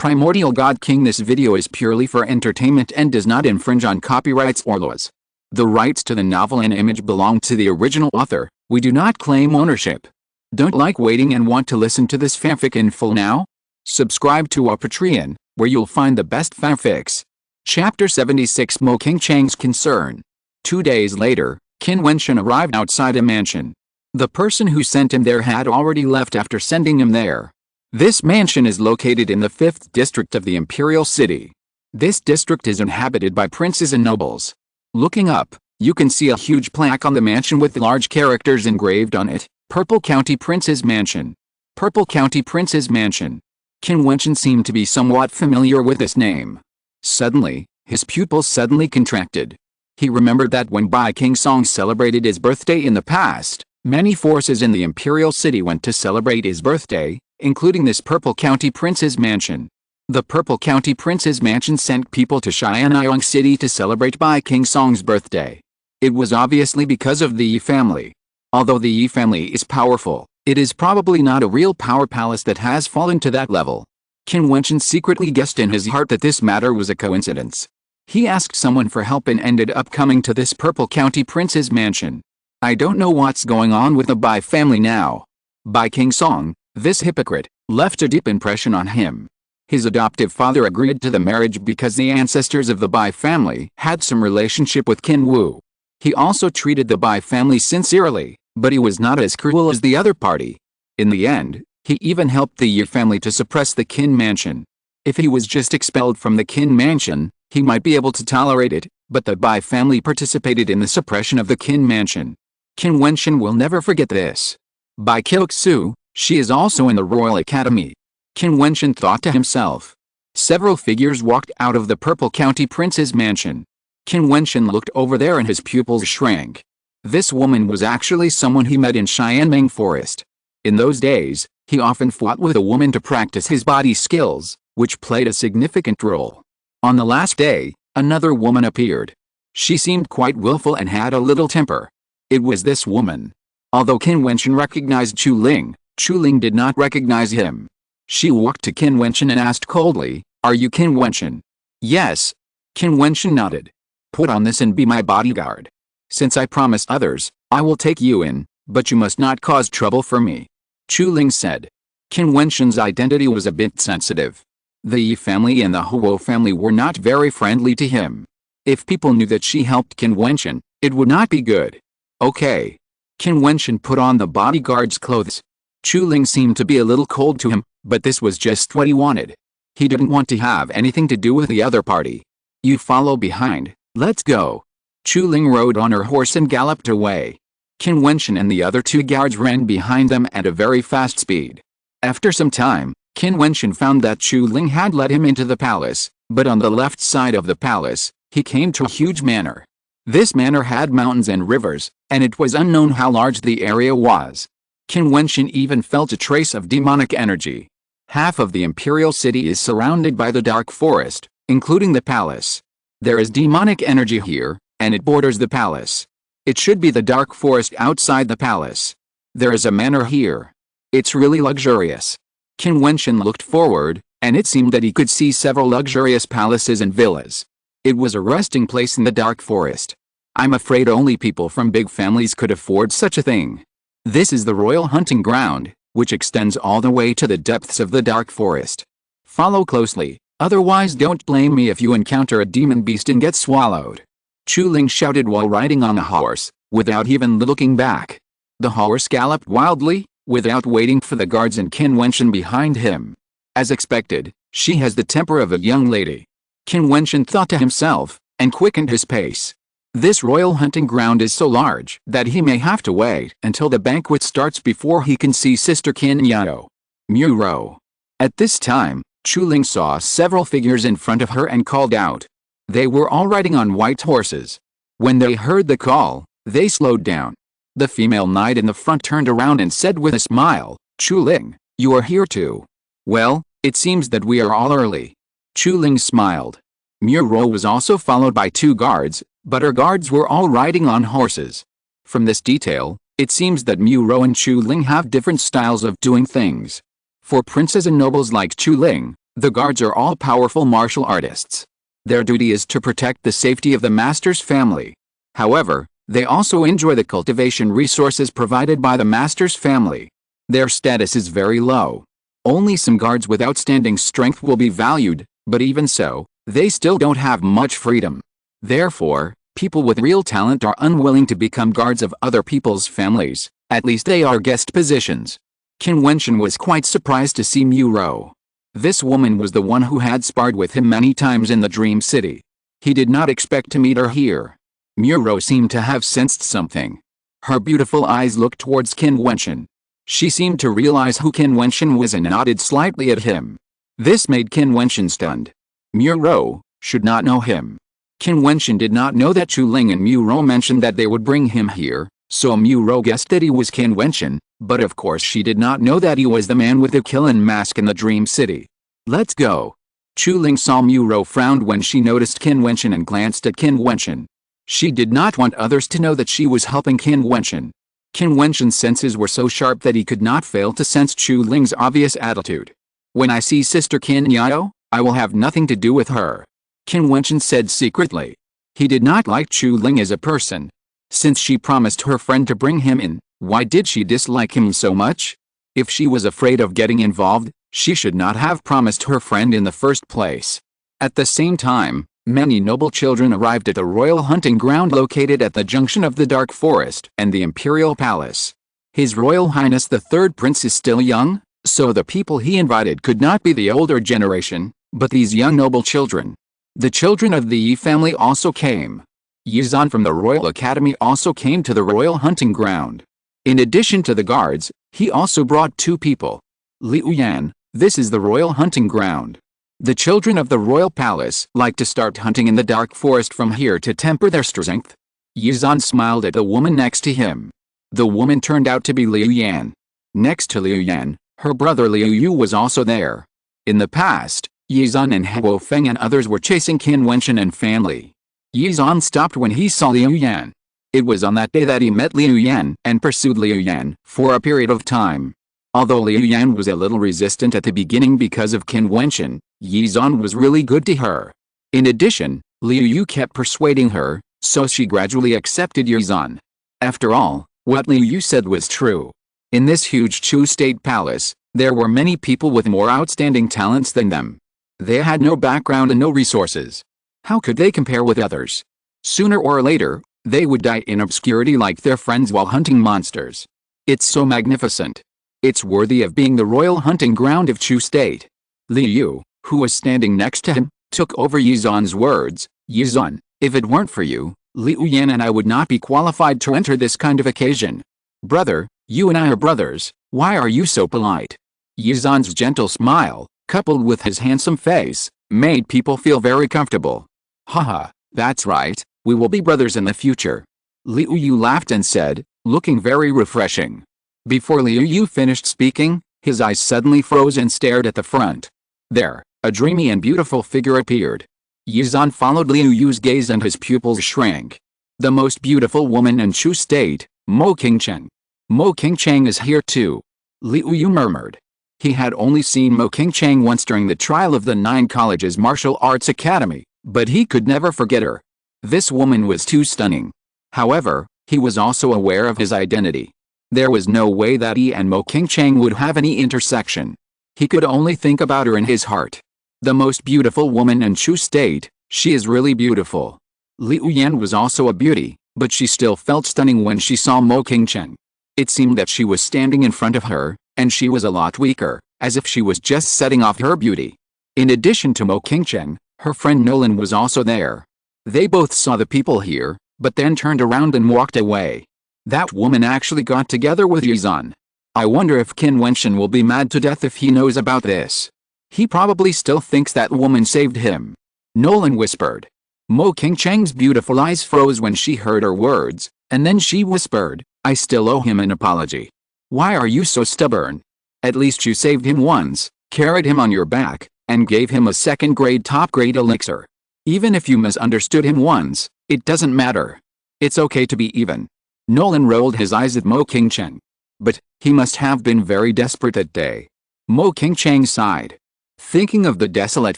Primordial God-King. This video is purely for entertainment and does not infringe on copyrights or laws. The rights to the novel and image belong to the original author. We do not claim ownership. Don't like waiting and want to listen to this fanfic in full now? Subscribe to our Patreon, where you'll find the best fanfics. Chapter 76. Mo King Chang's Concern. 2 days later, Qin Wentian arrived outside a mansion. The person who sent him there had already left after sending him there. This mansion is located in the 5th district of the Imperial City. This district is inhabited by princes and nobles. Looking up, you can see a huge plaque on the mansion with large characters engraved on it. Purple County Prince's Mansion. Purple County Prince's Mansion. Qin Wentian seemed to be somewhat familiar with this name. Suddenly, his pupils suddenly contracted. He remembered that when Bai King Song celebrated his birthday in the past, many forces in the Imperial City went to celebrate his birthday, including this Purple County Prince's Mansion. The Purple County Prince's Mansion sent people to Xianyang City to celebrate Bai King Song's birthday. It was obviously because of the Yi family. Although the Yi family is powerful, it is probably not a real power palace that has fallen to that level. Qin Wentian secretly guessed in his heart that this matter was a coincidence. He asked someone for help and ended up coming to this Purple County Prince's Mansion. I don't know what's going on with the Bai family now. Bai King Song, this hypocrite, left a deep impression on him. His adoptive father agreed to the marriage because the ancestors of the Bai family had some relationship with Qin Wu. He also treated the Bai family sincerely, but he was not as cruel as the other party. In the end, he even helped the Yi family to suppress the Qin mansion. If he was just expelled from the Qin mansion, he might be able to tolerate it, but the Bai family participated in the suppression of the Qin mansion. Qin Wentian will never forget this. Bai Kilxu, she is also in the Royal Academy. Qin Wentian thought to himself. Several figures walked out of the Purple County Prince's Mansion. Qin Wentian looked over there and his pupils shrank. This woman was actually someone he met in Xianyang Forest. In those days, he often fought with a woman to practice his body skills, which played a significant role. On the last day, another woman appeared. She seemed quite willful and had a little temper. It was this woman. Although Qin Wentian recognized Chu Ling did not recognize him. She walked to Qin Wentian and asked coldly, "Are you Qin Wentian?" "Yes." Qin Wentian nodded. "Put on this and be my bodyguard. Since I promised others, I will take you in, but you must not cause trouble for me," Chu Ling said. Qin Wentian's identity was a bit sensitive. The Yi family and the Huo family were not very friendly to him. If people knew that she helped Qin Wentian, it would not be good. Okay. Qin Wentian put on the bodyguard's clothes. Chu Ling seemed to be a little cold to him, but this was just what he wanted. He didn't want to have anything to do with the other party. "You follow behind, let's go." Chu Ling rode on her horse and galloped away. Qin Wentian and the other two guards ran behind them at a very fast speed. After some time, Qin Wentian found that Chu Ling had led him into the palace, but on the left side of the palace, he came to a huge manor. This manor had mountains and rivers, and it was unknown how large the area was. Qin Wentian even felt a trace of demonic energy. Half of the Imperial City is surrounded by the dark forest, including the palace. There is demonic energy here, and it borders the palace. It should be the dark forest outside the palace. There is a manor here. It's really luxurious. Qin Wentian looked forward, and it seemed that he could see several luxurious palaces and villas. It was a resting place in the dark forest. I'm afraid only people from big families could afford such a thing. This is the royal hunting ground, which extends all the way to the depths of the dark forest. Follow closely, otherwise don't blame me if you encounter a demon beast and get swallowed. Chu Ling shouted while riding on a horse, without even looking back. The horse galloped wildly, without waiting for the guards and Qin Wentian behind him. As expected, she has the temper of a young lady. Qin Wentian thought to himself, and quickened his pace. This royal hunting ground is so large that he may have to wait until the banquet starts before he can see Sister Qin Yao. Muro. At this time, Chu Ling saw several figures in front of her and called out. They were all riding on white horses. When they heard the call, they slowed down. The female knight in the front turned around and said with a smile, "Chu Ling, you are here too. Well, it seems that we are all early." Chu Ling smiled. Muro was also followed by 2 guards, but her guards were all riding on horses. From this detail, it seems that Muro and Chu Ling have different styles of doing things. For princes and nobles like Chu Ling, The guards are all powerful martial artists. Their duty is to protect the safety of the master's family. However, they also enjoy the cultivation resources provided by the master's family. Their status is very low. Only some guards with outstanding strength will be valued, but even so, they still don't have much freedom. Therefore, people with real talent are unwilling to become guards of other people's families, at least they are guest positions. Qin Wentian was quite surprised to see Muro. This woman was the one who had sparred with him many times in the Dream City. He did not expect to meet her here. Muro seemed to have sensed something. Her beautiful eyes looked towards Qin Wentian. She seemed to realize who Qin Wentian was and nodded slightly at him. This made Qin Wentian stunned. Muro should not know him. Qin Wentian did not know that Chu Ling and Muro mentioned that they would bring him here, so Muro guessed that he was Qin Wentian, but of course she did not know that he was the man with the Qilin mask in the Dream City. Let's go. Chu Ling saw Muro frowned when she noticed Qin Wentian and glanced at Qin Wentian. She did not want others to know that she was helping Qin Wentian. Qin Wentian's senses were so sharp that he could not fail to sense Chu Ling's obvious attitude. When I see Sister Qin Yao, I will have nothing to do with her. Qin Wentian said secretly. He did not like Chu Ling as a person. Since she promised her friend to bring him in, why did she dislike him so much? If she was afraid of getting involved, she should not have promised her friend in the first place. At the same time, many noble children arrived at the royal hunting ground located at the junction of the Dark Forest and the Imperial Palace. His Royal Highness the Third Prince is still young, so the people he invited could not be the older generation, but these young noble children. The children of the Yi family also came. Yizan from the Royal Academy also came to the royal hunting ground. In addition to the guards, he also brought two people. Liu Yan, this is the royal hunting ground. The children of the royal palace like to start hunting in the dark forest from here to temper their strength. Yizan smiled at the woman next to him. The woman turned out to be Liu Yan. Next to Liu Yan, her brother Liu Yu was also there. In the past, Yizan and Huo Feng and others were chasing Qin Wentian and family. Yizan stopped when he saw Liu Yan. It was on that day that he met Liu Yan and pursued Liu Yan for a period of time. Although Liu Yan was a little resistant at the beginning because of Qin Wentian, Yizan was really good to her. In addition, Liu Yu kept persuading her, so she gradually accepted Yizan. After all, what Liu Yu said was true. In this huge Chu state palace, there were many people with more outstanding talents than them. They had no background and no resources. How could they compare with others? Sooner or later, they would die in obscurity like their friends while hunting monsters. It's so magnificent. It's worthy of being the royal hunting ground of Chu State. Liu Yu, who was standing next to him, took over Yizan's words. Yizan, if it weren't for you, Liu Yan and I would not be qualified to enter this kind of occasion. Brother, you and I are brothers, why are you so polite? Yizan's gentle smile, coupled with his handsome face, made people feel very comfortable. Haha, that's right, we will be brothers in the future. Liu Yu laughed and said, looking very refreshing. Before Liu Yu finished speaking, his eyes suddenly froze and stared at the front. There, a dreamy and beautiful figure appeared. Yizan followed Liu Yu's gaze and his pupils shrank. The most beautiful woman in Chu State, Mo Qingcheng. Mo Qingcheng is here too. Liu Yu murmured. He had only seen Mo Qingcheng once during the trial of the 9 colleges martial arts academy, but he could never forget her. This woman was too stunning. However, he was also aware of his identity. There was no way that he and Mo Qingcheng would have any intersection. He could only think about her in his heart. The most beautiful woman in Chu State, she is really beautiful. Liu Yan was also a beauty, but she still felt stunning when she saw Mo Qingcheng. It seemed that she was standing in front of her, and she was a lot weaker, as if she was just setting off her beauty. In addition to Mo Qingcheng, her friend Nolan was also there. They both saw the people here, but then turned around and walked away. That woman actually got together with Yizan. I wonder if Qin Wentian will be mad to death if he knows about this. He probably still thinks that woman saved him. Nolan whispered. Mo Qingcheng's beautiful eyes froze when she heard her words, and then she whispered, I still owe him an apology. Why are you so stubborn? At least you saved him once, carried him on your back, and gave him a second-grade top-grade elixir. Even if you misunderstood him once, it doesn't matter. It's okay to be even. Nolan rolled his eyes at Mo Qingcheng. But, he must have been very desperate that day. Mo Qingcheng sighed. Thinking of the desolate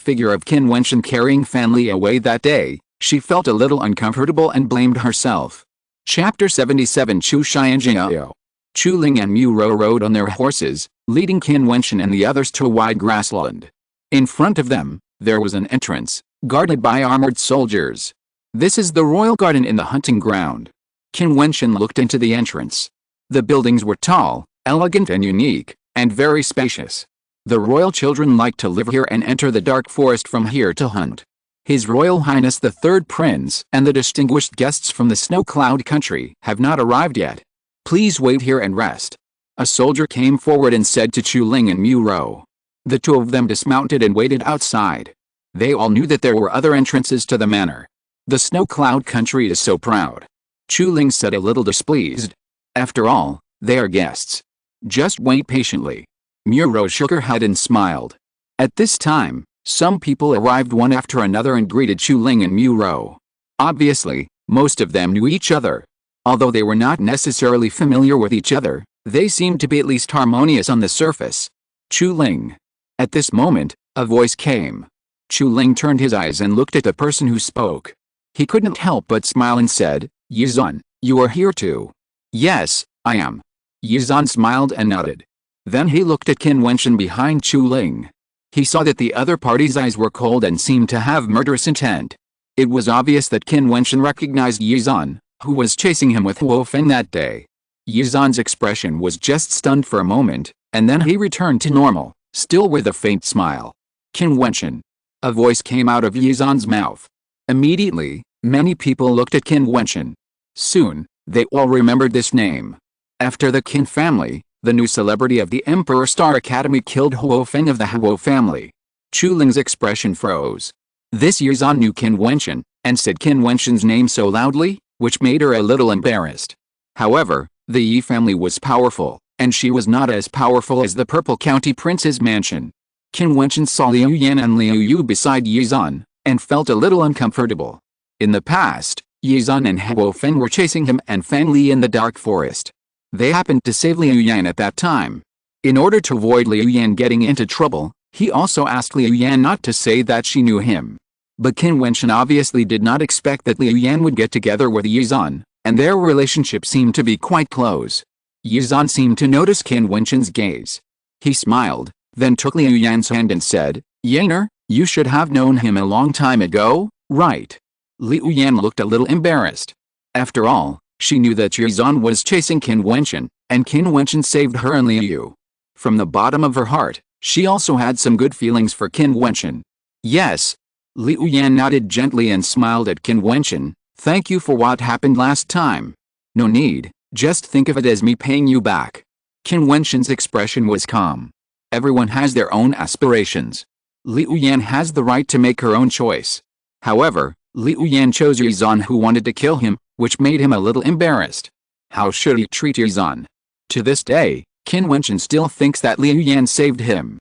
figure of Qin Wentian carrying family away that day, she felt a little uncomfortable and blamed herself. Chapter 77 Chu Xianjiao. Chu Ling and Mu Rou rode on their horses, leading Qin Wentian and the others to a wide grassland. In front of them, there was an entrance, guarded by armored soldiers. This is the royal garden in the hunting ground. Qin Wentian looked into the entrance. The buildings were tall, elegant and unique, and very spacious. The royal children liked to live here and enter the dark forest from here to hunt. His Royal Highness the Third Prince and the distinguished guests from the Snow Cloud country have not arrived yet. Please wait here and rest. A soldier came forward and said to Chu Ling and Mu Rou. The two of them dismounted and waited outside. They all knew that there were other entrances to the manor. The Snow Cloud country is so proud. Chu Ling said, a little displeased. After all, they are guests. Just wait patiently. Mu Rou shook her head and smiled. At this time, some people arrived one after another and greeted Chu Ling and Mu Rou. Obviously, most of them knew each other. Although they were not necessarily familiar with each other, they seemed to be at least harmonious on the surface. Chu Ling. At this moment, a voice came. Chu Ling turned his eyes and looked at the person who spoke. He couldn't help but smile and said, Yizan, you are here too. Yes, I am. Yizan smiled and nodded. Then he looked at Qin Wentian behind Chu Ling. He saw that the other party's eyes were cold and seemed to have murderous intent. It was obvious that Qin Wentian recognized Yizan, who was chasing him with Huo Feng that day. Yizan's expression was just stunned for a moment, and then he returned to normal, still with a faint smile. Qin Wentian. A voice came out of Yizan's mouth. Immediately, many people looked at Qin Wentian. Soon, they all remembered this name. After the Qin family, the new celebrity of the Emperor Star Academy killed Huo Feng of the Huo family. Chu Ling's expression froze. This Yizan knew Qin Wentian, and said Qin Wentian's name so loudly, which made her a little embarrassed. However, the Yi family was powerful, and she was not as powerful as the Purple County Prince's mansion. Qin Wentian saw Liu Yan and Liu Yu beside Yizan, and felt a little uncomfortable. In the past, Yizan and Huo Feng were chasing him and Fan Li in the dark forest. They happened to save Liu Yan at that time. In order to avoid Liu Yan getting into trouble, he also asked Liu Yan not to say that she knew him. But Qin Wentian obviously did not expect that Liu Yan would get together with Yizan, and their relationship seemed to be quite close. Yizan seemed to notice Qin Wentian's gaze. He smiled, then took Liu Yan's hand and said, Yaner, you should have known him a long time ago, right? Liu Yan looked a little embarrassed. After all, she knew that Yizan was chasing Qin Wentian, and Qin Wentian saved her and Liu Yu. From the bottom of her heart, she also had some good feelings for Qin Wentian. Yes. Liu Yan nodded gently and smiled at Qin Wentian. Thank you for what happened last time. No need, just think of it as me paying you back. Qin Wentian's expression was calm. Everyone has their own aspirations. Liu Yan has the right to make her own choice. However, Liu Yan chose Yizan, who wanted to kill him, which made him a little embarrassed. How should he treat Yizan? To this day, Qin Wentian still thinks that Liu Yan saved him.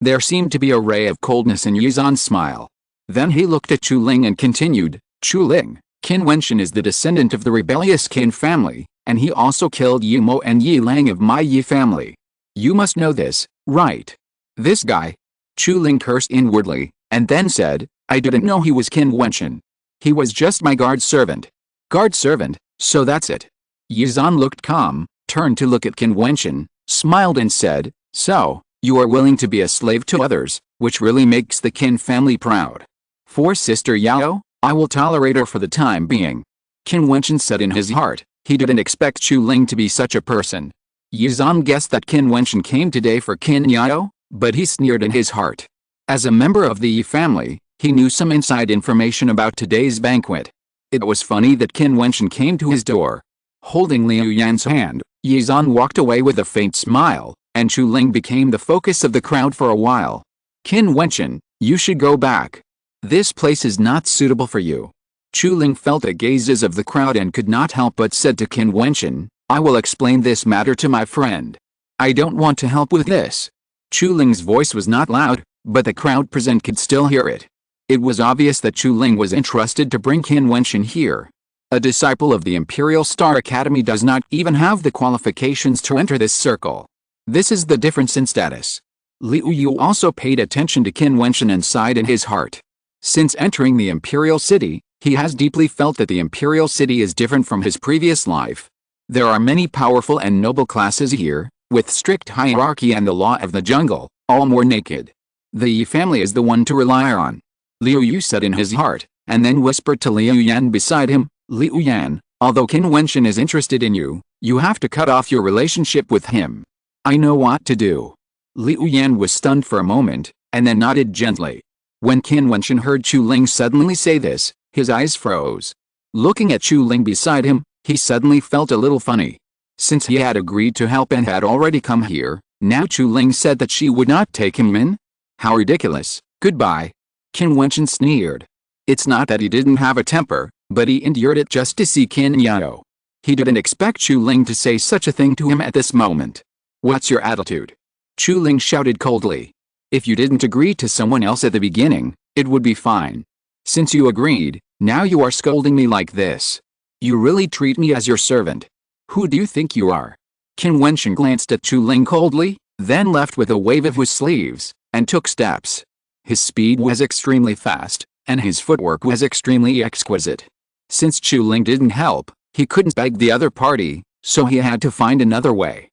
There seemed to be a ray of coldness in Yizan's smile. Then he looked at Chu Ling and continued, Chu Ling, Qin Wentian is the descendant of the rebellious Qin family, and he also killed Yi Mo and Yi Lang of my Yi family. You must know this, right? This guy. Chu Ling cursed inwardly, and then said, I didn't know he was Qin Wentian. He was just my guard servant. Guard servant, so that's it. Yizan looked calm, turned to look at Qin Wentian, smiled and said, so, you are willing to be a slave to others, which really makes the Qin family proud. For Sister Yao, I will tolerate her for the time being. Qin Wentian said in his heart, he didn't expect Chu Ling to be such a person. Yizan guessed that Qin Wentian came today for Qin Yao, but he sneered in his heart. As a member of the Yi family, he knew some inside information about today's banquet. It was funny that Qin Wentian came to his door. Holding Liu Yan's hand, Yizan walked away with a faint smile, and Chu Ling became the focus of the crowd for a while. Qin Wentian, you should go back. This place is not suitable for you. Chu Ling felt the gazes of the crowd and could not help but said to Qin Wentian, I will explain this matter to my friend. I don't want to help with this. Chu Ling's voice was not loud, but the crowd present could still hear it. It was obvious that Chu Ling was entrusted to bring Qin Wentian here. A disciple of the Imperial Star Academy does not even have the qualifications to enter this circle. This is the difference in status. Liu Yu also paid attention to Qin Wentian and sighed in his heart. Since entering the Imperial City, he has deeply felt that the Imperial City is different from his previous life. There are many powerful and noble classes here, with strict hierarchy and the law of the jungle, all more naked. The Yi family is the one to rely on. Liu Yu said in his heart, and then whispered to Liu Yan beside him, Liu Yan, although Qin Wentian is interested in you, you have to cut off your relationship with him. I know what to do. Liu Yan was stunned for a moment, and then nodded gently. When Qin Wentian heard Chu Ling suddenly say this, his eyes froze. Looking at Chu Ling beside him, he suddenly felt a little funny. Since he had agreed to help and had already come here, now Chu Ling said that she would not take him in? How ridiculous. Goodbye. Qin Wentian sneered. It's not that he didn't have a temper, but he endured it just to see Qin Yao. He didn't expect Chu Ling to say such a thing to him at this moment. What's your attitude? Chu Ling shouted coldly. If you didn't agree to someone else at the beginning, it would be fine. Since you agreed, now you are scolding me like this. You really treat me as your servant. Who do you think you are? Qin Wentian glanced at Chu Ling coldly, then left with a wave of his sleeves, and took steps. His speed was extremely fast, and his footwork was extremely exquisite. Since Chu Ling didn't help, he couldn't beg the other party, so he had to find another way.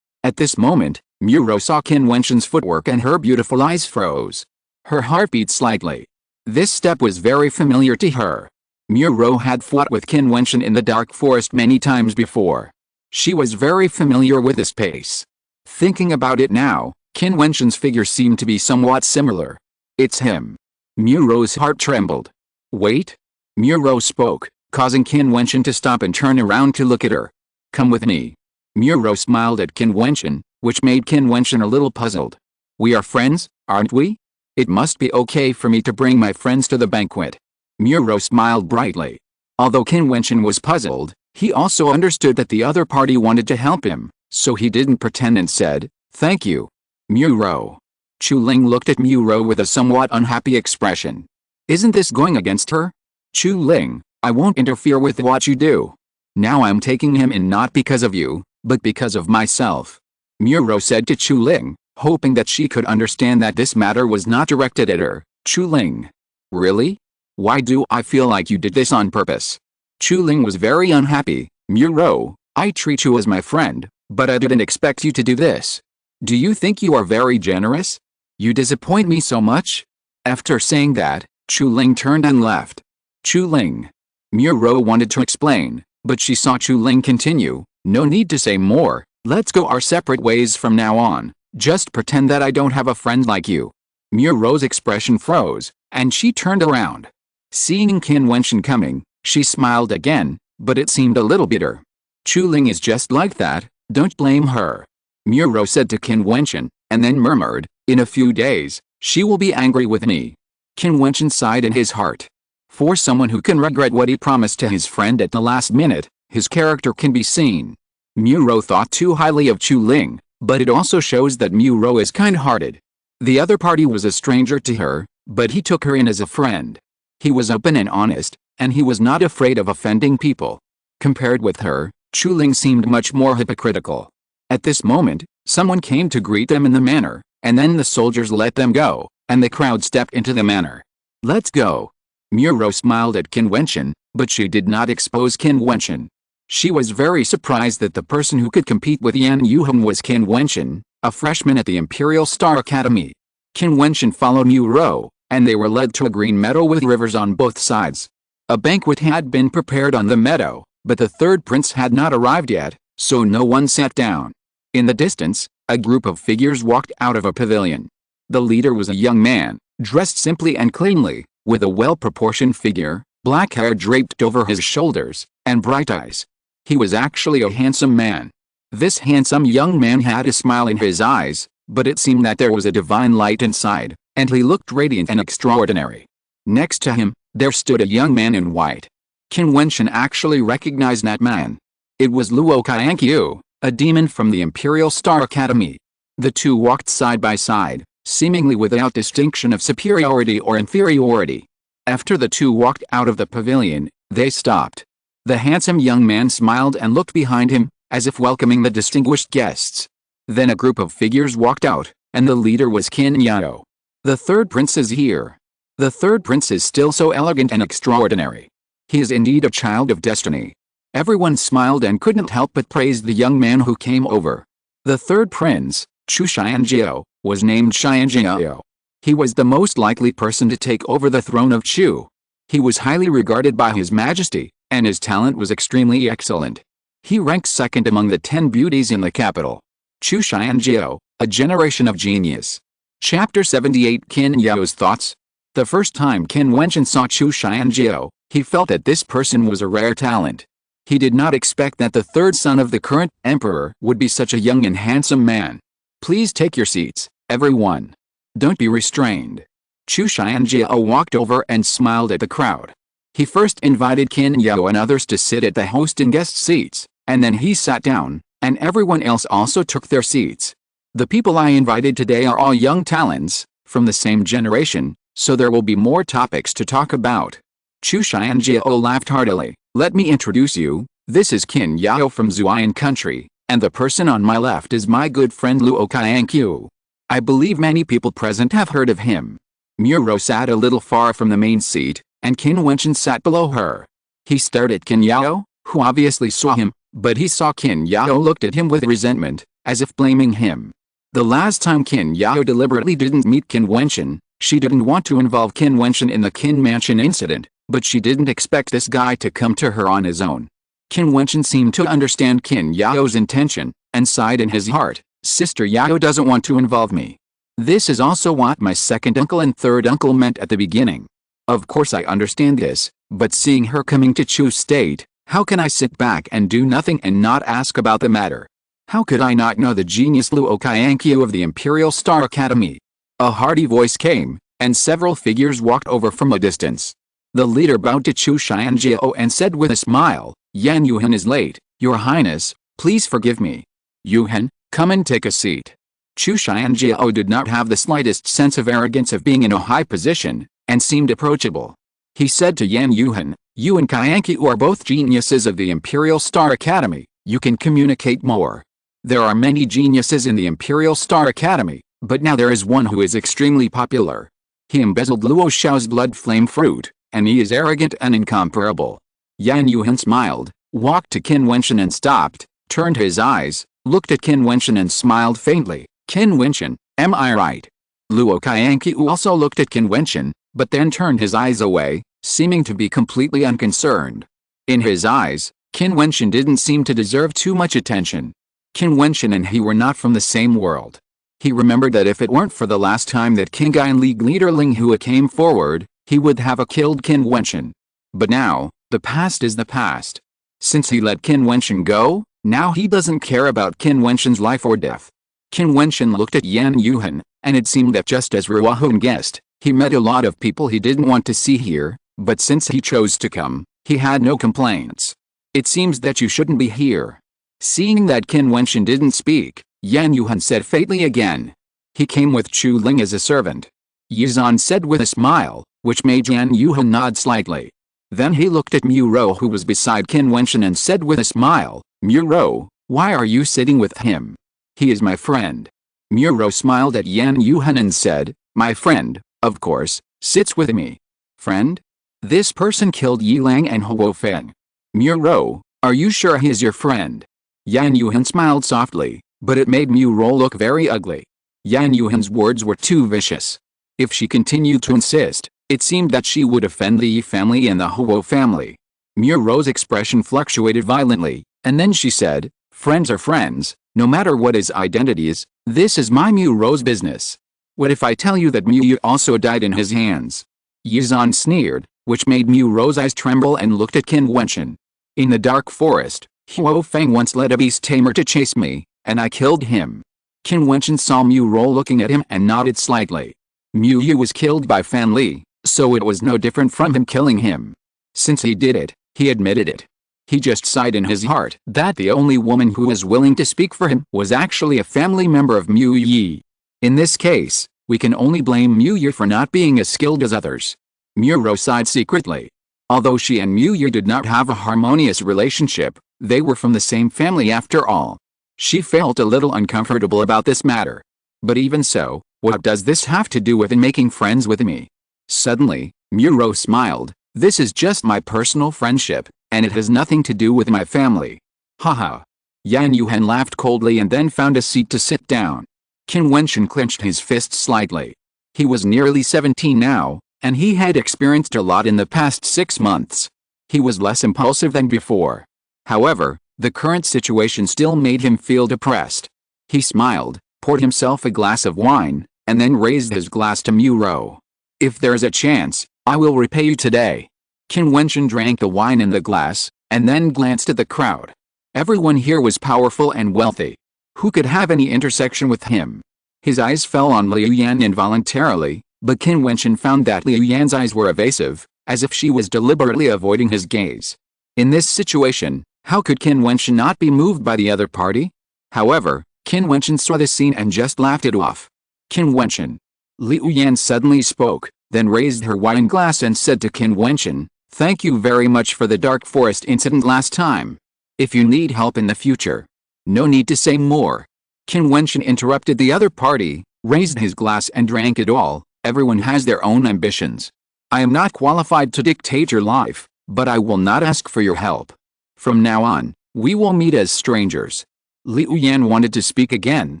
At this moment, Muro saw Qin Wentian's footwork and her beautiful eyes froze. Her heart beat slightly. This step was very familiar to her. Muro had fought with Qin Wentian in the dark forest many times before. She was very familiar with this pace. Thinking about it now, Qin Wentian's figure seemed to be somewhat similar. It's him. Muro's heart trembled. Wait. Muro spoke, causing Qin Wentian to stop and turn around to look at her. Come with me. Muro smiled at Qin Wentian, which made Qin Wentian a little puzzled. We are friends, aren't we? It must be okay for me to bring my friends to the banquet. Muro smiled brightly. Although Qin Wentian was puzzled, he also understood that the other party wanted to help him, so he didn't pretend and said, thank you. Muro. Chu Ling looked at Muro with a somewhat unhappy expression. Isn't this going against her? Chu Ling, I won't interfere with what you do. Now I'm taking him in not because of you, but because of myself. Muro said to Chu Ling, hoping that she could understand that this matter was not directed at her. Chu Ling. Really? Why do I feel like you did this on purpose? Chu Ling was very unhappy. Muro, I treat you as my friend, but I didn't expect you to do this. Do you think you are very generous? You disappoint me so much? After saying that, Chu Ling turned and left. Chu Ling. Muro wanted to explain, but she saw Chu Ling continue. No need to say more, let's go our separate ways from now on. Just pretend that I don't have a friend like you. Muro's expression froze, and she turned around. Seeing Qin Wentian coming, she smiled again, but it seemed a little bitter. Chu Ling is just like that, don't blame her. Muro said to Qin Wentian, and then murmured, in a few days, she will be angry with me. Qin Wentian sighed in his heart. For someone who can regret what he promised to his friend at the last minute, his character can be seen. Muro thought too highly of Chu Ling, but it also shows that Muro is kind-hearted. The other party was a stranger to her, but he took her in as a friend. He was open and honest, and he was not afraid of offending people. Compared with her, Chu Ling seemed much more hypocritical. At this moment, someone came to greet them in the manor, and then the soldiers let them go, and the crowd stepped into the manor. Let's go. Muro smiled at Qin Wentian, but she did not expose Qin Wentian. She was very surprised that the person who could compete with Yan Yuheng was Qin Wentian, a freshman at the Imperial Star Academy. Qin Wentian followed Muro, and they were led to a green meadow with rivers on both sides. A banquet had been prepared on the meadow, but the third prince had not arrived yet, so no one sat down. In the distance, a group of figures walked out of a pavilion. The leader was a young man, dressed simply and cleanly, with a well-proportioned figure, black hair draped over his shoulders, and bright eyes. He was actually a handsome man. This handsome young man had a smile in his eyes, but it seemed that there was a divine light inside, and he looked radiant and extraordinary. Next to him, there stood a young man in white. Qin Wentian actually recognized that man. It was Luo Qianqiu, a demon from the Imperial Star Academy. The two walked side by side, seemingly without distinction of superiority or inferiority. After the two walked out of the pavilion, they stopped. The handsome young man smiled and looked behind him, as if welcoming the distinguished guests. Then a group of figures walked out, and the leader was Qin Yao. The third prince is here. The third prince is still so elegant and extraordinary. He is indeed a child of destiny. Everyone smiled and couldn't help but praise the young man who came over. The third prince, Chu Xianjiao, was named Xianjiao. He was the most likely person to take over the throne of Chu. He was highly regarded by His Majesty, and his talent was extremely excellent. He ranked second among the 10 beauties in the capital. Chu Xianjiao, a generation of genius. Chapter 78 Qin Yao's thoughts. The first time Qin Wentian saw Chu Xianjiao, he felt that this person was a rare talent. He did not expect that the third son of the current emperor would be such a young and handsome man. Please take your seats, everyone. Don't be restrained. Chu Xianjiao walked over and smiled at the crowd. He first invited Qin Yao and others to sit at the host and guest seats, and then he sat down, and everyone else also took their seats. The people I invited today are all young talents, from the same generation, so there will be more topics to talk about. Chu Xianjiao laughed heartily. Let me introduce you, this is Qin Yao from Jiutian country, and the person on my left is my good friend Luo Qianqiu. I believe many people present have heard of him. Muro sat a little far from the main seat, and Qin Wentian sat below her. He stared at Qin Yao, who obviously saw him, but he saw Qin Yao looked at him with resentment, as if blaming him. The last time Qin Yao deliberately didn't meet Qin Wentian, she didn't want to involve Qin Wentian in the Qin Mansion incident, but she didn't expect this guy to come to her on his own. Qin Wentian seemed to understand Qin Yao's intention, and sighed in his heart, Sister Yao doesn't want to involve me. This is also what my second uncle and third uncle meant at the beginning. Of course I understand this, but seeing her coming to Chu State, how can I sit back and do nothing and not ask about the matter? How could I not know the genius Luo Qianqiu of the Imperial Star Academy? A hearty voice came, and several figures walked over from a distance. The leader bowed to Chu Xianjiao and said with a smile, Yan Yuhan is late, Your Highness, please forgive me. Yuhan, come and take a seat. Chu Xianjiao did not have the slightest sense of arrogance of being in a high position, and seemed approachable. He said to Yan Yuhan, You and Qianqiu are both geniuses of the Imperial Star Academy, you can communicate more. There are many geniuses in the Imperial Star Academy, but now there is one who is extremely popular. He embezzled Luo Xiao's blood flame fruit, and he is arrogant and incomparable. Yan Yuhan smiled, walked to Qin Wentian and stopped, turned his eyes, looked at Qin Wentian and smiled faintly. Qin Wentian, am I right? Luo Qianqiu also looked at Qin Wentian, but then turned his eyes away, seeming to be completely unconcerned. In his eyes, Qin Wentian didn't seem to deserve too much attention. Qin Wentian and he were not from the same world. He remembered that if it weren't for the last time that Qingyuan League leader Ling Hua came forward, he would have killed Qin Wentian. But now, the past is the past. Since he let Qin Wentian go, now he doesn't care about Qin Wentian's life or death. Qin Wentian looked at Yan Yuhan, and it seemed that just as Ruohun guessed, he met a lot of people he didn't want to see here, but since he chose to come, he had no complaints. It seems that you shouldn't be here. Seeing that Qin Wentian didn't speak, Yan Yuhan said faintly again. He came with Chu Ling as a servant. Yizan said with a smile, which made Yan Yuhan nod slightly. Then he looked at Muro who was beside Qin Wentian and said with a smile, Muro, why are you sitting with him? He is my friend. Muro smiled at Yan Yuhan and said, My friend, of course, sits with me. Friend? This person killed Yi Lang and Huo Feng. Muro, are you sure he is your friend? Yan Yuhan smiled softly, but it made Muro look very ugly. Yan Yuhan's words were too vicious. If she continued to insist, it seemed that she would offend the Yi family and the Huo family. Muro's expression fluctuated violently, and then she said, Friends are friends, no matter what his identity is, this is my Muro's business. What if I tell you that Mu also died in his hands? Yizan sneered, which made Muro's eyes tremble and looked at Qin Wentian. In the dark forest, Huo Feng once led a beast tamer to chase me, and I killed him. Qin Wentian saw Muro looking at him and nodded slightly. Mu Yu was killed by Fan Li, so it was no different from him killing him. Since he did it, he admitted it. He just sighed in his heart that the only woman who was willing to speak for him was actually a family member of Mu Yi. In this case, we can only blame Mu Yi for not being as skilled as others. Muro sighed secretly. Although she and Mu Yi did not have a harmonious relationship, they were from the same family after all. She felt a little uncomfortable about this matter. But even so, what does this have to do with making friends with me? Suddenly, Muro smiled. This is just my personal friendship, and it has nothing to do with my family. Haha. Yan Yuhan laughed coldly and then found a seat to sit down. Qin Wentian clenched his fist slightly. He was nearly 17 now, and he had experienced a lot in the past 6 months. He was less impulsive than before. However, the current situation still made him feel depressed. He smiled, poured himself a glass of wine, and then raised his glass to Muro. If there's a chance, I will repay you today. Qin Wentian drank the wine in the glass, and then glanced at the crowd. Everyone here was powerful and wealthy. Who could have any intersection with him? His eyes fell on Liu Yan involuntarily, but Qin Wentian found that Liu Yan's eyes were evasive, as if she was deliberately avoiding his gaze. In this situation, how could Qin Wentian not be moved by the other party? However, Qin Wentian saw the scene and just laughed it off. Qin Wentian. Liu Yan suddenly spoke, then raised her wine glass and said to Qin Wentian, "Thank you very much for the Dark Forest incident last time. If you need help in the future." No need to say more. Qin Wentian interrupted the other party, raised his glass and drank it all. Everyone has their own ambitions. I am not qualified to dictate your life, but I will not ask for your help. From now on, we will meet as strangers. Liu Yan wanted to speak again,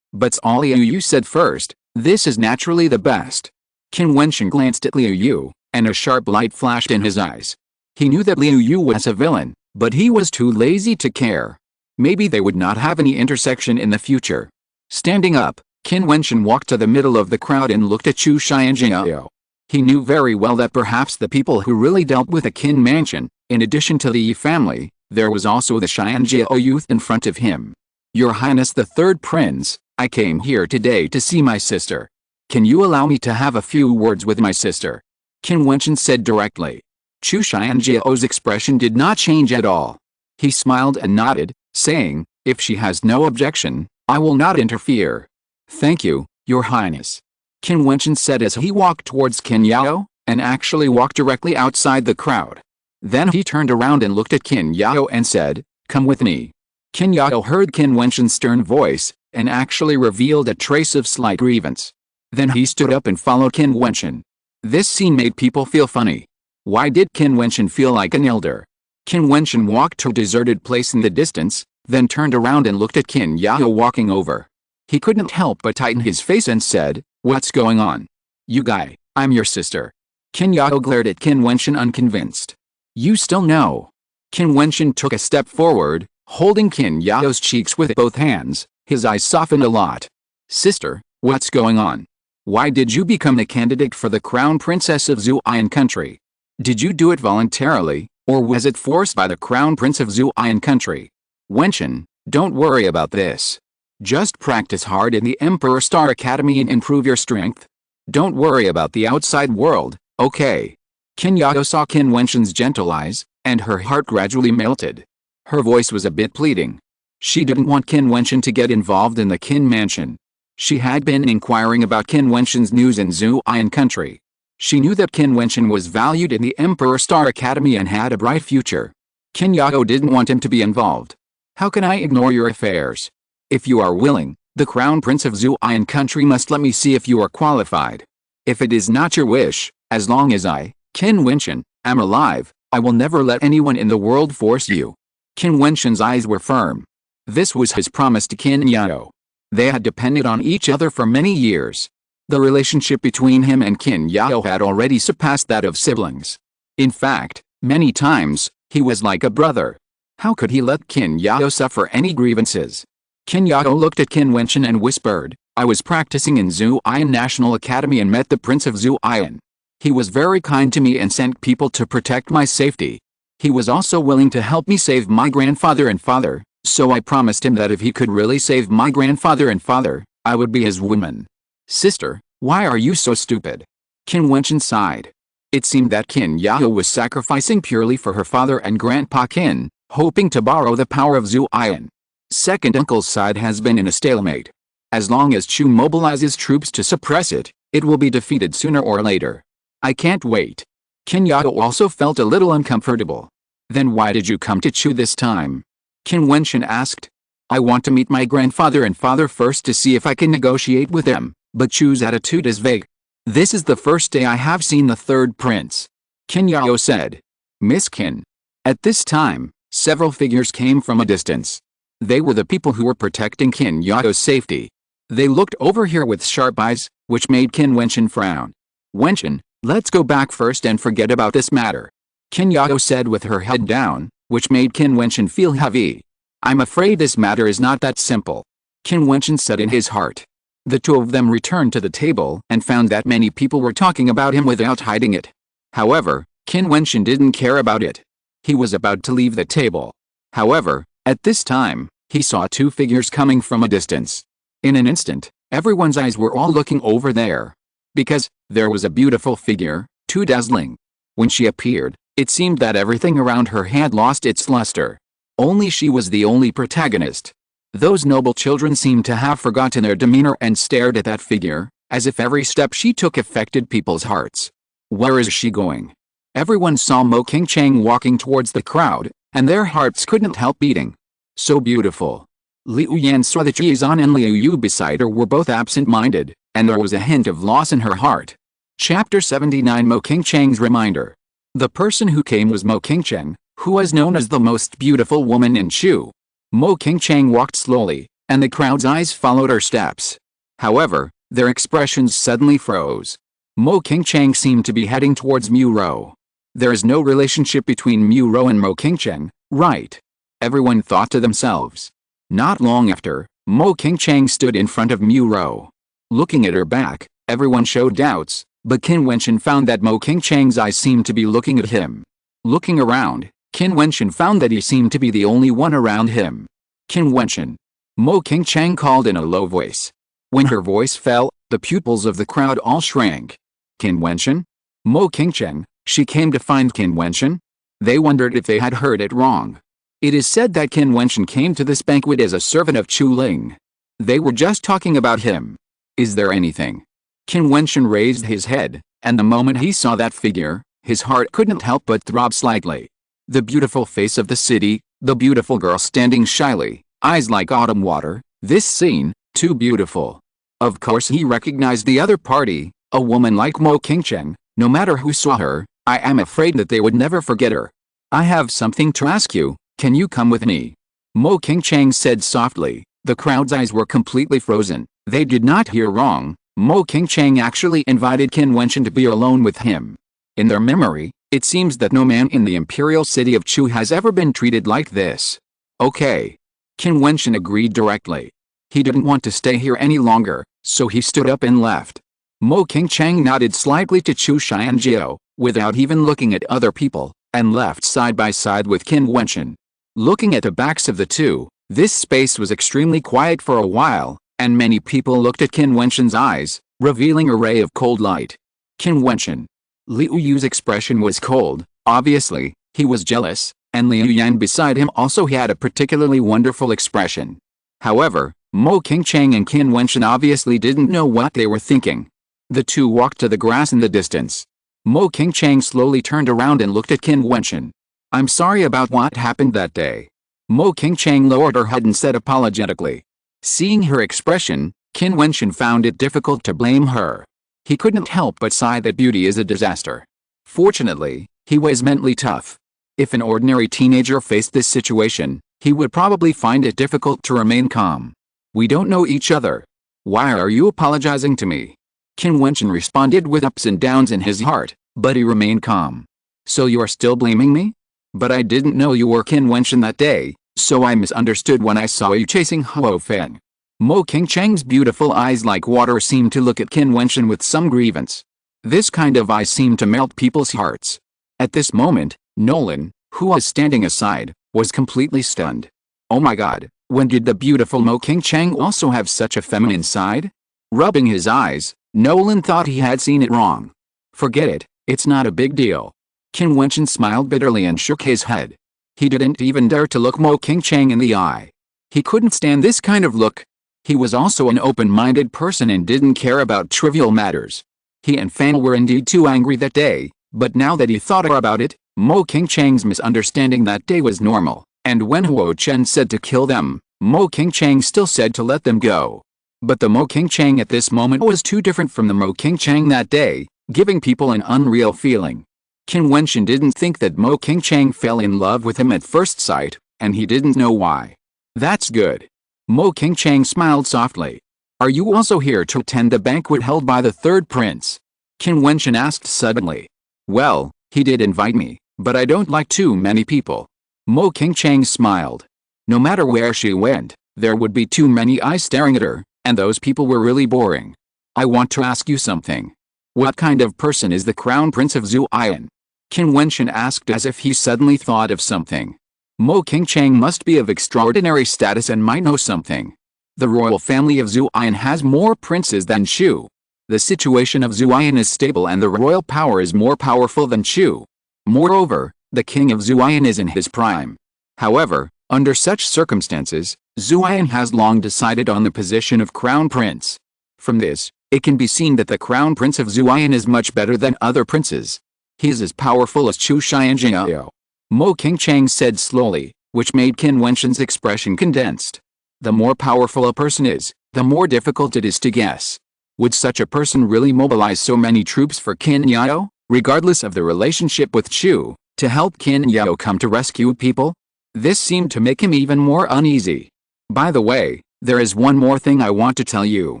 but Liu Yu said first, "This is naturally the best." Qin Wentian glanced at Liu Yu, and a sharp light flashed in his eyes. He knew that Liu Yu was a villain, but he was too lazy to care. Maybe they would not have any intersection in the future. Standing up, Qin Wentian walked to the middle of the crowd and looked at Chu Xianjiao. He knew very well that perhaps the people who really dealt with the Qin mansion, in addition to the Yi family, there was also the Xianjiao youth in front of him. Your Highness the Third Prince, I came here today to see my sister. Can you allow me to have a few words with my sister? Qin Wentian said directly. Chu Xianjiao's expression did not change at all. He smiled and nodded, saying, "If she has no objection, I will not interfere." "Thank you, Your Highness," Qin Wentian said as he walked towards Qin Yao, and actually walked directly outside the crowd. Then he turned around and looked at Qin Yao and said, "Come with me." Qin Yao heard Qin Wentian's stern voice, and actually revealed a trace of slight grievance. Then he stood up and followed Qin Wentian. This scene made people feel funny. Why did Qin Wentian feel like an elder? Qin Wentian walked to a deserted place in the distance, then turned around and looked at Qin Yao walking over. He couldn't help but tighten his face and said, "What's going on? You guy, I'm your sister." Qin Yao glared at Qin Wentian unconvinced. "You still know?" Qin Wentian took a step forward, holding Qin Yao's cheeks with both hands. His eyes softened a lot. "Sister, what's going on? Why did you become the candidate for the crown princess of Jiutian country? Did you do it voluntarily, or was it forced by the crown prince of Jiutian country? Wentian, don't worry about this. Just practice hard in the Emperor Star Academy and improve your strength. Don't worry about the outside world, okay?" Qin Yao saw Qin Wentian's gentle eyes, and her heart gradually melted. Her voice was a bit pleading. She didn't want Qin Wentian to get involved in the Qin mansion. She had been inquiring about Qin Wentian's news in Jiutian country. She knew that Qin Wentian was valued in the Emperor Star Academy and had a bright future. Qin Yao didn't want him to be involved. "How can I ignore your affairs? If you are willing, the Crown Prince of Jiutian country must let me see if you are qualified. If it is not your wish, as long as I, Qin Wentian, am alive, I will never let anyone in the world force you." Qin Wentian's eyes were firm. This was his promise to Qin Yao. They had depended on each other for many years. The relationship between him and Qin Yao had already surpassed that of siblings. In fact, many times, he was like a brother. How could he let Qin Yao suffer any grievances? Qin Yao looked at Qin Wentian and whispered, "I was practicing in Jiutian National Academy and met the Prince of Jiutian. He was very kind to me and sent people to protect my safety. He was also willing to help me save my grandfather and father, so I promised him that if he could really save my grandfather and father, I would be his woman." "Sister, why are you so stupid?" Qin Wentian sighed. It seemed that Qin Yao was sacrificing purely for her father and Grandpa Qin, hoping to borrow the power of Jiutian. Second uncle's side has been in a stalemate. As long as Chu mobilizes troops to suppress it, it will be defeated sooner or later. I can't wait. Qin Yao also felt a little uncomfortable. "Then why did you come to Chu this time?" Qin Wentian asked. I want to meet my grandfather and father first to see if I can negotiate with them, but Chu's attitude is vague. This is the first day I have seen the third prince. Qin Yao said. Miss Qin. At this time, several figures came from a distance. They were the people who were protecting Qin Yao's safety. They looked over here with sharp eyes, which made Qin Wentian frown. Wentian, let's go back first and forget about this matter. Qin Yao said with her head down, which made Qin Wentian feel heavy. I'm afraid this matter is not that simple. Qin Wentian said in his heart. The two of them returned to the table and found that many people were talking about him without hiding it. However, Qin Wentian didn't care about it. He was about to leave the table. However, at this time, he saw two figures coming from a distance. In an instant, everyone's eyes were all looking over there. Because, there was a beautiful figure, too dazzling. When she appeared, it seemed that everything around her had lost its luster. Only she was the only protagonist. Those noble children seemed to have forgotten their demeanor and stared at that figure, as if every step she took affected people's hearts. Where is she going? Everyone saw Mo Qingchang walking towards the crowd, and their hearts couldn't help beating. So beautiful. Liu Yan saw that Jiuzhan and Liu Yu beside her were both absent-minded, and there was a hint of loss in her heart. Chapter 79 Mo Qingchang's Reminder. The person who came was Mo Qingchang, who was known as the most beautiful woman in Chu. Mo Qingchang walked slowly, and the crowd's eyes followed her steps. However, their expressions suddenly froze. Mo Qingchang seemed to be heading towards Mu Rou. There is no relationship between Mu Rou and Mo Qingchang, right? Everyone thought to themselves. Not long after, Mo Qingchang stood in front of Mu Rou. Looking at her back, everyone showed doubts, but Qin Wentian found that Mo Qingchang's eyes seemed to be looking at him. Looking around, Qin Wentian found that he seemed to be the only one around him. Qin Wentian. Mo Qingchang called in a low voice. When her voice fell, the pupils of the crowd all shrank. Qin Wentian? Mo Qingchang, she came to find Qin Wentian? They wondered if they had heard it wrong. It is said that Qin Wentian came to this banquet as a servant of Chu Ling. They were just talking about him. Is there anything? Qin Wentian raised his head, and the moment he saw that figure, his heart couldn't help but throb slightly. The beautiful face of the city, the beautiful girl standing shyly, eyes like autumn water, this scene, too beautiful. Of course he recognized the other party, a woman like Mo Qingchang. No matter who saw her, I am afraid that they would never forget her. I have something to ask you, can you come with me? Mo Qingchang said softly. The crowd's eyes were completely frozen. They did not hear wrong. Mo Qingchang actually invited Qin Wentian to be alone with him. In their memory, it seems that no man in the imperial city of Chu has ever been treated like this. Okay. Qin Wentian agreed directly. He didn't want to stay here any longer, so he stood up and left. Mo Qingchang nodded slightly to Chu Xianjiao, without even looking at other people, and left side by side with Qin Wentian. Looking at the backs of the two, this space was extremely quiet for a while, and many people looked at Qin Wentian's eyes, revealing a ray of cold light. Qin Wentian. Liu Yu's expression was cold, obviously, he was jealous, and Liu Yan beside him also had a particularly wonderful expression. However, Mo Qingchang and Qin Wentian obviously didn't know what they were thinking. The two walked to the grass in the distance. Mo Qingchang slowly turned around and looked at Qin Wentian. I'm sorry about what happened that day. Mo Qingchang lowered her head and said apologetically. Seeing her expression, Qin Wentian found it difficult to blame her. He couldn't help but sigh that beauty is a disaster. Fortunately, he was mentally tough. If an ordinary teenager faced this situation, he would probably find it difficult to remain calm. We don't know each other. Why are you apologizing to me? Qin Wentian responded with ups and downs in his heart, but he remained calm. So you are still blaming me? But I didn't know you were Qin Wentian that day, so I misunderstood when I saw you chasing Huo Feng. Mo Qingchang's beautiful eyes like water seemed to look at Qin Wentian with some grievance. This kind of eyes seemed to melt people's hearts. At this moment, Nolan, who was standing aside, was completely stunned. Oh my god, when did the beautiful Mo Qingchang also have such a feminine side? Rubbing his eyes, Nolan thought he had seen it wrong. Forget it, it's not a big deal. Qin Wentian smiled bitterly and shook his head. He didn't even dare to look Mo Qingchang in the eye. He couldn't stand this kind of look. He was also an open-minded person and didn't care about trivial matters. He and Fan were indeed too angry that day, but now that he thought about it, Mo Qingchang's misunderstanding that day was normal, and when Huo Chen said to kill them, Mo Qingqiang still said to let them go. But the Mo Qingqiang at this moment was too different from the Mo Qingqiang that day, giving people an unreal feeling. Qin Wentian didn't think that Mo Qingqiang fell in love with him at first sight, and he didn't know why. That's good. Mo Qingqiang smiled softly. Are you also here to attend the banquet held by the third prince? Qin Wentian asked suddenly. Well, he did invite me, but I don't like too many people. Mo Qingqiang smiled. No matter where she went, there would be too many eyes staring at her, and those people were really boring. I want to ask you something. What kind of person is the Crown Prince of Jiutian? Qin Wentian asked as if he suddenly thought of something. Mo Qingqiang must be of extraordinary status and might know something. The royal family of Jiutian has more princes than Shu. The situation of Jiutian is stable and the royal power is more powerful than Shu. Moreover, the king of Jiutian is in his prime. However, under such circumstances, Jiutian has long decided on the position of crown prince. From this, it can be seen that the crown prince of Jiutian is much better than other princes. He is as powerful as Chu Xianjiao. Mo Qingqiang said slowly, which made Qin Wentian's expression condensed. The more powerful a person is, the more difficult it is to guess. Would such a person really mobilize so many troops for Qin Yao, regardless of the relationship with Chu, to help Qin Yao come to rescue people? This seemed to make him even more uneasy. By the way, there is one more thing I want to tell you.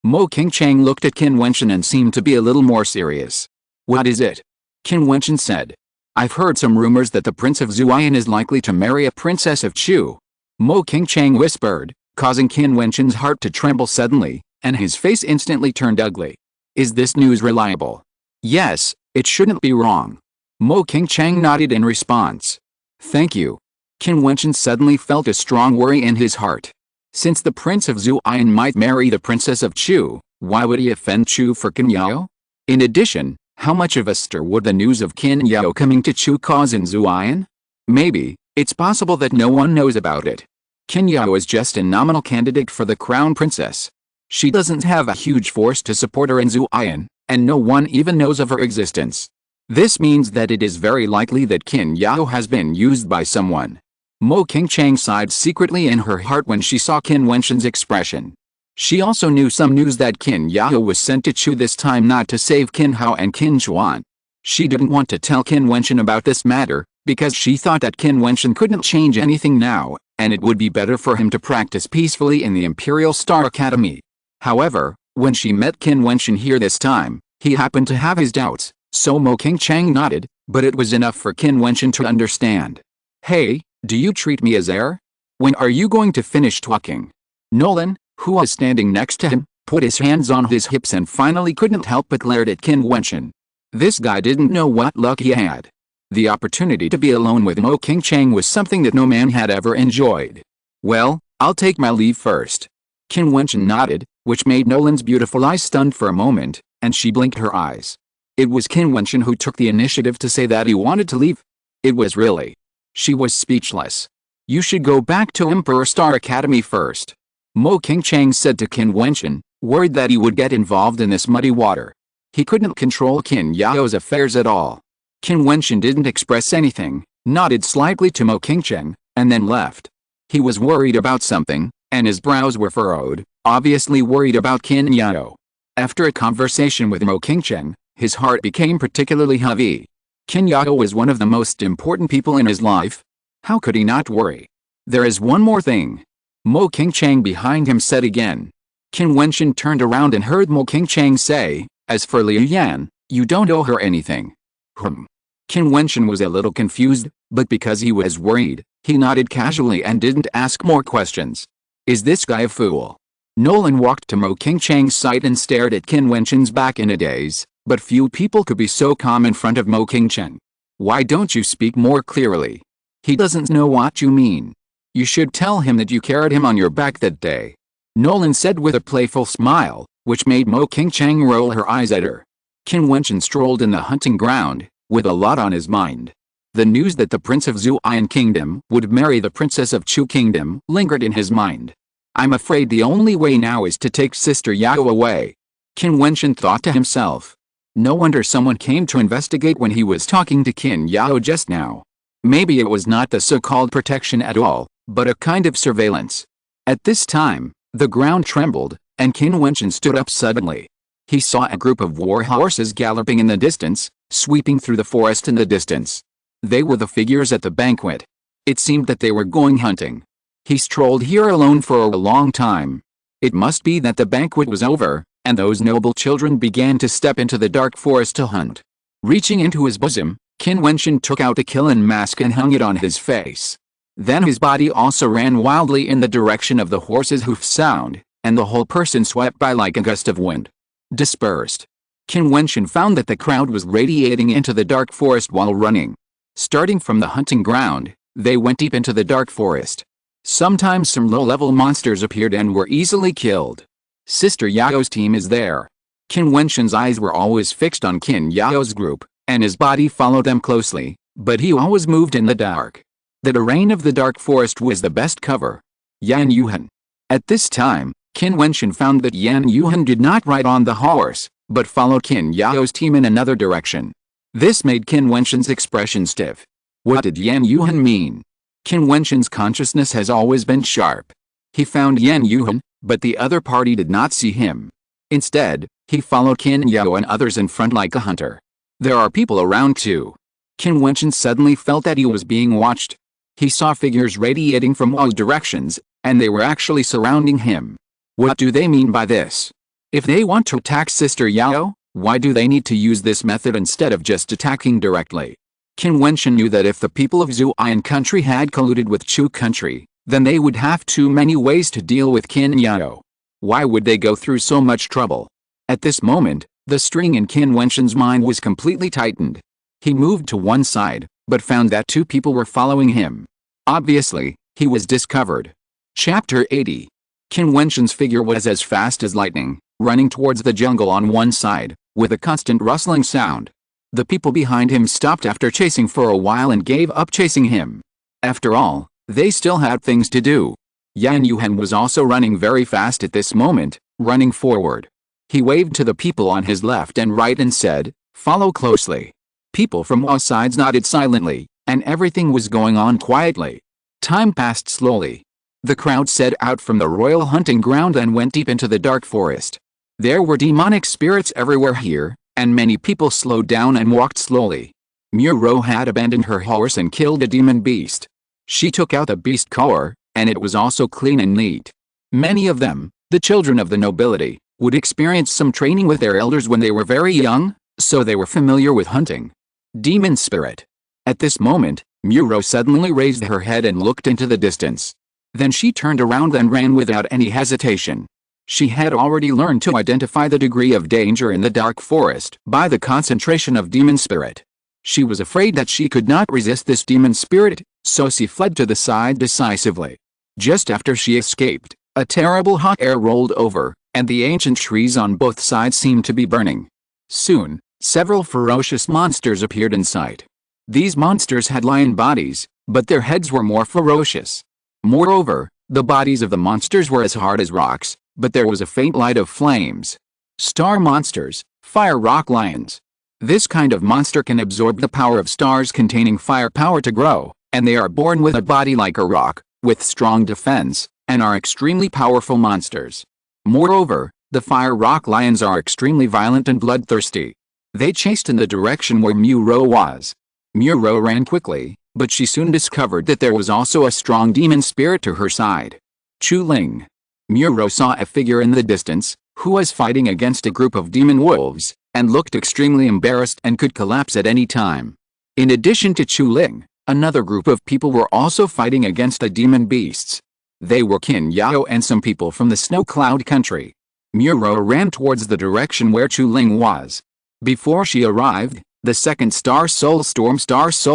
Mo Qingqiang looked at Qin Wentian and seemed to be a little more serious. What is it? Qin Wentian said. I've heard some rumors that the Prince of Jiutian is likely to marry a princess of Chu. Mo Qingqiang whispered, causing Qin Wentian's heart to tremble suddenly, and his face instantly turned ugly. Is this news reliable? Yes, it shouldn't be wrong. Mo Qingqiang nodded in response. Thank you. Qin Wentian suddenly felt a strong worry in his heart. Since the Prince of Jiutian might marry the Princess of Chu, why would he offend Chu for Qin Yao? In addition, how much of a stir would the news of Qin Yao coming to Chu cause in Jiutian? Maybe, it's possible that no one knows about it. Qin Yao is just a nominal candidate for the crown princess. She doesn't have a huge force to support her in Jiutian, and no one even knows of her existence. This means that it is very likely that Qin Yao has been used by someone. Mo Qingqiang sighed secretly in her heart when she saw Qin Wentian's expression. She also knew some news that Qin Yao was sent to Chu this time not to save Qin Hao and Qin Chuan. She didn't want to tell Qin Wentian about this matter, because she thought that Qin Wentian couldn't change anything now, and it would be better for him to practice peacefully in the Imperial Star Academy. However, when she met Qin Wentian here this time, he happened to have his doubts, so Mo Qingqiang nodded, but it was enough for Qin Wentian to understand. Hey, do you treat me as heir? When are you going to finish talking? Nolan, who was standing next to him, put his hands on his hips and finally couldn't help but glared at Qin Wentian. This guy didn't know what luck he had. The opportunity to be alone with Mo Qingqiang was something that no man had ever enjoyed. Well, I'll take my leave first. Qin Wentian nodded, which made Nolan's beautiful eyes stunned for a moment, and she blinked her eyes. It was Qin Wentian who took the initiative to say that he wanted to leave. It was really. She was speechless. You should go back to Emperor Star Academy first. Mo Qingqiang said to Qin Wentian, worried that he would get involved in this muddy water. He couldn't control Qin Yao's affairs at all. Qin Wentian didn't express anything, nodded slightly to Mo Qingqiang, and then left. He was worried about something, and his brows were furrowed, obviously worried about Qin Yao. After a conversation with Mo Qingqiang, his heart became particularly heavy. Qin Yao was one of the most important people in his life. How could he not worry? There is one more thing. Mo Qingqiang behind him said again. Qin Wentian turned around and heard Mo Qingqiang say, as for Liu Yan, you don't owe her anything. Qin Wentian was a little confused, but because he was worried, he nodded casually and didn't ask more questions. Is this guy a fool? Nolan walked to Mo Qingqiang's side and stared at Qin Wentian's back in a daze, but few people could be so calm in front of Mo Qingqiang. Why don't you speak more clearly? He doesn't know what you mean. You should tell him that you carried him on your back that day. Nolan said with a playful smile, which made Mo Qingqiang roll her eyes at her. Qin Wentian strolled in the hunting ground, with a lot on his mind. The news that the Prince of Jiutian Kingdom would marry the Princess of Chu Kingdom lingered in his mind. I'm afraid the only way now is to take Sister Yao away. Qin Wentian thought to himself. No wonder someone came to investigate when he was talking to Qin Yao just now. Maybe it was not the so-called protection at all, but a kind of surveillance. At this time, the ground trembled, and Qin Wentian stood up suddenly. He saw a group of war horses galloping in the distance, sweeping through the forest in the distance. They were the figures at the banquet. It seemed that they were going hunting. He strolled here alone for a long time. It must be that the banquet was over, and those noble children began to step into the dark forest to hunt. Reaching into his bosom, Qin Wentian took out a Qilin mask and hung it on his face. Then his body also ran wildly in the direction of the horse's hoof sound, and the whole person swept by like a gust of wind. Dispersed. Qin Wentian found that the crowd was radiating into the dark forest while running. Starting from the hunting ground, they went deep into the dark forest. Sometimes some low-level monsters appeared and were easily killed. Sister Yao's team is there. Qin Wentian's eyes were always fixed on Qin Yao's group, and his body followed them closely, but he always moved in the dark. The terrain of the dark forest was the best cover. Yan Yuhan. At this time, Qin Wentian found that Yan Yuhan did not ride on the horse, but followed Qin Yao's team in another direction. This made Qin Wentian's expression stiff. What did Yan Yuhan mean? Qin Wentian's consciousness has always been sharp. He found Yan Yuhan, but the other party did not see him. Instead, he followed Qin Yao and others in front like a hunter. There are people around too. Qin Wentian suddenly felt that he was being watched. He saw figures radiating from all directions, and they were actually surrounding him. What do they mean by this? If they want to attack Sister Yao, why do they need to use this method instead of just attacking directly? Qin Wentian knew that if the people of Jiutian country had colluded with Chu country, then they would have too many ways to deal with Qin Yao. Why would they go through so much trouble? At this moment, the string in Qin Wentian's mind was completely tightened. He moved to one side, but found that two people were following him. Obviously, he was discovered. Chapter 80. Qin Wentian's figure was as fast as lightning, running towards the jungle on one side, with a constant rustling sound. The people behind him stopped after chasing for a while and gave up chasing him. After all, they still had things to do. Yan Yuhan was also running very fast at this moment, running forward. He waved to the people on his left and right and said, "Follow closely." People from all sides nodded silently, and everything was going on quietly. Time passed slowly. The crowd set out from the royal hunting ground and went deep into the dark forest. There were demonic spirits everywhere here, and many people slowed down and walked slowly. Muro had abandoned her horse and killed a demon beast. She took out the beast core, and it was also clean and neat. Many of them, the children of the nobility, would experience some training with their elders when they were very young, so they were familiar with hunting. Demon spirit. At this moment, Muro suddenly raised her head and looked into the distance. Then she turned around and ran without any hesitation. She had already learned to identify the degree of danger in the dark forest by the concentration of demon spirit. She was afraid that she could not resist this demon spirit, so she fled to the side decisively. Just after she escaped, a terrible hot air rolled over, and the ancient trees on both sides seemed to be burning. Soon, several ferocious monsters appeared in sight. These monsters had lion bodies, but their heads were more ferocious. Moreover, the bodies of the monsters were as hard as rocks, but there was a faint light of flames. Star monsters, fire rock lions. This kind of monster can absorb the power of stars containing fire power to grow, and they are born with a body like a rock, with strong defense, and are extremely powerful monsters. Moreover, the fire rock lions are extremely violent and bloodthirsty. They chased in the direction where Muro was. Muro ran quickly, but she soon discovered that there was also a strong demon spirit to her side. Chu Ling. Muro saw a figure in the distance, who was fighting against a group of demon wolves, and looked extremely embarrassed and could collapse at any time. In addition to Chu Ling, another group of people were also fighting against the demon beasts. They were Qin Yao and some people from the Snow Cloud country. Muro ran towards the direction where Chu Ling was. Before she arrived, the second star soul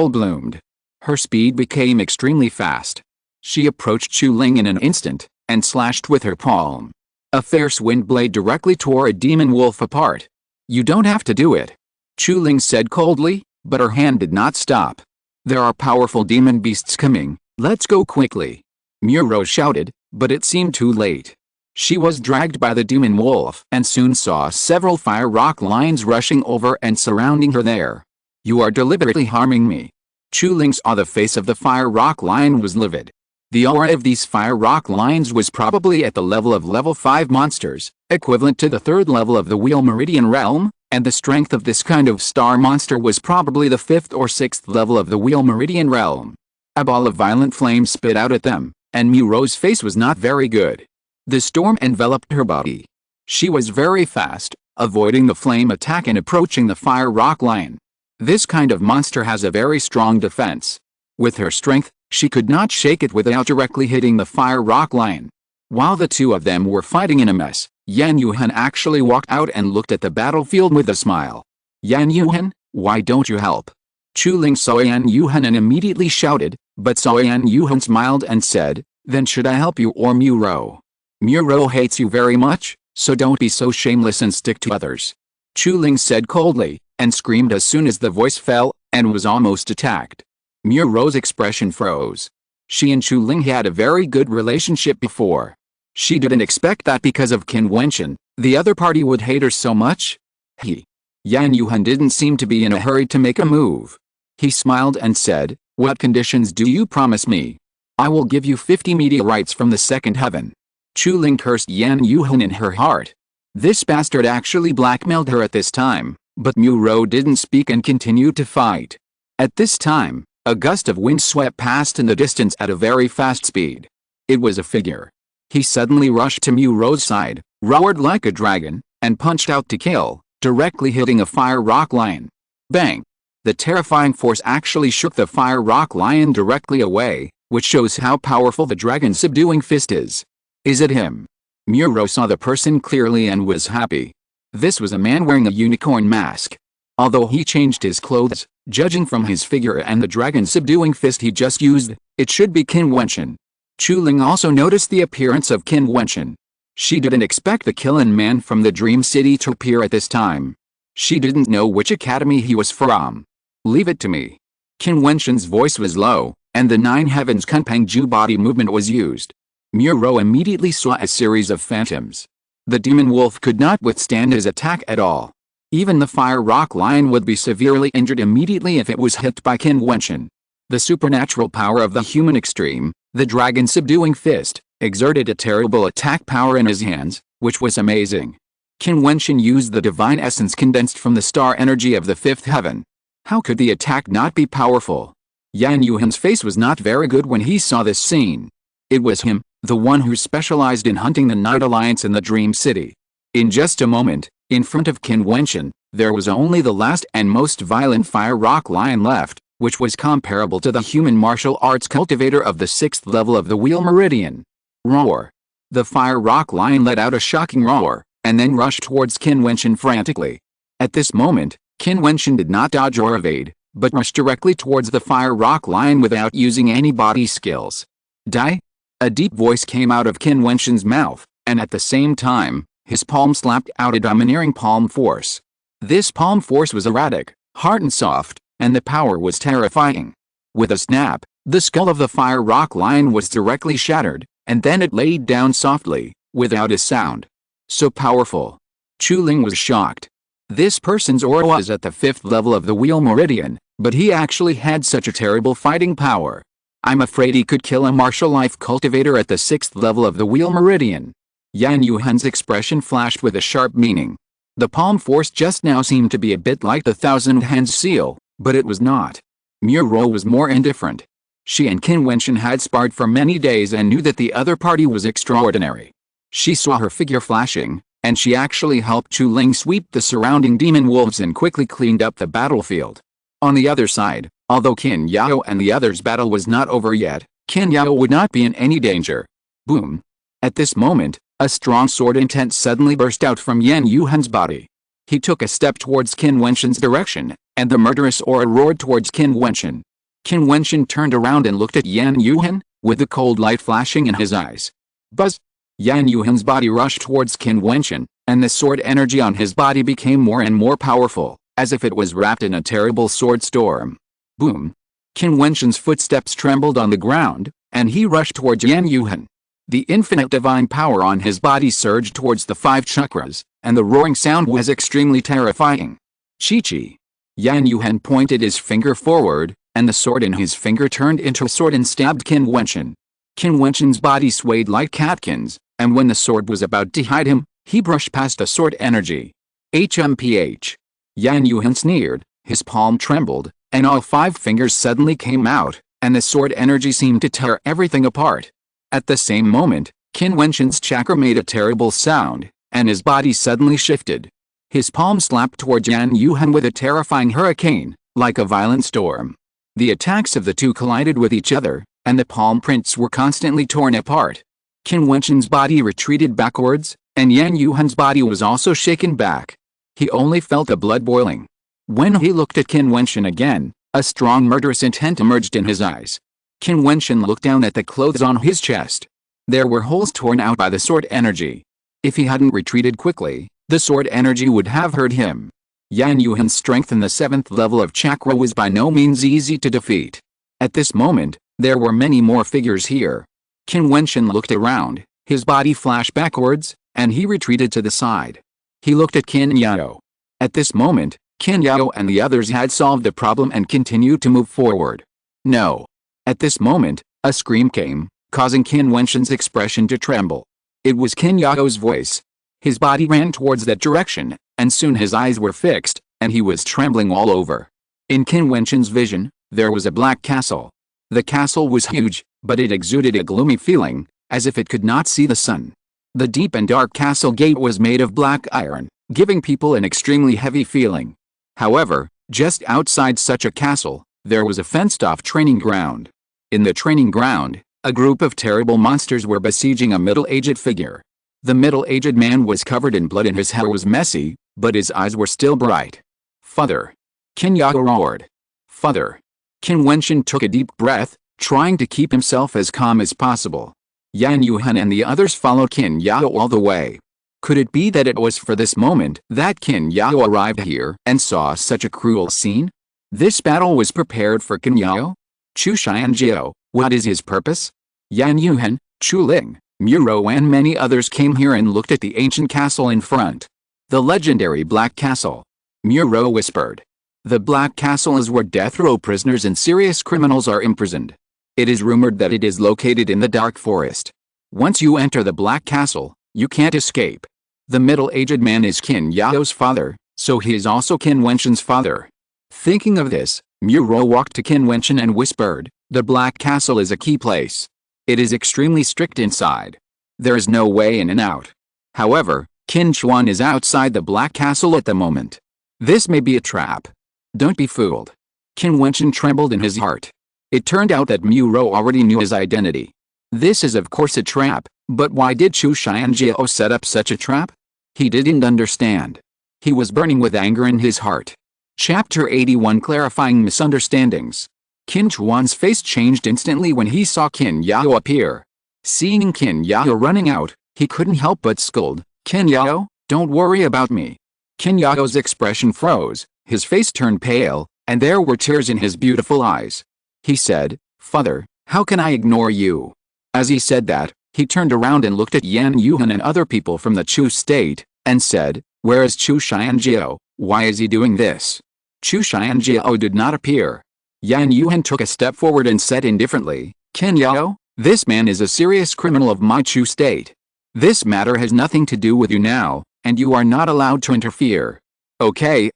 bloomed. Her speed became extremely fast. She approached Chu Ling in an instant, and slashed with her palm. A fierce wind blade directly tore a demon wolf apart. "You don't have to do it," Chu Ling said coldly, but her hand did not stop. "There are powerful demon beasts coming, let's go quickly," Muro shouted, but it seemed too late. She was dragged by the demon wolf and soon saw several fire rock lions rushing over and surrounding her there. "You are deliberately harming me." Chu Ling saw the face of the fire rock lion was livid. The aura of these fire rock lions was probably at the level of level 5 monsters, equivalent to the 3rd level of the Wheel Meridian realm, and the strength of this kind of star monster was probably the 5th or 6th level of the Wheel Meridian realm. A ball of violent flame spit out at them, and Muro's face was not very good. The storm enveloped her body. She was very fast, avoiding the flame attack and approaching the fire rock lion. This kind of monster has a very strong defense. With her strength, she could not shake it without directly hitting the fire rock lion. While the two of them were fighting in a mess, Yan Yuhan actually walked out and looked at the battlefield with a smile. "Yan Yuhan, why don't you help?" Chu Ling saw Yan Yuhan and immediately shouted, but saw Yan Yuhan smiled and said, "Then should I help you or Muro? Muro hates you very much, so don't be so shameless and stick to others." Chu Ling said coldly, and screamed as soon as the voice fell, and was almost attacked. Muro's expression froze. She and Chu Ling had a very good relationship before. She didn't expect that because of Qin Wentian, the other party would hate her so much. Yan Yuhan didn't seem to be in a hurry to make a move. He smiled and said, "What conditions do you promise me? I will give you 50 meteorites from the second heaven." Chu Ling cursed Yan Yuhan in her heart. This bastard actually blackmailed her at this time, but Muro didn't speak and continued to fight. At this time, a gust of wind swept past in the distance at a very fast speed. It was a figure. He suddenly rushed to Muro's side, roared like a dragon, and punched out to kill, directly hitting a fire rock lion. Bang! The terrifying force actually shook the fire rock lion directly away, which shows how powerful the dragon subduing fist is. Is it him? Muro saw the person clearly and was happy. This was a man wearing a unicorn mask. Although he changed his clothes, judging from his figure and the dragon subduing fist he just used, it should be Qin Wentian. Chu Ling also noticed the appearance of Qin Wentian. She didn't expect the Killing Man from the Dream City to appear at this time. She didn't know which academy he was from. "Leave it to me." Qin Wentian's voice was low, and the Nine Heavens Kunpeng-ju body movement was used. Muro immediately saw a series of phantoms. The demon wolf could not withstand his attack at all. Even the fire rock lion would be severely injured immediately if it was hit by Qin Wentian. The supernatural power of the human extreme, the dragon subduing fist, exerted a terrible attack power in his hands, which was amazing. Qin Wentian used the divine essence condensed from the star energy of the fifth heaven. How could the attack not be powerful? Yan Yuhan's face was not very good when he saw this scene. It was him, the one who specialized in hunting the Night Alliance in the Dream City. In just a moment, in front of Qin Wentian, there was only the last and most violent fire rock lion left, which was comparable to the human martial arts cultivator of the 6th level of the Wheel Meridian. Roar! The fire rock lion let out a shocking roar, and then rushed towards Qin Wentian frantically. At this moment, Qin Wentian did not dodge or evade, but rushed directly towards the fire rock lion without using any body skills. Die! A deep voice came out of Qin Wentian's mouth, and at the same time, his palm slapped out a domineering palm force. This palm force was erratic, hard and soft, and the power was terrifying. With a snap, the skull of the fire rock lion was directly shattered, and then it laid down softly, without a sound. So powerful. Chu Ling was shocked. This person's aura was at the 5th level of the Wheel Meridian, but he actually had such a terrible fighting power. I'm afraid he could kill a martial life cultivator at the 6th level of the Wheel Meridian. Yan Yuhan's expression flashed with a sharp meaning. The palm force just now seemed to be a bit like the Thousand Hands seal, but it was not. Muro was more indifferent. She and Qin Wentian had sparred for many days and knew that the other party was extraordinary. She saw her figure flashing, and she actually helped Chu Ling sweep the surrounding demon wolves and quickly cleaned up the battlefield. On the other side, although Qin Yao and the others' battle was not over yet, Qin Yao would not be in any danger. Boom! At this moment, a strong sword intent suddenly burst out from Yan Yuhan's body. He took a step towards Qin Wentian's direction, and the murderous aura roared towards Qin Wentian. Qin Wentian turned around and looked at Yan Yuhan, with the cold light flashing in his eyes. Buzz! Yan Yuhan's body rushed towards Qin Wentian, and the sword energy on his body became more and more powerful, as if it was wrapped in a terrible sword storm. Boom! Qin Wentian's footsteps trembled on the ground, and he rushed towards Yan Yuhan. The infinite divine power on his body surged towards the 5 chakras, and the roaring sound was extremely terrifying. Chi-chi! Yan Yuhan pointed his finger forward, and the sword in his finger turned into a sword and stabbed Qin Wentian. Qin Wentian's body swayed like catkins, and when the sword was about to hide him, he brushed past the sword energy. HMPH. Yan Yuhan sneered, his palm trembled, and all 5 fingers suddenly came out, and the sword energy seemed to tear everything apart. At the same moment, Qin Wentian's chakra made a terrible sound, and his body suddenly shifted. His palm slapped towards Yan Yuhan with a terrifying hurricane, like a violent storm. The attacks of the two collided with each other, and the palm prints were constantly torn apart. Qin Wentian's body retreated backwards, and Yan Yuhan's body was also shaken back. He only felt the blood boiling. When he looked at Qin Wentian again, a strong murderous intent emerged in his eyes. Qin Wentian looked down at the clothes on his chest. There were holes torn out by the sword energy. If he hadn't retreated quickly, the sword energy would have hurt him. Yan Yuhan's strength in the 7th level of chakra was by no means easy to defeat. At this moment, there were many more figures here. Qin Wentian looked around, his body flashed backwards, and he retreated to the side. He looked at Qin Yao. At this moment, Qin Yao and the others had solved the problem and continued to move forward. No. At this moment, a scream came, causing Qin Wentian's expression to tremble. It was Qin Yao's voice. His body ran towards that direction, and soon his eyes were fixed, and he was trembling all over. In Qin Wentian's vision, there was a black castle. The castle was huge, but it exuded a gloomy feeling, as if it could not see the sun. The deep and dark castle gate was made of black iron, giving people an extremely heavy feeling. However, just outside such a castle, there was a fenced-off training ground. In the training ground, a group of terrible monsters were besieging a middle-aged figure. The middle-aged man was covered in blood and his hair was messy, but his eyes were still bright. "Father!" Qin Yao roared. "Father!" Qin Wentian took a deep breath, trying to keep himself as calm as possible. Yan Yuhan and the others followed Qin Yao all the way. Could it be that it was for this moment that Qin Yao arrived here and saw such a cruel scene? This battle was prepared for Qin Yao? Chu Xianjiao, what is his purpose? Yan Yuhan, Chu Ling, Muro and many others came here and looked at the ancient castle in front. The legendary Black Castle. Muro whispered. The Black Castle is where death row prisoners and serious criminals are imprisoned. It is rumored that it is located in the dark forest. Once you enter the Black Castle, you can't escape. The middle-aged man is Qin Yao's father, so he is also Qin Wentian's father. Thinking of this, Muro walked to Qin Wentian and whispered, "The Black Castle is a key place. It is extremely strict inside. There is no way in and out. However, Qin Chuan is outside the Black Castle at the moment. This may be a trap. Don't be fooled." Qin Wentian trembled in his heart. It turned out that Muro already knew his identity. This is of course a trap, but why did Chu Xianjiao set up such a trap? He didn't understand. He was burning with anger in his heart. Chapter 81 Clarifying Misunderstandings. Qin Chuan's face changed instantly when he saw Qin Yao appear. Seeing Qin Yao running out, he couldn't help but scold, "Qin Yao, don't worry about me." Qin Yao's expression froze, his face turned pale, and there were tears in his beautiful eyes. He said, "Father, how can I ignore you?" As he said that, he turned around and looked at Yan Yuhan and other people from the Chu state, and said, "Where is Chu Xianjiao? Why is he doing this?" Chu Xianjiao did not appear. Yan Yuhan took a step forward and said indifferently, "Qin Yao, this man is a serious criminal of my Chu state. This matter has nothing to do with you now, and you are not allowed to interfere." Okay,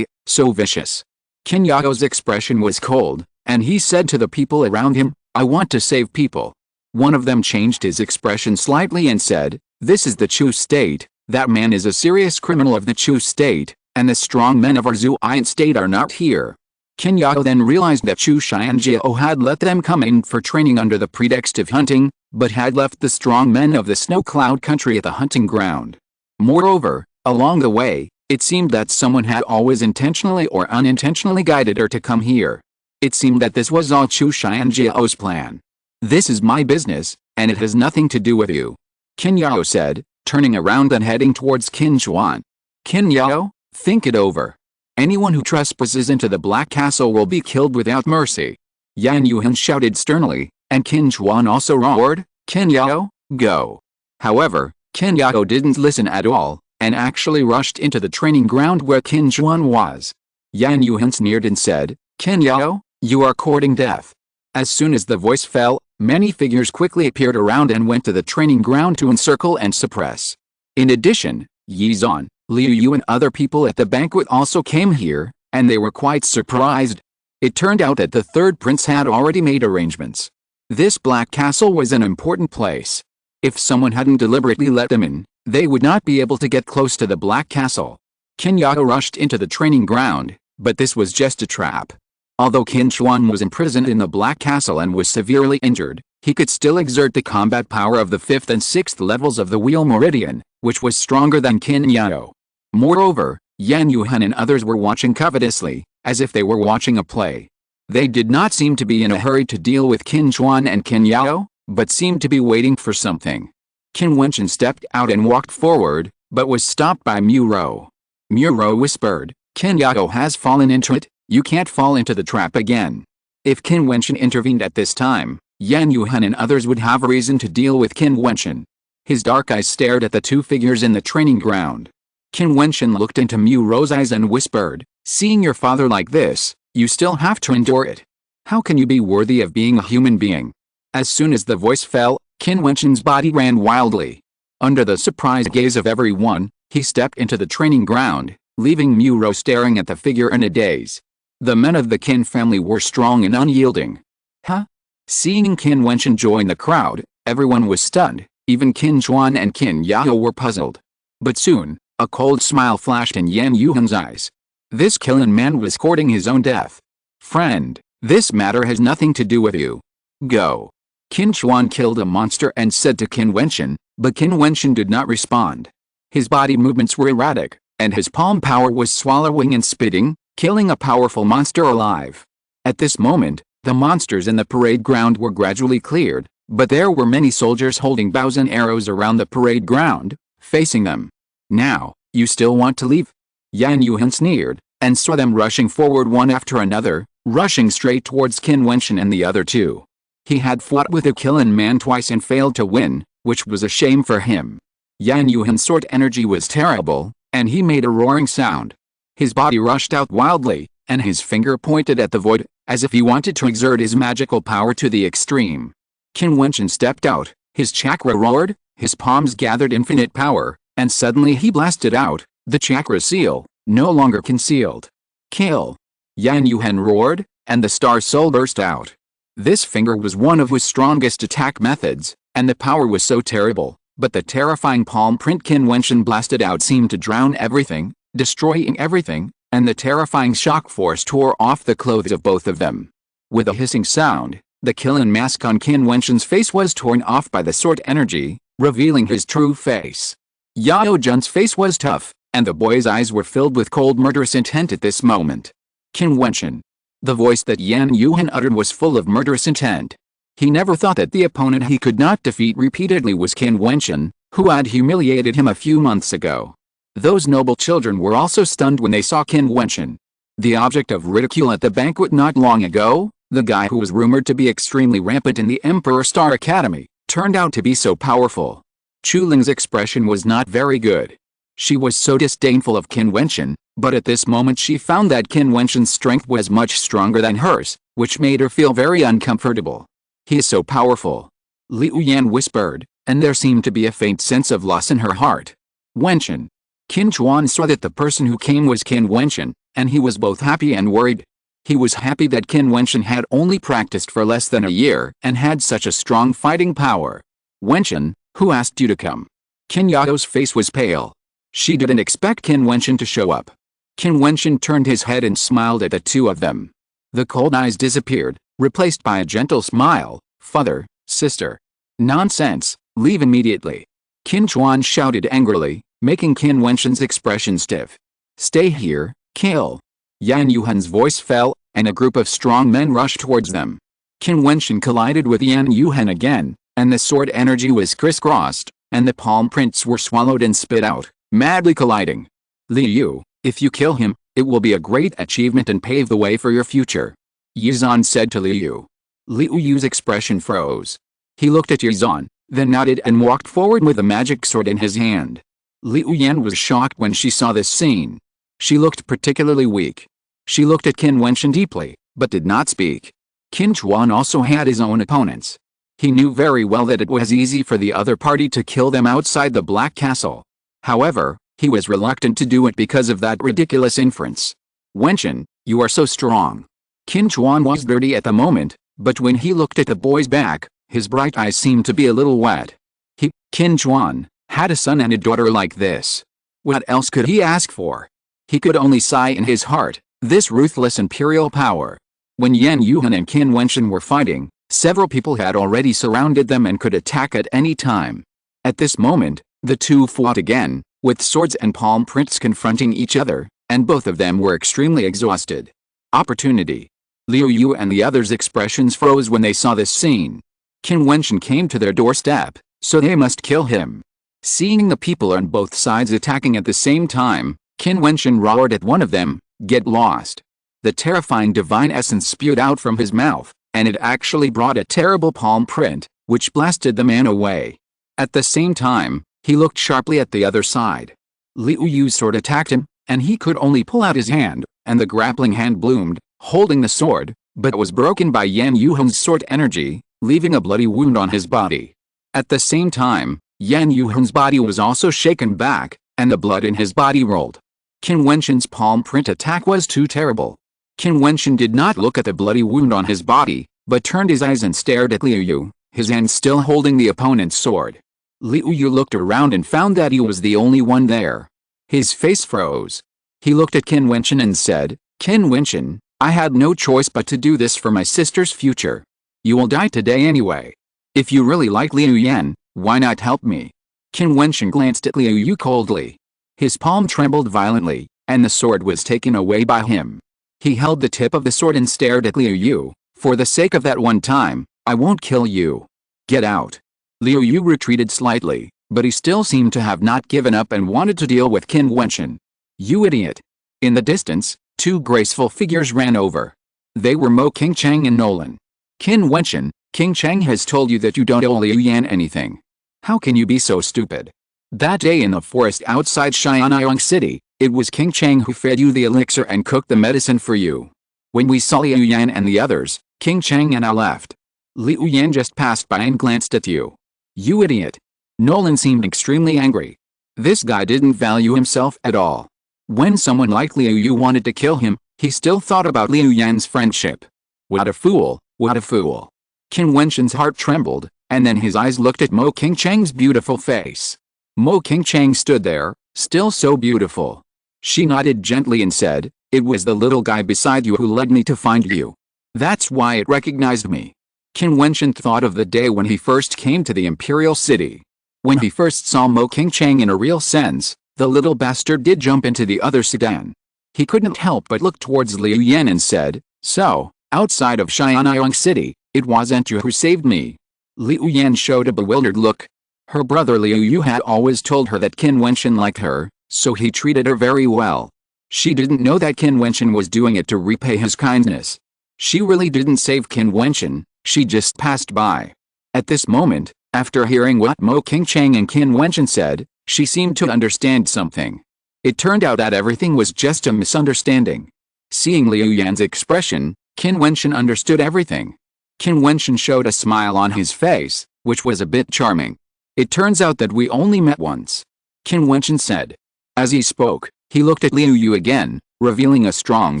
so vicious. Qin Yao's expression was cold, and he said to the people around him, "I want to save people." One of them changed his expression slightly and said, "This is the Chu state, that man is a serious criminal of the Chu state, and the strong men of our Jiutian state are not here." Qin Yao then realized that Chu Xianjiao had let them come in for training under the pretext of hunting, but had left the strong men of the Snow Cloud country at the hunting ground. Moreover, along the way, it seemed that someone had always intentionally or unintentionally guided her to come here. It seemed that this was all Chu Xianjiao's plan. "This is my business, and it has nothing to do with you," Qin Yao said, turning around and heading towards Qin Chuan. "Qin Yao, think it over. Anyone who trespasses into the Black Castle will be killed without mercy." Yan Yuhan shouted sternly, and Qin Chuan also roared, "Qin Yao, go." However, Qin Yao didn't listen at all, and actually rushed into the training ground where Qin Chuan was. Yan Yuhan sneered and said, "Qin Yao, you are courting death." As soon as the voice fell, Many figures quickly appeared around and went to the training ground to encircle and suppress. In addition, Yi Zhan, Liu Yu and other people at the banquet also came here, and they were quite surprised. It turned out that the third prince had already made arrangements. This Black Castle was an important place. If someone hadn't deliberately let them in, they would not be able to get close to the Black Castle. Qin Yao rushed into the training ground, but this was just a trap. Although Qin Chuan was imprisoned in the Black Castle and was severely injured, he could still exert the combat power of the 5th and 6th levels of the Wheel Meridian, which was stronger than Qin Yao. Moreover, Yan Yuhan and others were watching covetously, as if they were watching a play. They did not seem to be in a hurry to deal with Qin Chuan and Qin Yao, but seemed to be waiting for something. Qin Wentian stepped out and walked forward, but was stopped by Mu Rou. Mu Rou whispered, "Qin Yao has fallen into it. You can't fall into the trap again." If Qin Wentian intervened at this time, Yan Yuhan and others would have a reason to deal with Qin Wentian. His dark eyes stared at the two figures in the training ground. Qin Wentian looked into Mu Rou's eyes and whispered, "Seeing your father like this, you still have to endure it. How can you be worthy of being a human being?" As soon as the voice fell, Qin Wentian's body ran wildly. Under the surprised gaze of everyone, he stepped into the training ground, leaving Mu Rou staring at the figure in a daze. The men of the Qin family were strong and unyielding. Huh? Seeing Qin Wentian join the crowd, everyone was stunned, even Qin Chuan and Qin Yao were puzzled. But soon, a cold smile flashed in Yan Yuhan's eyes. This Qin man was courting his own death. "Friend, this matter has nothing to do with you. Go." Qin Chuan killed a monster and said to Qin Wentian, but Qin Wentian did not respond. His body movements were erratic, and his palm power was swallowing and spitting, killing a powerful monster alive. At this moment, the monsters in the parade ground were gradually cleared, but there were many soldiers holding bows and arrows around the parade ground, facing them. "Now, you still want to leave?" Yan Yuhan sneered, and saw them rushing forward one after another, rushing straight towards Qin Wentian and the other two. He had fought with a Qin man twice and failed to win, which was a shame for him. Yan Yuhan's sword energy was terrible, and he made a roaring sound. His body rushed out wildly, and his finger pointed at the void, as if he wanted to exert his magical power to the extreme. Qin Wentian stepped out, his chakra roared, his palms gathered infinite power, and suddenly he blasted out, the chakra seal, no longer concealed. "Kill!" Yan Yuhan roared, and the star soul burst out. This finger was one of his strongest attack methods, and the power was so terrible, but the terrifying palm print Qin Wentian blasted out seemed to drown everything, destroying everything, and the terrifying shock force tore off the clothes of both of them. With a hissing sound, the Qin mask on Qin Wentian's face was torn off by the sword energy, revealing his true face. Yao Jun's face was tough, and the boy's eyes were filled with cold murderous intent at this moment. "Qin Wentian." The voice that Yan Yuhan uttered was full of murderous intent. He never thought that the opponent he could not defeat repeatedly was Qin Wentian, who had humiliated him a few months ago. Those noble children were also stunned when they saw Qin Wentian. The object of ridicule at the banquet not long ago, the guy who was rumored to be extremely rampant in the Emperor Star Academy, turned out to be so powerful. Chu Ling's expression was not very good. She was so disdainful of Qin Wentian, but at this moment she found that Qin Wentian's strength was much stronger than hers, which made her feel very uncomfortable. "He is so powerful," Liu Yan whispered, and there seemed to be a faint sense of loss in her heart. "Wentian." Qin Chuan saw that the person who came was Qin Wentian, and he was both happy and worried. He was happy that Qin Wentian had only practiced for less than a year and had such a strong fighting power. "Wentian, who asked you to come?" Qin Yao's face was pale. She didn't expect Qin Wentian to show up. Qin Wentian turned his head and smiled at the two of them. The cold eyes disappeared, replaced by a gentle smile. "Father, sister. Nonsense, leave immediately." Qin Chuan shouted angrily, making Qin Wentian's expression stiff. "Stay here, kill." Yan Yuhan's voice fell, and a group of strong men rushed towards them. Qin Wentian collided with Yan Yuhan again, and the sword energy was crisscrossed, and the palm prints were swallowed and spit out, madly colliding. "Liu Yu, if you kill him, it will be a great achievement and pave the way for your future," Yi Zhan said to Liu Yu. Liu Yu's expression froze. He looked at Yi Zhan, then nodded and walked forward with a magic sword in his hand. Liu Yan was shocked when she saw this scene. She looked particularly weak. She looked at Qin Wentian deeply, but did not speak. Qin Chuan also had his own opponents. He knew very well that it was easy for the other party to kill them outside the Black Castle. However, he was reluctant to do it because of that ridiculous inference. Wentian, you are so strong. Qin Chuan was dirty at the moment, but when he looked at the boy's back, his bright eyes seemed to be a little wet. He, Qin Chuan, had a son and a daughter like this. What else could he ask for? He could only sigh in his heart, this ruthless imperial power. When Yan Yuhan and Qin Wentian were fighting, several people had already surrounded them and could attack at any time. At this moment, the two fought again, with swords and palm prints confronting each other, and both of them were extremely exhausted. Opportunity. Liu Yu and the others' expressions froze when they saw this scene. Qin Wentian came to their doorstep, so they must kill him. Seeing the people on both sides attacking at the same time, Qin Wentian roared at one of them, "Get lost." The terrifying divine essence spewed out from his mouth, and it actually brought a terrible palm print, which blasted the man away. At the same time, he looked sharply at the other side. Liu Yu's sword attacked him, and he could only pull out his hand, and the grappling hand bloomed, holding the sword, but it was broken by Yan Yuhan's sword energy, leaving a bloody wound on his body. At the same time, Yan Yuhan's body was also shaken back, and the blood in his body rolled. Qin Wentian's palm print attack was too terrible. Qin Wentian did not look at the bloody wound on his body, but turned his eyes and stared at Liu Yu, his hand still holding the opponent's sword. Liu Yu looked around and found that he was the only one there. His face froze. He looked at Qin Wentian and said, "Qin Wentian, I had no choice but to do this for my sister's future. You will die today anyway. If you really like Liu Yan, why not help me?" Qin Wentian glanced at Liu Yu coldly. His palm trembled violently, and the sword was taken away by him. He held the tip of the sword and stared at Liu Yu. "For the sake of that one time, I won't kill you. Get out." Liu Yu retreated slightly, but he still seemed to have not given up and wanted to deal with Qin Wentian. "You idiot." In the distance, two graceful figures ran over. They were Mo Qingchang and Nolan. "Qin Wentian, Qingchang has told you that you don't owe Liu Yan anything. How can you be so stupid? That day in the forest outside Xianyang City, it was Qingchang who fed you the elixir and cooked the medicine for you. When we saw Liu Yan and the others, Qingchang and I left. Liu Yan just passed by and glanced at you. You idiot." Nolan seemed extremely angry. This guy didn't value himself at all. When someone like Liu Yu wanted to kill him, he still thought about Liu Yan's friendship. What a fool, what a fool. Qin Wentian's heart trembled, and then his eyes looked at Mo Qingchang's beautiful face. Mo Qingchang stood there, still so beautiful. She nodded gently and said, "It was the little guy beside you who led me to find you. That's why it recognized me." Qin Wentian thought of the day when he first came to the Imperial City. When he first saw Mo Qingchang in a real sense, the little bastard did jump into the other sedan. He couldn't help but look towards Liu Yan and said, "So, outside of Xianyang City, it wasn't you who saved me." Liu Yan showed a bewildered look. Her brother Liu Yu had always told her that Qin Wentian liked her, so he treated her very well. She didn't know that Qin Wentian was doing it to repay his kindness. She really didn't save Qin Wentian, she just passed by. At this moment, after hearing what Mo Qingchang and Qin Wentian said, she seemed to understand something. It turned out that everything was just a misunderstanding. Seeing Liu Yan's expression, Qin Wentian understood everything. Qin Wentian showed a smile on his face, which was a bit charming. "It turns out that we only met once," Qin Wentian said. As he spoke, he looked at Liu Yu again, revealing a strong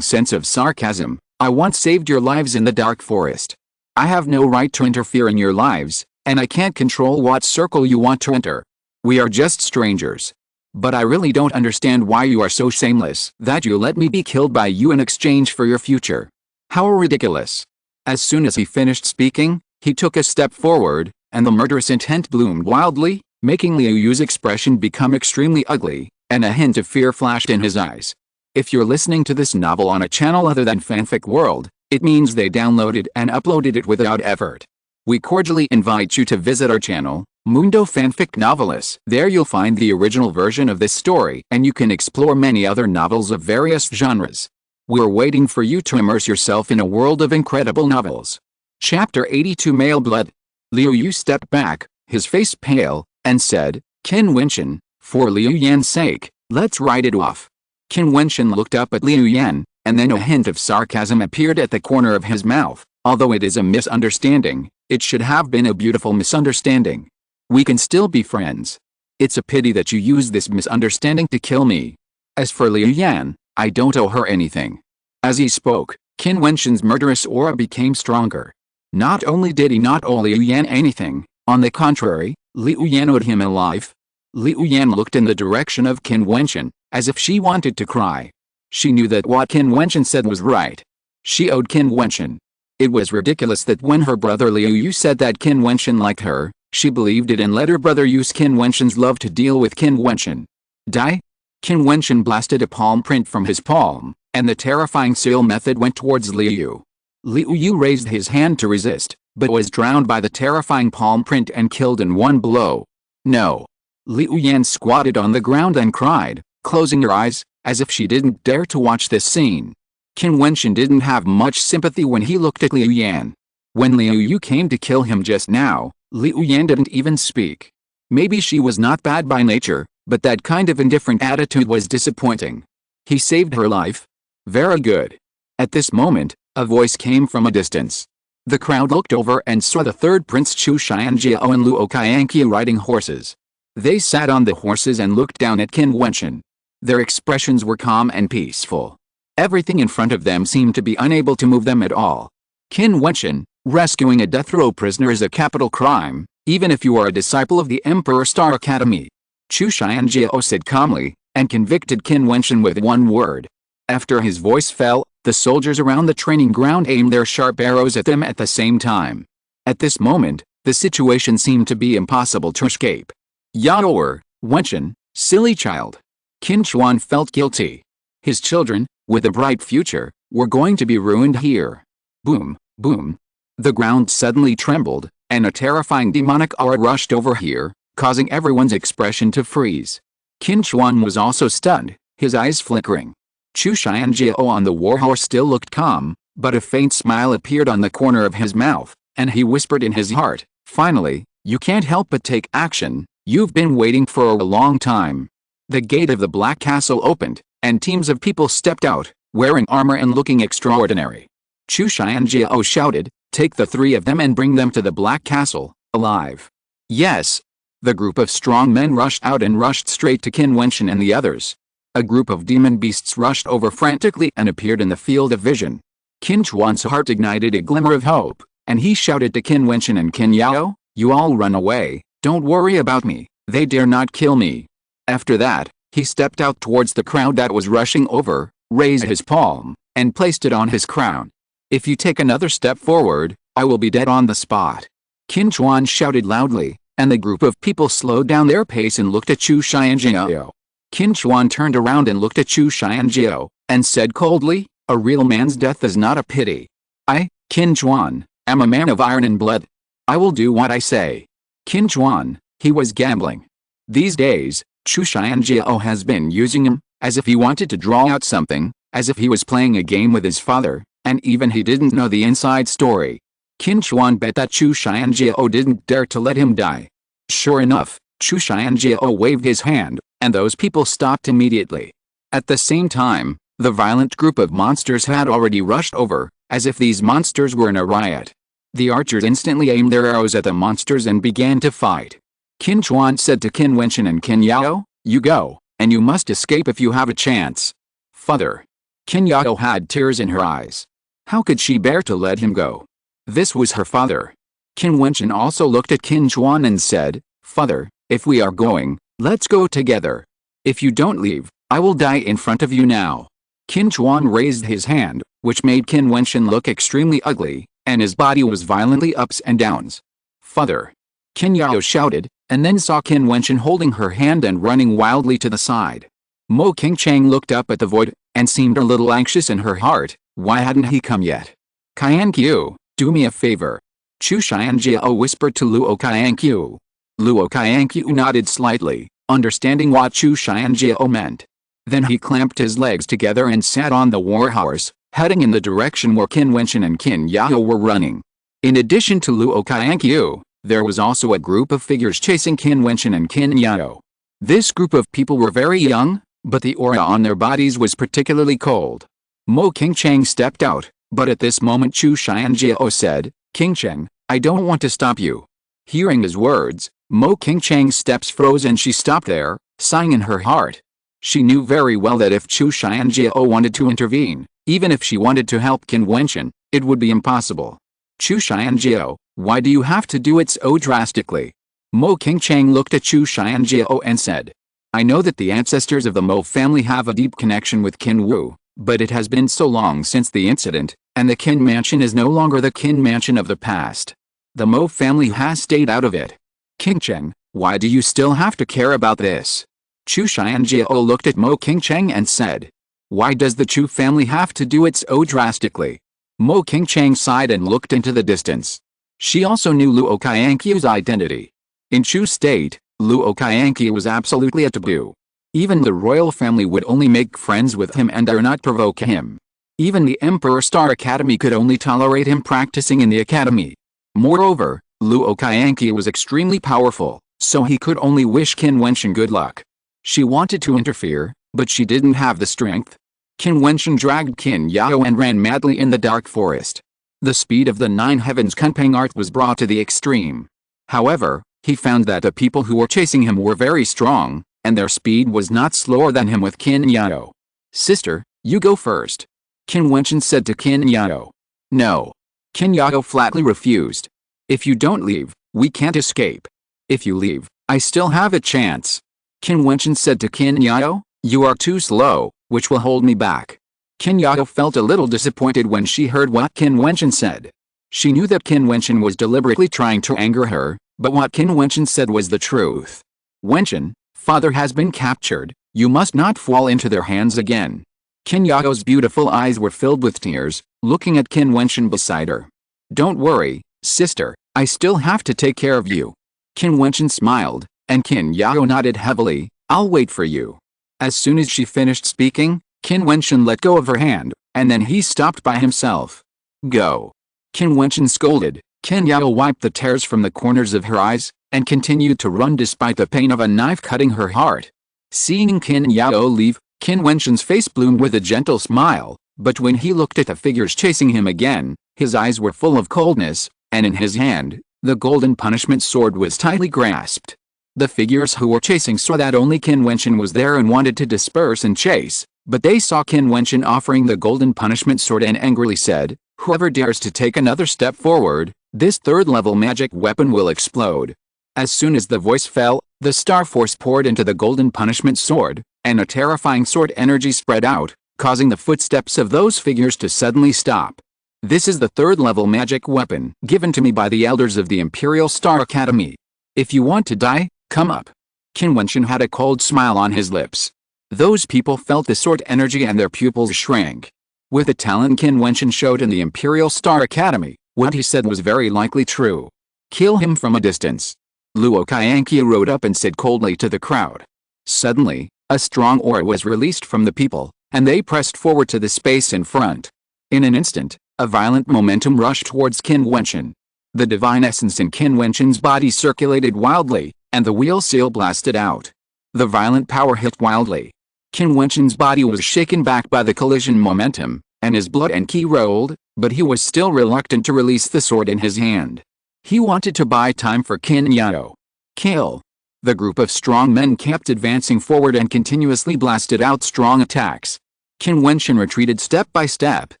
sense of sarcasm. "I once saved your lives in the dark forest. I have no right to interfere in your lives, and I can't control what circle you want to enter. We are just strangers. But I really don't understand why you are so shameless that you let me be killed by you in exchange for your future. How ridiculous." As soon as he finished speaking, he took a step forward, and the murderous intent bloomed wildly, making Liu Yu's expression become extremely ugly, and a hint of fear flashed in his eyes. If you're listening to this novel on a channel other than Fanfic World, it means they downloaded and uploaded it without effort. We cordially invite you to visit our channel, Mundo Fanfic Novelis. There you'll find the original version of this story, and you can explore many other novels of various genres. We're waiting for you to immerse yourself in a world of incredible novels. Chapter 82 Male Blood. Liu Yu stepped back, his face pale, and said, "Qin Wentian, for Liu Yan's sake, let's write it off." Qin Wentian looked up at Liu Yan, and then a hint of sarcasm appeared at the corner of his mouth. "Although it is a misunderstanding, It should have been a beautiful misunderstanding. We can still be friends. It's a pity that you used this misunderstanding to kill me. As for Liu Yan, I don't owe her anything." As he spoke, Qin Wentian's murderous aura became stronger. Not only did he not owe Liu Yan anything, on the contrary, Liu Yan owed him a life. Liu Yan looked in the direction of Qin Wentian, as if she wanted to cry. She knew that what Qin Wentian said was right. She owed Qin Wentian. It was ridiculous that when her brother Liu Yu said that Qin Wentian liked her, she believed it and let her brother use Qin Wentian's love to deal with Qin Wentian. Die? Qin Wentian blasted a palm print from his palm, and the terrifying seal method went towards Liu Yu. Liu Yu raised his hand to resist, but was drowned by the terrifying palm print and killed in one blow. No. Liu Yan squatted on the ground and cried, closing her eyes, as if she didn't dare to watch this scene. Qin Wentian didn't have much sympathy when he looked at Liu Yan. When Liu Yu came to kill him just now, Liu Yan didn't even speak. Maybe she was not bad by nature, but that kind of indifferent attitude was disappointing. He saved her life. Very good. At this moment, a voice came from a distance. The crowd looked over and saw the third Prince Chu Xianjiao and Luo Qianqiu riding horses. They sat on the horses and looked down at Qin Wentian. Their expressions were calm and peaceful. Everything in front of them seemed to be unable to move them at all. Qin Wentian, rescuing a death row prisoner is a capital crime, even if you are a disciple of the Emperor Star Academy. Chu Xianjiao said calmly, and convicted Qin Wentian with one word. After his voice fell, the soldiers around the training ground aimed their sharp arrows at them at the same time. At this moment, the situation seemed to be impossible to escape. Yaoer, Wentian, silly child. Qin Chuan felt guilty. His children, with a bright future, were going to be ruined here. Boom, boom. The ground suddenly trembled, and a terrifying demonic aura rushed over here, causing everyone's expression to freeze. Qin Chuan was also stunned, his eyes flickering. Chu Xianjiao on the warhorse still looked calm, but a faint smile appeared on the corner of his mouth, and he whispered in his heart, "Finally, you can't help but take action. You've been waiting for a long time." The gate of the Black Castle opened, and teams of people stepped out, wearing armor and looking extraordinary. Chu Xianjiao shouted, "Take the three of them and bring them to the Black Castle, alive." Yes. The group of strong men rushed out and rushed straight to Qin Wentian and the others. A group of demon beasts rushed over frantically and appeared in the field of vision. Qin Chuan's heart ignited a glimmer of hope, and he shouted to Qin Wentian and Qin Yao, "You all run away, don't worry about me, they dare not kill me." After that, he stepped out towards the crowd that was rushing over, raised his palm, and placed it on his crown. "If you take another step forward, I will be dead on the spot." Qin Chuan shouted loudly, and the group of people slowed down their pace and looked at Chu Xianjiao. Qin Chuan turned around and looked at Chu Xianjiao, and said coldly, "A real man's death is not a pity. I, Qin Chuan, am a man of iron and blood. I will do what I say." Qin Chuan, he was gambling. These days, Chu Xianjiao has been using him, as if he wanted to draw out something, as if he was playing a game with his father, and even he didn't know the inside story. Qin Chuan bet that Chu Xianjiao didn't dare to let him die. Sure enough, Chu Xianjiao waved his hand, and those people stopped immediately. At the same time, the violent group of monsters had already rushed over, as if these monsters were in a riot. The archers instantly aimed their arrows at the monsters and began to fight. Qin Chuan said to Qin Wentian and Qin Yao, "You go, and you must escape if you have a chance." "Father." Qin Yao had tears in her eyes. How could she bear to let him go? This was her father. Qin Wentian also looked at Qin Chuan and said, "Father, if we are going, let's go together. If you don't leave, I will die in front of you now." Qin Chuan raised his hand, which made Qin Wentian look extremely ugly, and his body was violently ups and downs. "Father." Qin Yao shouted, and then saw Qin Wentian holding her hand and running wildly to the side. Mo Qingchang looked up at the void, and seemed a little anxious in her heart. Why hadn't he come yet? "Qianqiu, do me a favor." Chu Xianjiao whispered to Luo Qianqiu. Luo Qianqiu nodded slightly, understanding what Chu Xianjiao meant. Then he clamped his legs together and sat on the warhorse, heading in the direction where Qin Wentian and Qin Yao were running. In addition to Luo Qianqiu, there was also a group of figures chasing Qin Wentian and Qin Yao. This group of people were very young, but the aura on their bodies was particularly cold. Mo Qingchang stepped out, but at this moment Chu Xianjiao said, "Qingcheng, I don't want to stop you." Hearing his words, Mo Qingchang's steps froze and she stopped there, sighing in her heart. She knew very well that if Chu Xianjiao wanted to intervene, even if she wanted to help Qin Wentian, it would be impossible. "Chu Xianjiao, why do you have to do it so drastically?" Mo Qingchang looked at Chu Xianjiao and said, "I know that the ancestors of the Mo family have a deep connection with Qin Wu, but it has been so long since the incident, and the Qin mansion is no longer the Qin mansion of the past. The Mo family has stayed out of it. Qingcheng, why do you still have to care about this?" Chu Xianjiao looked at Mo Qingcheng and said, "Why does the Chu family have to do it so drastically?" Mo Qingcheng sighed and looked into the distance. She also knew Luo Qianqiu's identity. In Chu state, Luo Qianqiu was absolutely a taboo. Even the royal family would only make friends with him and dare not provoke him. Even the Emperor Star Academy could only tolerate him practicing in the academy. Moreover, Luo Qianqiu was extremely powerful, so he could only wish Qin Wentian good luck. She wanted to interfere, but she didn't have the strength. Qin Wentian dragged Qin Yao and ran madly in the dark forest. The speed of the nine heavens Kunpeng art was brought to the extreme. However, he found that the people who were chasing him were very strong, and their speed was not slower than him with Qin Yao. "Sister, you go first," Qin Wentian said to Qin Yao. "No." Qin Yao flatly refused. "If you don't leave, we can't escape. If you leave, I still have a chance." Qin Wentian said to Qin Yao, "You are too slow, which will hold me back." Qin Yao felt a little disappointed when she heard what Qin Wentian said. She knew that Qin Wentian was deliberately trying to anger her, but what Qin Wentian said was the truth. "Wentian, father has been captured, you must not fall into their hands again." Qin Yao's beautiful eyes were filled with tears, looking at Qin Wentian beside her. "Don't worry, sister, I still have to take care of you." Qin Wentian smiled, and Qin Yao nodded heavily, "I'll wait for you." As soon as she finished speaking, Qin Wentian let go of her hand, and then he stopped by himself. "Go." Qin Wentian scolded. Qin Yao wiped the tears from the corners of her eyes, and continued to run despite the pain of a knife cutting her heart. Seeing Qin Yao leave, Qin Wentian's face bloomed with a gentle smile, but when he looked at the figures chasing him again, his eyes were full of coldness, and in his hand, the golden punishment sword was tightly grasped. The figures who were chasing saw that only Qin Wentian was there and wanted to disperse and chase, but they saw Qin Wentian offering the golden punishment sword and angrily said, "Whoever dares to take another step forward, this third-level magic weapon will explode." As soon as the voice fell, the star force poured into the golden punishment sword, and a terrifying sword energy spread out, causing the footsteps of those figures to suddenly stop. "This is the third-level magic weapon given to me by the elders of the Imperial Star Academy. If you want to die, come up." Qin Wentian had a cold smile on his lips. Those people felt the sword energy and their pupils shrank. With the talent Qin Wentian showed in the Imperial Star Academy, what he said was very likely true. "Kill him from a distance." Luo Qianqiu rode up and said coldly to the crowd. Suddenly, a strong aura was released from the people, and they pressed forward to the space in front. In an instant, a violent momentum rushed towards Qin Wentian. The divine essence in Qin Wentian's body circulated wildly, and the wheel seal blasted out. The violent power hit wildly. Qin Wentian's body was shaken back by the collision momentum, and his blood and ki rolled, but he was still reluctant to release the sword in his hand. He wanted to buy time for Qin Yao. "Kill!" The group of strong men kept advancing forward and continuously blasted out strong attacks. Qin Wentian retreated step by step,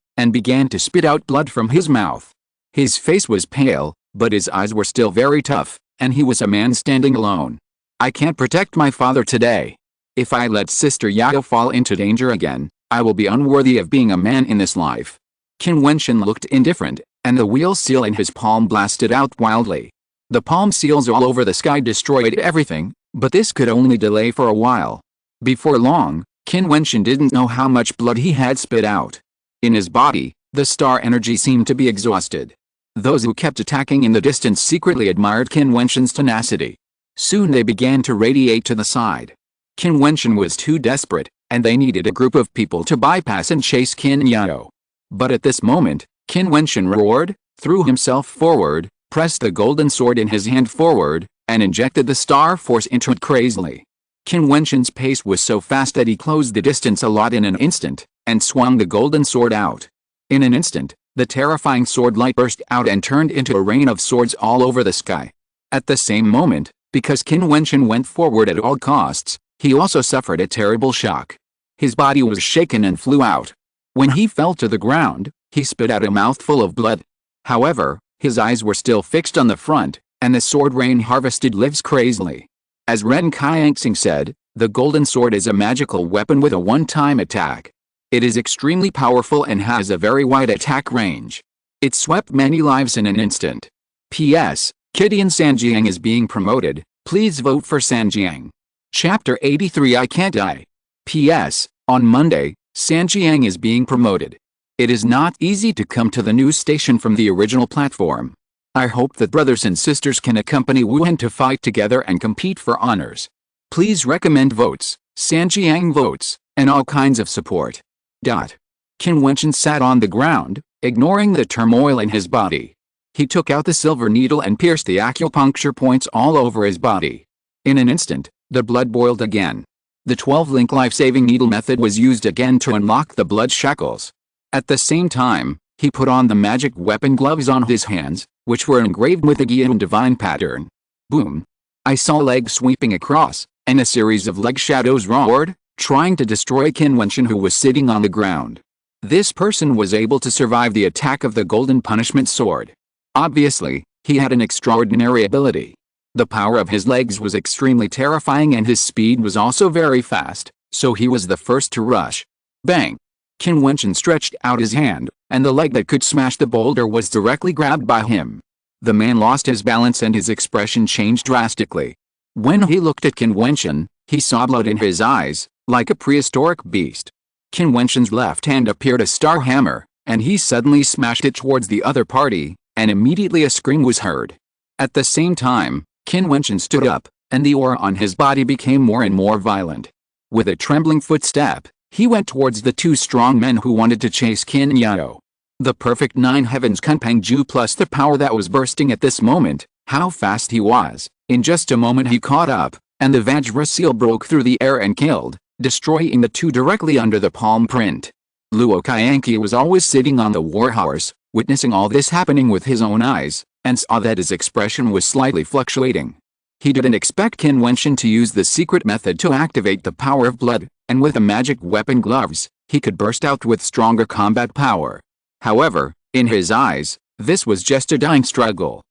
and began to spit out blood from his mouth. His face was pale, but his eyes were still very tough, and he was a man standing alone. "I can't protect my father today. If I let Sister Yao fall into danger again, I will be unworthy of being a man in this life." Qin Wentian looked indifferent, and the wheel seal in his palm blasted out wildly. The palm seals all over the sky destroyed everything, but this could only delay for a while. Before long, Qin Wentian didn't know how much blood he had spit out. In his body, the star energy seemed to be exhausted. Those who kept attacking in the distance secretly admired Qin Wentian's tenacity. Soon they began to radiate to the side. Qin Wentian was too desperate, and they needed a group of people to bypass and chase Qin Yao. But at this moment, Qin Wentian roared, threw himself forward, pressed the golden sword in his hand forward, and injected the star force into it crazily. Qin Wentian's pace was so fast that he closed the distance a lot in an instant, and swung the golden sword out. In an instant, The terrifying sword light burst out and turned into a rain of swords all over the sky. At the same moment, because Qin Wentian went forward at all costs, he also suffered a terrible shock. His body was shaken and flew out. When he fell to the ground, he spit out a mouthful of blood. However, his eyes were still fixed on the front, and the sword rain harvested lives crazily. As Ren Qianxing said, the golden sword is a magical weapon with a one-time attack. It is extremely powerful and has a very wide attack range. It swept many lives in an instant. P.S. Jiutian Sanjiang is being promoted. Please vote for Sanjiang. Chapter 83 I Can't Die. P.S. On Monday, Sanjiang is being promoted. It is not easy to come to the news station from the original platform. I hope that brothers and sisters can accompany Wuhan to fight together and compete for honors. Please recommend votes, Sanjiang votes, and all kinds of support. Qin Wentian sat on the ground, ignoring the turmoil in his body. He took out the silver needle and pierced the acupuncture points all over his body. In an instant, the blood boiled again. The 12-link life-saving needle method was used again to unlock the blood shackles. At the same time, he put on the magic weapon gloves on his hands, which were engraved with the Jiutian divine pattern. Boom! I saw legs sweeping across, and a series of leg shadows roared, trying to destroy Qin Wentian, who was sitting on the ground. This person was able to survive the attack of the golden punishment sword. Obviously, he had an extraordinary ability. The power of his legs was extremely terrifying and his speed was also very fast, so he was the first to rush. Bang! Qin Wentian stretched out his hand, and the leg that could smash the boulder was directly grabbed by him. The man lost his balance and his expression changed drastically. When he looked at Qin Wentian, he saw blood in his eyes, like a prehistoric beast. Qin Wentian's left hand appeared a star hammer, and he suddenly smashed it towards the other party, and immediately a scream was heard. At the same time, Qin Wentian stood up, and the aura on his body became more and more violent. With a trembling footstep, he went towards the two strong men who wanted to chase Qin Yao. The perfect nine heavens Kunpeng Ju plus the power that was bursting at this moment, how fast he was. In just a moment he caught up, and the Vajra seal broke through the air and killed, destroying the two directly under the palm print. Luo Qianqi was always sitting on the warhorse, witnessing all this happening with his own eyes, and saw that his expression was slightly fluctuating. He didn't expect Qin Wentian to use the secret method to activate the power of blood, and with the magic weapon gloves, he could burst out with stronger combat power. However, in his eyes, this was just a dying struggle.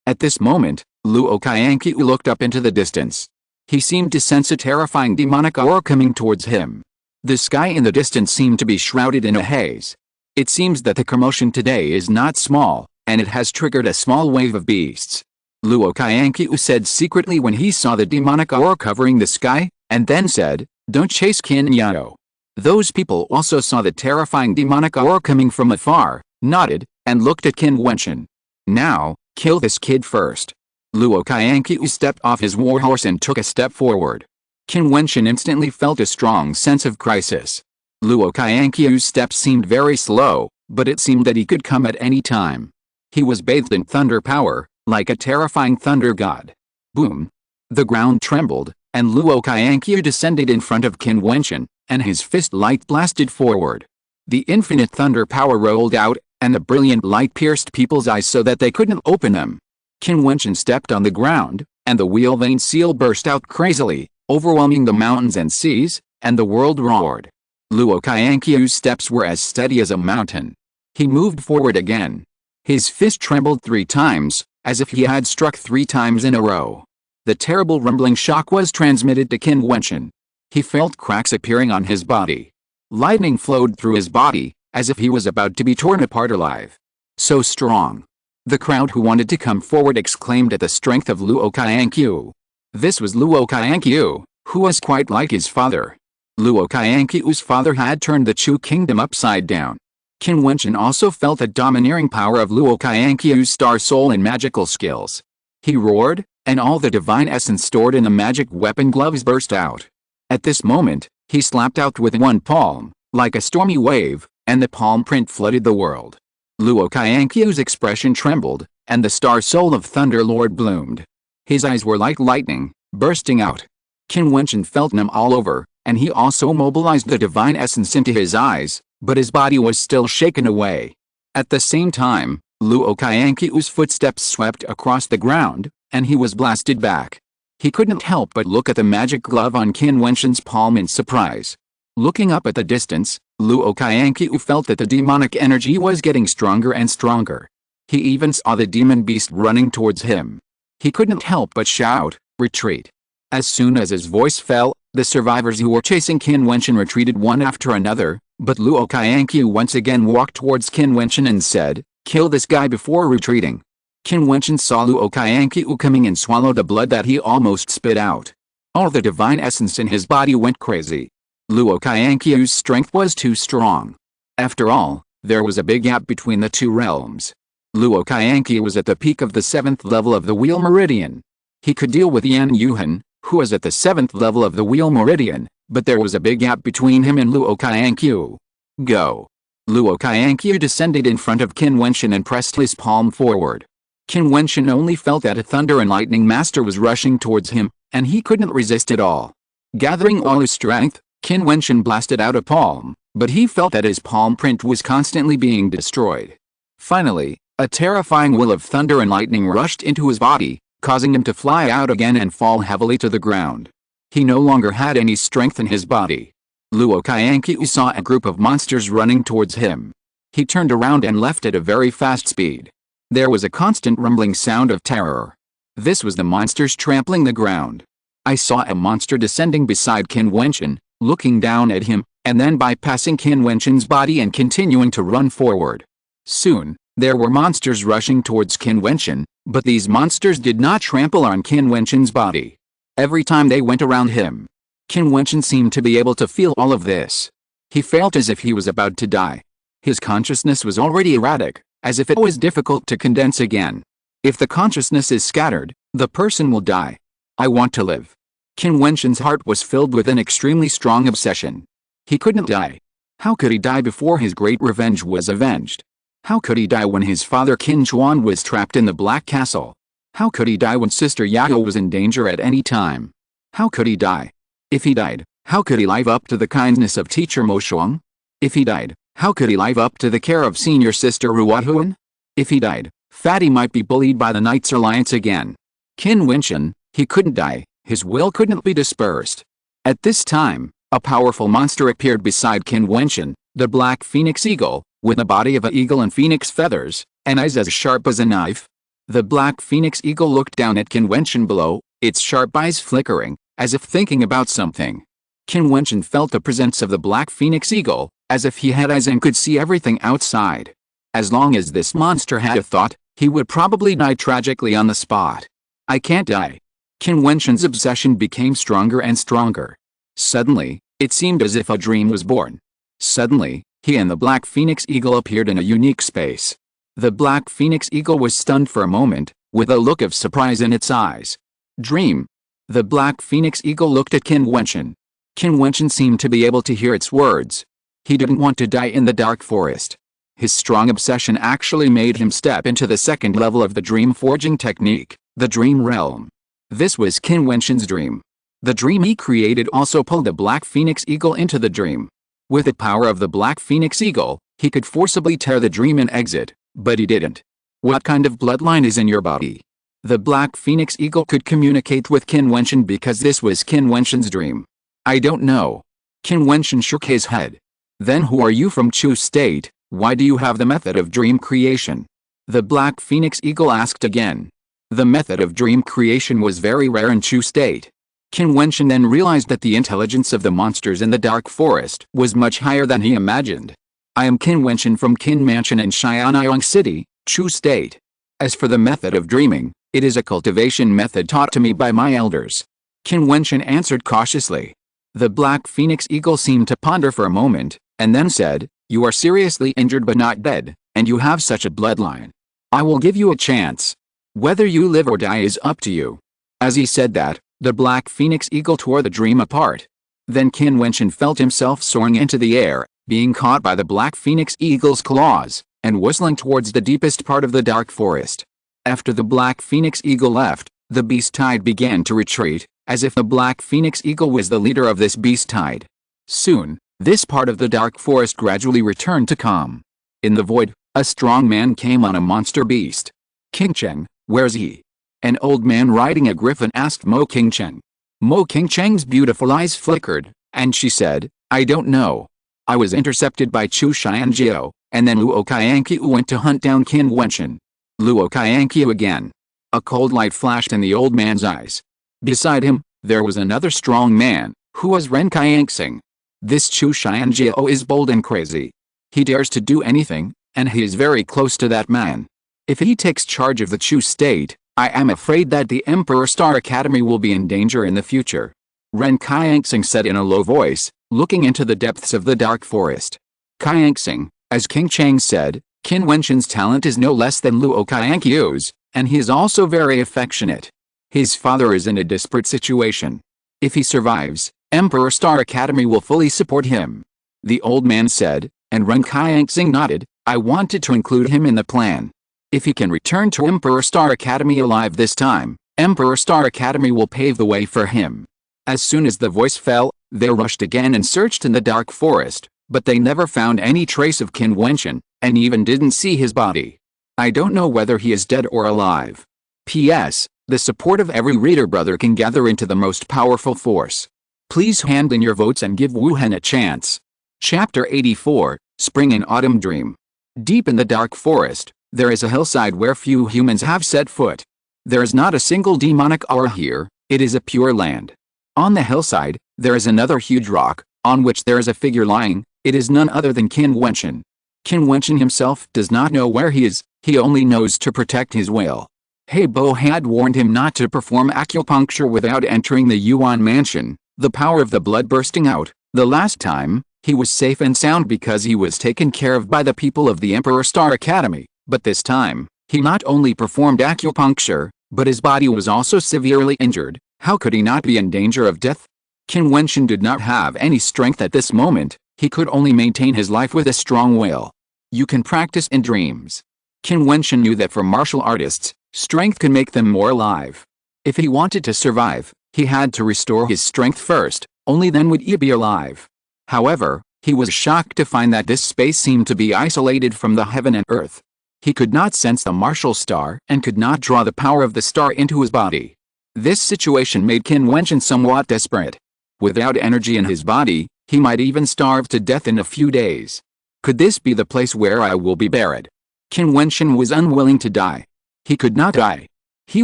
At this moment, Luo Qianqi looked up into the distance. He seemed to sense a terrifying demonic aura coming towards him. The sky in the distance seemed to be shrouded in a haze. It seems that the commotion today is not small, and it has triggered a small wave of beasts. Luo Qianqi said secretly when he saw the demonic aura covering the sky, and then said, "Don't chase Qin Yao." Those people also saw the terrifying demonic aura coming from afar, nodded, and looked at Qin Wentian. "Now, kill this kid first." Luo Qianqi stepped off his warhorse and took a step forward. Qin Wentian instantly felt a strong sense of crisis. Luo Qianqi's steps seemed very slow, but it seemed that he could come at any time. He was bathed in thunder power, like a terrifying thunder god. Boom! The ground trembled, and Luo Qianqi descended in front of Qin Wentian, and his fist light blasted forward. The infinite thunder power rolled out, and the brilliant light pierced people's eyes so that they couldn't open them. Qin Wentian stepped on the ground, and the wheel vein seal burst out crazily, overwhelming the mountains and seas, and the world roared. Luo Qianqi's steps were as steady as a mountain. He moved forward again. His fist trembled 3 times, as if he had struck 3 times in a row. The terrible rumbling shock was transmitted to Qin Wentian. He felt cracks appearing on his body. Lightning flowed through his body, as if he was about to be torn apart alive. So strong. The crowd who wanted to come forward exclaimed at the strength of Luo Qianqi. This was Luo Qianqi, who was quite like his father. Luo Qianqi's father had turned the Chu kingdom upside down. Qin Wentian also felt the domineering power of Luo Qianqi's star soul and magical skills. He roared, and all the divine essence stored in the magic weapon gloves burst out. At this moment, he slapped out with one palm, like a stormy wave, and the palm print flooded the world. Luo Qianqi's expression trembled, and the star soul of Thunder Lord bloomed. His eyes were like lightning, bursting out. Qin Wentian felt numb all over, and he also mobilized the divine essence into his eyes, but his body was still shaken away. At the same time, Luo Qianqiu's footsteps swept across the ground, and he was blasted back. He couldn't help but look at the magic glove on Qin Wentian's palm in surprise. Looking up at the distance, Luo Qianqiu felt that the demonic energy was getting stronger and stronger. He even saw the demon beast running towards him. He couldn't help but shout, "Retreat!" As soon as his voice fell, the survivors who were chasing Qin Wentian retreated one after another, but Luo Qianqiu once again walked towards Qin Wentian and said, "Kill this guy before retreating." Qin Wentian saw Luo Qianqiu coming and swallowed the blood that he almost spit out. All the divine essence in his body went crazy. Luo Qianqiu's strength was too strong. After all, there was a big gap between the two realms. Luo Qianqiu was at the peak of the 7th level of the Wheel Meridian. He could deal with Yan Yuhan, who was at the 7th level of the Wheel Meridian, but there was a big gap between him and Luo Qianqiu. Go! Luo Qianqiu descended in front of Qin Wentian and pressed his palm forward. Qin Wentian only felt that a thunder and lightning master was rushing towards him, and he couldn't resist at all. Gathering all his strength, Qin Wentian blasted out a palm, but he felt that his palm print was constantly being destroyed. Finally, a terrifying will of thunder and lightning rushed into his body, causing him to fly out again and fall heavily to the ground. He no longer had any strength in his body. Luo Qianqiu saw a group of monsters running towards him. He turned around and left at a very fast speed. There was a constant rumbling sound of terror. This was the monsters trampling the ground. I saw a monster descending beside Qin Wentian, looking down at him, and then bypassing Qin Wentian's body and continuing to run forward. Soon, there were monsters rushing towards Qin Wentian, but these monsters did not trample on Qin Wentian's body. Every time they went around him, Qin Wentian seemed to be able to feel all of this. He felt as if he was about to die. His consciousness was already erratic, as if it was difficult to condense again. If the consciousness is scattered, the person will die. I want to live. Qin Wentian's heart was filled with an extremely strong obsession. He couldn't die. How could he die before his great revenge was avenged? How could he die when his father Qin Zhuan was trapped in the Black Castle? How could he die when Sister Yao was in danger at any time? How could he die? If he died, how could he live up to the kindness of teacher Mo Shuang? If he died, how could he live up to the care of senior sister Ruohuan? If he died, Fatty might be bullied by the Knights Alliance again. Qin Wentian, he couldn't die, his will couldn't be dispersed. At this time, a powerful monster appeared beside Qin Wentian, the Black Phoenix Eagle, with the body of an eagle and phoenix feathers, and eyes as sharp as a knife. The Black Phoenix Eagle looked down at Qin Wentian below, its sharp eyes flickering, as if thinking about something. Qin Wentian felt the presence of the Black Phoenix Eagle, as if he had eyes and could see everything outside. As long as this monster had a thought, he would probably die tragically on the spot. I can't die. Qin Wentian's obsession became stronger and stronger. Suddenly, it seemed as if a dream was born. Suddenly, he and the Black Phoenix Eagle appeared in a unique space. The Black Phoenix Eagle was stunned for a moment, with a look of surprise in its eyes. Dream. The Black Phoenix Eagle looked at Qin Wentian. Qin Wentian seemed to be able to hear its words. He didn't want to die in the dark forest. His strong obsession actually made him step into the second level of the dream forging technique, the dream realm. This was Qin Wentian's dream. The dream he created also pulled the Black Phoenix Eagle into the dream. With the power of the Black Phoenix Eagle, he could forcibly tear the dream and exit, but he didn't. What kind of bloodline is in your body? The Black Phoenix Eagle could communicate with Qin Wentian because this was Qin Wentian's dream. I don't know. Qin Wentian shook his head. Then who are you from Chu State? Why do you have the method of dream creation? The Black Phoenix Eagle asked again. The method of dream creation was very rare in Chu State. Qin Wentian then realized that the intelligence of the monsters in the dark forest was much higher than he imagined. I am Qin Wentian from Qin Mansion in Xianyang City, Chu State. As for the method of dreaming, it is a cultivation method taught to me by my elders. Qin Wentian answered cautiously. The Black Phoenix Eagle seemed to ponder for a moment, and then said, you are seriously injured but not dead, and you have such a bloodline. I will give you a chance. Whether you live or die is up to you. As he said that, the Black Phoenix Eagle tore the dream apart. Then Qin Wentian felt himself soaring into the air, being caught by the Black Phoenix Eagle's claws, and whistling towards the deepest part of the dark forest. After the Black Phoenix Eagle left, the beast tide began to retreat, as if the Black Phoenix Eagle was the leader of this beast tide. Soon, this part of the dark forest gradually returned to calm. In the void, A strong man came on a monster beast. "King Cheng, where's he?" An old man riding a griffin asked Mo King Cheng. Mo King Cheng's beautiful eyes flickered, and she said, "I don't know. I was intercepted by Chu Xianjiao, and then Luo Qianqiu went to hunt down Qin Wentian." Luo Qianqiu again. A cold light flashed in the old man's eyes. Beside him, there was another strong man, who was Ren Qianxing. This Chu Xianjiao is bold and crazy. He dares to do anything, and he is very close to that man. If he takes charge of the Chu state, I am afraid that the Emperor Star Academy will be in danger in the future. Ren Qianxing said in a low voice, looking into the depths of the dark forest. Qianxing, as King Cheng said, Qin Wentian's talent is no less than Luo Qianqiu's, and he is also very affectionate. His father is in a desperate situation. If he survives, Emperor Star Academy will fully support him. The old man said, and Ren Qianxing nodded, I wanted to include him in the plan. If he can return to Emperor Star Academy alive this time, Emperor Star Academy will pave the way for him. As soon as the voice fell, they rushed again and searched in the dark forest, but they never found any trace of Qin Wentian, and even didn't see his body. I don't know whether he is dead or alive. P.S. The support of every reader brother can gather into the most powerful force. Please hand in your votes and give Wuhan a chance. Chapter 84, Spring and Autumn Dream. Deep in the dark forest, there is a hillside where few humans have set foot. There is not a single demonic aura here, it is a pure land. On the hillside, there is another huge rock, on which there is a figure lying. It is none other than Qin Wentian. Qin Wentian himself does not know where he is, he only knows to protect his will. Heibo had warned him not to perform acupuncture without entering the Yuan mansion, the power of the blood bursting out. The last time, he was safe and sound because he was taken care of by the people of the Emperor Star Academy, but this time, he not only performed acupuncture, but his body was also severely injured. How could he not be in danger of death? Qin Wentian did not have any strength at this moment, he could only maintain his life with a strong will. You can practice in dreams. Qin Wentian knew that for martial artists, strength could make them more alive. If he wanted to survive, he had to restore his strength first, only then would he be alive. However, he was shocked to find that this space seemed to be isolated from the heaven and earth. He could not sense the martial star and could not draw the power of the star into his body. This situation made Qin Wentian somewhat desperate. Without energy in his body, he might even starve to death in a few days. Could this be the place where I will be buried? Qin Wentian was unwilling to die. He could not die. He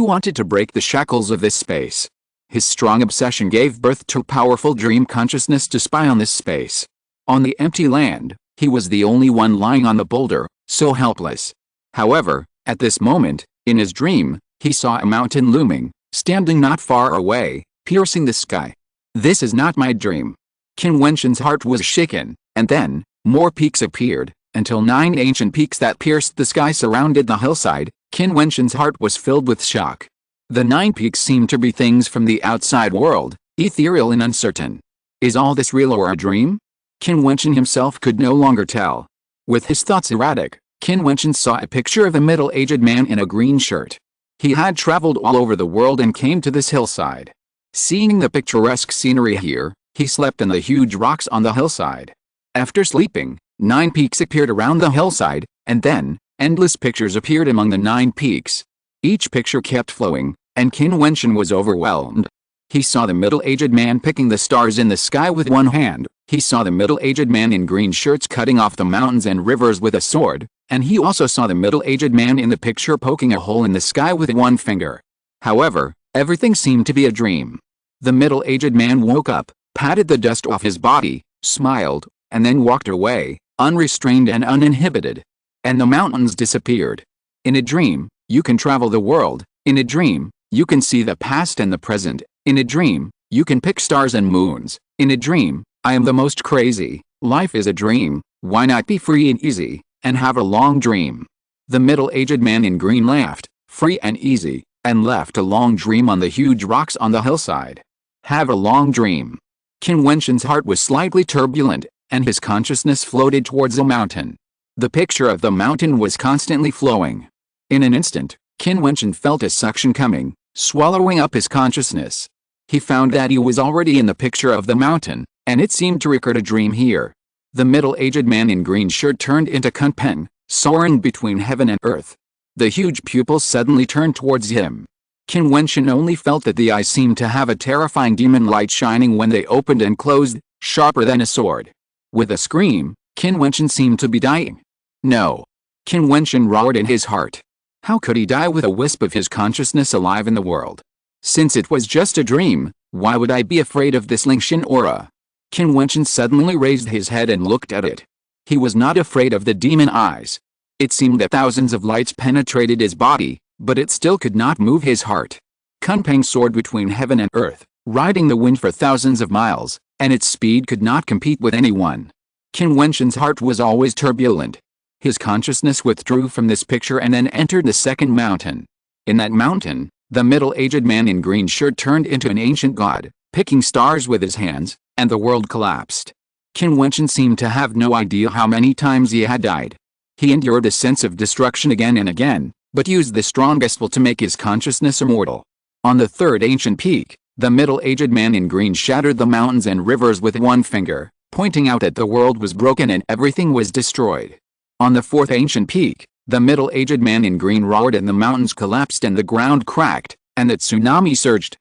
wanted to break the shackles of this space. His strong obsession gave birth to powerful dream consciousness to spy on this space. On the empty land, he was the only one lying on the boulder, so helpless. However, at this moment, in his dream, he saw a mountain looming, standing not far away, piercing the sky. This is not my dream. Qin Wentian's heart was shaken, and then, more peaks appeared, until 9 ancient peaks that pierced the sky surrounded the hillside. Qin Wentian's heart was filled with shock. The 9 peaks seemed to be things from the outside world, ethereal and uncertain. Is all this real or a dream? Qin Wentian himself could no longer tell. With his thoughts erratic, Qin Wentian saw a picture of a middle-aged man in a green shirt. He had traveled all over the world and came to this hillside. Seeing the picturesque scenery here, he slept in the huge rocks on the hillside. After sleeping, 9 peaks appeared around the hillside, and then, endless pictures appeared among the 9 peaks. Each picture kept flowing, and Qin Wentian was overwhelmed. He saw the middle-aged man picking the stars in the sky with one hand, he saw the middle-aged man in green shirts cutting off the mountains and rivers with a sword, and he also saw the middle-aged man in the picture poking a hole in the sky with one finger. However, everything seemed to be a dream. The middle-aged man woke up, patted the dust off his body, smiled, and then walked away, unrestrained and uninhibited. And the mountains disappeared. In a dream, you can travel the world. In a dream, you can see the past and the present. In a dream, you can pick stars and moons. In a dream, I am the most crazy. Life is a dream. Why not be free and easy, and have a long dream? The middle-aged man in green laughed, free and easy, and left a long dream on the huge rocks on the hillside. Have a long dream. Qin Wentian's heart was slightly turbulent, and his consciousness floated towards the mountain. The picture of the mountain was constantly flowing. In an instant, Qin Wentian felt a suction coming, swallowing up his consciousness. He found that he was already in the picture of the mountain, and it seemed to recur a dream here. The middle-aged man in green shirt turned into Kunpeng, soaring between heaven and earth. The huge pupils suddenly turned towards him. Qin Wentian only felt that the eyes seemed to have a terrifying demon light shining when they opened and closed, sharper than a sword. With a scream, Qin Wentian seemed to be dying. No. Qin Wentian roared in his heart. How could he die with a wisp of his consciousness alive in the world? Since it was just a dream, why would I be afraid of this Lingxian aura? Qin Wentian suddenly raised his head and looked at it. He was not afraid of the demon eyes. It seemed that thousands of lights penetrated his body, but it still could not move his heart. Kunpeng soared between heaven and earth, riding the wind for thousands of miles, and its speed could not compete with anyone. Qin Wentian's heart was always turbulent. His consciousness withdrew from this picture and then entered the second mountain. In that mountain, the middle-aged man in green shirt turned into an ancient god, picking stars with his hands, and the world collapsed. Qin Wentian seemed to have no idea how many times he had died. He endured a sense of destruction again and again, but used the strongest will to make his consciousness immortal. On the third ancient peak, the middle-aged man in green shattered the mountains and rivers with one finger, pointing out that the world was broken and everything was destroyed. On the fourth ancient peak, the middle-aged man in green roared and the mountains collapsed and the ground cracked, and the tsunami surged.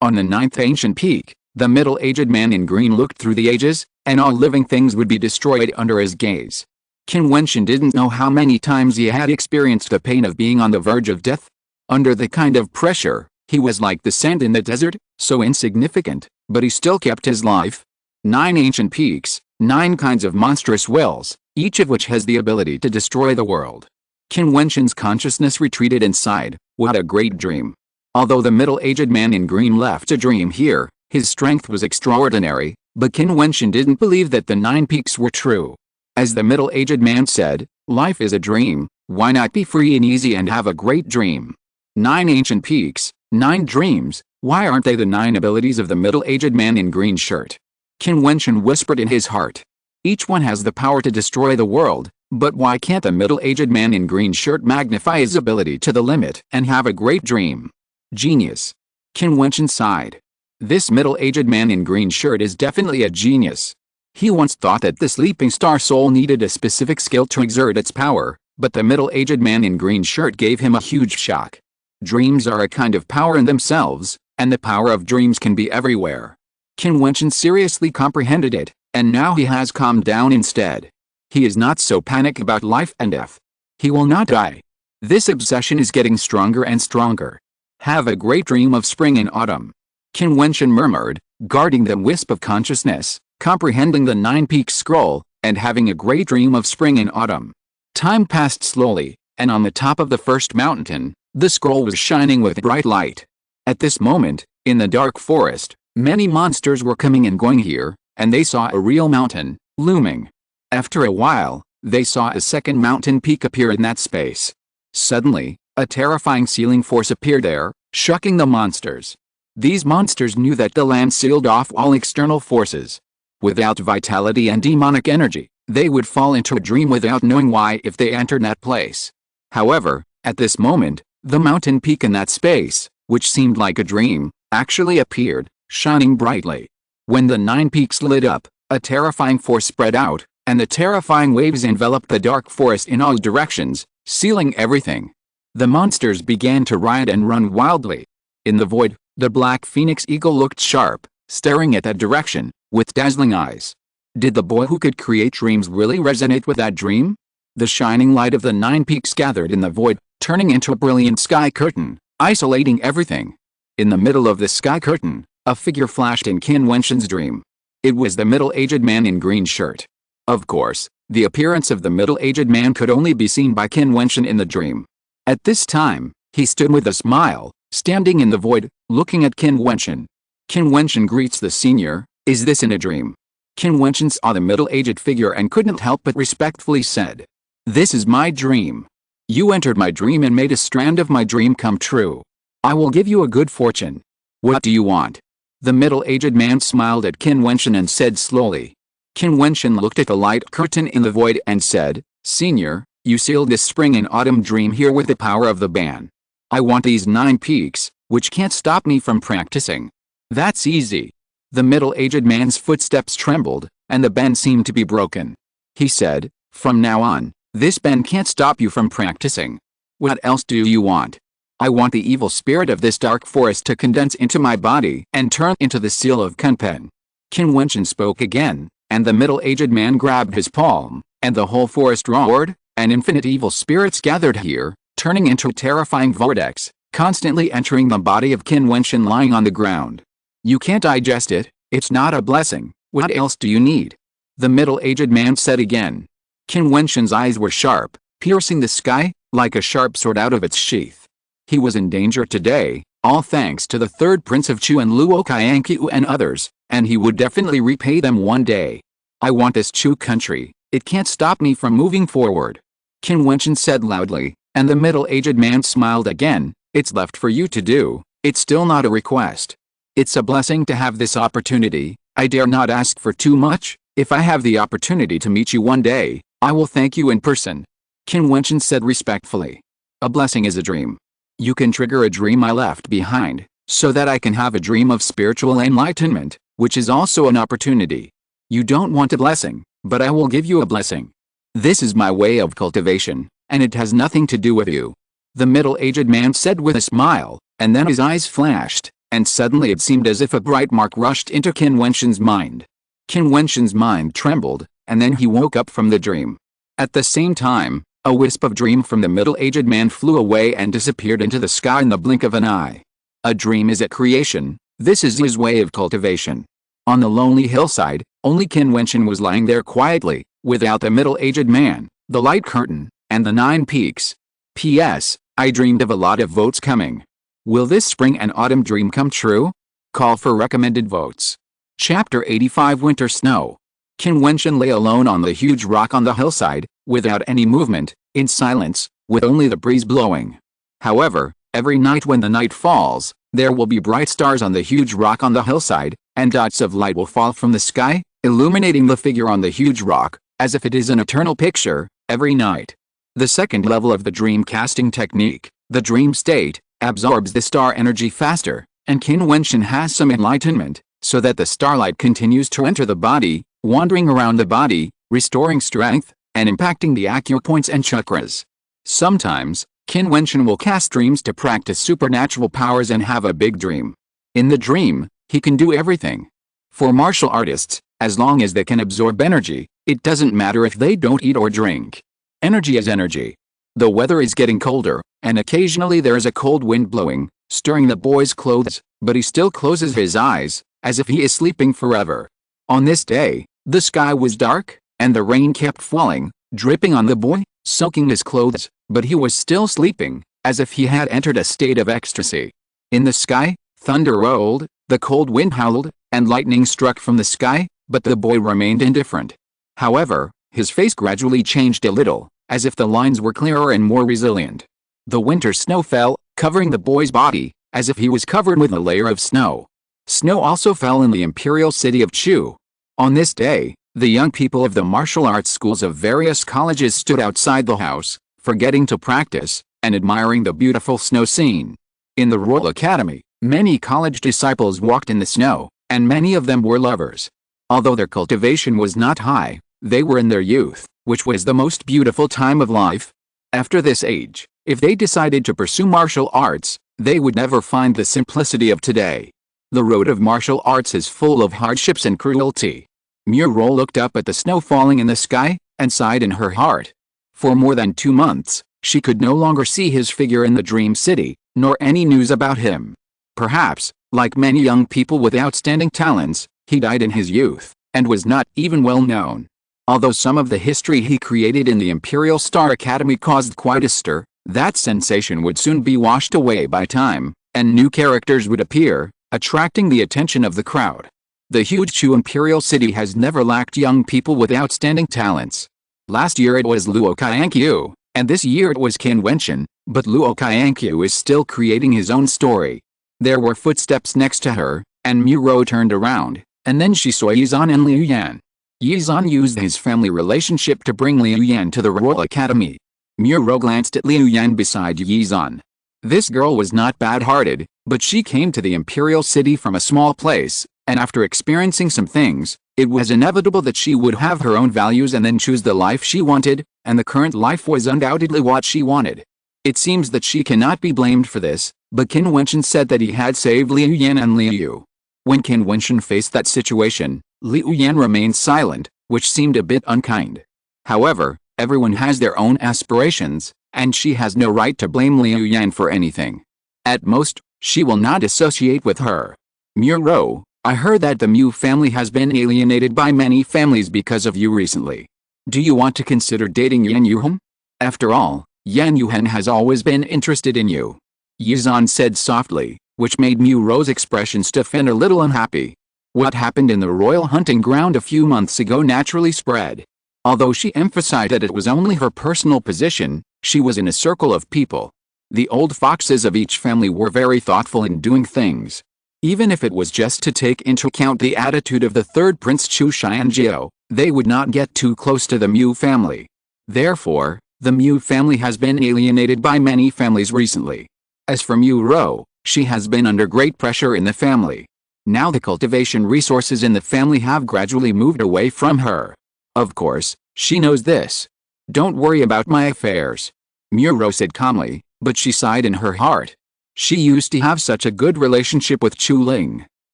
On the ninth ancient peak, the middle-aged man in green looked through the ages, and all living things would be destroyed under his gaze. Qin Wentian didn't know how many times he had experienced the pain of being on the verge of death. Under the kind of pressure, he was like the sand in the desert, so insignificant, but he still kept his life. 9 ancient peaks, 9 kinds of monstrous wills, each of which has the ability to destroy the world. Qin Wentian's consciousness retreated inside. What a great dream. Although the middle-aged man in green left a dream here, his strength was extraordinary, but Qin Wentian didn't believe that the 9 peaks were true. As the middle-aged man said, life is a dream, why not be free and easy and have a great dream? 9 ancient peaks, 9 dreams, why aren't they the 9 abilities of the middle-aged man in green shirt? Qin Wentian whispered in his heart. Each one has the power to destroy the world, but why can't the middle-aged man in green shirt magnify his ability to the limit and have a great dream? Genius. Qin Wentian sighed. This middle-aged man in green shirt is definitely a genius. He once thought that the sleeping star soul needed a specific skill to exert its power, but the middle-aged man in green shirt gave him a huge shock. Dreams are a kind of power in themselves, and the power of dreams can be everywhere. Qin Wentian seriously comprehended it, and now he has calmed down instead. He is not so panicked about life and death. He will not die. This obsession is getting stronger and stronger. Have a great dream of spring and autumn. Qin Wentian murmured, guarding the wisp of consciousness, comprehending the 9 peaks scroll, and having a great dream of spring and autumn. Time passed slowly, and on the top of the first mountain, the scroll was shining with bright light. At this moment, in the dark forest, many monsters were coming and going here, and they saw a real mountain, looming. After a while, they saw a second mountain peak appear in that space. Suddenly, a terrifying sealing force appeared there, shocking the monsters. These monsters knew that the land sealed off all external forces. Without vitality and demonic energy, they would fall into a dream without knowing why if they entered that place. However, at this moment, the mountain peak in that space, which seemed like a dream, actually appeared, shining brightly. When the 9 peaks lit up, a terrifying force spread out, and the terrifying waves enveloped the dark forest in all directions, sealing everything. The monsters began to riot and run wildly. In the void, the black phoenix eagle looked sharp, staring at that direction, with dazzling eyes. Did the boy who could create dreams really resonate with that dream? The shining light of the 9 peaks gathered in the void, turning into a brilliant sky curtain, isolating everything. In the middle of the sky curtain, a figure flashed in Qin Wentian's dream. It was the middle-aged man in green shirt. Of course, the appearance of the middle-aged man could only be seen by Qin Wentian in the dream. At this time, he stood with a smile, standing in the void, looking at Qin Wentian. Qin Wentian greets the senior, is this in a dream? Qin Wentian saw the middle-aged figure and couldn't help but respectfully said, this is my dream. You entered my dream and made a strand of my dream come true. I will give you a good fortune. What do you want? The middle-aged man smiled at Qin Wentian and said slowly. Qin Wentian looked at the light curtain in the void and said, Senior, you sealed this spring and autumn dream here with the power of the ban. I want these 9 peaks, which can't stop me from practicing. That's easy. The middle-aged man's footsteps trembled, and the ban seemed to be broken. He said, from now on, This bend can't stop you from practicing. What else do you want? I want the evil spirit of this dark forest to condense into my body and turn into the seal of Kunpen. Qin Wentian spoke again, and the middle-aged man grabbed his palm, and the whole forest roared, and infinite evil spirits gathered here, turning into a terrifying vortex, constantly entering the body of Qin Wentian lying on the ground. You can't digest it, it's not a blessing. What else do you need? The middle-aged man said again. Qin Wentian's eyes were sharp, piercing the sky, like a sharp sword out of its sheath. He was in danger today, all thanks to the third prince of Chu and Luo Qianqiu and others, and he would definitely repay them one day. I want this Chu country, it can't stop me from moving forward. Qin Wentian said loudly, and the middle-aged man smiled again. It's left for you to do, it's still not a request. It's a blessing to have this opportunity, I dare not ask for too much. If I have the opportunity to meet you one day, I will thank you in person. Qin Wentian said respectfully. A blessing is a dream. You can trigger a dream I left behind, so that I can have a dream of spiritual enlightenment, which is also an opportunity. You don't want a blessing, but I will give you a blessing. This is my way of cultivation, and it has nothing to do with you. The middle-aged man said with a smile, and then his eyes flashed, and suddenly it seemed as if a bright mark rushed into Qin Wentian's mind. Qin Wentian's mind trembled, and then he woke up from the dream. At the same time, a wisp of dream from the middle-aged man flew away and disappeared into the sky in the blink of an eye. A dream is a creation, this is his way of cultivation. On the lonely hillside, only Qin Wentian was lying there quietly, without the middle-aged man, the light curtain, and the 9 peaks. P.S. I dreamed of a lot of votes coming. Will this spring and autumn dream come true? Call for recommended votes. Chapter 85 Winter Snow. Qin Wentian lay alone on the huge rock on the hillside, without any movement, in silence, with only the breeze blowing. However, every night when the night falls, there will be bright stars on the huge rock on the hillside, and dots of light will fall from the sky, illuminating the figure on the huge rock, as if it is an eternal picture, every night. The second level of the dream casting technique, the dream state, absorbs the star energy faster, and Qin Wentian has some enlightenment, so that the starlight continues to enter the body, wandering around the body, restoring strength, and impacting the acupoints and chakras. Sometimes, Qin Wentian will cast dreams to practice supernatural powers and have a big dream. In the dream, he can do everything. For martial artists, as long as they can absorb energy, it doesn't matter if they don't eat or drink. Energy is energy. The weather is getting colder, and occasionally there is a cold wind blowing, stirring the boy's clothes, but he still closes his eyes, as if he is sleeping forever. On this day, the sky was dark, and the rain kept falling, dripping on the boy, soaking his clothes, but he was still sleeping, as if he had entered a state of ecstasy. In the sky, thunder rolled, the cold wind howled, and lightning struck from the sky, but the boy remained indifferent. However, his face gradually changed a little, as if the lines were clearer and more resilient. The winter snow fell, covering the boy's body, as if he was covered with a layer of snow. Snow also fell in the imperial city of Chu. On this day, the young people of the martial arts schools of various colleges stood outside the house, forgetting to practice, and admiring the beautiful snow scene. In the Royal Academy, many college disciples walked in the snow, and many of them were lovers. Although their cultivation was not high, they were in their youth, which was the most beautiful time of life. After this age, if they decided to pursue martial arts, they would never find the simplicity of today. The road of martial arts is full of hardships and cruelty. Muro looked up at the snow falling in the sky, and sighed in her heart. For more than 2 months, she could no longer see his figure in the dream city, nor any news about him. Perhaps, like many young people with outstanding talents, he died in his youth, and was not even well known. Although some of the history he created in the Imperial Star Academy caused quite a stir, that sensation would soon be washed away by time, and new characters would appear, attracting the attention of the crowd. The huge Chu Imperial City has never lacked young people with outstanding talents. Last year it was Luo Qianqiu, and this year it was Qin Wentian, but Luo Qianqiu is still creating his own story. There were footsteps next to her, and Muro turned around, and then she saw Yizan and Liu Yan. Yizan used his family relationship to bring Liu Yan to the Royal Academy. Muro glanced at Liu Yan beside Yizan. This girl was not bad-hearted, but she came to the Imperial City from a small place, and after experiencing some things, it was inevitable that she would have her own values and then choose the life she wanted. and the current life was undoubtedly what she wanted. It seems that she cannot be blamed for this, but Qin Wentian said that he had saved Liu Yan and Liu Yu. When Qin Wentian faced that situation, Liu Yan remained silent, which seemed a bit unkind. However, everyone has their own aspirations, and she has no right to blame Liu Yan for anything. At most, she will not associate with her. Muro, I heard that the Mu family has been alienated by many families because of you recently. Do you want to consider dating Yan Yuhan? After all, Yan Yuhan has always been interested in you. Yizan said softly, which made Muro's expression stiff and a little unhappy. What happened in the royal hunting ground a few months ago naturally spread. Although she emphasized that it was only her personal position, she was in a circle of people. The old foxes of each family were very thoughtful in doing things. Even if it was just to take into account the attitude of the third prince Chu Xianjiao, they would not get too close to the Mu family. Therefore, the Mu family has been alienated by many families recently. As for Muro, she has been under great pressure in the family. Now the cultivation resources in the family have gradually moved away from her. Of course, she knows this. Don't worry about my affairs, Muro said calmly, but she sighed in her heart. She used to have such a good relationship with Chu Ling.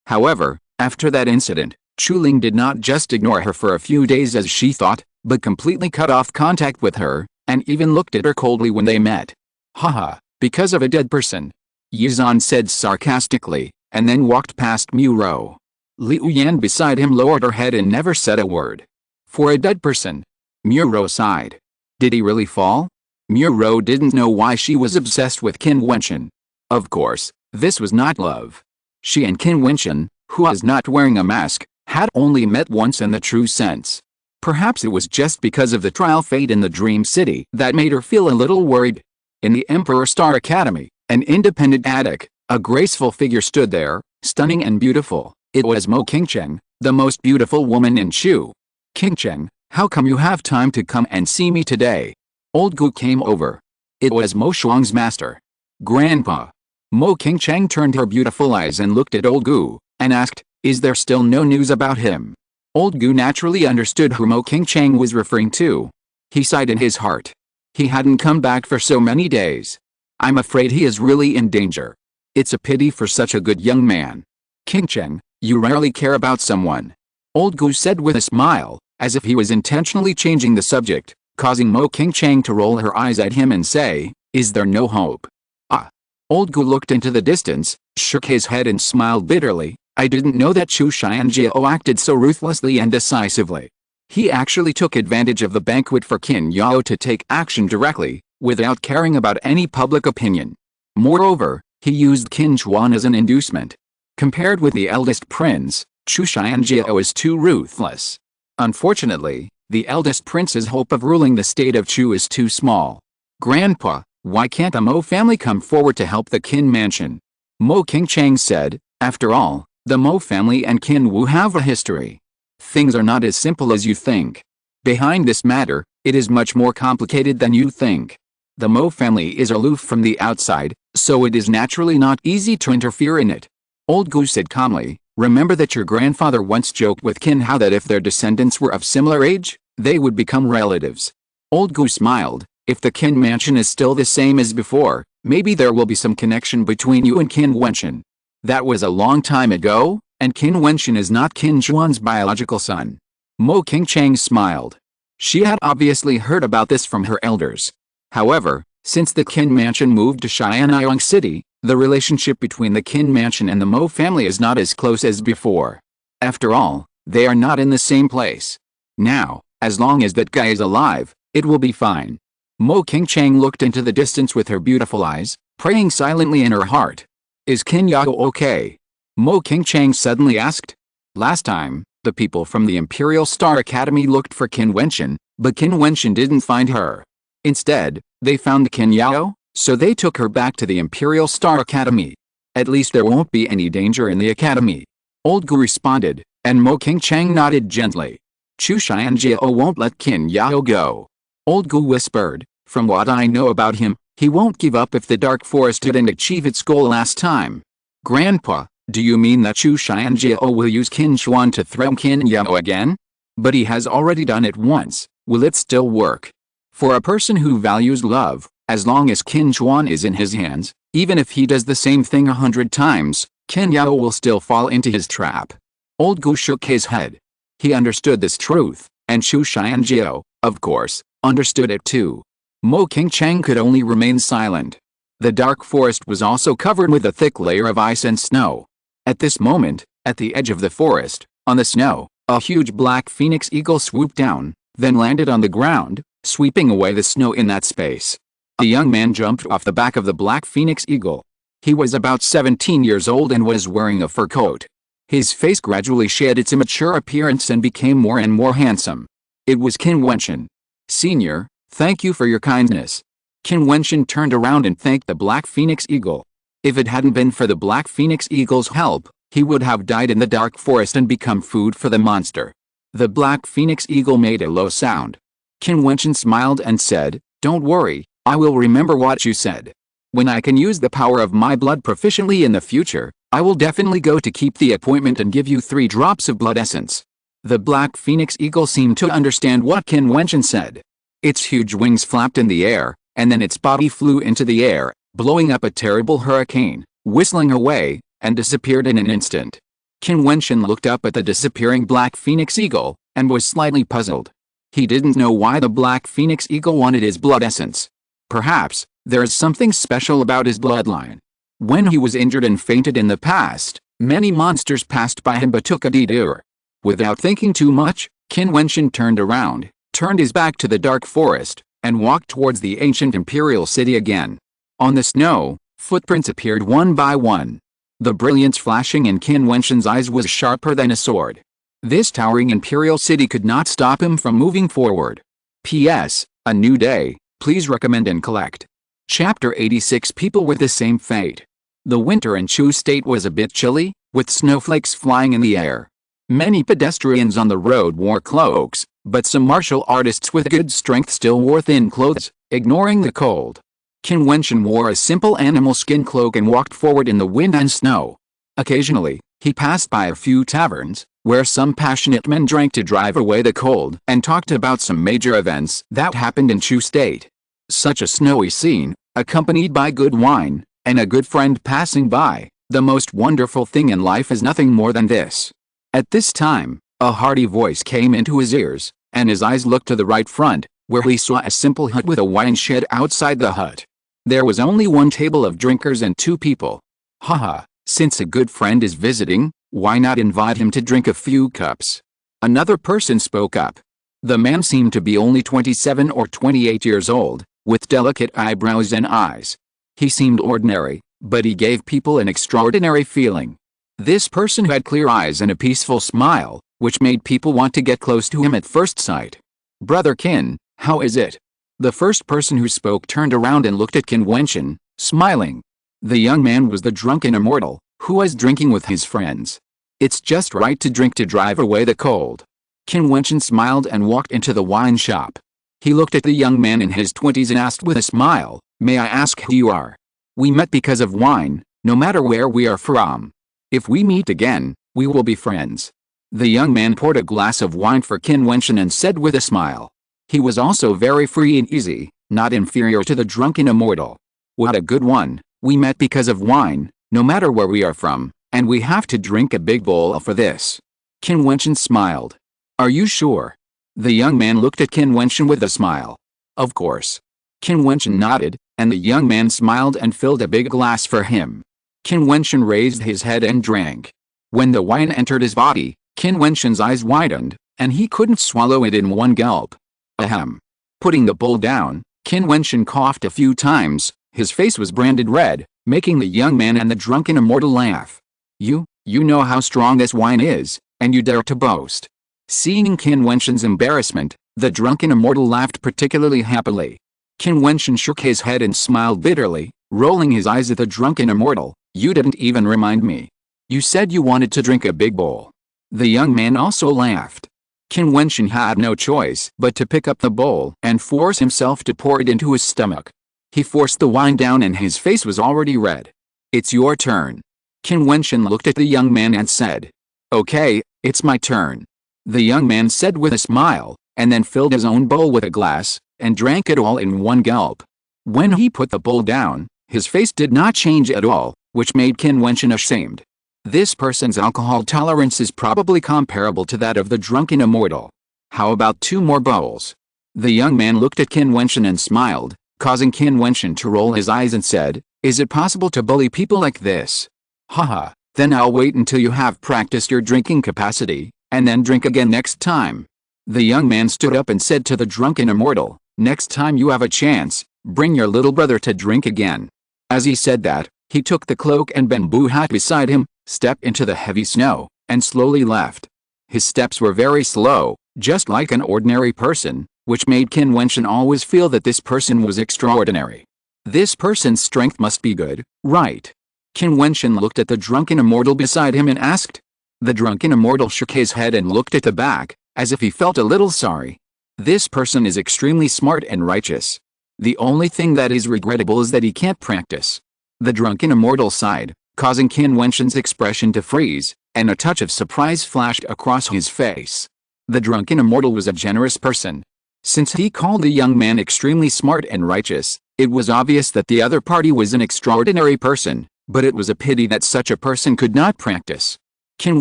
However, after that incident, Chu Ling did not just ignore her for a few days as she thought, but completely cut off contact with her, and even looked at her coldly when they met. Haha, because of a dead person, Yizan said sarcastically, and then walked past Muro. Liu Yan beside him lowered her head and never said a word. For a dead person, Muro sighed. Did he really fall? Muro didn't know why she was obsessed with Qin Wentian. Of course, this was not love. She and Qin Wentian, who was not wearing a mask, had only met once in the true sense. Perhaps it was just because of the trial fate in the Dream City that made her feel a little worried. In the Emperor Star Academy, an independent attic, a graceful figure stood there, stunning and beautiful. It was Mo Qingcheng, the most beautiful woman in Chu. Qingcheng, how come you have time to come and see me today? Old Gu came over. It was Mo Shuang's master. Grandpa. Mo Qingcheng turned her beautiful eyes and looked at Old Gu, and asked, is there still no news about him? Old Gu naturally understood who Mo Qingcheng was referring to. He sighed in his heart. He hadn't come back for so many days. I'm afraid he is really in danger. It's a pity for such a good young man. Qingcheng, you rarely care about someone. Old Gu said with a smile, as if he was intentionally changing the subject, causing Mo Qingcheng to roll her eyes at him and say, is there no hope? Ah. Old Gu looked into the distance, shook his head and smiled bitterly. I didn't know that Chu Xianjiao acted so ruthlessly and decisively. He actually took advantage of the banquet for Qin Yao to take action directly, without caring about any public opinion. Moreover, he used Qin Chuan as an inducement. Compared with the eldest prince, Chu Xianjiao is too ruthless. Unfortunately, the eldest prince's hope of ruling the state of Chu is too small. Grandpa, why can't the Mo family come forward to help the Qin mansion? Mo Qingcheng said, after all, the Mo family and Qin Wu have a history. Things are not as simple as you think. Behind this matter, it is much more complicated than you think. The Mo family is aloof from the outside, so it is naturally not easy to interfere in it. Old Gu said calmly, remember that your grandfather once joked with Qin Hao that if their descendants were of similar age, they would become relatives. Old Gu smiled, if the Qin mansion is still the same as before, maybe there will be some connection between you and Qin Wentian. That was a long time ago, and Qin Wentian is not Qin Chuan's biological son. Mo Qingcheng smiled. She had obviously heard about this from her elders. However, since the Qin mansion moved to Xianyang City, the relationship between the Qin mansion and the Mo family is not as close as before. After all, they are not in the same place. Now, as long as that guy is alive, it will be fine. Mo Qingcheng looked into the distance with her beautiful eyes, praying silently in her heart. Is Qin Yao okay? Mo Qingcheng suddenly asked. Last time, the people from the Imperial Star Academy looked for Qin Wentian, but Qin Wentian didn't find her. Instead, they found Qin Yao, so they took her back to the Imperial Star Academy. At least there won't be any danger in the academy. Old Gu responded, and Mo Qingcheng nodded gently. Chu Xianjiao won't let Qin Yao go. Old Gu whispered, from what I know about him, he won't give up if the Dark Forest didn't achieve its goal last time. Grandpa, do you mean that Chu Xianjiao will use Qin Chuan to threaten Qin Yao again? But he has already done it once, will it still work? For a person who values love, as long as Qin Chuan is in his hands, even if he does the same thing 100 times, Qin Yao will still fall into his trap. Old Gu shook his head. He understood this truth, and Chu Xianjiao, of course, understood it too. Mo Qingcheng could only remain silent. The dark forest was also covered with a thick layer of ice and snow. At this moment, at the edge of the forest, on the snow, a huge black phoenix eagle swooped down, then landed on the ground, sweeping away the snow in that space. A young man jumped off the back of the black phoenix eagle. He was about 17 years old and was wearing a fur coat. His face gradually shed its immature appearance and became more and more handsome. It was Qin Wentian. "Senior, thank you for your kindness." Qin Wentian turned around and thanked the black phoenix eagle. If it hadn't been for the black phoenix eagle's help, he would have died in the dark forest and become food for the monster. The black phoenix eagle made a low sound. Qin Wentian smiled and said, "Don't worry, I will remember what you said. When I can use the power of my blood proficiently in the future, I will definitely go to keep the appointment and give you 3 drops of blood essence." The black phoenix eagle seemed to understand what Qin Wentian said. Its huge wings flapped in the air, and then its body flew into the air, blowing up a terrible hurricane, whistling away, and disappeared in an instant. Qin Wentian looked up at the disappearing black phoenix eagle, and was slightly puzzled. He didn't know why the black phoenix eagle wanted his blood essence. Perhaps, there is something special about his bloodline. When he was injured and fainted in the past, many monsters passed by him but took a detour. Without thinking too much, Qin Wentian turned around, turned his back to the dark forest, and walked towards the ancient imperial city again. On the snow, footprints appeared one by one. The brilliance flashing in Qin Wentian's eyes was sharper than a sword. This towering imperial city could not stop him from moving forward. P.S. A new day, please recommend and collect. Chapter 86. People with the same fate. The winter in Chu State was a bit chilly, with snowflakes flying in the air. Many pedestrians on the road wore cloaks, but some martial artists with good strength still wore thin clothes, ignoring the cold. Qin Wentian wore a simple animal skin cloak and walked forward in the wind and snow. Occasionally, he passed by a few taverns, where some passionate men drank to drive away the cold and talked about some major events that happened in Chu State. Such a snowy scene, accompanied by good wine, and a good friend passing by, the most wonderful thing in life is nothing more than this. At this time, a hearty voice came into his ears, and his eyes looked to the right front, where he saw a simple hut with a wine shed outside the hut. There was only one table of drinkers and 2 people. Haha, since a good friend is visiting, why not invite him to drink a few cups? Another person spoke up. The man seemed to be only 27 or 28 years old, with delicate eyebrows and eyes. He seemed ordinary, but he gave people an extraordinary feeling. This person had clear eyes and a peaceful smile, which made people want to get close to him at first sight. "Brother Qin, how is it?" The first person who spoke turned around and looked at Qin Wentian, smiling. The young man was the drunken immortal, who was drinking with his friends. "It's just right to drink to drive away the cold." Qin Wentian smiled and walked into the wine shop. He looked at the young man in his 20s and asked with a smile, "May I ask who you are?" "We met because of wine, no matter where we are from. If we meet again, we will be friends." The young man poured a glass of wine for Qin Wentian and said with a smile. He was also very free and easy, not inferior to the drunken immortal. "What a good one, we met because of wine, no matter where we are from, and we have to drink a big bowl for this." Qin Wentian smiled. "Are you sure?" The young man looked at Qin Wentian with a smile. "Of course." Qin Wentian nodded, and the young man smiled and filled a big glass for him. Qin Wentian raised his head and drank. When the wine entered his body, Qin Wentian's eyes widened, and he couldn't swallow it in one gulp. Ahem. Putting the bowl down, Qin Wentian coughed a few times. His face was branded red, making the young man and the drunken immortal laugh. You know how strong this wine is, and you dare to boast." Seeing Qin Wentian's embarrassment, the drunken immortal laughed particularly happily. Qin Wentian shook his head and smiled bitterly, rolling his eyes at the drunken immortal. "You didn't even remind me. You said you wanted to drink a big bowl." The young man also laughed. Qin Wentian had no choice but to pick up the bowl and force himself to pour it into his stomach. He forced the wine down and his face was already red. "It's your turn." Qin Wentian looked at the young man and said. "Okay, it's my turn." The young man said with a smile, and then filled his own bowl with a glass, and drank it all in one gulp. When he put the bowl down, his face did not change at all, which made Qin Wentian ashamed. This person's alcohol tolerance is probably comparable to that of the drunken immortal. How about 2 more bowls? The young man looked at Qin Wentian and smiled, causing Qin Wentian to roll his eyes and said, "Is it possible to bully people like this? Haha, then I'll wait until you have practiced your drinking capacity, and then drink again next time." The young man stood up and said to the drunken immortal, "Next time you have a chance, bring your little brother to drink again." As he said that, he took the cloak and bamboo hat beside him, stepped into the heavy snow, and slowly left. His steps were very slow, just like an ordinary person, which made Qin Wentian always feel that this person was extraordinary. This person's strength must be good, right? Qin Wentian looked at the drunken immortal beside him and asked. The drunken immortal shook his head and looked at the back, as if he felt a little sorry. This person is extremely smart and righteous. The only thing that is regrettable is that he can't practice. The drunken immortal sighed, causing Qin Wentian's expression to freeze, and a touch of surprise flashed across his face. The drunken immortal was a generous person. Since he called the young man extremely smart and righteous, it was obvious that the other party was an extraordinary person, but it was a pity that such a person could not practice. Qin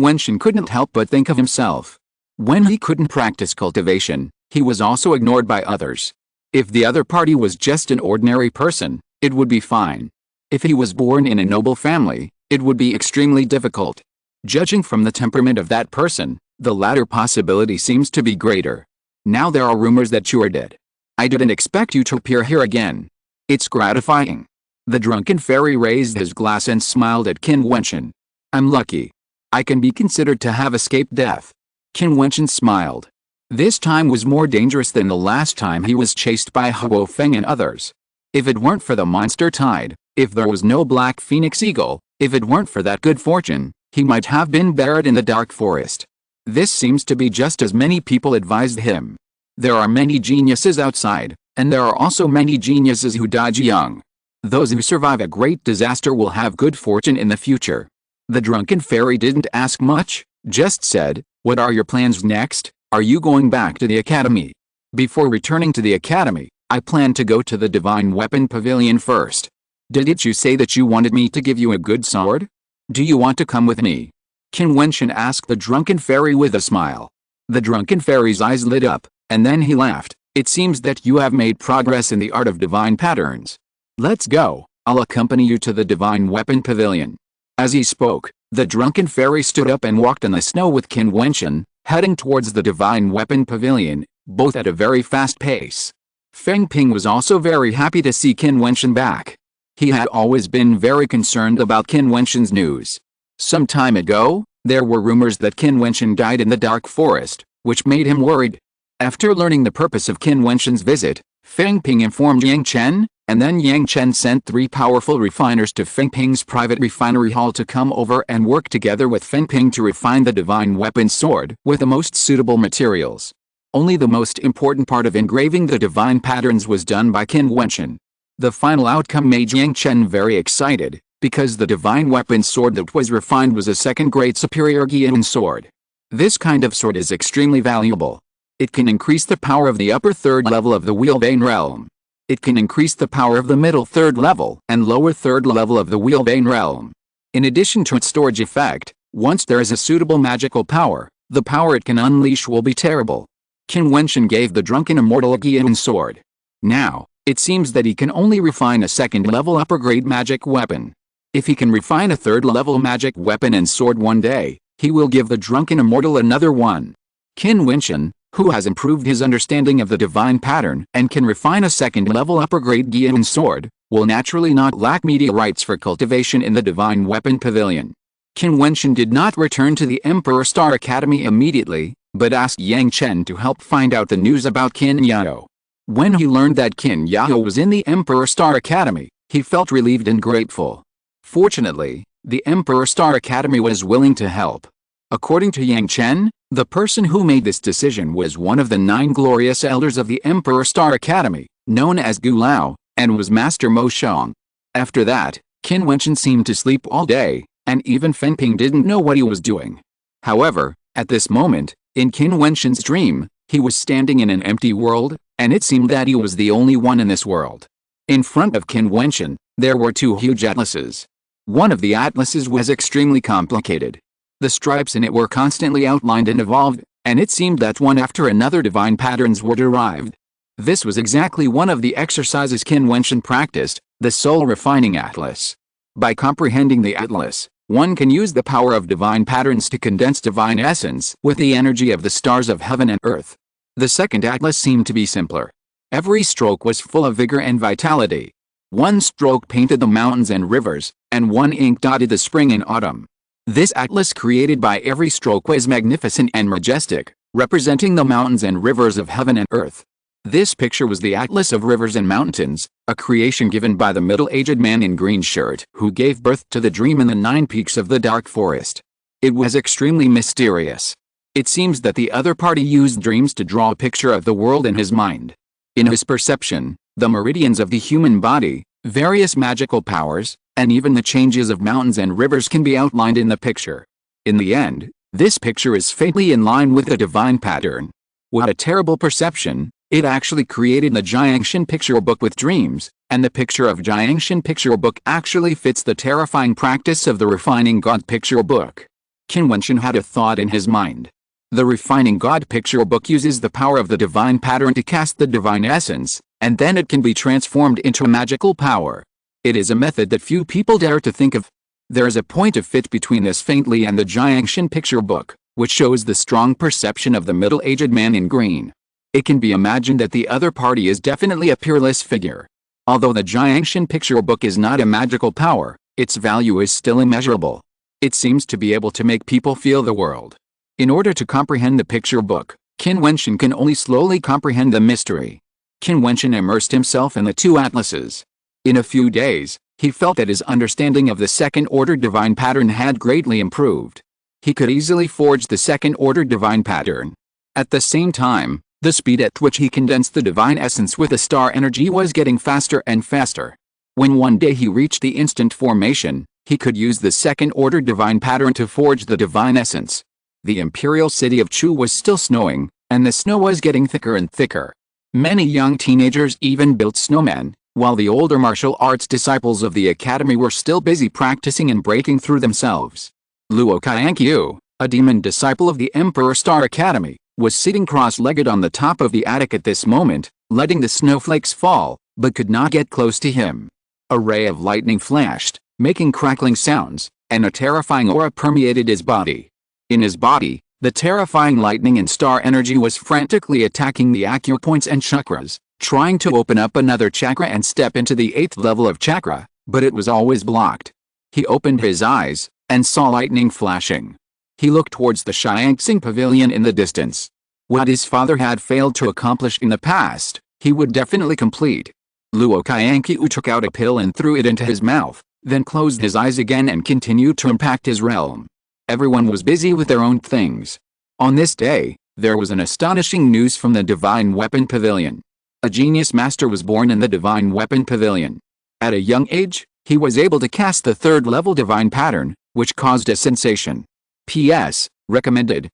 Wentian couldn't help but think of himself. When he couldn't practice cultivation, he was also ignored by others. If the other party was just an ordinary person, it would be fine. If he was born in a noble family, it would be extremely difficult. Judging from the temperament of that person, the latter possibility seems to be greater. Now there are rumors that you are dead. I didn't expect you to appear here again. It's gratifying. The drunken fairy raised his glass and smiled at Qin Wentian. I'm lucky. I can be considered to have escaped death. Qin Wentian smiled. This time was more dangerous than the last time he was chased by Huo Feng and others. If it weren't for the monster tide, if there was no black phoenix eagle, if it weren't for that good fortune, he might have been buried in the dark forest. This seems to be just as many people advised him. There are many geniuses outside, and there are also many geniuses who die young. Those who survive a great disaster will have good fortune in the future. The drunken fairy didn't ask much, just said, "What are your plans next? Are you going back to the academy?" Before returning to the academy, I plan to go to the Divine Weapon Pavilion first. Didn't you say that you wanted me to give you a good sword? Do you want to come with me? Qin Wentian asked the drunken fairy with a smile. The drunken fairy's eyes lit up, and then he laughed. It seems that you have made progress in the art of divine patterns. Let's go, I'll accompany you to the Divine Weapon Pavilion. As he spoke, the drunken fairy stood up and walked in the snow with Qin Wentian, heading towards the Divine Weapon Pavilion, both at a very fast pace. Feng Ping was also very happy to see Qin Wentian back. He had always been very concerned about Qin Wentian's news. Some time ago, there were rumors that Qin Wentian died in the dark forest, which made him worried. After learning the purpose of Qin Wentian's visit, Feng Ping informed Yang Chen, and then Yang Chen sent 3 powerful refiners to Feng Ping's private refinery hall to come over and work together with Feng Ping to refine the divine weapon sword with the most suitable materials. Only the most important part of engraving the divine patterns was done by Qin Wentian. The final outcome made Yang Chen very excited, because the divine weapon sword that was refined was a second-grade superior Jiutian sword. This kind of sword is extremely valuable. It can increase the power of the upper third level of the Wheelbane realm. It can increase the power of the middle third level and lower third level of the Wheelbane realm. In addition to its storage effect, once there is a suitable magical power, the power it can unleash will be terrible. Qin Wentian gave the drunken immortal a Jiutian sword. Now, it seems that he can only refine a second-level upper-grade magic weapon. If he can refine a third-level magic weapon and sword one day, he will give the drunken immortal another one. Qin Wentian, who has improved his understanding of the divine pattern and can refine a second-level upper-grade Jiutian sword, will naturally not lack meteorites for cultivation in the Divine Weapon Pavilion. Qin Wentian did not return to the Emperor Star Academy immediately, but asked Yang Chen to help find out the news about Qin Yao. When he learned that Qin Yao was in the Emperor Star Academy, he felt relieved and grateful. Fortunately, the Emperor Star Academy was willing to help. According to Yang Chen, the person who made this decision was one of the 9 glorious elders of the Emperor Star Academy, known as Gu Lao, and was Master Mo Xiang. After that, Qin Wentian seemed to sleep all day, and even Feng Ping didn't know what he was doing. However, at this moment, in Qin Wentian's dream, he was standing in an empty world, and it seemed that he was the only one in this world. In front of Qin Wentian, there were two huge atlases. One of the atlases was extremely complicated. The stripes in it were constantly outlined and evolved, and it seemed that one after another divine patterns were derived. This was exactly one of the exercises Qin Wentian practiced, the soul refining atlas. By comprehending the atlas, one can use the power of divine patterns to condense divine essence with the energy of the stars of heaven and earth. The second atlas seemed to be simpler. Every stroke was full of vigor and vitality. One stroke painted the mountains and rivers, and one ink dotted the spring and autumn. This atlas created by every stroke was magnificent and majestic, representing the mountains and rivers of heaven and earth. This picture was the Atlas of Rivers and Mountains, a creation given by the middle-aged man in green shirt who gave birth to the dream in the 9 peaks of the dark forest. It was extremely mysterious. It seems that the other party used dreams to draw a picture of the world in his mind. In his perception, the meridians of the human body, various magical powers, and even the changes of mountains and rivers can be outlined in the picture. In the end, this picture is fatally in line with the divine pattern. What a terrible perception! It actually created the Jiutian picture book with dreams, and the picture of Jiutian picture book actually fits the terrifying practice of the refining God picture book. Qin Wentian had a thought in his mind. The refining God picture book uses the power of the divine pattern to cast the divine essence, and then it can be transformed into a magical power. It is a method that few people dare to think of. There is a point of fit between this faintly and the Jiutian picture book, which shows the strong perception of the middle-aged man in green. It can be imagined that the other party is definitely a peerless figure. Although the Jiutian picture book is not a magical power, its value is still immeasurable. It seems to be able to make people feel the world. In order to comprehend the picture book, Qin Wentian can only slowly comprehend the mystery. Qin Wentian immersed himself in the two atlases. In a few days, he felt that his understanding of the second-order divine pattern had greatly improved. He could easily forge the second-order divine pattern. At the same time, the speed at which he condensed the divine essence with the star energy was getting faster and faster. When one day he reached the instant formation, he could use the second-order divine pattern to forge the divine essence. The imperial city of Chu was still snowing, and the snow was getting thicker and thicker. Many young teenagers even built snowmen, while the older martial arts disciples of the academy were still busy practicing and breaking through themselves. Luo Qianqiu, a demon disciple of the Emperor Star Academy, was sitting cross-legged on the top of the attic at this moment, letting the snowflakes fall, but could not get close to him. A ray of lightning flashed, making crackling sounds, and a terrifying aura permeated his body. In his body, the terrifying lightning and star energy was frantically attacking the acupoints and chakras, trying to open up another chakra and step into the 8th level of chakra, but it was always blocked. He opened his eyes, and saw lightning flashing. He looked towards the Xianxing pavilion in the distance. What his father had failed to accomplish in the past, he would definitely complete. Luo Qianqiu took out a pill and threw it into his mouth, then closed his eyes again and continued to impact his realm. Everyone was busy with their own things. On this day, there was an astonishing news from the Divine Weapon Pavilion. A genius master was born in the Divine Weapon Pavilion. At a young age, he was able to cast the 3rd-level divine pattern, which caused a sensation. P.S. Recommended,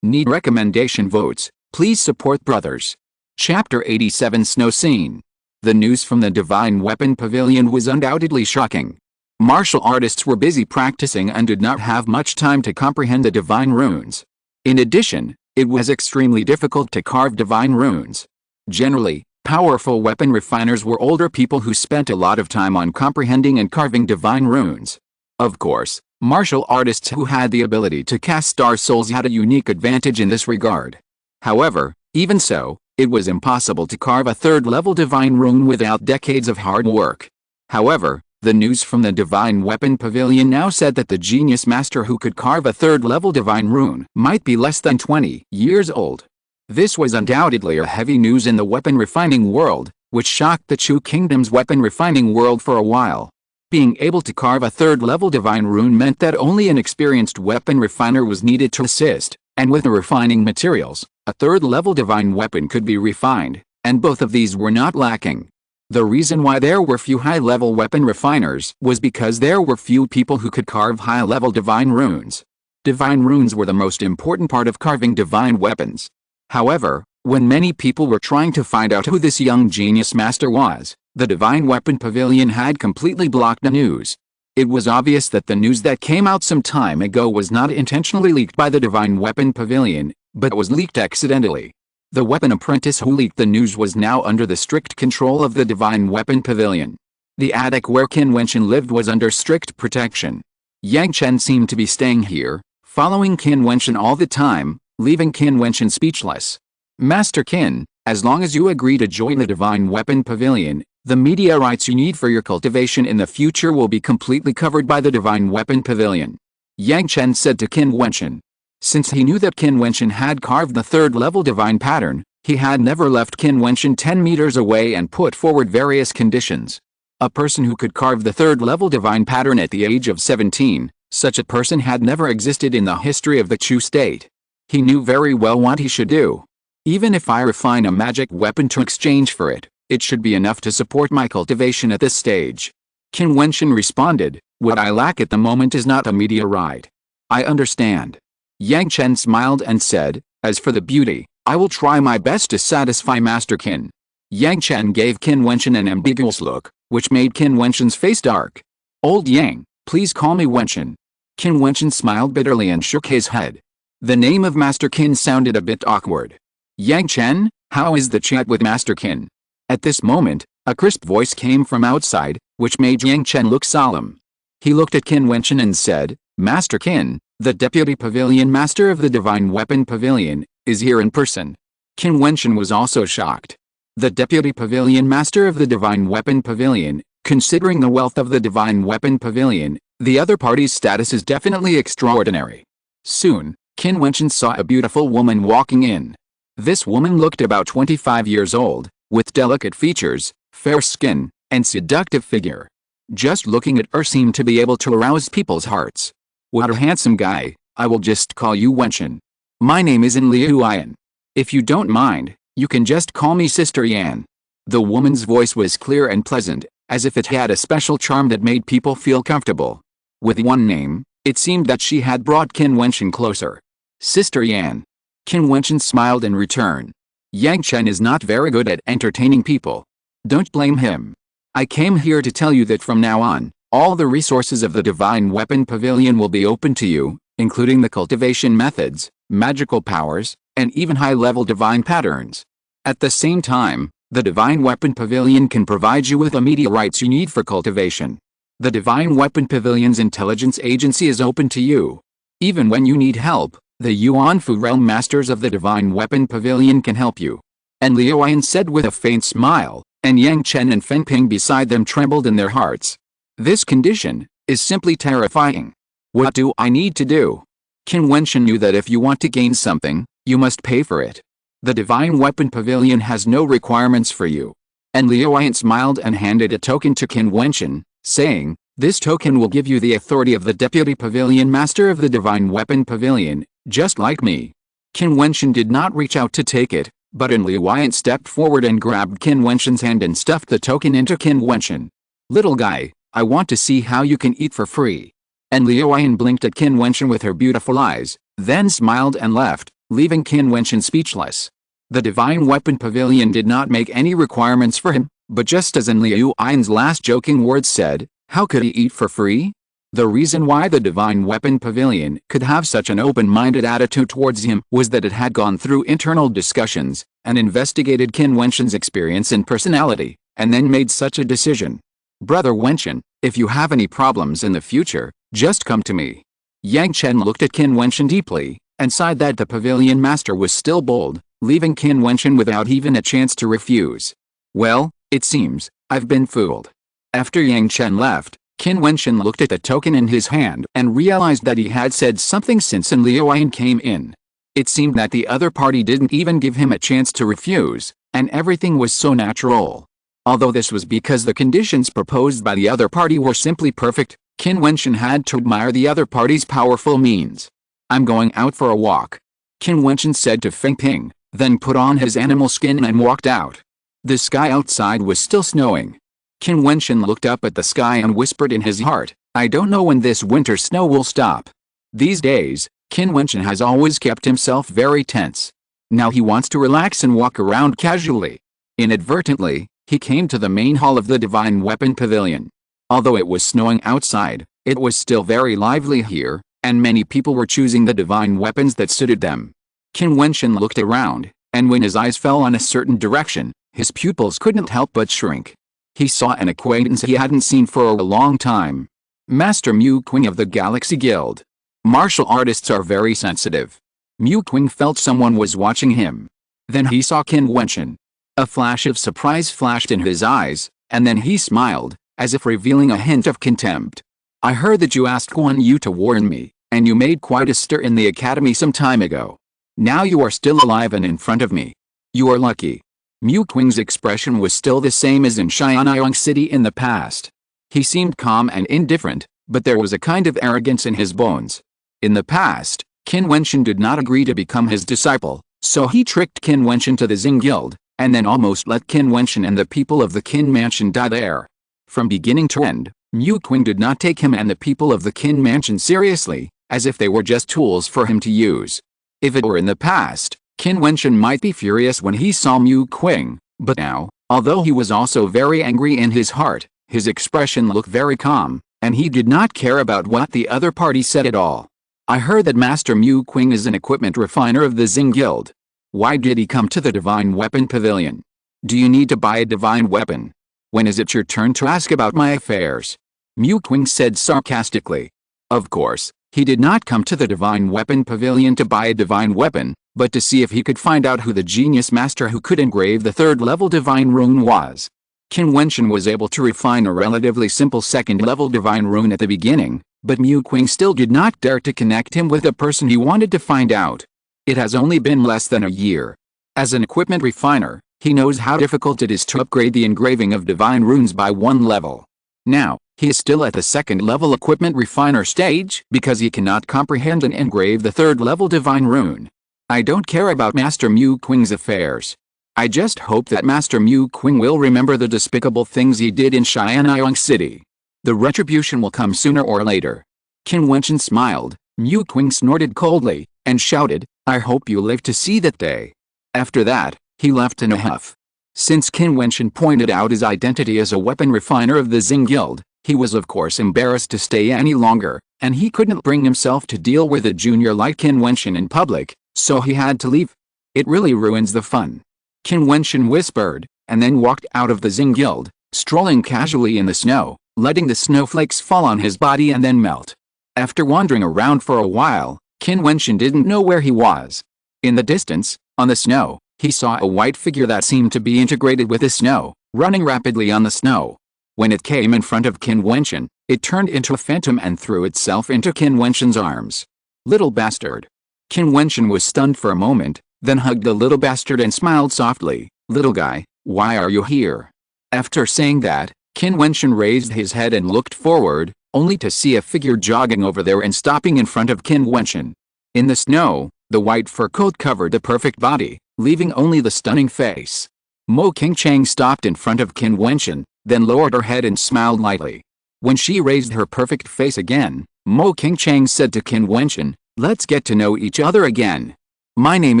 need recommendation votes, please support brothers. Chapter 87 Snow Scene. The news from the Divine Weapon Pavilion was undoubtedly shocking. Martial artists were busy practicing and did not have much time to comprehend the divine runes. In addition, it was extremely difficult to carve divine runes. Generally, powerful weapon refiners were older people who spent a lot of time on comprehending and carving divine runes. Of course, martial artists who had the ability to cast star souls had a unique advantage in this regard. However, even so, it was impossible to carve a 3rd-level divine rune without decades of hard work. However, the news from the Divine Weapon Pavilion now said that the genius master who could carve a 3rd-level divine rune might be less than 20 years old. This was undoubtedly a heavy news in the weapon refining world, which shocked the Chu Kingdom's weapon refining world for a while. Being able to carve a 3rd-level divine rune meant that only an experienced weapon refiner was needed to assist, and with the refining materials, a 3rd-level divine weapon could be refined, and both of these were not lacking. The reason why there were few high-level weapon refiners was because there were few people who could carve high-level divine runes. Divine runes were the most important part of carving divine weapons. However, When many people were trying to find out who this young genius master was, the Divine Weapon Pavilion had completely blocked the news. It was obvious that the news that came out some time ago was not intentionally leaked by the Divine Weapon Pavilion, but was leaked accidentally. The weapon apprentice who leaked the news was now under the strict control of the Divine Weapon Pavilion. The attic where Qin Wentian lived was under strict protection. Yang Chen seemed to be staying here, following Qin Wentian all the time, leaving Qin Wentian speechless. Master Qin, as long as you agree to join the Divine Weapon Pavilion, the meteorites you need for your cultivation in the future will be completely covered by the Divine Weapon Pavilion. Yang Chen said to Qin Wentian. Since he knew that Qin Wentian had carved the third-level divine pattern, he had never left Qin Wentian 10 meters away and put forward various conditions. A person who could carve the third-level divine pattern at the age of 17, such a person had never existed in the history of the Chu state. He knew very well what he should do. Even if I refine a magic weapon to exchange for it, it should be enough to support my cultivation at this stage. Qin Wentian responded, what I lack at the moment is not a meteorite. I understand. Yang Chen smiled and said, as for the beauty, I will try my best to satisfy Master Qin. Yang Chen gave Qin Wentian an ambiguous look, which made Qin Wentian's face dark. Old Yang, please call me Wentian. Qin Wentian smiled bitterly and shook his head. The name of Master Qin sounded a bit awkward. Yang Chen, how is the chat with Master Qin? At this moment, a crisp voice came from outside, which made Yang Chen look solemn. He looked at Qin Wentian and said, Master Qin, the Deputy Pavilion Master of the Divine Weapon Pavilion, is here in person. Qin Wentian was also shocked. The Deputy Pavilion Master of the Divine Weapon Pavilion, considering the wealth of the Divine Weapon Pavilion, the other party's status is definitely extraordinary. Soon, Qin Wentian saw a beautiful woman walking in. This woman looked about 25 years old, with delicate features, fair skin, and seductive figure. Just looking at her seemed to be able to arouse people's hearts. What a handsome guy, I will just call you Wentian. My name is Liu Yan. If you don't mind, you can just call me Sister Yan. The woman's voice was clear and pleasant, as if it had a special charm that made people feel comfortable. With one name, it seemed that she had brought Qin Wentian closer. Sister Yan. Qin Wentian smiled in return. Yang Chen is not very good at entertaining people. Don't blame him. I came here to tell you that from now on, all the resources of the Divine Weapon Pavilion will be open to you, including the cultivation methods, magical powers, and even high-level divine patterns. At the same time, the Divine Weapon Pavilion can provide you with the meteorites you need for cultivation. The Divine Weapon Pavilion's intelligence agency is open to you. Even when you need help, the Yuanfu Realm Masters of the Divine Weapon Pavilion can help you. And Liu Yan said with a faint smile, and Yang Chen and Feng Ping beside them trembled in their hearts. This condition is simply terrifying. What do I need to do? Qin Wentian knew that if you want to gain something, you must pay for it. The Divine Weapon Pavilion has no requirements for you. And Liu Yan smiled and handed a token to Qin Wentian, saying, this token will give you the authority of the Deputy Pavilion Master of the Divine Weapon Pavilion, just like me. Qin Wentian did not reach out to take it, but Liu Yan stepped forward and grabbed Qin Wentian's hand and stuffed the token into Qin Wentian. Little guy, I want to see how you can eat for free. And Liu Yan blinked at Qin Wentian with her beautiful eyes, then smiled and left, leaving Qin Wentian speechless. The Divine Weapon Pavilion did not make any requirements for him, but just as in Liu Yan's last joking words said, how could he eat for free? The reason why the Divine Weapon Pavilion could have such an open-minded attitude towards him was that it had gone through internal discussions, and investigated Qin Wentian's experience and personality, and then made such a decision. Brother Wentian, if you have any problems in the future, just come to me. Yang Chen looked at Qin Wentian deeply, and sighed that the Pavilion Master was still bold, leaving Qin Wentian without even a chance to refuse. Well, it seems, I've been fooled. After Yang Chen left, Qin Wentian looked at the token in his hand and realized that he had said something since Liu Yan came in. It seemed that the other party didn't even give him a chance to refuse, and everything was so natural. Although this was because the conditions proposed by the other party were simply perfect, Qin Wentian had to admire the other party's powerful means. I'm going out for a walk. Qin Wentian said to Feng Ping, then put on his animal skin and walked out. The sky outside was still snowing. Qin Wentian looked up at the sky and whispered in his heart, I don't know when this winter snow will stop. These days, Qin Wentian has always kept himself very tense. Now he wants to relax and walk around casually. Inadvertently, he came to the main hall of the Divine Weapon Pavilion. Although it was snowing outside, it was still very lively here, and many people were choosing the divine weapons that suited them. Qin Wentian looked around, and when his eyes fell on a certain direction, his pupils couldn't help but shrink. He saw an acquaintance he hadn't seen for a long time. Master Mu Qing of the Galaxy Guild. Martial artists are very sensitive. Mu Qing felt someone was watching him. Then he saw Qin Wentian. A flash of surprise flashed in his eyes, and then he smiled, as if revealing a hint of contempt. I heard that you asked Guan Yu to warn me, and you made quite a stir in the academy some time ago. Now you are still alive and in front of me. You are lucky. Mu Qing's expression was still the same as in Xianyang City in the past. He seemed calm and indifferent, but there was a kind of arrogance in his bones. In the past, Qin Wentian did not agree to become his disciple, so he tricked Qin Wentian to the Xing Guild, and then almost let Qin Wentian and the people of the Qin Mansion die there. From beginning to end, Mu Qing did not take him and the people of the Qin Mansion seriously, as if they were just tools for him to use. If it were in the past, Qin Wentian might be furious when he saw Mu Qing, but now, although he was also very angry in his heart, his expression looked very calm, and he did not care about what the other party said at all. I heard that Master Mu Qing is an equipment refiner of the Xing Guild. Why did he come to the Divine Weapon Pavilion? Do you need to buy a divine weapon? When is it your turn to ask about my affairs? Mu Qing said sarcastically. Of course, he did not come to the Divine Weapon Pavilion to buy a divine weapon, but to see if he could find out who the genius master who could engrave the third-level divine rune was. Qin Wentian was able to refine a relatively simple second-level divine rune at the beginning, but Mu Qing still did not dare to connect him with the person he wanted to find out. It has only been less than a year. As an equipment refiner, he knows how difficult it is to upgrade the engraving of divine runes by one level. Now, he is still at the second-level equipment refiner stage because he cannot comprehend and engrave the third-level divine rune. I don't care about Master Mu Qing's affairs. I just hope that Master Mu Qing will remember the despicable things he did in Xianyang City. The retribution will come sooner or later. Qin Wentian smiled. Mu Qing snorted coldly, and shouted, I hope you live to see that day. After that, he left in a huff. Since Qin Wentian pointed out his identity as a weapon refiner of the Xing Guild, he was of course embarrassed to stay any longer, and he couldn't bring himself to deal with a junior like Qin Wentian in public, so he had to leave. It really ruins the fun. Qin Wentian whispered, and then walked out of the Xing Guild, strolling casually in the snow, letting the snowflakes fall on his body and then melt. After wandering around for a while, Qin Wentian didn't know where he was. In the distance, on the snow, he saw a white figure that seemed to be integrated with the snow, running rapidly on the snow. When it came in front of Qin Wentian, it turned into a phantom and threw itself into Qin Wentian's arms. Little bastard. Qin Wentian was stunned for a moment, then hugged the little bastard and smiled softly. Little guy, why are you here? After saying that, Qin Wentian raised his head and looked forward, only to see a figure jogging over there and stopping in front of Qin Wentian. In the snow, the white fur coat covered the perfect body, leaving only the stunning face. Mo Qingchang stopped in front of Qin Wentian, then lowered her head and smiled lightly. When she raised her perfect face again, Mo Qingchang said to Qin Wentian, let's get to know each other again. My name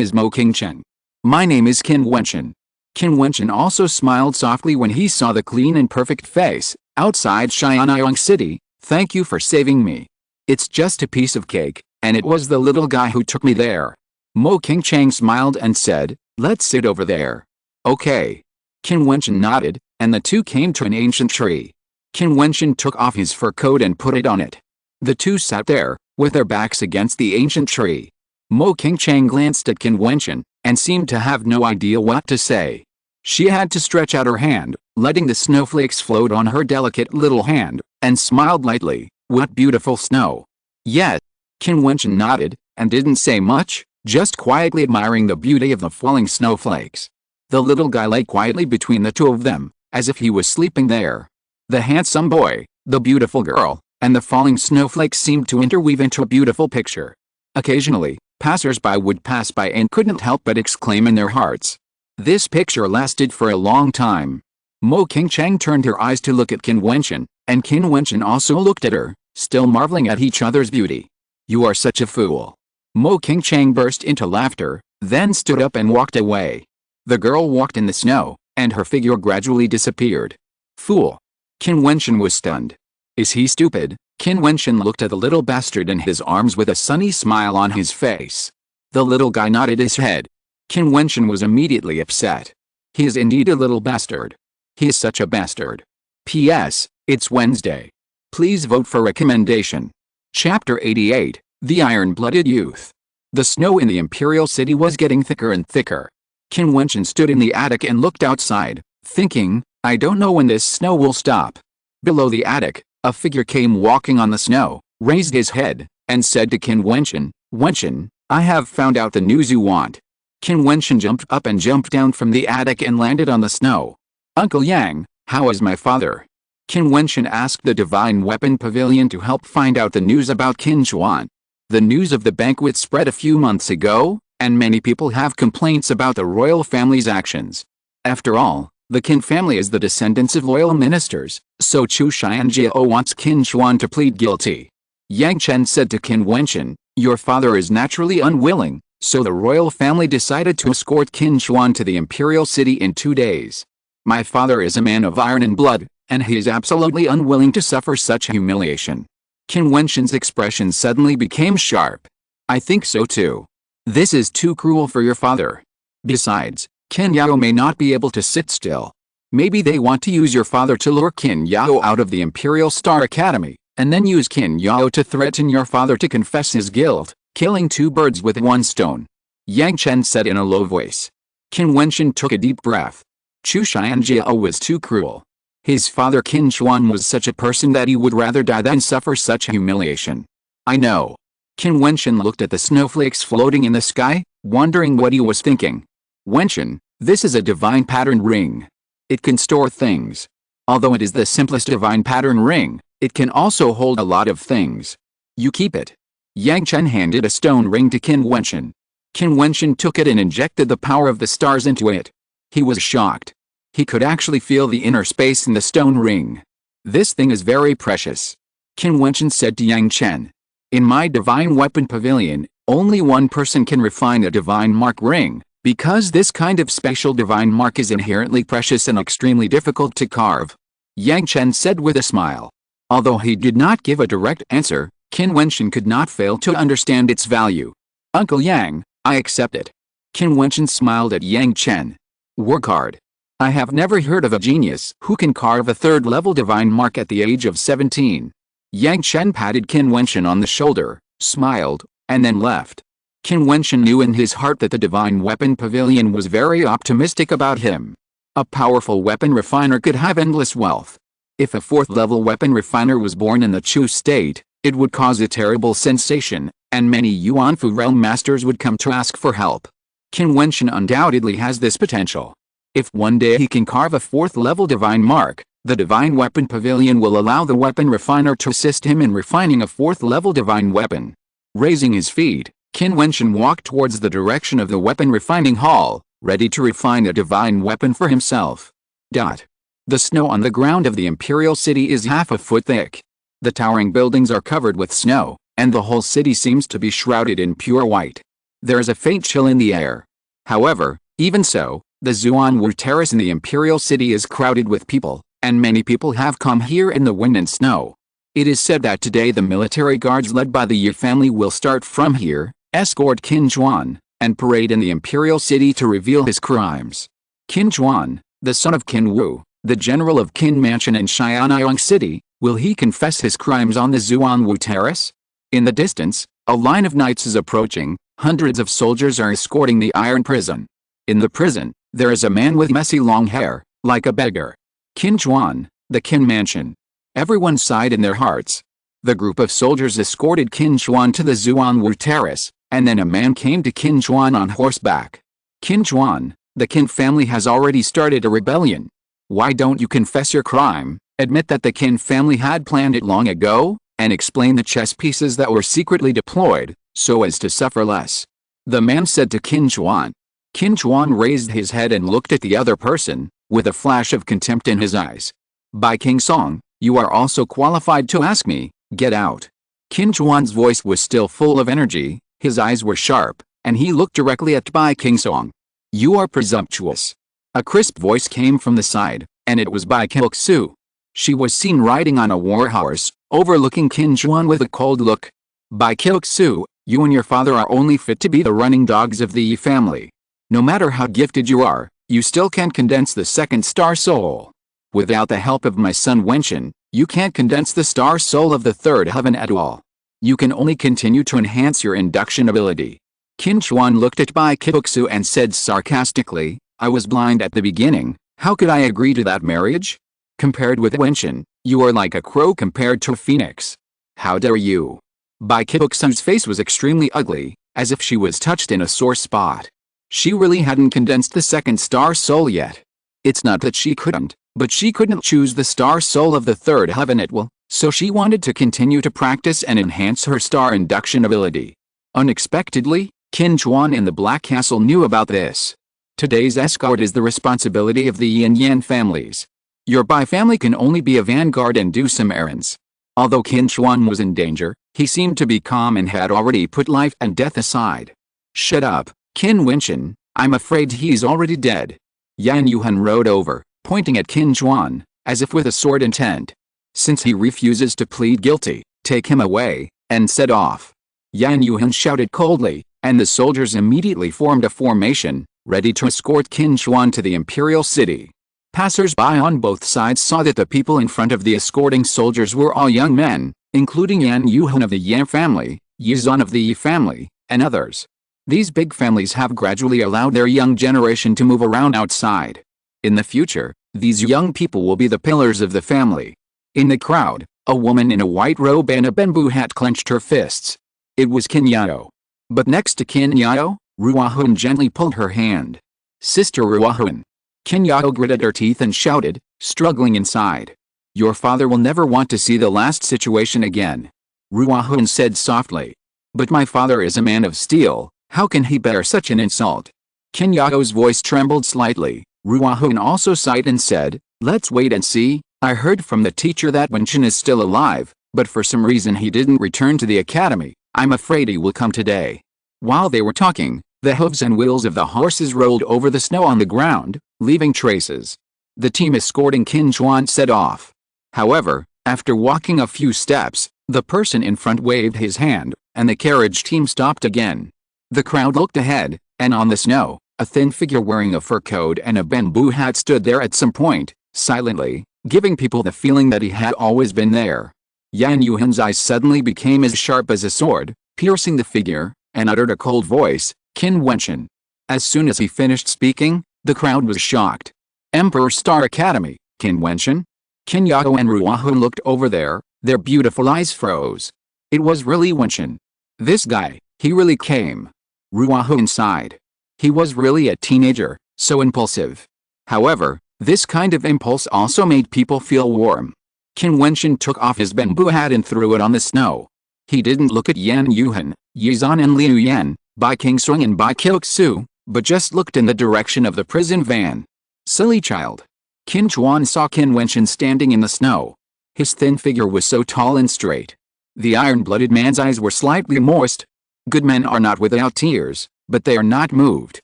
is Mo Qingchang. My name is Qin Wentian. Qin Wentian also smiled softly when he saw the clean and perfect face, outside Xianyang City. Thank you for saving me. It's just a piece of cake, and it was the little guy who took me there. Mo Qingchang smiled and said, let's sit over there. Okay. Qin Wentian nodded, and the two came to an ancient tree. Qin Wentian took off his fur coat and put it on it. The two sat there, with their backs against the ancient tree. Mo Qingchang glanced at Qin Wentian, and seemed to have no idea what to say. She had to stretch out her hand, letting the snowflakes float on her delicate little hand, and smiled lightly. What beautiful snow. Yes. Qin Wentian nodded, and didn't say much, just quietly admiring the beauty of the falling snowflakes. The little guy lay quietly between the two of them, as if he was sleeping there. The handsome boy, the beautiful girl, and the falling snowflakes seemed to interweave into a beautiful picture. Occasionally, passers-by would pass by and couldn't help but exclaim in their hearts. This picture lasted for a long time. Mo Qingchang turned her eyes to look at Qin Wentian, and Qin Wentian also looked at her, still marveling at each other's beauty. You are such a fool. Mo Qingchang burst into laughter, then stood up and walked away. The girl walked in the snow, and her figure gradually disappeared. Fool! Qin Wentian was stunned. Is he stupid? Qin Wentian looked at the little bastard in his arms with a sunny smile on his face. The little guy nodded his head. Qin Wentian was immediately upset. He is indeed a little bastard. He is such a bastard. P.S. It's Wednesday. Please vote for recommendation. Chapter 88, The Iron-Blooded Youth. The snow in the Imperial City was getting thicker and thicker. Qin Wentian stood in the attic and looked outside, thinking, I don't know when this snow will stop. Below the attic, a figure came walking on the snow, raised his head, and said to Qin Wentian, Wentian, I have found out the news you want. Qin Wentian jumped up and jumped down from the attic and landed on the snow. Uncle Yang, how is my father? Qin Wentian asked the Divine Weapon Pavilion to help find out the news about Qin Chuan. The news of the banquet spread a few months ago, and many people have complaints about the royal family's actions. After all, the Qin family is the descendants of loyal ministers, so Chu Xianjiao wants Qin Chuan to plead guilty. Yang Chen said to Qin Wentian, your father is naturally unwilling, so the royal family decided to escort Qin Chuan to the Imperial City in 2 days. My father is a man of iron and blood, and he is absolutely unwilling to suffer such humiliation. Qin Wentian's expression suddenly became sharp. I think so too. This is too cruel for your father. Besides, Qin Yao may not be able to sit still. Maybe they want to use your father to lure Qin Yao out of the Imperial Star Academy, and then use Qin Yao to threaten your father to confess his guilt, killing 2 birds with 1 stone. Yang Chen said in a low voice. Qin Wentian took a deep breath. Chu Xianjiao was too cruel. His father Qin Chuan was such a person that he would rather die than suffer such humiliation. I know. Qin Wentian looked at the snowflakes floating in the sky, wondering what he was thinking. Wentian, this is a divine pattern ring. It can store things. Although it is the simplest divine pattern ring, it can also hold a lot of things. You keep it. Yang Chen handed a stone ring to Qin Wentian. Qin Wentian took it and injected the power of the stars into it. He was shocked. He could actually feel the inner space in the stone ring. This thing is very precious. Qin Wentian said to Yang Chen. In my Divine Weapon Pavilion, only one person can refine a divine mark ring, because this kind of special divine mark is inherently precious and extremely difficult to carve. Yang Chen said with a smile. Although he did not give a direct answer, Qin Wentian could not fail to understand its value. Uncle Yang, I accept it. Qin Wentian smiled at Yang Chen. Work hard. I have never heard of a genius who can carve a 3rd-level divine mark at the age of 17. Yang Chen patted Qin Wentian on the shoulder, smiled, and then left. Qin Wentian knew in his heart that the Divine Weapon Pavilion was very optimistic about him. A powerful weapon refiner could have endless wealth. If a 4th-level weapon refiner was born in the Chu state, it would cause a terrible sensation, and many Yuanfu realm masters would come to ask for help. Qin Wentian undoubtedly has this potential. If one day he can carve a 4th-level divine mark, the Divine Weapon Pavilion will allow the weapon refiner to assist him in refining a 4th-level divine weapon. Raising his feet, Qin Wentian walked towards the direction of the weapon refining hall, ready to refine a divine weapon for himself. The snow on the ground of the Imperial City is half a foot thick. The towering buildings are covered with snow, and the whole city seems to be shrouded in pure white. There is a faint chill in the air. However, even so, the Xuanwu Terrace in the Imperial City is crowded with people, and many people have come here in the wind and snow. It is said that today the military guards led by the Yi family will start from here, escort Qin Chuan, and parade in the Imperial City to reveal his crimes. Qin Chuan, the son of Qin Wu, the general of Qin Mansion in Xianyang City, will he confess his crimes on the Xuanwu Terrace? In the distance, a line of knights is approaching. Hundreds of soldiers are escorting the iron prison. In the prison, there is a man with messy long hair, like a beggar. Qin Chuan, the Qin Mansion. Everyone sighed in their hearts. The group of soldiers escorted Qin Chuan to the Xuanwu Terrace, and then a man came to Qin Chuan on horseback. Qin Chuan, the Qin family has already started a rebellion. Why don't you confess your crime, admit that the Qin family had planned it long ago, and explain the chess pieces that were secretly deployed, so as to suffer less? The man said to Qin Chuan. Qin Chuan raised his head and looked at the other person, with a flash of contempt in his eyes. By King Song, you are also qualified to ask me, get out. Qin Chuan's voice was still full of energy, his eyes were sharp, and he looked directly at Bai Qingsong. "You are presumptuous." A crisp voice came from the side, and it was Bai Qingsu. She was seen riding on a warhorse, overlooking Qin Wentian with a cold look. "Bai Qingsu, you and your father are only fit to be the running dogs of the Yi family. No matter how gifted you are, you still can't condense the second star soul. Without the help of my son Wentian, you can't condense the star soul of the third heaven at all. You can only continue to enhance your induction ability." Qin Wentian looked at Bai Qingsu and said sarcastically, "I was blind at the beginning, how could I agree to that marriage? Compared with Wentian, you are like a crow compared to a phoenix. How dare you?" Bai Qingsu's face was extremely ugly, as if she was touched in a sore spot. She really hadn't condensed the second star soul yet. It's not that she couldn't, but she couldn't choose the star soul of the third heaven at will, so she wanted to continue to practice and enhance her star induction ability. Unexpectedly, Qin Wentian in the Black Castle knew about this. Today's escort is the responsibility of the Yin and Yang families. Your Bai family can only be a vanguard and do some errands. Although Qin Wentian was in danger, he seemed to be calm and had already put life and death aside. "Shut up, Qin Wentian, I'm afraid he's already dead." Yan Yuhan rode over, pointing at Qin Wentian, as if with a sword intent. "Since he refuses to plead guilty, take him away," and set off. Yan Yuhan shouted coldly, and the soldiers immediately formed a formation, ready to escort Qin Wentian to the imperial city. Passers-by on both sides saw that the people in front of the escorting soldiers were all young men, including Yan Yuhan of the Yang family, Yizan of the Yi family, and others. These big families have gradually allowed their young generation to move around outside. In the future, these young people will be the pillars of the family. In the crowd, a woman in a white robe and a bamboo hat clenched her fists. It was Qin Yao. But next to Qin Yao, Ruohun gently pulled her hand. "Sister Ruohun." Qin Yao gritted her teeth and shouted, struggling inside. "Your father will never want to see the last situation again." Ruohun said softly. "But my father is a man of steel, how can he bear such an insult?" Qin Yao's voice trembled slightly. Ruohun also sighed and said, "Let's wait and see. I heard from the teacher that Wentian is still alive, but for some reason he didn't return to the academy. I'm afraid he will come today." While they were talking, the hooves and wheels of the horses rolled over the snow on the ground, leaving traces. The team escorting Qin Wentian set off. However, after walking a few steps, the person in front waved his hand, and the carriage team stopped again. The crowd looked ahead, and on the snow, a thin figure wearing a fur coat and a bamboo hat stood there at some point, silently, giving people the feeling that he had always been there. Yan Yuhan's eyes suddenly became as sharp as a sword, piercing the figure, and uttered a cold voice, "Qin Wentian." As soon as he finished speaking, the crowd was shocked. "Emperor Star Academy, Qin Wentian?" Qin Yao and Ruohun looked over there, their beautiful eyes froze. It was really Wentian. This guy, he really came. Ruohun sighed. He was really a teenager, so impulsive. However, this kind of impulse also made people feel warm. Qin Wentian took off his bamboo hat and threw it on the snow. He didn't look at Yan Yuhan, Yizan and Liu Yan, Bai Qingsong and Bai Qingsu, but just looked in the direction of the prison van. Silly child. Qin Wentian saw Qin Wentian standing in the snow. His thin figure was so tall and straight. The iron-blooded man's eyes were slightly moist. Good men are not without tears, but they are not moved.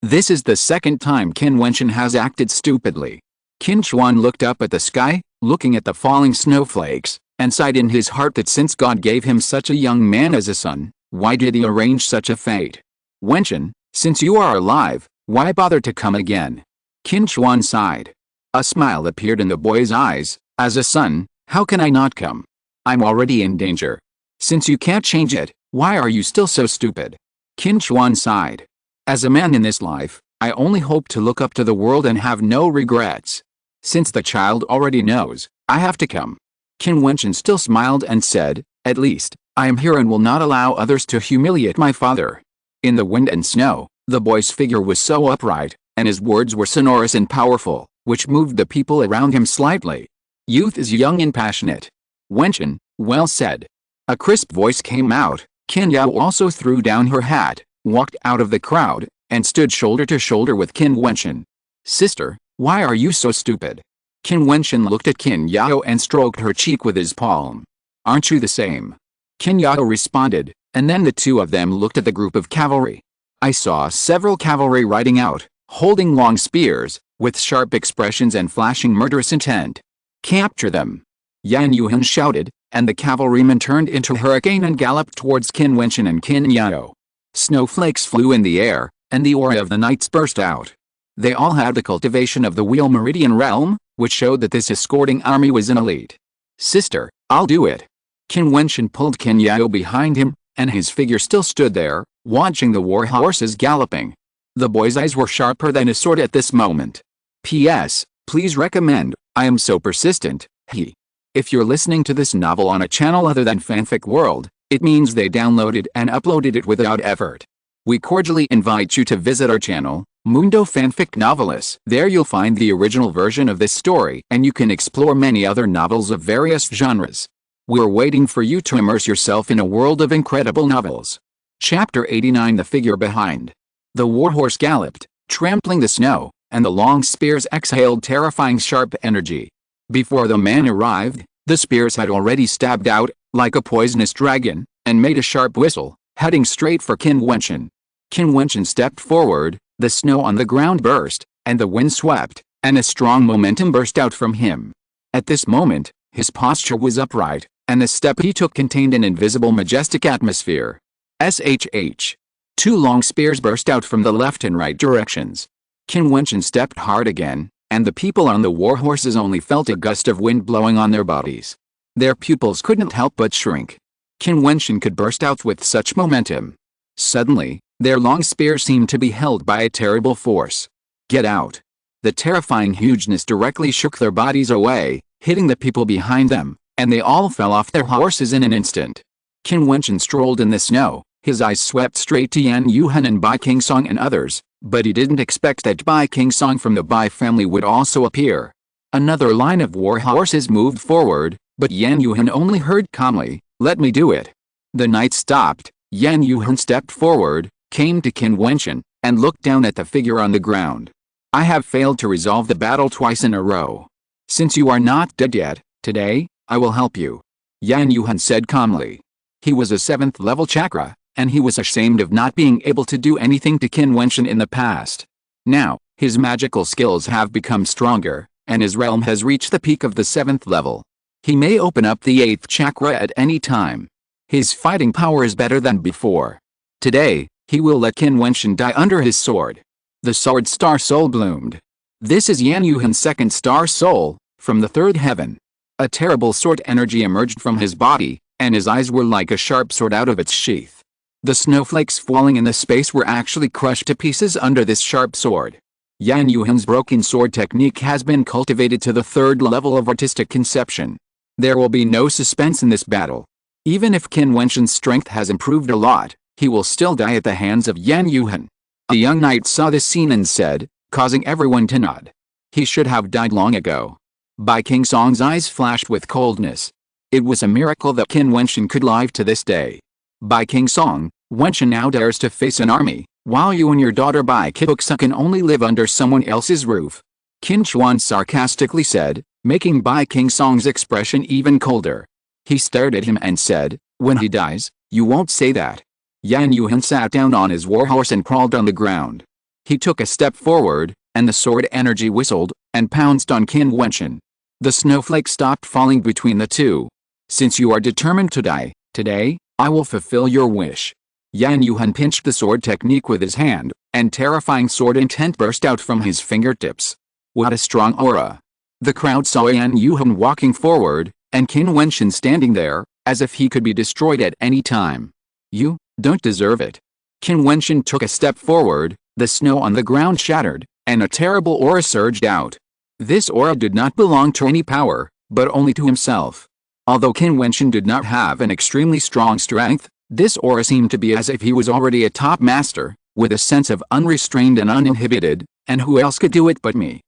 This is the second time Qin Wentian has acted stupidly. Qin Wentian looked up at the sky, looking at the falling snowflakes, and sighed in his heart that since God gave him such a young man as a son, why did he arrange such a fate? "Wentian, since you are alive, why bother to come again?" Qin Wentian sighed. A smile appeared in the boy's eyes. "As a son, how can I not come? I'm already in danger. Since you can't change it, why are you still so stupid?" Qin Wentian sighed. "As a man in this life, I only hope to look up to the world and have no regrets. Since the child already knows, I have to come." Qin Wentian still smiled and said, "At least, I am here and will not allow others to humiliate my father." In the wind and snow, the boy's figure was so upright, and his words were sonorous and powerful, which moved the people around him slightly. "Youth is young and passionate. Wentian, well said." A crisp voice came out. Qin Yao also threw down her hat, walked out of the crowd, and stood shoulder to shoulder with Qin Wentian. "Sister, why are you so stupid?" Qin Wentian looked at Qin Yao and stroked her cheek with his palm. "Aren't you the same?" Qin Yao responded, and then the two of them looked at the group of cavalry. I saw several cavalry riding out, holding long spears, with sharp expressions and flashing murderous intent. Capture them! Yan Yuhan shouted, and the cavalrymen turned into a hurricane and galloped towards Qin Wentian and Qin Yao. Snowflakes flew in the air, and the aura of the knights burst out. They all had the cultivation of the Wheel Meridian realm, which showed that this escorting army was an elite. Sister, I'll do it. Qin Wentian pulled Qin Yao behind him, and his figure still stood there, watching the war horses galloping. The boy's eyes were sharper than a sword at this moment. P.S. Please recommend, I am so persistent, he. If you're listening to this novel on a channel other than Fanfic World, it means they downloaded and uploaded it without effort. We cordially invite you to visit our channel, Mundo Fanfic Novelis. There you'll find the original version of this story, and you can explore many other novels of various genres. We're waiting for you to immerse yourself in a world of incredible novels. Chapter 89. The figure behind. The warhorse galloped, trampling the snow, and the long spears exhaled terrifying sharp energy. Before the man arrived, the spears had already stabbed out, like a poisonous dragon, and made a sharp whistle, heading straight for Qin Wentian. Qin Wentian stepped forward, the snow on the ground burst, and the wind swept, and a strong momentum burst out from him. At this moment, his posture was upright, and the step he took contained an invisible majestic atmosphere. SHH. Two long spears burst out from the left and right directions. Qin Wentian stepped hard again, and the people on the war horses only felt a gust of wind blowing on their bodies. Their pupils couldn't help but shrink. Qin Wentian could burst out with such momentum. Suddenly, their long spears seemed to be held by a terrible force. Get out! The terrifying hugeness directly shook their bodies away, hitting the people behind them, and they all fell off their horses in an instant. Qin Wentian strolled in the snow, his eyes swept straight to Yan Yuhan and Bai Qingsong and others, but he didn't expect that Bai Qingsong from the Bai family would also appear. Another line of war horses moved forward, but Yan Yuhan only heard calmly, "Let me do it." The knight stopped. Yan Yuhan stepped forward, came to Qin Wentian, and looked down at the figure on the ground. "I have failed to resolve the battle twice in a row. Since you are not dead yet, today, I will help you," Yan Yuhan said calmly. He was a 7th level chakra, and he was ashamed of not being able to do anything to Qin Wentian in the past. Now, his magical skills have become stronger, and his realm has reached the peak of the 7th level. He may open up the 8th chakra at any time. His fighting power is better than before. Today, he will let Qin Wentian die under his sword. The sword star soul bloomed. This is Yan Yuhan's second star soul, from the 3rd heaven. A terrible sword energy emerged from his body, and his eyes were like a sharp sword out of its sheath. The snowflakes falling in the space were actually crushed to pieces under this sharp sword. Yan Yuhan's broken sword technique has been cultivated to the 3rd level of artistic conception. There will be no suspense in this battle. Even if Qin Wentian's strength has improved a lot, he will still die at the hands of Yan Yuhan. A young knight saw this scene and said, causing everyone to nod, "He should have died long ago." Bai Qingsong's eyes flashed with coldness. It was a miracle that Qin Wentian could live to this day. "Bai Qingsong, Wentian now dares to face an army, while you and your daughter Bai Qixia can only live under someone else's roof," Qin Chuan sarcastically said, making Bai Qingsong's expression even colder. He stared at him and said, "When he dies, you won't say that." Yan Yuhan sat down on his warhorse and crawled on the ground. He took a step forward, and the sword energy whistled, and pounced on Qin Wentian. The snowflake stopped falling between the two. "Since you are determined to die, today, I will fulfill your wish." Yan Yuhan pinched the sword technique with his hand, and terrifying sword intent burst out from his fingertips. What a strong aura! The crowd saw Yan Yuhan walking forward, and Qin Wentian standing there, as if he could be destroyed at any time. "You don't deserve it." Qin Wentian took a step forward, the snow on the ground shattered, and a terrible aura surged out. This aura did not belong to any power, but only to himself. Although Qin Wentian did not have an extremely strong strength, this aura seemed to be as if he was already a top master, with a sense of unrestrained and uninhibited, and who else could do it but me?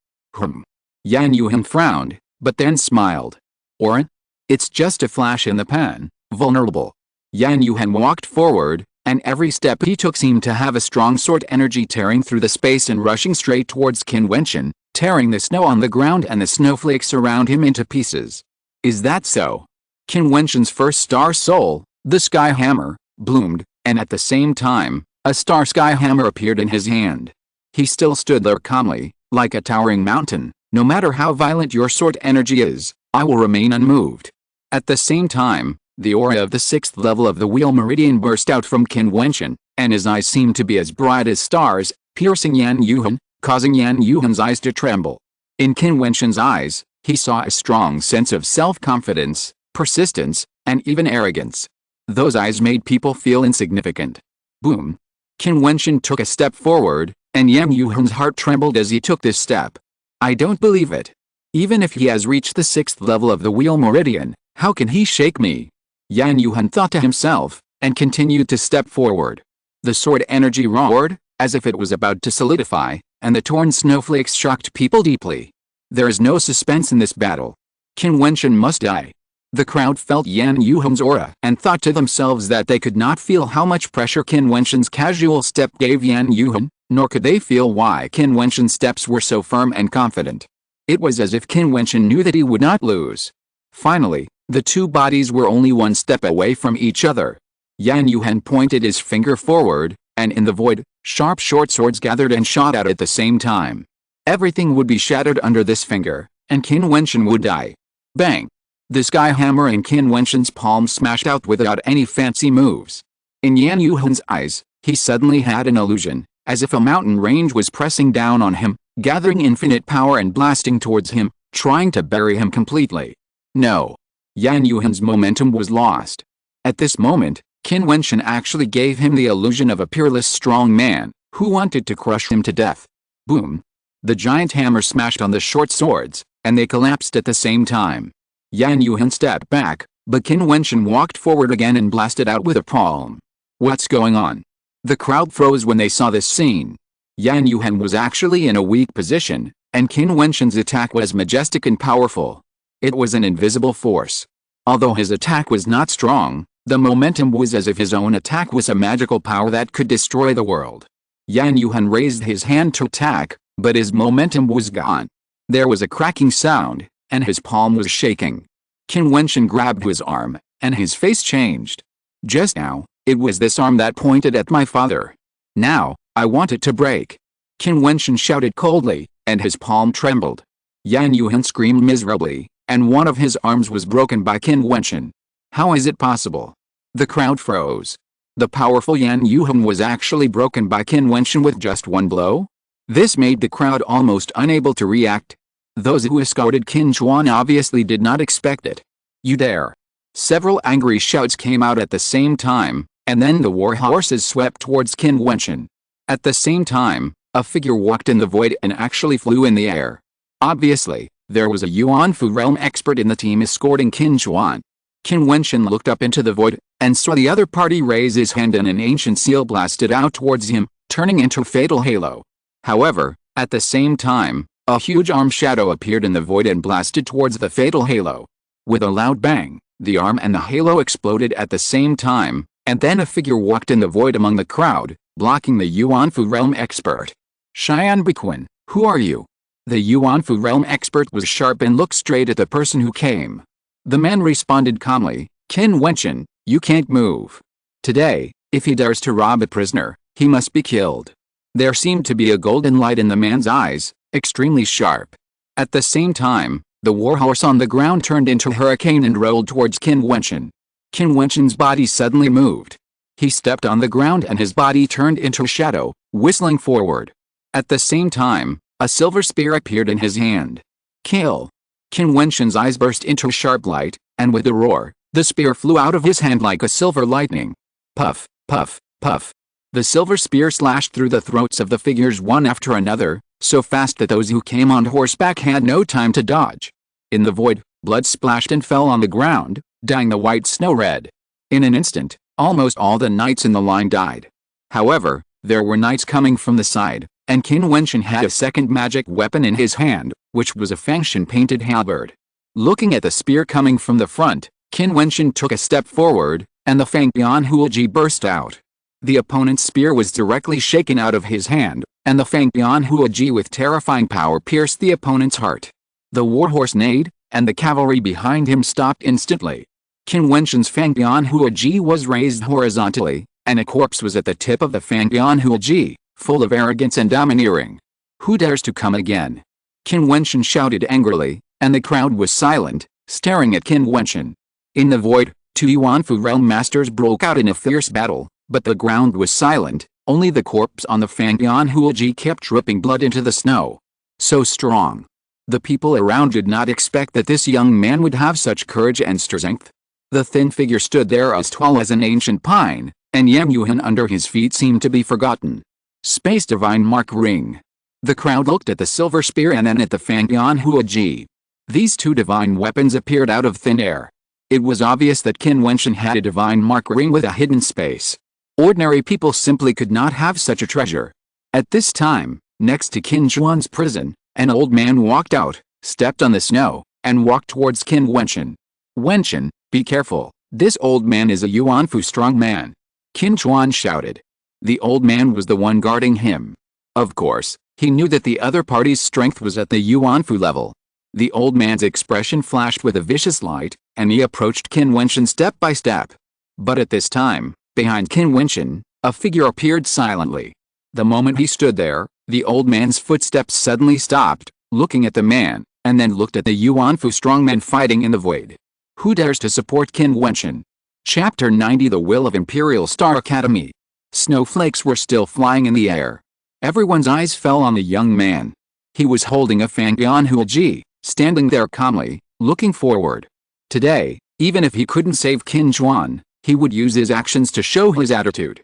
Yan Yuhan frowned, but then smiled. "Aura? It's just a flash in the pan, vulnerable." Yan Yuhan walked forward, and every step he took seemed to have a strong sword energy tearing through the space and rushing straight towards Qin Wentian, tearing the snow on the ground and the snowflakes around him into pieces. Is that so? Qin Wentian's first star soul, the Sky Hammer, bloomed, and at the same time, A star sky hammer appeared in his hand. He still stood there calmly, like a towering mountain. No matter how violent your sword energy is, I will remain unmoved. At the same time, the aura of the 6th level of the Wheel Meridian burst out from Qin Wentian, and his eyes seemed to be as bright as stars, piercing Yan Yuhan, causing Yan Yuhan's eyes to tremble. In Qin Wentian's eyes, he saw a strong sense of self-confidence, persistence, and even arrogance. Those eyes made people feel insignificant. Boom! Qin Wentian took a step forward, and Yan Yuhan's heart trembled as he took this step. I don't believe it. Even if he has reached the 6th level of the Wheel Meridian, how can he shake me? Yan Yuhan thought to himself, and continued to step forward. The sword energy roared, as if it was about to solidify, and the torn snowflakes shocked people deeply. There is no suspense in this battle. Qin Wentian must die. The crowd felt Yan Yuhan's aura and thought to themselves that they could not feel how much pressure Qin Wentian's casual step gave Yan Yuhan, nor could they feel why Qin Wentian's steps were so firm and confident. It was as if Qin Wentian knew that he would not lose. Finally, the two bodies were only one step away from each other. Yan Yuhan pointed his finger forward, and in the void, sharp short swords gathered and shot out at the same time. Everything would be shattered under this finger, and Qin Wentian would die. Bang! The sky hammer in Qin Wentian's palm smashed out without any fancy moves. In Yan Yuhan's eyes, he suddenly had an illusion, as if a mountain range was pressing down on him, gathering infinite power and blasting towards him, trying to bury him completely. No. Yan Yuhan's momentum was lost. At this moment, Qin Wentian actually gave him the illusion of a peerless strong man, who wanted to crush him to death. Boom! The giant hammer smashed on the short swords, and they collapsed at the same time. Yan Yuhan stepped back, but Qin Wentian walked forward again and blasted out with a palm. What's going on? The crowd froze when they saw this scene. Yan Yuhan was actually in a weak position, and Qin Wentian's attack was majestic and powerful. It was an invisible force. Although his attack was not strong, the momentum was as if his own attack was a magical power that could destroy the world. Yan Yuhan raised his hand to attack, but his momentum was gone. There was a cracking sound, and his palm was shaking. Qin Wentian grabbed his arm, and his face changed. Just now, it was this arm that pointed at my father. Now, I want it to break. Qin Wentian shouted coldly, and his palm trembled. Yan Yuhan screamed miserably, and one of his arms was broken by Qin Wentian. How is it possible? The crowd froze. The powerful Yan Yuhan was actually broken by Qin Wentian with just one blow? This made the crowd almost unable to react. Those who escorted Qin Chuan obviously did not expect it. You dare! Several angry shouts came out at the same time, and then the war horses swept towards Qin Wentian. At the same time, a figure walked in the void and actually flew in the air. Obviously, there was a Yuan-Fu realm expert in the team escorting Qin Chuan. Qin Wentian looked up into the void, and saw the other party raise his hand and an ancient seal blasted out towards him, turning into a fatal halo. However, at the same time, a huge arm shadow appeared in the void and blasted towards the fatal halo. With a loud bang, the arm and the halo exploded at the same time, and then a figure walked in the void among the crowd, blocking the Yuan-Fu realm expert. Xian Biquan, who are you? The Yuan-Fu realm expert was sharp and looked straight at the person who came. The man responded calmly, Qin Wentian, you can't move. Today, if he dares to rob a prisoner, he must be killed. There seemed to be a golden light in the man's eyes, extremely sharp. At the same time, the warhorse on the ground turned into a hurricane and rolled towards Qin Wentian. Qin Wentian's body suddenly moved. He stepped on the ground and his body turned into a shadow, whistling forward. At the same time, a silver spear appeared in his hand. Kill! Qin Wentian's eyes burst into a sharp light, and with a roar, the spear flew out of his hand like a silver lightning. Puff, puff, puff. The silver spear slashed through the throats of the figures one after another, so fast that those who came on horseback had no time to dodge. In the void, blood splashed and fell on the ground, dyeing the white snow red. In an instant, almost all the knights in the line died. However, there were knights coming from the side, and Qin Wentian had a second magic weapon in his hand, which was a Fangshan-painted halberd. Looking at the spear coming from the front, Qin Wentian took a step forward, and the Fangbian Huoji burst out. The opponent's spear was directly shaken out of his hand, and the Fangbian Huoji with terrifying power pierced the opponent's heart. The warhorse neighed, and the cavalry behind him stopped instantly. Qin Wentian's Fangbian Huoji was raised horizontally, and a corpse was at the tip of the Fangyan Huiji, full of arrogance and domineering. "Who dares to come again?" Qin Wentian shouted angrily, and the crowd was silent, staring at Qin Wentian. In the void, two Yuanfu realm masters broke out in a fierce battle, but the ground was silent, only the corpse on the Fangyan Huiji kept dripping blood into the snow. So strong. The people around did not expect that this young man would have such courage and strength. The thin figure stood there as tall as an ancient pine, and Yan Yuhan under his feet seemed to be forgotten. Space Divine Mark Ring. The crowd looked at the silver spear and then at the Fangyan Huiji. These two divine weapons appeared out of thin air. It was obvious that Qin Wentian had a divine mark ring with a hidden space. Ordinary people simply could not have such a treasure. At this time, next to Qin Zhuan's prison, an old man walked out, stepped on the snow, and walked towards Qin Wentian. "Wentian, be careful, this old man is a Yuanfu strong man," Qin Zhuan shouted. The old man was the one guarding him. Of course, he knew that the other party's strength was at the Yuanfu level. The old man's expression flashed with a vicious light, and he approached Qin Wentian step by step. But at this time, behind Qin Wentian, a figure appeared silently. The moment he stood there, the old man's footsteps suddenly stopped, looking at the man, and then looked at the Yuanfu strongmen fighting in the void. Who dares to support Qin Wentian? Chapter 90 The Will of Imperial Star Academy. Snowflakes were still flying in the air. Everyone's eyes fell on the young man. He was holding a Fangyan Huiji, standing there calmly, looking forward. Today, even if he couldn't save Qin Zhuan, he would use his actions to show his attitude.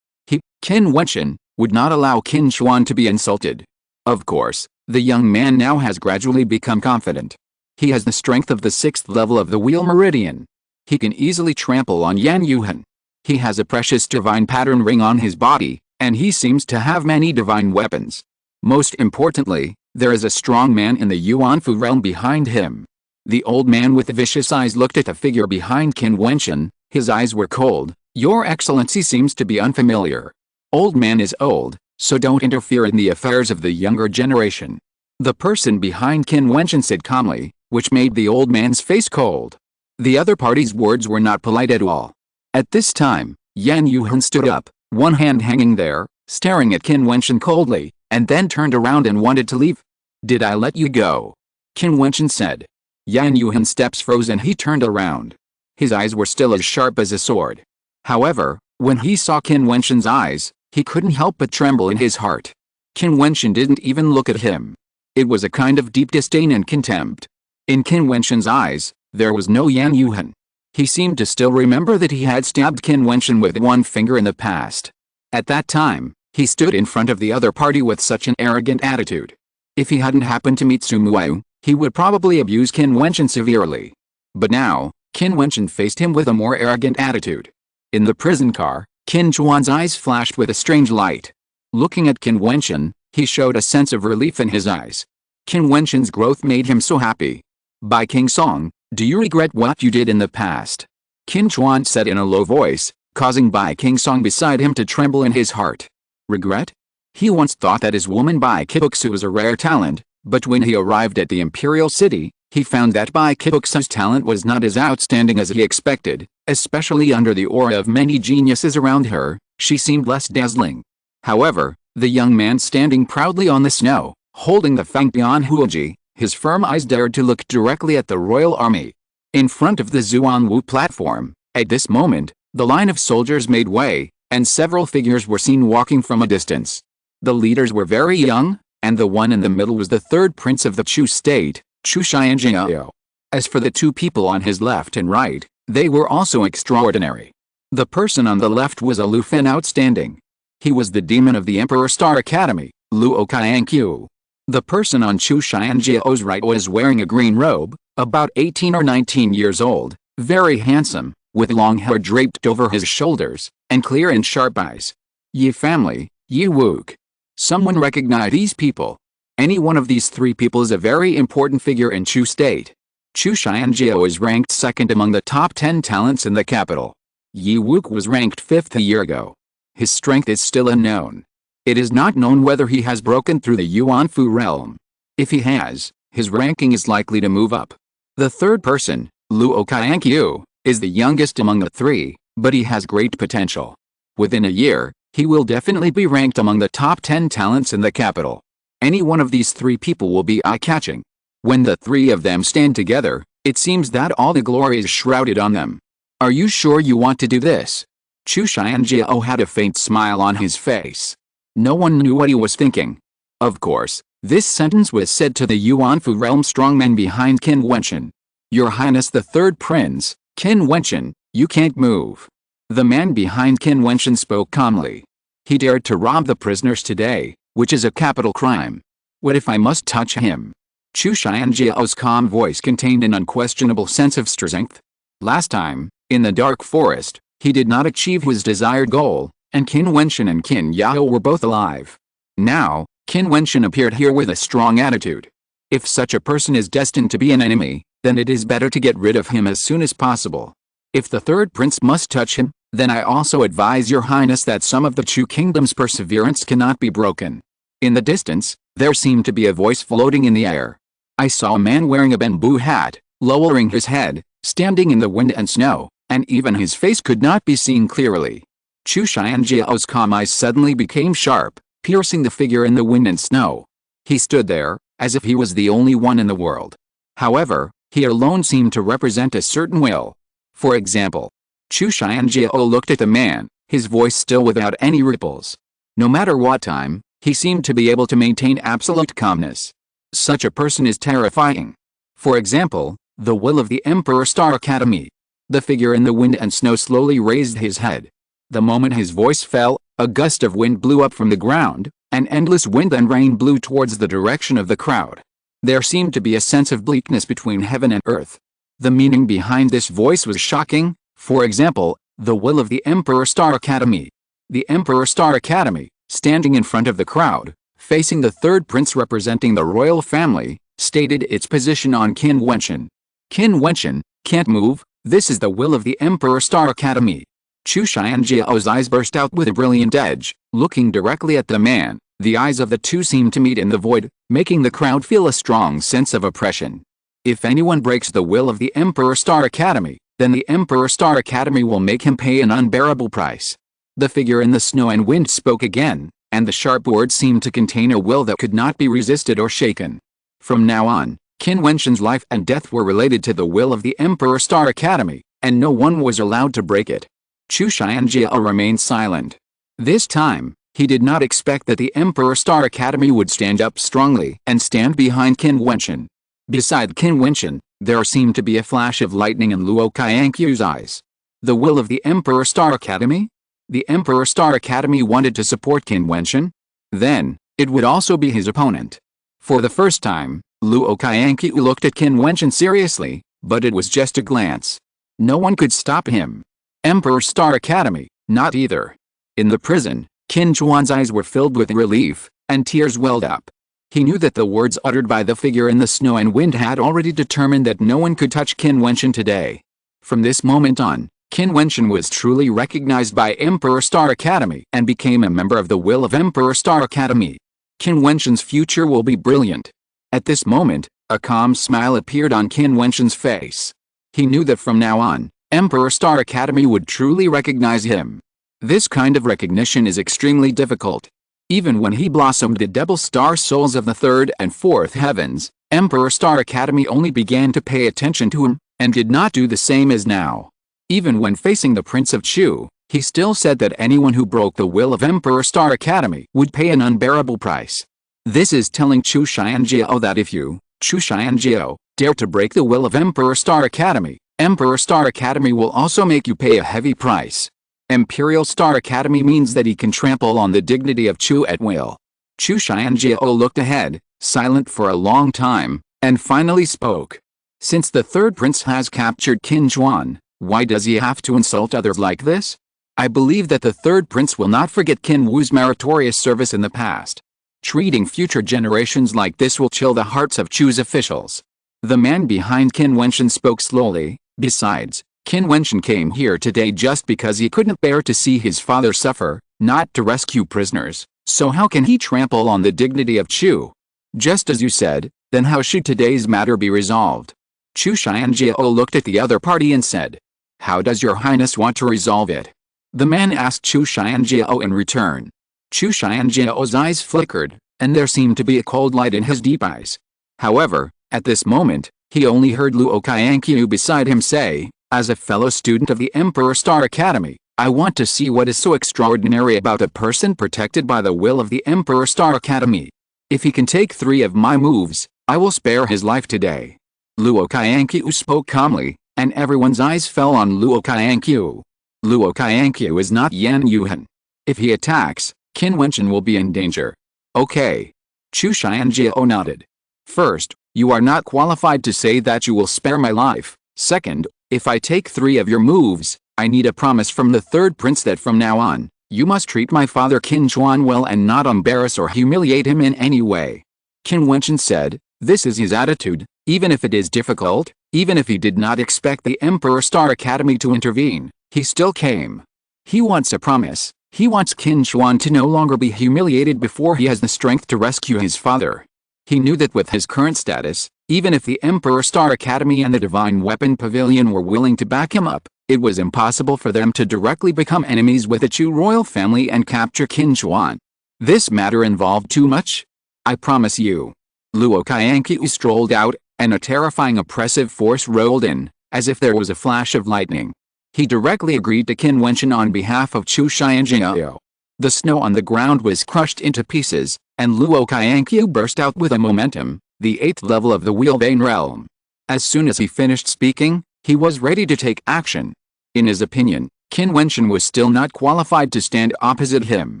Qin Wentian, would not allow Qin Zhuan to be insulted. Of course, the young man now has gradually become confident. He has the strength of the 6th level of the Wheel Meridian. He can easily trample on Yan Yuhan. He has a precious divine pattern ring on his body, and he seems to have many divine weapons. Most importantly, there is a strong man in the Yuanfu realm behind him. The old man with vicious eyes looked at the figure behind Qin Wentian. His eyes were cold. "Your Excellency seems to be unfamiliar. Old man is old, so don't interfere in the affairs of the younger generation." The person behind Qin Wentian said calmly, which made the old man's face cold. The other party's words were not polite at all. At this time, Yan Yuhan stood up, one hand hanging there, staring at Qin Wentian coldly, and then turned around and wanted to leave. "Did I let you go?" Qin Wentian said. Yan Yuhan's steps froze and he turned around. His eyes were still as sharp as a sword. However, when he saw Qin Wentian's eyes, he couldn't help but tremble in his heart. Qin Wentian didn't even look at him. It was a kind of deep disdain and contempt. In Qin Wentian's eyes, there was no Yan Yuhan. He seemed to still remember that he had stabbed Qin Wentian with one finger in the past. At that time, he stood in front of the other party with such an arrogant attitude. If he hadn't happened to meet Sumuo, he would probably abuse Qin Wentian severely. But now, Qin Wentian faced him with a more arrogant attitude. In the prison car, Qin Zhuan's eyes flashed with a strange light. Looking at Qin Wentian, he showed a sense of relief in his eyes. Qin Wentian's growth made him so happy. "Bai King Song, do you regret what you did in the past?" Qin Zhuan said in a low voice, causing Bai King Song beside him to tremble in his heart. Regret? He once thought that his woman Bai Kibuksu was a rare talent, but when he arrived at the Imperial City, he found that Bai Kibuksu's talent was not as outstanding as he expected, especially under the aura of many geniuses around her. She seemed less dazzling. However, the young man standing proudly on the snow, holding the Fangyan Huiji, his firm eyes dared to look directly at the royal army. In front of the Zuanwu platform, at this moment, the line of soldiers made way, and several figures were seen walking from a distance. The leaders were very young, and the one in the middle was the third prince of the Chu state, Chu Xianjiao. As for the two people on his left and right, they were also extraordinary. The person on the left was a Lu Fen outstanding. He was the demon of the Emperor Star Academy, Lu Okaiankyu. The person on Chu Xianjiao's right was wearing a green robe, about 18 or 19 years old, very handsome, with long hair draped over his shoulders, and clear and sharp eyes. Yi family, Yi Wook. Someone recognize these people. Any one of these three people is a very important figure in Chu state. Chu Xianjiao is ranked second among the top 10 talents in the capital. Yi Wook was ranked 5th a year ago. His strength is still unknown. It is not known whether he has broken through the Yuanfu realm. If he has, his ranking is likely to move up. The third person, Lu Okaiankyu, is the youngest among the three, but he has great potential. Within a year, he will definitely be ranked among the top 10 talents in the capital. Any one of these 3 people will be eye-catching. When the 3 of them stand together, it seems that all the glory is shrouded on them. Are you sure you want to do this? Chu Xianjiao had a faint smile on his face. No one knew what he was thinking. Of course, this sentence was said to the Yuanfu realm strongmen behind Qin Wentian. Your Highness the Third Prince, Qin Wentian, you can't move. The man behind Qin Wentian spoke calmly. He dared to rob the prisoners today, which is a capital crime. What if I must touch him? Chu Xianjiao's calm voice contained an unquestionable sense of strength. Last time, in the dark forest, he did not achieve his desired goal, and Qin Wentian and Qin Yao were both alive. Now, Qin Wentian appeared here with a strong attitude. If such a person is destined to be an enemy, then it is better to get rid of him as soon as possible. If the third prince must touch him, then I also advise your highness that some of the Chu kingdom's perseverance cannot be broken. In the distance, there seemed to be a voice floating in the air. I saw a man wearing a bamboo hat, lowering his head, standing in the wind and snow, and even his face could not be seen clearly. Chu Xianjiao's calm eyes suddenly became sharp, piercing the figure in the wind and snow. He stood there, as if he was the only one in the world. However, he alone seemed to represent a certain will. For example, Chu Xianjiao looked at the man, his voice still without any ripples. No matter what time, he seemed to be able to maintain absolute calmness. Such a person is terrifying. For example, the will of the Emperor Star Academy. The figure in the wind and snow slowly raised his head. The moment his voice fell, a gust of wind blew up from the ground, and endless wind and rain blew towards the direction of the crowd. There seemed to be a sense of bleakness between heaven and earth. The meaning behind this voice was shocking. For example, the will of the Emperor Star Academy. The Emperor Star Academy, standing in front of the crowd, facing the third prince representing the royal family, stated its position on Qin Wentian. Qin Wentian, can't move, this is the will of the Emperor Star Academy. Chu Xianjiao's eyes burst out with a brilliant edge, looking directly at the man. The eyes of the two seemed to meet in the void, making the crowd feel a strong sense of oppression. If anyone breaks the will of the Emperor Star Academy, then the Emperor Star Academy will make him pay an unbearable price. The figure in the snow and wind spoke again, and the sharp words seemed to contain a will that could not be resisted or shaken. From now on, Qin Wentian's life and death were related to the will of the Emperor Star Academy, and no one was allowed to break it. Chu Xianjiao remained silent. This time, he did not expect that the Emperor Star Academy would stand up strongly and stand behind Qin Wentian. Beside Qin Wentian, there seemed to be a flash of lightning in Luo Qianqiu's eyes. The will of the Emperor Star Academy? The Emperor Star Academy wanted to support Qin Wentian? Then, it would also be his opponent. For the first time, Luo Qianqiu looked at Qin Wentian seriously, but it was just a glance. No one could stop him. Emperor Star Academy, not either. In the prison, Qin Chuan's eyes were filled with relief, and tears welled up. He knew that the words uttered by the figure in the snow and wind had already determined that no one could touch Qin Wentian today. From this moment on, Qin Wentian was truly recognized by Emperor Star Academy and became a member of the will of Emperor Star Academy. Qin Wentian's future will be brilliant. At this moment, a calm smile appeared on Qin Wentian's face. He knew that from now on, Emperor Star Academy would truly recognize him. This kind of recognition is extremely difficult. Even when he blossomed the double star souls of the third and fourth heavens, Emperor Star Academy only began to pay attention to him, and did not do the same as now. Even when facing the Prince of Chu, he still said that anyone who broke the will of Emperor Star Academy would pay an unbearable price. This is telling Chu Xianjiao that if you, Chu Xianjiao, dare to break the will of Emperor Star Academy, Emperor Star Academy will also make you pay a heavy price. Imperial Star Academy means that he can trample on the dignity of Chu at will. Chu Xianjiao looked ahead, silent for a long time, and finally spoke. Since the third prince has captured Qin Chuan, why does he have to insult others like this? I believe that the third prince will not forget Qin Wu's meritorious service in the past. Treating future generations like this will chill the hearts of Chu's officials. The man behind Qin Wentian spoke slowly. Besides, Qin Wentian came here today just because he couldn't bear to see his father suffer, not to rescue prisoners, so how can he trample on the dignity of Chu? Just as you said, then how should today's matter be resolved? Chu Xianjiao looked at the other party and said, how does your highness want to resolve it? The man asked Chu Xianjiao in return. Chu Xianjiao's eyes flickered, and there seemed to be a cold light in his deep eyes. However, at this moment, he only heard Luo Qianqiu beside him say, as a fellow student of the Emperor Star Academy, I want to see what is so extraordinary about a person protected by the will of the Emperor Star Academy. If he can take 3 of my moves, I will spare his life today. Luo Qianqiu spoke calmly, and everyone's eyes fell on Luo Qianqiu. Luo Qianqiu is not Yan Yuhan. If he attacks, Qin Wentian will be in danger. Okay. Chu Xianjiao nodded. First, you are not qualified to say that you will spare my life. Second, if I take 3 of your moves, I need a promise from the 3rd prince that from now on, you must treat my father Qin Chuan well and not embarrass or humiliate him in any way. Qin Wentian said, this is his attitude, even if it is difficult, even if he did not expect the Emperor Star Academy to intervene, he still came. He wants a promise. He wants Qin Chuan to no longer be humiliated before he has the strength to rescue his father. He knew that with his current status, even if the Emperor Star Academy and the Divine Weapon Pavilion were willing to back him up, it was impossible for them to directly become enemies with the Chu royal family and capture Qin Chuan. This matter involved too much? I promise you. Luo Qianqiu strolled out, and a terrifying oppressive force rolled in, as if there was a flash of lightning. He directly agreed to Qin Wentian on behalf of Chu Xianjiao. The snow on the ground was crushed into pieces, and Luo Qianqiu burst out with a momentum, the 8th level of the Wheel Vein realm. As soon as he finished speaking, he was ready to take action. In his opinion, Qin Wentian was still not qualified to stand opposite him.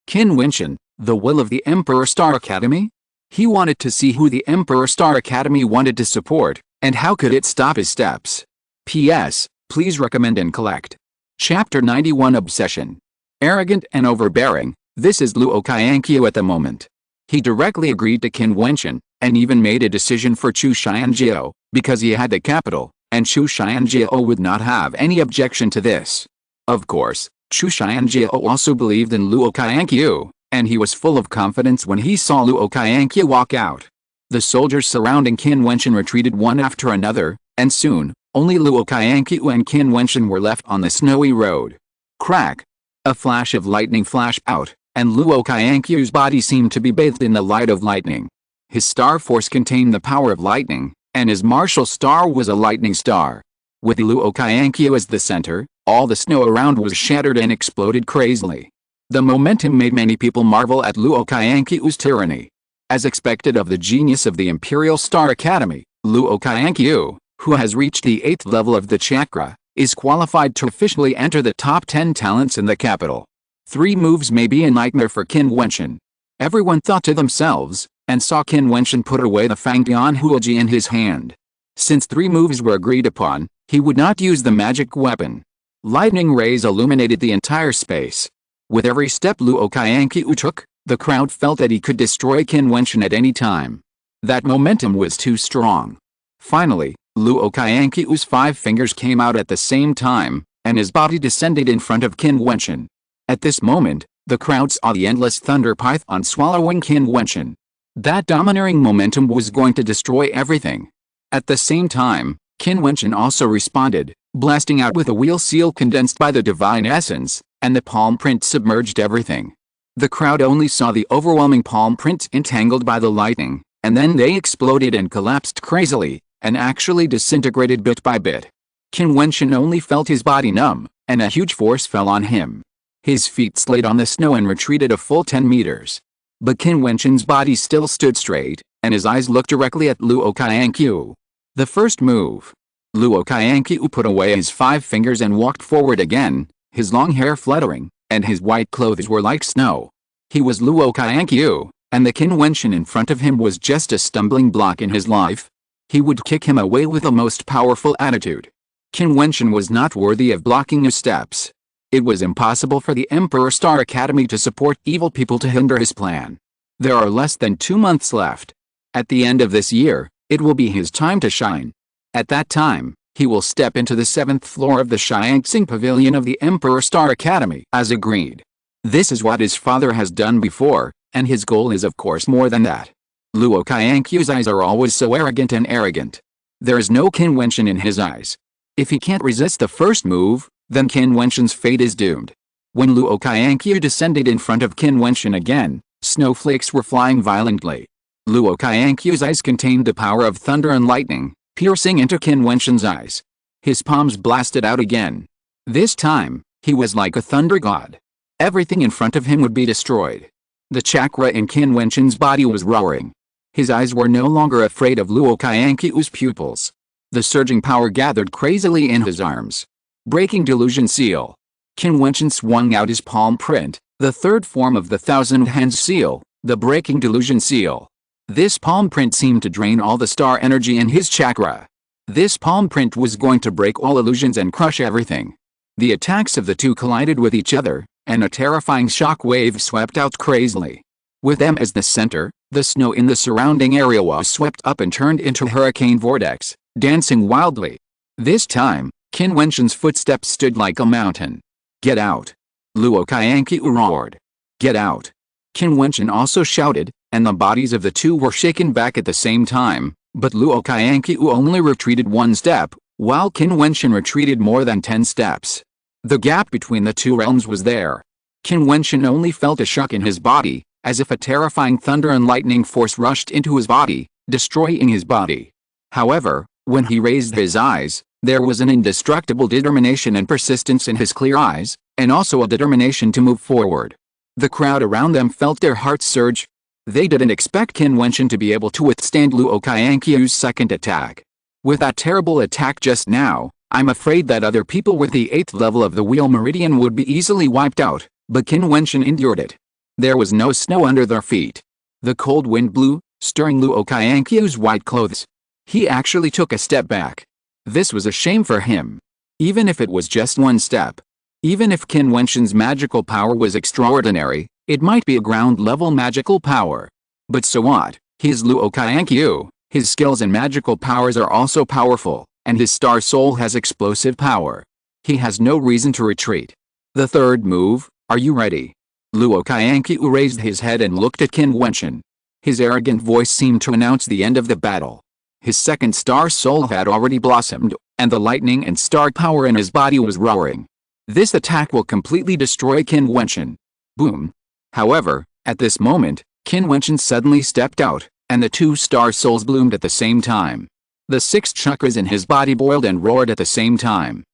Qin Wentian, the will of the Emperor Star Academy? He wanted to see who the Emperor Star Academy wanted to support, and how could it stop his steps. P.S. Please recommend and collect. Chapter 91 Obsession. Arrogant and overbearing, this is Luo Qianqiu at the moment. He directly agreed to Qin Wentian, and even made a decision for Chu Xianjiao, because he had the capital, and Chu Xianjiao would not have any objection to this. Of course, Chu Xianjiao also believed in Luo Qianqiu, and he was full of confidence when he saw Luo Qianqiu walk out. The soldiers surrounding Qin Wentian retreated one after another, and soon, only Luo Qianqiu and Qin Wentian were left on the snowy road. Crack! A flash of lightning flashed out, and Luo Qianqiu's body seemed to be bathed in the light of lightning. His star force contained the power of lightning, and his martial star was a lightning star. With Luo Qianqiu as the center, all the snow around was shattered and exploded crazily. The momentum made many people marvel at Luo Qianqiu's tyranny. As expected of the genius of the Imperial Star Academy, Luo Qianqiu, who has reached the 8th level of the chakra, is qualified to officially enter the top 10 talents in the capital. 3 moves may be a nightmare for Qin Wentian. Everyone thought to themselves, and saw Qin Wentian put away the Fangdian Huoji in his hand. Since 3 moves were agreed upon, he would not use the magic weapon. Lightning rays illuminated the entire space. With every step Luo Qianqiu took, the crowd felt that he could destroy Qin Wentian at any time. That momentum was too strong. Finally, Luo Qianqiu's 5 fingers came out at the same time, and his body descended in front of Qin Wentian. At this moment, the crowd saw the endless thunder python swallowing Qin Wentian. That domineering momentum was going to destroy everything. At the same time, Qin Wentian also responded, blasting out with a wheel seal condensed by the divine essence, and the palm print submerged everything. The crowd only saw the overwhelming palm print entangled by the lightning, and then they exploded and collapsed crazily, and actually disintegrated bit by bit. Qin Wentian only felt his body numb, and a huge force fell on him. His feet slid on the snow and retreated a full 10 meters. But Qin Wentian's body still stood straight, and his eyes looked directly at Luo Qianqiu. The first move. Luo Qianqiu put away his 5 fingers and walked forward again, his long hair fluttering, and his white clothes were like snow. He was Luo Qianqiu, and the Qin Wentian in front of him was just a stumbling block in his life. He would kick him away with a most powerful attitude. Qin Wentian was not worthy of blocking his steps. It was impossible for the Emperor Star Academy to support evil people to hinder his plan. There are less than 2 months left. At the end of this year, it will be his time to shine. At that time, he will step into the 7th floor of the Xianxing Pavilion of the Emperor Star Academy, as agreed. This is what his father has done before, and his goal is of course more than that. Luo Qianqiu's eyes are always so arrogant and arrogant. There is no Qin Wentian in his eyes. If he can't resist the first move, then Qin Wentian's fate is doomed. When Luo Qianqiu descended in front of Qin Wentian again, snowflakes were flying violently. Luo Qianqiu's eyes contained the power of thunder and lightning, piercing into Qin Wentian's eyes. His palms blasted out again. This time, he was like a thunder god. Everything in front of him would be destroyed. The chakra in Qin Wentian's body was roaring. His eyes were no longer afraid of Luo Qianqiu's pupils. The surging power gathered crazily in his arms. Breaking delusion seal. Qin Wentian swung out his palm print, the third form of the thousand hands seal, the breaking delusion seal. This palm print seemed to drain all the star energy in his chakra. This palm print was going to break all illusions and crush everything. The attacks of the two collided with each other, and a terrifying shock wave swept out crazily. With them as the center, the snow in the surrounding area was swept up and turned into a hurricane vortex, dancing wildly. This time, Qin Wentian's footsteps stood like a mountain. Get out! Luo Qianqiu roared. Get out! Qin Wentian also shouted, and the bodies of the two were shaken back at the same time, but Luo Qianqiu only retreated one step, while Qin Wentian retreated more than 10 steps. The gap between the two realms was there. Qin Wentian only felt a shock in his body, as if a terrifying thunder and lightning force rushed into his body, destroying his body. However, when he raised his eyes, there was an indestructible determination and persistence in his clear eyes, and also a determination to move forward. The crowd around them felt their hearts surge. They didn't expect Qin Wentian to be able to withstand Luo Qianqiu's second attack. With that terrible attack just now, I'm afraid that other people with the 8th level of the Wheel Meridian would be easily wiped out, but Qin Wentian endured it. There was no snow under their feet. The cold wind blew, stirring Luo Qianqiu's white clothes. He actually took a step back. This was a shame for him. Even if it was just one step. Even if Qin Wentian's magical power was extraordinary, it might be a ground-level magical power. But so what? He is Luo Qianqiu. His skills and magical powers are also powerful, and his star soul has explosive power. He has no reason to retreat. The third move, are you ready? Luo Qianqiu raised his head and looked at Qin Wentian. His arrogant voice seemed to announce the end of the battle. His second star soul had already blossomed, and the lightning and star power in his body was roaring. This attack will completely destroy Qin Wentian. Boom. However, at this moment, Qin Wentian suddenly stepped out, and the two star souls bloomed at the same time. The 6 chakras in his body boiled and roared at the same time.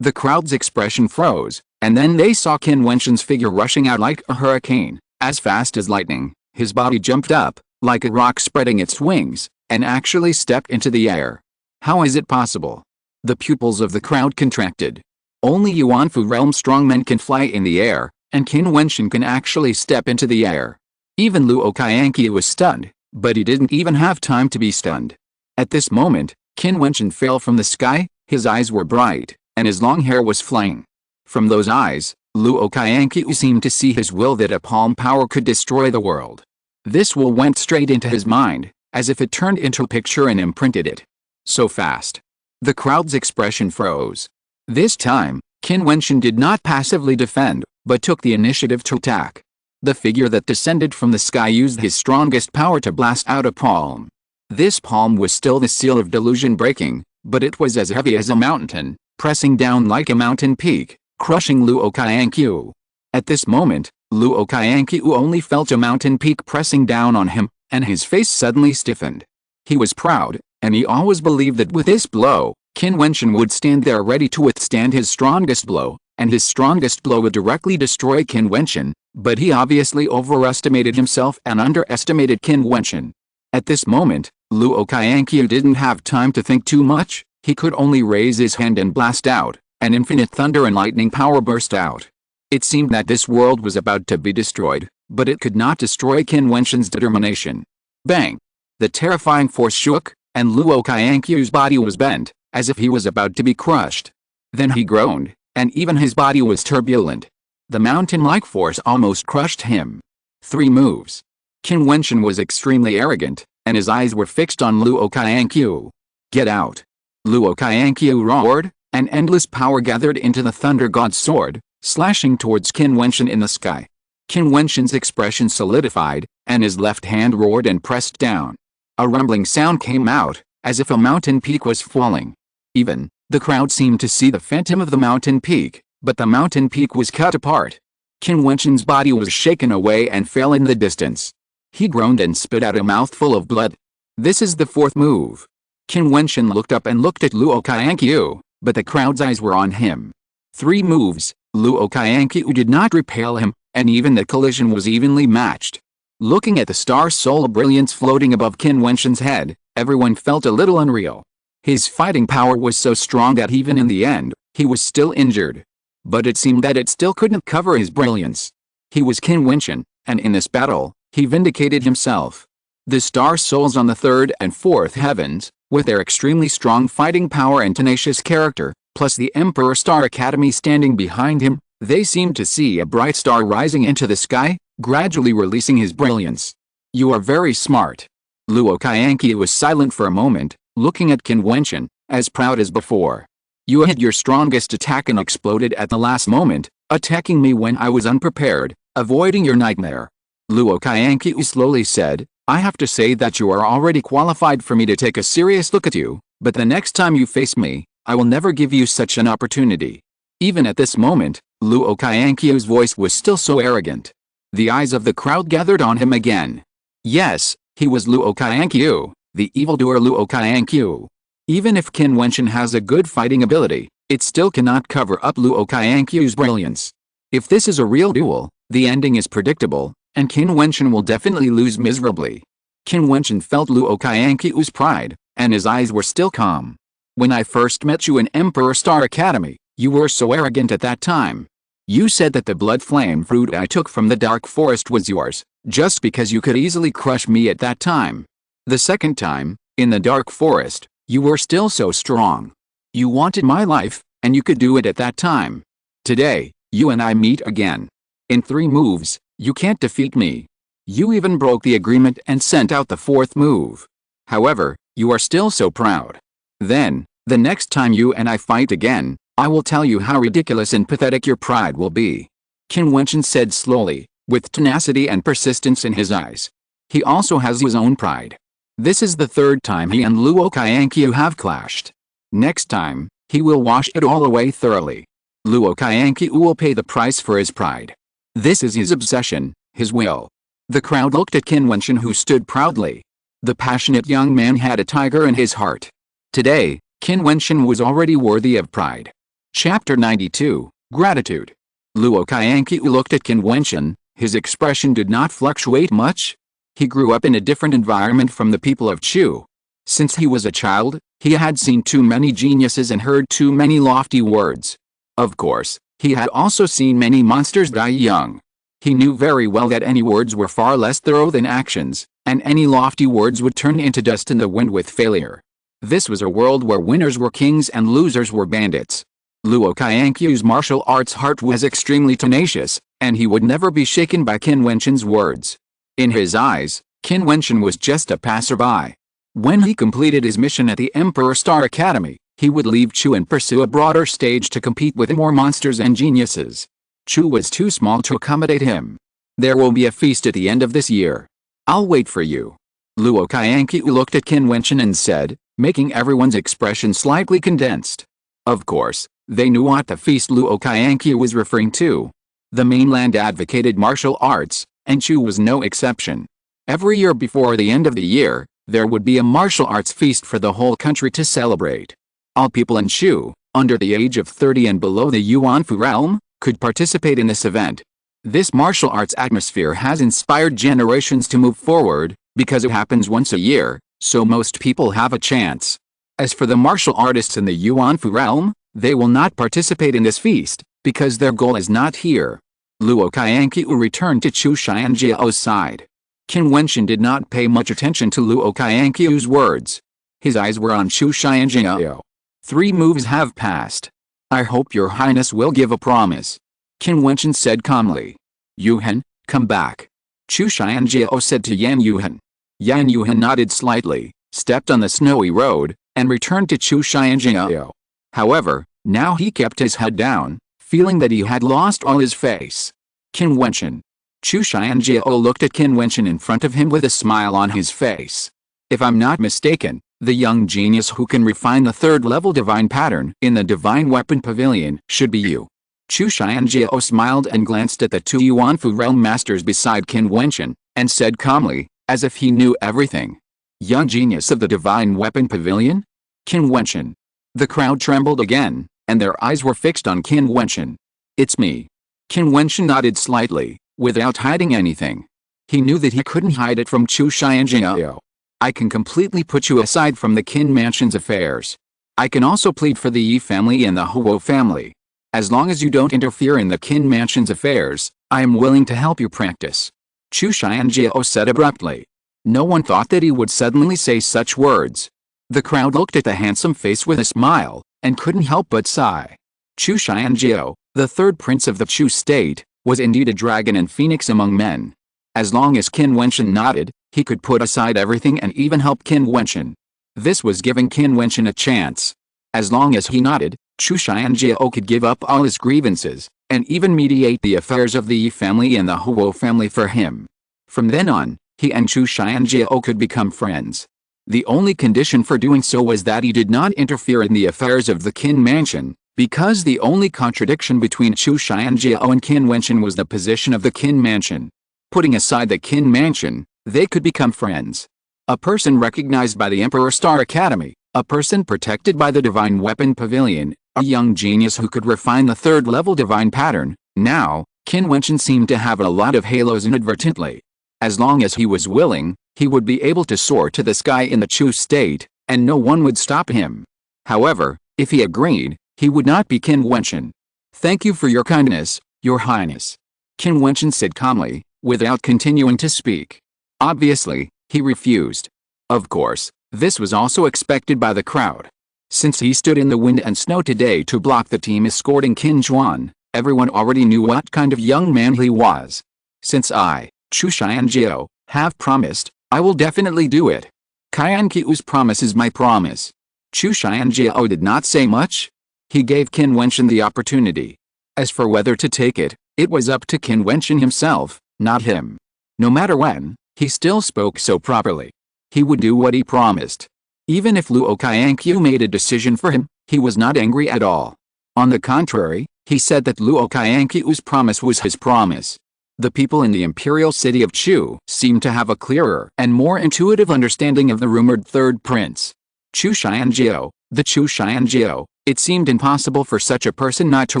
The crowd's expression froze, and then they saw Qin Wentian's figure rushing out like a hurricane, as fast as lightning. His body jumped up, like a rock spreading its wings, and actually stepped into the air. How is it possible? The pupils of the crowd contracted. Only Yuanfu realm strongmen can fly in the air, and Qin Wentian can actually step into the air. Even Luo Qianqiu was stunned, but he didn't even have time to be stunned. At this moment, Qin Wentian fell from the sky, his eyes were bright, and his long hair was flying. From those eyes, Luo Qianqiu seemed to see his will that a palm power could destroy the world. This will went straight into his mind, as if it turned into a picture and imprinted it. So fast. The crowd's expression froze. This time, Qin Wentian did not passively defend, but took the initiative to attack. The figure that descended from the sky used his strongest power to blast out a palm. This palm was still the seal of delusion breaking, but it was as heavy as a mountain, pressing down like a mountain peak, crushing Luo Qianqiu. At this moment, Luo Qianqiu only felt a mountain peak pressing down on him, and his face suddenly stiffened. He was proud, and he always believed that with this blow, Qin Wentian would stand there ready to withstand his strongest blow, and his strongest blow would directly destroy Qin Wentian, but he obviously overestimated himself and underestimated Qin Wentian. At this moment, Luo Qianqiu didn't have time to think too much. He could only raise his hand and blast out, and infinite thunder and lightning power burst out. It seemed that this world was about to be destroyed, but it could not destroy Qin Wentian's determination. Bang! The terrifying force shook, and Luo Qianqiu's body was bent, as if he was about to be crushed. Then he groaned, and even his body was turbulent. The mountain-like force almost crushed him. 3 moves. Qin Wentian was extremely arrogant, and his eyes were fixed on Luo Qianqiu. Get out! Luo Qianqiu roared, and endless power gathered into the Thunder God's sword, slashing towards Qin Wentian in the sky. Qin Wentian's expression solidified, and his left hand roared and pressed down. A rumbling sound came out, as if a mountain peak was falling. Even, the crowd seemed to see the phantom of the mountain peak, but the mountain peak was cut apart. Qin Wentian's body was shaken away and fell in the distance. He groaned and spit out a mouthful of blood. This is the fourth move. Qin Wentian looked up and looked at Luo Qianqiu, but the crowd's eyes were on him. 3 moves, Luo Qianqiu did not repel him, and even the collision was evenly matched. Looking at the star soul brilliance floating above Qin Wentian's head, everyone felt a little unreal. His fighting power was so strong that even in the end, he was still injured. But it seemed that it still couldn't cover his brilliance. He was Qin Wentian, and in this battle, he vindicated himself. The star souls on the 3rd and 4th heavens, with their extremely strong fighting power and tenacious character, plus the Emperor Star Academy standing behind him, they seemed to see a bright star rising into the sky, gradually releasing his brilliance. You are very smart. Luo Qianqiu was silent for a moment, looking at Qin Wentian, as proud as before. You had your strongest attack and exploded at the last moment, attacking me when I was unprepared, avoiding your nightmare. Luo Qianqiu slowly said, I have to say that you are already qualified for me to take a serious look at you, but the next time you face me, I will never give you such an opportunity. Even at this moment, Luo Qianqiu's voice was still so arrogant. The eyes of the crowd gathered on him again. Yes, he was Luo Qianqiu, the evildoer Luo Qianqiu. Even if Qin Wentian has a good fighting ability, it still cannot cover up Luo Qianqiu's brilliance. If this is a real duel, the ending is predictable, and Qin Wentian will definitely lose miserably. Qin Wentian felt Luo Qianqiu's pride, and his eyes were still calm. When I first met you in Emperor Star Academy, you were so arrogant at that time. You said that the blood flame fruit I took from the dark forest was yours, just because you could easily crush me at that time. The second time, in the dark forest, you were still so strong. You wanted my life, and you could do it at that time. Today, you and I meet again. In 3 moves, you can't defeat me. You even broke the agreement and sent out the 4th move. However, you are still so proud. Then, the next time you and I fight again, I will tell you how ridiculous and pathetic your pride will be. Qin Wentian said slowly, with tenacity and persistence in his eyes. He also has his own pride. This is the 3rd time he and Luo Qianqiu have clashed. Next time, he will wash it all away thoroughly. Luo Qianqiu will pay the price for his pride. This is his obsession, his will. The crowd looked at Qin Wentian, who stood proudly. The passionate young man had a tiger in his heart. Today, Qin Wentian was already worthy of pride. Chapter 92, Gratitude. Luo Qianqiu looked at Qin Wentian. His expression did not fluctuate much. He grew up in a different environment from the people of Chu. Since he was a child, he had seen too many geniuses and heard too many lofty words. Of course, he had also seen many monsters die young. He knew very well that any words were far less thorough than actions, and any lofty words would turn into dust in the wind with failure. This was a world where winners were kings and losers were bandits. Luo Qianqiu's martial arts heart was extremely tenacious, and he would never be shaken by Qin Wentian's words. In his eyes, Qin Wentian was just a passerby. When he completed his mission at the Emperor Star Academy, he would leave Chu and pursue a broader stage to compete with more monsters and geniuses. Chu was too small to accommodate him. There will be a feast at the end of this year. I'll wait for you. Luo Qianqiu looked at Qin Wentian and said, making everyone's expression slightly condensed. Of course, they knew what the feast Luo Qianqiu was referring to. The mainland advocated martial arts, and Chu was no exception. Every year before the end of the year, there would be a martial arts feast for the whole country to celebrate. All people in Chu, under the age of 30 and below the Yuanfu realm, could participate in this event. This martial arts atmosphere has inspired generations to move forward, because it happens once a year, so most people have a chance. As for the martial artists in the Yuanfu realm, they will not participate in this feast, because their goal is not here. Luo Qianqiu returned to Chu Xianjiao's side. Qin Wentian did not pay much attention to Luo Qianqiu's words. His eyes were on Chu Xianjiao. 3 moves have passed. I hope your highness will give a promise. Qin Wentian said calmly. Yuhan, come back. Chu Xianjiao said to Yan Yuhan. Yan Yuhan nodded slightly, stepped on the snowy road, and returned to Chu Xianjiao. However, now he kept his head down, feeling that he had lost all his face. Qin Wentian. Chu Xianjiao looked at Qin Wentian in front of him with a smile on his face. If I'm not mistaken, the young genius who can refine the 3rd level divine pattern in the divine weapon pavilion should be you. Chu Xianjiao smiled and glanced at the two Yuanfu realm masters beside Qin Wentian, and said calmly, as if he knew everything. Young genius of the Divine Weapon Pavilion? Qin Wentian. The crowd trembled again, and their eyes were fixed on Qin Wentian. It's me. Qin Wentian nodded slightly, without hiding anything. He knew that he couldn't hide it from Chu Xianjiao. I can completely put you aside from the Qin Mansion's affairs. I can also plead for the Yi family and the Huo family. As long as you don't interfere in the Qin Mansion's affairs, I am willing to help you practice. Chu Xianjiao said abruptly. No one thought that he would suddenly say such words. The crowd looked at the handsome face with a smile, and couldn't help but sigh. Chu Xianjiao, the third prince of the Chu state, was indeed a dragon and phoenix among men. As long as Qin Wentian nodded, he could put aside everything and even help Qin Wentian. This was giving Qin Wentian a chance. As long as he nodded, Chu Xianjiao could give up all his grievances, and even mediate the affairs of the Yi family and the Huo family for him. From then on, he and Chu Xianjiao could become friends. The only condition for doing so was that he did not interfere in the affairs of the Qin Mansion, because the only contradiction between Chu Xianjiao and Qin Wentian was the position of the Qin Mansion. Putting aside the Qin Mansion, they could become friends. A person recognized by the Emperor Star Academy, a person protected by the Divine Weapon Pavilion, a young genius who could refine the third-level divine pattern. Now, Qin Wentian seemed to have a lot of halos inadvertently. As long as he was willing, he would be able to soar to the sky in the Chu state, and no one would stop him. However, if he agreed, he would not be Qin Wentian. Thank you for your kindness, Your Highness. Qin Wentian said calmly, without continuing to speak. Obviously, he refused. Of course, this was also expected by the crowd. Since he stood in the wind and snow today to block the team escorting Qin Zhuan, everyone already knew what kind of young man he was. Since I, Chu Xianjiao, have promised, I will definitely do it. Qian Qiu's promise is my promise. Chu Xianjiao did not say much. He gave Qin Wentian the opportunity. As for whether to take it, it was up to Qin Wentian himself, not him. No matter when, he still spoke so properly. He would do what he promised. Even if Luo Qianqiu made a decision for him, he was not angry at all. On the contrary, he said that Luo Qianqiu's promise was his promise. The people in the imperial city of Chu seemed to have a clearer and more intuitive understanding of the rumored third prince. Chu Xianjiao, the Chu Xianjiao, it seemed impossible for such a person not to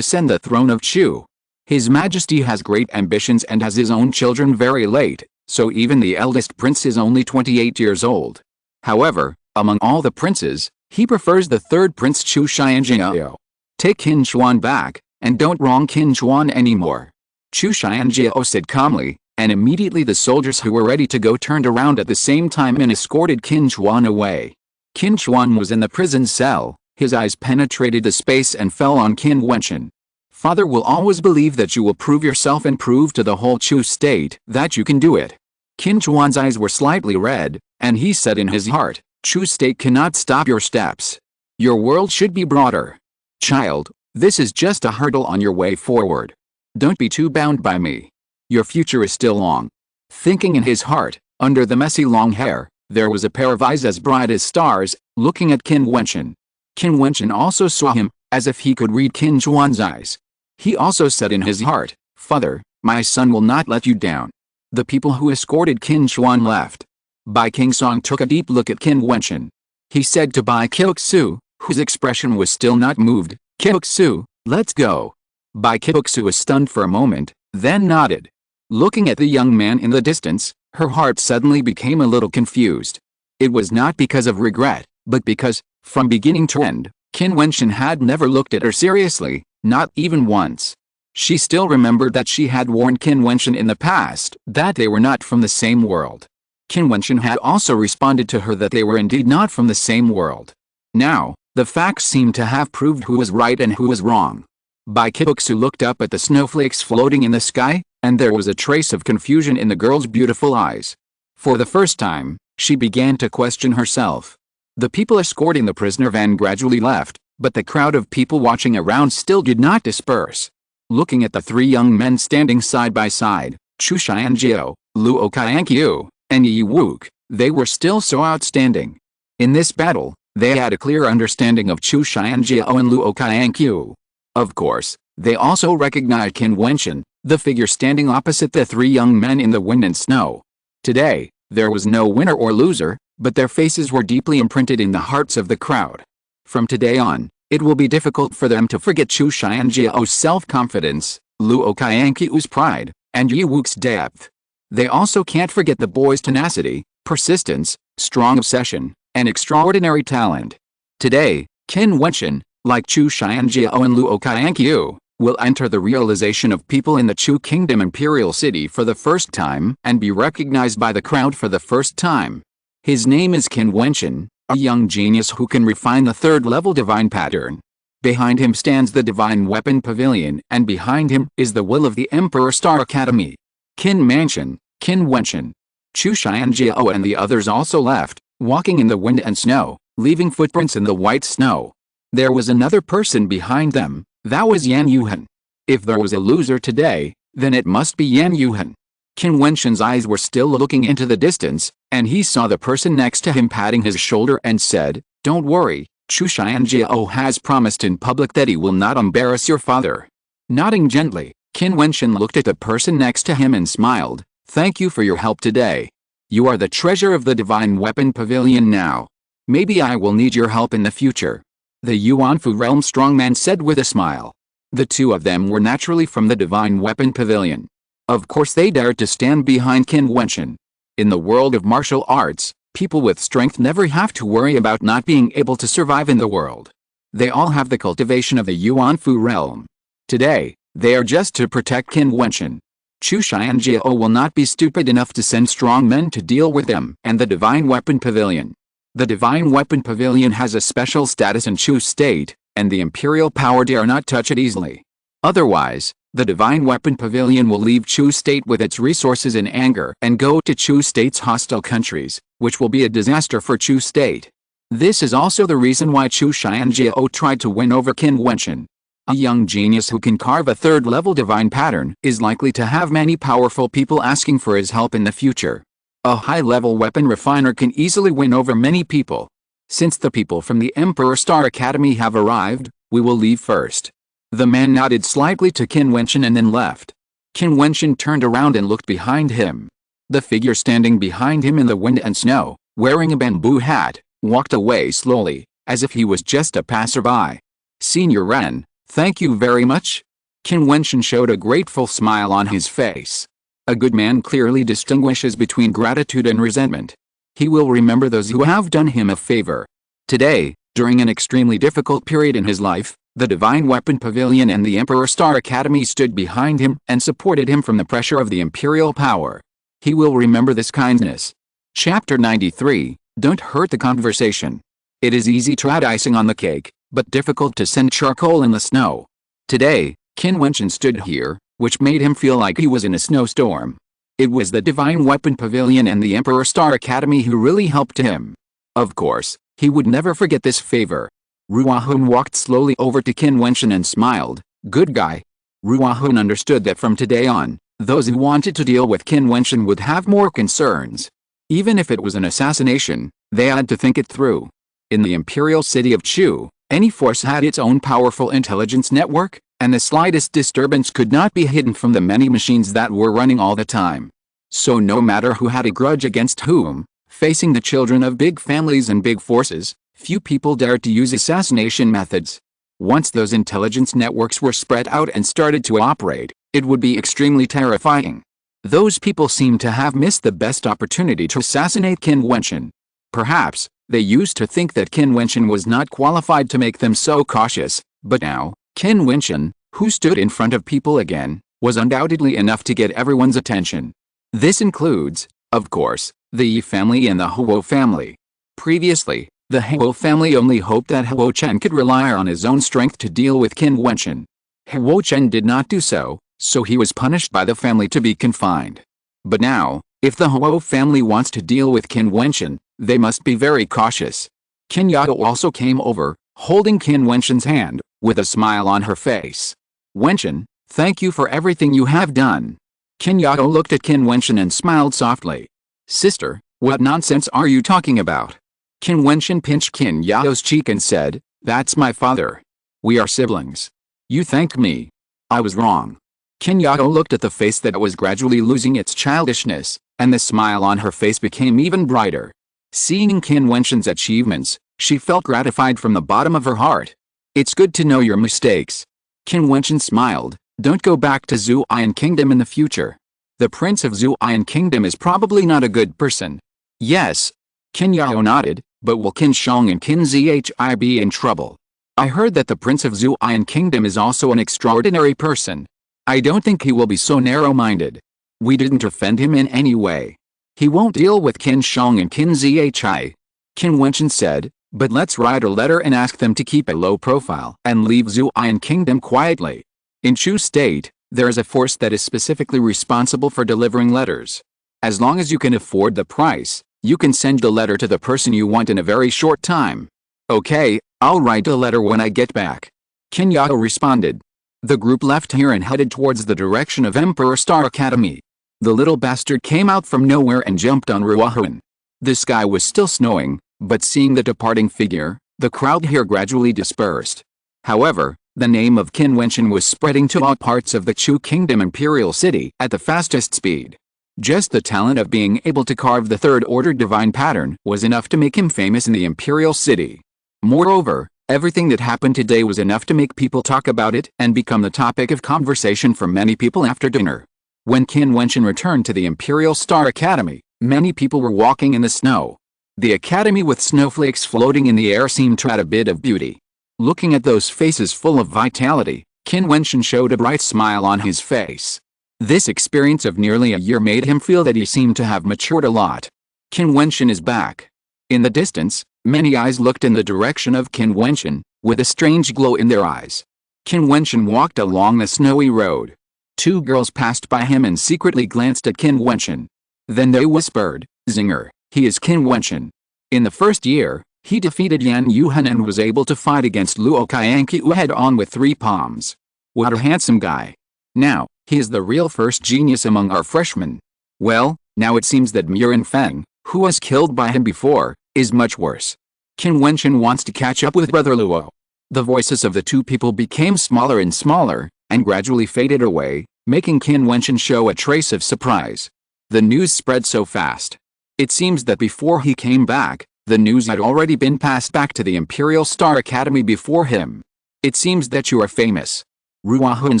ascend the throne of Chu. His Majesty has great ambitions and has his own children very late, so even the eldest prince is only 28 years old. However, among all the princes, he prefers the third prince Chu Xianjiao. Take Qin Zhuan back, and don't wrong Qin Zhuan anymore. Chu Xianjiao said calmly, and immediately the soldiers who were ready to go turned around at the same time and escorted Qin Zhuan away. Qin Zhuan was in the prison cell, his eyes penetrated the space and fell on Qin Wentian. Father will always believe that you will prove yourself and prove to the whole Chu state that you can do it. Qin Zhuan's eyes were slightly red, and he said in his heart, Chu state cannot stop your steps. Your world should be broader. Child, this is just a hurdle on your way forward. Don't be too bound by me. Your future is still long. Thinking in his heart, under the messy long hair, there was a pair of eyes as bright as stars, looking at Qin Wentian. Qin Wentian also saw him, as if he could read Qin Zhuan's eyes. He also said in his heart, Father, my son will not let you down. The people who escorted Qin Zhuan left. Bai Qingsong took a deep look at Qin Wentian. He said to Bai Qixu, whose expression was still not moved, Qixu, let's go. Bai Qixu was stunned for a moment, then nodded. Looking at the young man in the distance, her heart suddenly became a little confused. It was not because of regret, but because, from beginning to end, Qin Wentian had never looked at her seriously, not even once. She still remembered that she had warned Qin Wentian in the past that they were not from the same world. Qin Wentian had also responded to her that they were indeed not from the same world. Now, the facts seemed to have proved who was right and who was wrong. Bai Qixu looked up at the snowflakes floating in the sky, and there was a trace of confusion in the girl's beautiful eyes. For the first time, she began to question herself. The people escorting the prisoner van gradually left, but the crowd of people watching around still did not disperse. Looking at the three young men standing side by side, Chu Xianjiao, Luo Qianqiu, and Yi Wuke, they were still so outstanding. In this battle, they had a clear understanding of Chu Xianjiao and Luo Qianqiu. Of course, They also recognized Qin Wentian, the figure standing opposite the three young men in the wind and snow. Today, there was no winner or loser, but their faces were deeply imprinted in the hearts of the crowd. From today on, it will be difficult for them to forget Chu Xianjiao's self-confidence, Luo Qianqiu's pride, and Yi Wu's depth. They also can't forget the boy's tenacity, persistence, strong obsession, and extraordinary talent. Today, Qin Wentian, like Chu Xianjiao and Luo Qianqiu, will enter the realization of people in the Chu Kingdom Imperial City for the first time and be recognized by the crowd for the first time. His name is Qin Wentian, a young genius who can refine the third-level divine pattern. Behind him stands the Divine Weapon Pavilion, and behind him is the will of the Emperor Star Academy. Qin Wentian, Chu Xianjiao and the others also left, walking in the wind and snow, leaving footprints in the white snow. There was another person behind them, that was Yan Yuhan. If there was a loser today, then it must be Yan Yuhan. Qin Wentian's eyes were still looking into the distance, and he saw the person next to him patting his shoulder and said, "Don't worry, Chu Xianjiao has promised in public that he will not embarrass your father." Nodding gently, Qin Wentian looked at the person next to him and smiled, "Thank you for your help today. You are the treasure of the Divine Weapon Pavilion now. Maybe I will need your help in the future." The Yuanfu realm strongman said with a smile. The two of them were naturally from the Divine Weapon Pavilion. Of course they dared to stand behind Qin Wentian. In the world of martial arts, people with strength never have to worry about not being able to survive in the world. They all have the cultivation of the Yuanfu realm. Today, they are just to protect Qin Wentian. Chu Xianjiao will not be stupid enough to send strong men to deal with them and the Divine Weapon Pavilion. The Divine Weapon Pavilion has a special status in Chu State, and the Imperial power dare not touch it easily. Otherwise, the Divine Weapon Pavilion will leave Chu State with its resources in anger and go to Chu State's hostile countries, which will be a disaster for Chu State. This is also the reason why Chu Xianjiao tried to win over Qin Wentian. A young genius who can carve a third-level divine pattern is likely to have many powerful people asking for his help in the future. A high-level weapon refiner can easily win over many people. Since the people from the Emperor Star Academy have arrived, we will leave first. The man nodded slightly to Qin Wentian and then left. Qin Wentian turned around and looked behind him. The figure standing behind him in the wind and snow, wearing a bamboo hat, walked away slowly, as if he was just a passerby. "Senior Ren, thank you very much." Qin Wentian showed a grateful smile on his face. A good man clearly distinguishes between gratitude and resentment. He will remember those who have done him a favor. Today, during an extremely difficult period in his life, the Divine Weapon Pavilion and the Emperor Star Academy stood behind him and supported him from the pressure of the imperial power. He will remember this kindness. Chapter 93, Don't hurt the conversation. It is easy to add icing on the cake, but difficult to send charcoal in the snow. Today, Qin Wentian stood here, which made him feel like he was in a snowstorm. It was the Divine Weapon Pavilion and the Emperor Star Academy who really helped him. Of course, he would never forget this favor. Ruahun walked slowly over to Qin Wentian and smiled, "Good guy." Ruahun understood that from today on, those who wanted to deal with Qin Wentian would have more concerns. Even if it was an assassination, they had to think it through. In the imperial city of Chu, any force had its own powerful intelligence network, and the slightest disturbance could not be hidden from the many machines that were running all the time. So no matter who had a grudge against whom, facing the children of big families and big forces, few people dared to use assassination methods. Once those intelligence networks were spread out and started to operate, it would be extremely terrifying. Those people seemed to have missed the best opportunity to assassinate Qin Wentian. Perhaps, they used to think that Qin Wentian was not qualified to make them so cautious, but now, Qin Wentian, who stood in front of people again, was undoubtedly enough to get everyone's attention. This includes, of course, the Yi family and the Huo family. Previously, the Huo family only hoped that Huo Chen could rely on his own strength to deal with Qin Wentian. Huo Chen did not do so, so he was punished by the family to be confined. But now, if the Huo family wants to deal with Qin Wentian, they must be very cautious. Qin Yao also came over, holding Qin Wentian's hand, with a smile on her face. "Wentian, thank you for everything you have done." Qin Yao looked at Qin Wentian and smiled softly. "Sister, what nonsense are you talking about?" Qin Wentian pinched Qin Yao's cheek and said, "That's my father. We are siblings. You thanked me." I was wrong. Qin Yao looked at the face that was gradually losing its childishness, and the smile on her face became even brighter. Seeing Qin Wentian's achievements, she felt gratified from the bottom of her heart. It's good to know your mistakes. Qin Wentian smiled. Don't go back to Jiutian Kingdom in the future. The Prince of Jiutian Kingdom is probably not a good person. Yes. Qin Yao nodded, but will Qin Shang and Qin Zhi be in trouble? I heard that the Prince of Jiutian Kingdom is also an extraordinary person. I don't think he will be so narrow-minded. We didn't offend him in any way. He won't deal with Qin Shang and Qin Zhi. Qin Wentian said, but let's write a letter and ask them to keep a low profile and leave Jiutian Kingdom quietly. In Chu State, there is a force that is specifically responsible for delivering letters. As long as you can afford the price, you can send the letter to the person you want in a very short time. Okay, I'll write a letter when I get back. Qin Yao responded. The group left here and headed towards the direction of Emperor Star Academy. The little bastard came out from nowhere and jumped on Ruahuan. The sky was still snowing, but seeing the departing figure, the crowd here gradually dispersed. However, the name of Qin Wentian was spreading to all parts of the Chu Kingdom Imperial City at the fastest speed. Just the talent of being able to carve the third-order divine pattern was enough to make him famous in the Imperial City. Moreover, everything that happened today was enough to make people talk about it and become the topic of conversation for many people after dinner. When Qin Wentian returned to the Imperial Star Academy, many people were walking in the snow. The academy with snowflakes floating in the air seemed to add a bit of beauty. Looking at those faces full of vitality, Qin Wentian showed a bright smile on his face. This experience of nearly a year made him feel that he seemed to have matured a lot. Qin Wentian is back. In the distance, many eyes looked in the direction of Qin Wentian, with a strange glow in their eyes. Qin Wentian walked along the snowy road. Two girls passed by him and secretly glanced at Qin Wentian. Then they whispered, Zinger, he is Qin Wentian. In the first year, he defeated Yan Yuhan and was able to fight against Luo Qianqiu head-on with 3 palms. What a handsome guy. Now, he is the real first genius among our freshmen. Well, now it seems that Murin Feng, who was killed by him before, is much worse. Qin Wentian wants to catch up with Brother Luo. The voices of the two people became smaller and smaller, and gradually faded away, making Qin Wentian show a trace of surprise. The news spread so fast. It seems that before he came back, the news had already been passed back to the Imperial Star Academy before him. It seems that you are famous. Ruahuan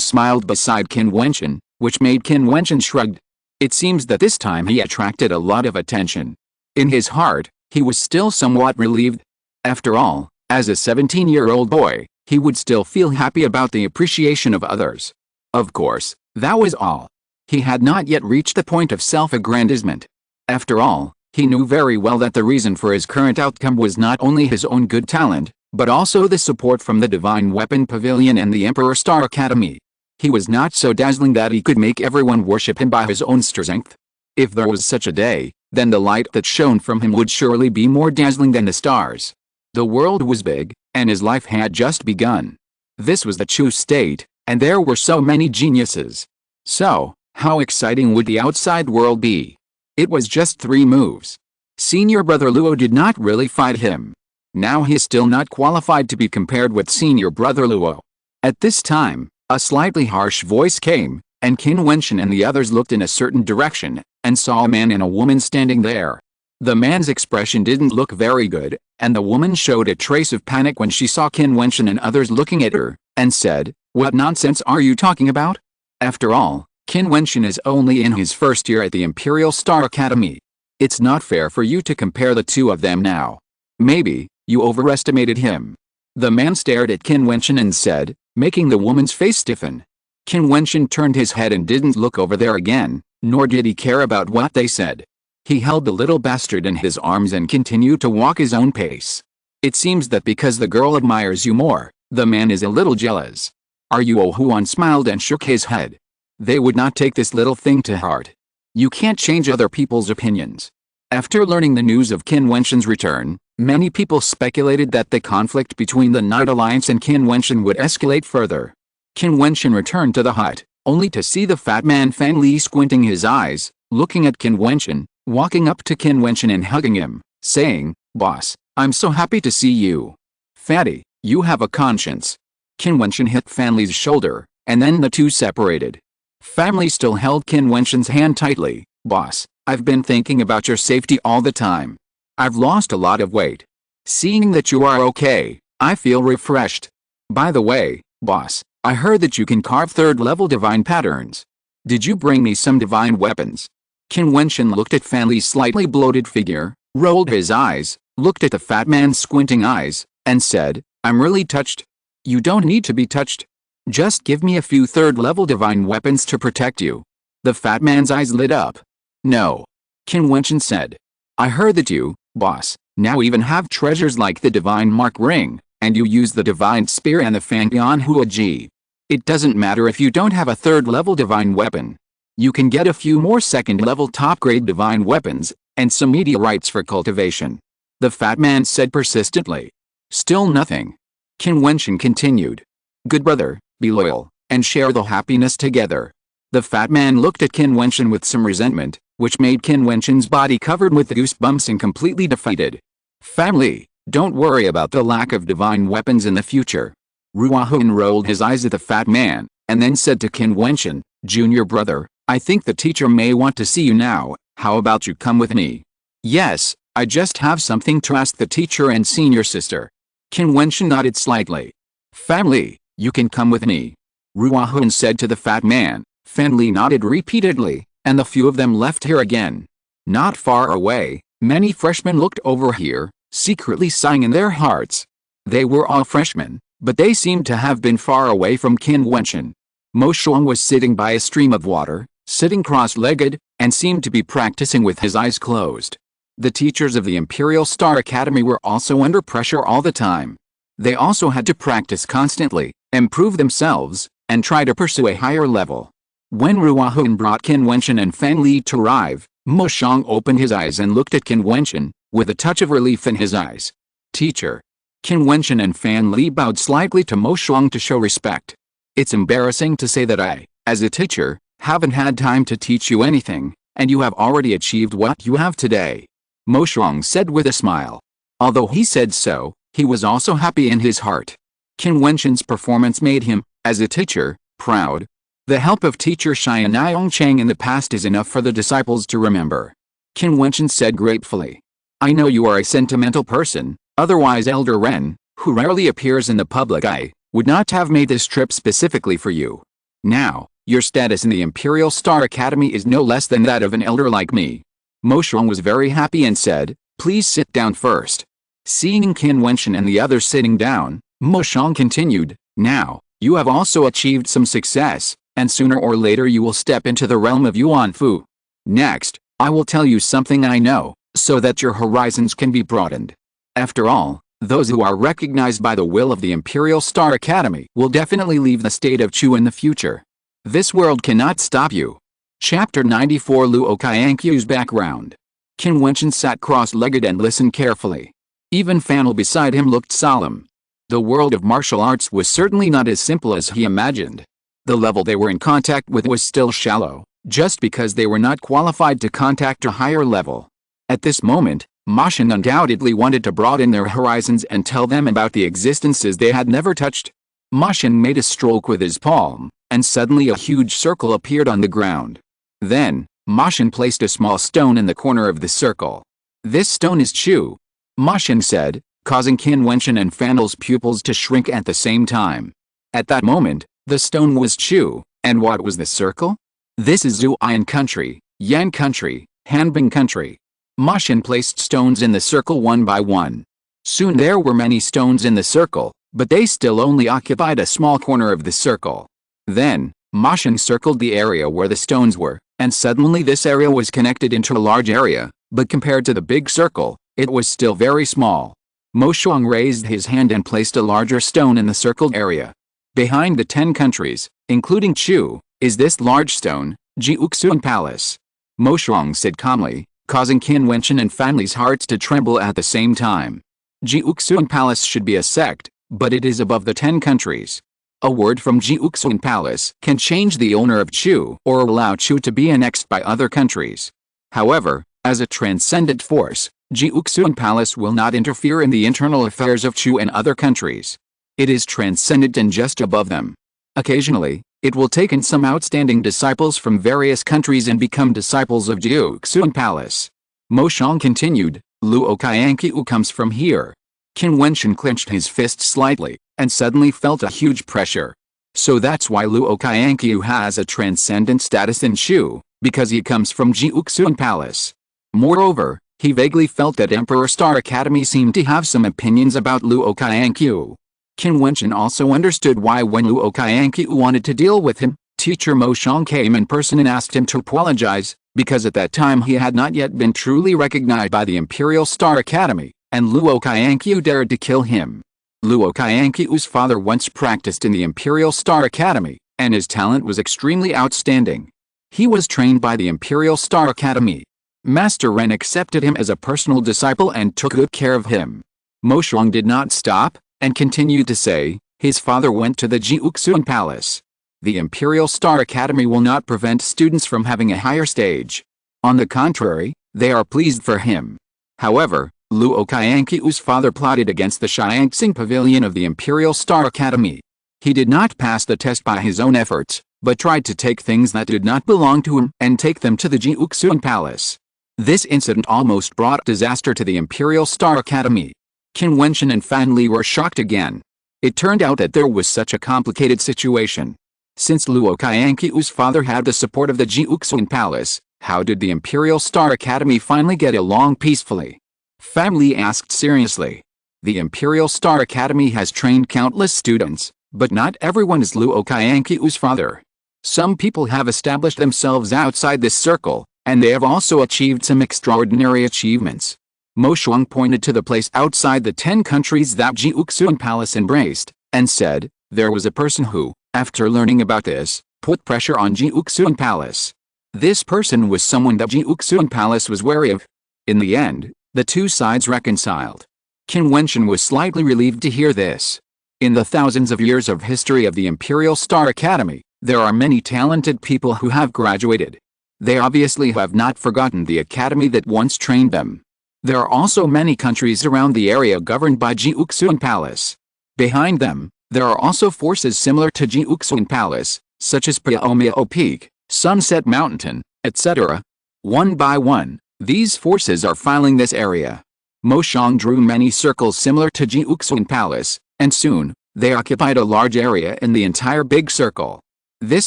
smiled beside Qin Wentian, which made Qin Wentian shrug. It seems that this time he attracted a lot of attention. In his heart, he was still somewhat relieved. After all, as a 17-year-old boy, he would still feel happy about the appreciation of others. Of course, that was all. He had not yet reached the point of self-aggrandizement. After all, he knew very well that the reason for his current outcome was not only his own good talent, but also the support from the Divine Weapon Pavilion and the Emperor Star Academy. He was not so dazzling that he could make everyone worship him by his own strength. If there was such a day, then the light that shone from him would surely be more dazzling than the stars. The world was big, and his life had just begun. This was the Chu State, and there were so many geniuses. So, how exciting would the outside world be? It was just 3 moves. Senior Brother Luo did not really fight him. Now he is still not qualified to be compared with Senior Brother Luo. At this time, a slightly harsh voice came, and Qin Wentian and the others looked in a certain direction, and saw a man and a woman standing there. The man's expression didn't look very good, and the woman showed a trace of panic when she saw Qin Wentian and others looking at her, and said, "What nonsense are you talking about?" After all, Qin Wentian is only in his first year at the Imperial Star Academy. It's not fair for you to compare the two of them now. Maybe, you overestimated him. The man stared at Qin Wentian and said, making the woman's face stiffen. Qin Wentian turned his head and didn't look over there again, nor did he care about what they said. He held the little bastard in his arms and continued to walk his own pace. It seems that because the girl admires you more, the man is a little jealous. Are you? Oh, Huan smiled and shook his head. They would not take this little thing to heart. You can't change other people's opinions. After learning the news of Qin Wentian's return, many people speculated that the conflict between the Night Alliance and Qin Wentian would escalate further. Qin Wentian returned to the hut, only to see the fat man Fang Li squinting his eyes, looking at Qin Wentian, walking up to Qin Wentian and hugging him, saying, "Boss, I'm so happy to see you. Fatty, you have a conscience." Qin Wentian hit Fan Li's shoulder, and then the two separated. Family still held Qin Wentian's hand tightly. Boss, I've been thinking about your safety all the time. I've lost a lot of weight. Seeing that you are okay, I feel refreshed. By the way, boss, I heard that you can carve third-level divine patterns. Did you bring me some divine weapons? Qin Wentian looked at Fan Li's slightly bloated figure, rolled his eyes, looked at the fat man's squinting eyes, and said, I'm really touched. You don't need to be touched. Just give me a few third-level divine weapons to protect you. The fat man's eyes lit up. No. Qin Wentian said. I heard that you, boss, now even have treasures like the divine mark ring, and you use the divine spear and the Fangbian Huaji. It doesn't matter if you don't have a third-level divine weapon. You can get a few more second-level top-grade divine weapons, and some meteorites for cultivation. The fat man said persistently. Still nothing. Qin Wentian continued. Good brother, be loyal, and share the happiness together. The fat man looked at Qin Wentian with some resentment, which made Qin Wentian's body covered with goosebumps and completely defeated. Family, don't worry about the lack of divine weapons in the future. Ruahun rolled his eyes at the fat man, and then said to Qin Wentian, Junior brother, I think the teacher may want to see you now. How about you come with me? Yes, I just have something to ask the teacher and senior sister. Qin Wentian nodded slightly. Family, you can come with me. Ruahun said to the fat man. Fan Li nodded repeatedly, and the few of them left here again. Not far away, many freshmen looked over here, secretly sighing in their hearts. They were all freshmen, but they seemed to have been far away from Qin Wentian. Mo Shuang was sitting by a stream of water, sitting cross-legged, and seemed to be practicing with his eyes closed. The teachers of the Imperial Star Academy were also under pressure all the time. They also had to practice constantly, improve themselves, and try to pursue a higher level. When Ruahun brought Qin Wentian and Fan Li to arrive, Mo Shuang opened his eyes and looked at Qin Wentian, with a touch of relief in his eyes. Teacher. Qin Wentian and Fan Li bowed slightly to Mo Shuang to show respect. It's embarrassing to say that I, as a teacher, haven't had time to teach you anything, and you have already achieved what you have today. Mo Shuang said with a smile. Although he said so, he was also happy in his heart. Qin Wentian's performance made him, as a teacher, proud. The help of teacher Xianyang Chang in the past is enough for the disciples to remember. Qin Wentian said gratefully. I know you are a sentimental person, otherwise Elder Ren, who rarely appears in the public eye, would not have made this trip specifically for you. Now, your status in the Imperial Star Academy is no less than that of an elder like me. Mo Shuang was very happy and said, please sit down first. Seeing Qin Wentian and the others sitting down, Mo Shuang continued, now, you have also achieved some success, and sooner or later you will step into the realm of Yuan Fu. Next, I will tell you something I know, so that your horizons can be broadened. After all, those who are recognized by the will of the Imperial Star Academy will definitely leave the state of Chu in the future. This world cannot stop you. Chapter 94 Luo Qianqiu's background. Qin Wentian sat cross-legged and listened carefully. Even Fan Li beside him looked solemn. The world of martial arts was certainly not as simple as he imagined. The level they were in contact with was still shallow, just because they were not qualified to contact a higher level. At this moment, Ma Xin undoubtedly wanted to broaden their horizons and tell them about the existences they had never touched. Ma Xin made a stroke with his palm, and suddenly a huge circle appeared on the ground. Then, Ma Xin placed a small stone in the corner of the circle. This stone is Chu, Ma Xin said, causing Qin Wentian and Fan Li's pupils to shrink at the same time. At that moment, the stone was Chu, and what was the circle? This is Zuian country, Yan country, Hanbing country. Ma Xin placed stones in the circle one by one. Soon there were many stones in the circle, but they still only occupied a small corner of the circle. Then, Ma Xin circled the area where the stones were, and suddenly this area was connected into a large area, but compared to the big circle, it was still very small. Mo Shuang raised his hand and placed a larger stone in the circled area. Behind the 10 countries, including Chu, is this large stone, Jiutian Palace. Mo Shuang said calmly, causing Qin Wentian and Fan Li's hearts to tremble at the same time. Jiutian Palace should be a sect, but it is above the 10 countries. A word from Jiutian Palace can change the owner of Chu or allow Chu to be annexed by other countries. However, as a transcendent force, Jiutian Palace will not interfere in the internal affairs of Chu and other countries. It is transcendent and just above them. Occasionally, It will take in some outstanding disciples from various countries and become disciples of Jiutian Palace. Mo Xiang continued, Luo Qianqiu comes from here. Qin Wentian clenched his fist slightly, and suddenly felt a huge pressure. So that's why Luo Qianqiu has a transcendent status in Shu, because he comes from Jiutian Palace. Moreover, he vaguely felt that Emperor Star Academy seemed to have some opinions about Luo Qianqiu. Qin Wentian also understood why when Luo Qianqiu wanted to deal with him, teacher Mo Xiang came in person and asked him to apologize, because at that time he had not yet been truly recognized by the Imperial Star Academy, and Luo Qianqiu dared to kill him. Luo Qianqiu's father once practiced in the Imperial Star Academy, and his talent was extremely outstanding. He was trained by the Imperial Star Academy. Master Ren accepted him as a personal disciple and took good care of him. Mo Xiang did not stop, and continued to say, his father went to the Jiutian Palace. The Imperial Star Academy will not prevent students from having a higher stage. On the contrary, they are pleased for him. However, Luo Qianqiu's father plotted against the Xiangxing Pavilion of the Imperial Star Academy. He did not pass the test by his own efforts, but tried to take things that did not belong to him and take them to the Jiutian Palace. This incident almost brought disaster to the Imperial Star Academy. Qin Wentian and Fan Li were shocked again. It turned out that there was such a complicated situation. Since Luo Qianqiu's father had the support of the Jiutian Palace, how did the Imperial Star Academy finally get along peacefully? Fan Li asked seriously. The Imperial Star Academy has trained countless students, but not everyone is Luo Qianqiu's father. Some people have established themselves outside this circle, and they have also achieved some extraordinary achievements. Mo Xiang pointed to the place outside the 10 countries that Jiutian Palace embraced, and said, there was a person who, after learning about this, put pressure on Jiutian Palace. This person was someone that Jiutian Palace was wary of. In the end, the two sides reconciled. Qin Wentian was slightly relieved to hear this. In the thousands of years of history of the Imperial Star Academy, there are many talented people who have graduated. They obviously have not forgotten the academy that once trained them. There are also many countries around the area governed by Jiutian Palace. Behind them, there are also forces similar to Jiutian Palace, such as Piaomio Peak, Sunset Mountain, etc. One by one, these forces are filing this area. Mo Xiang drew many circles similar to Jiutian Palace, and soon, they occupied a large area in the entire big circle. This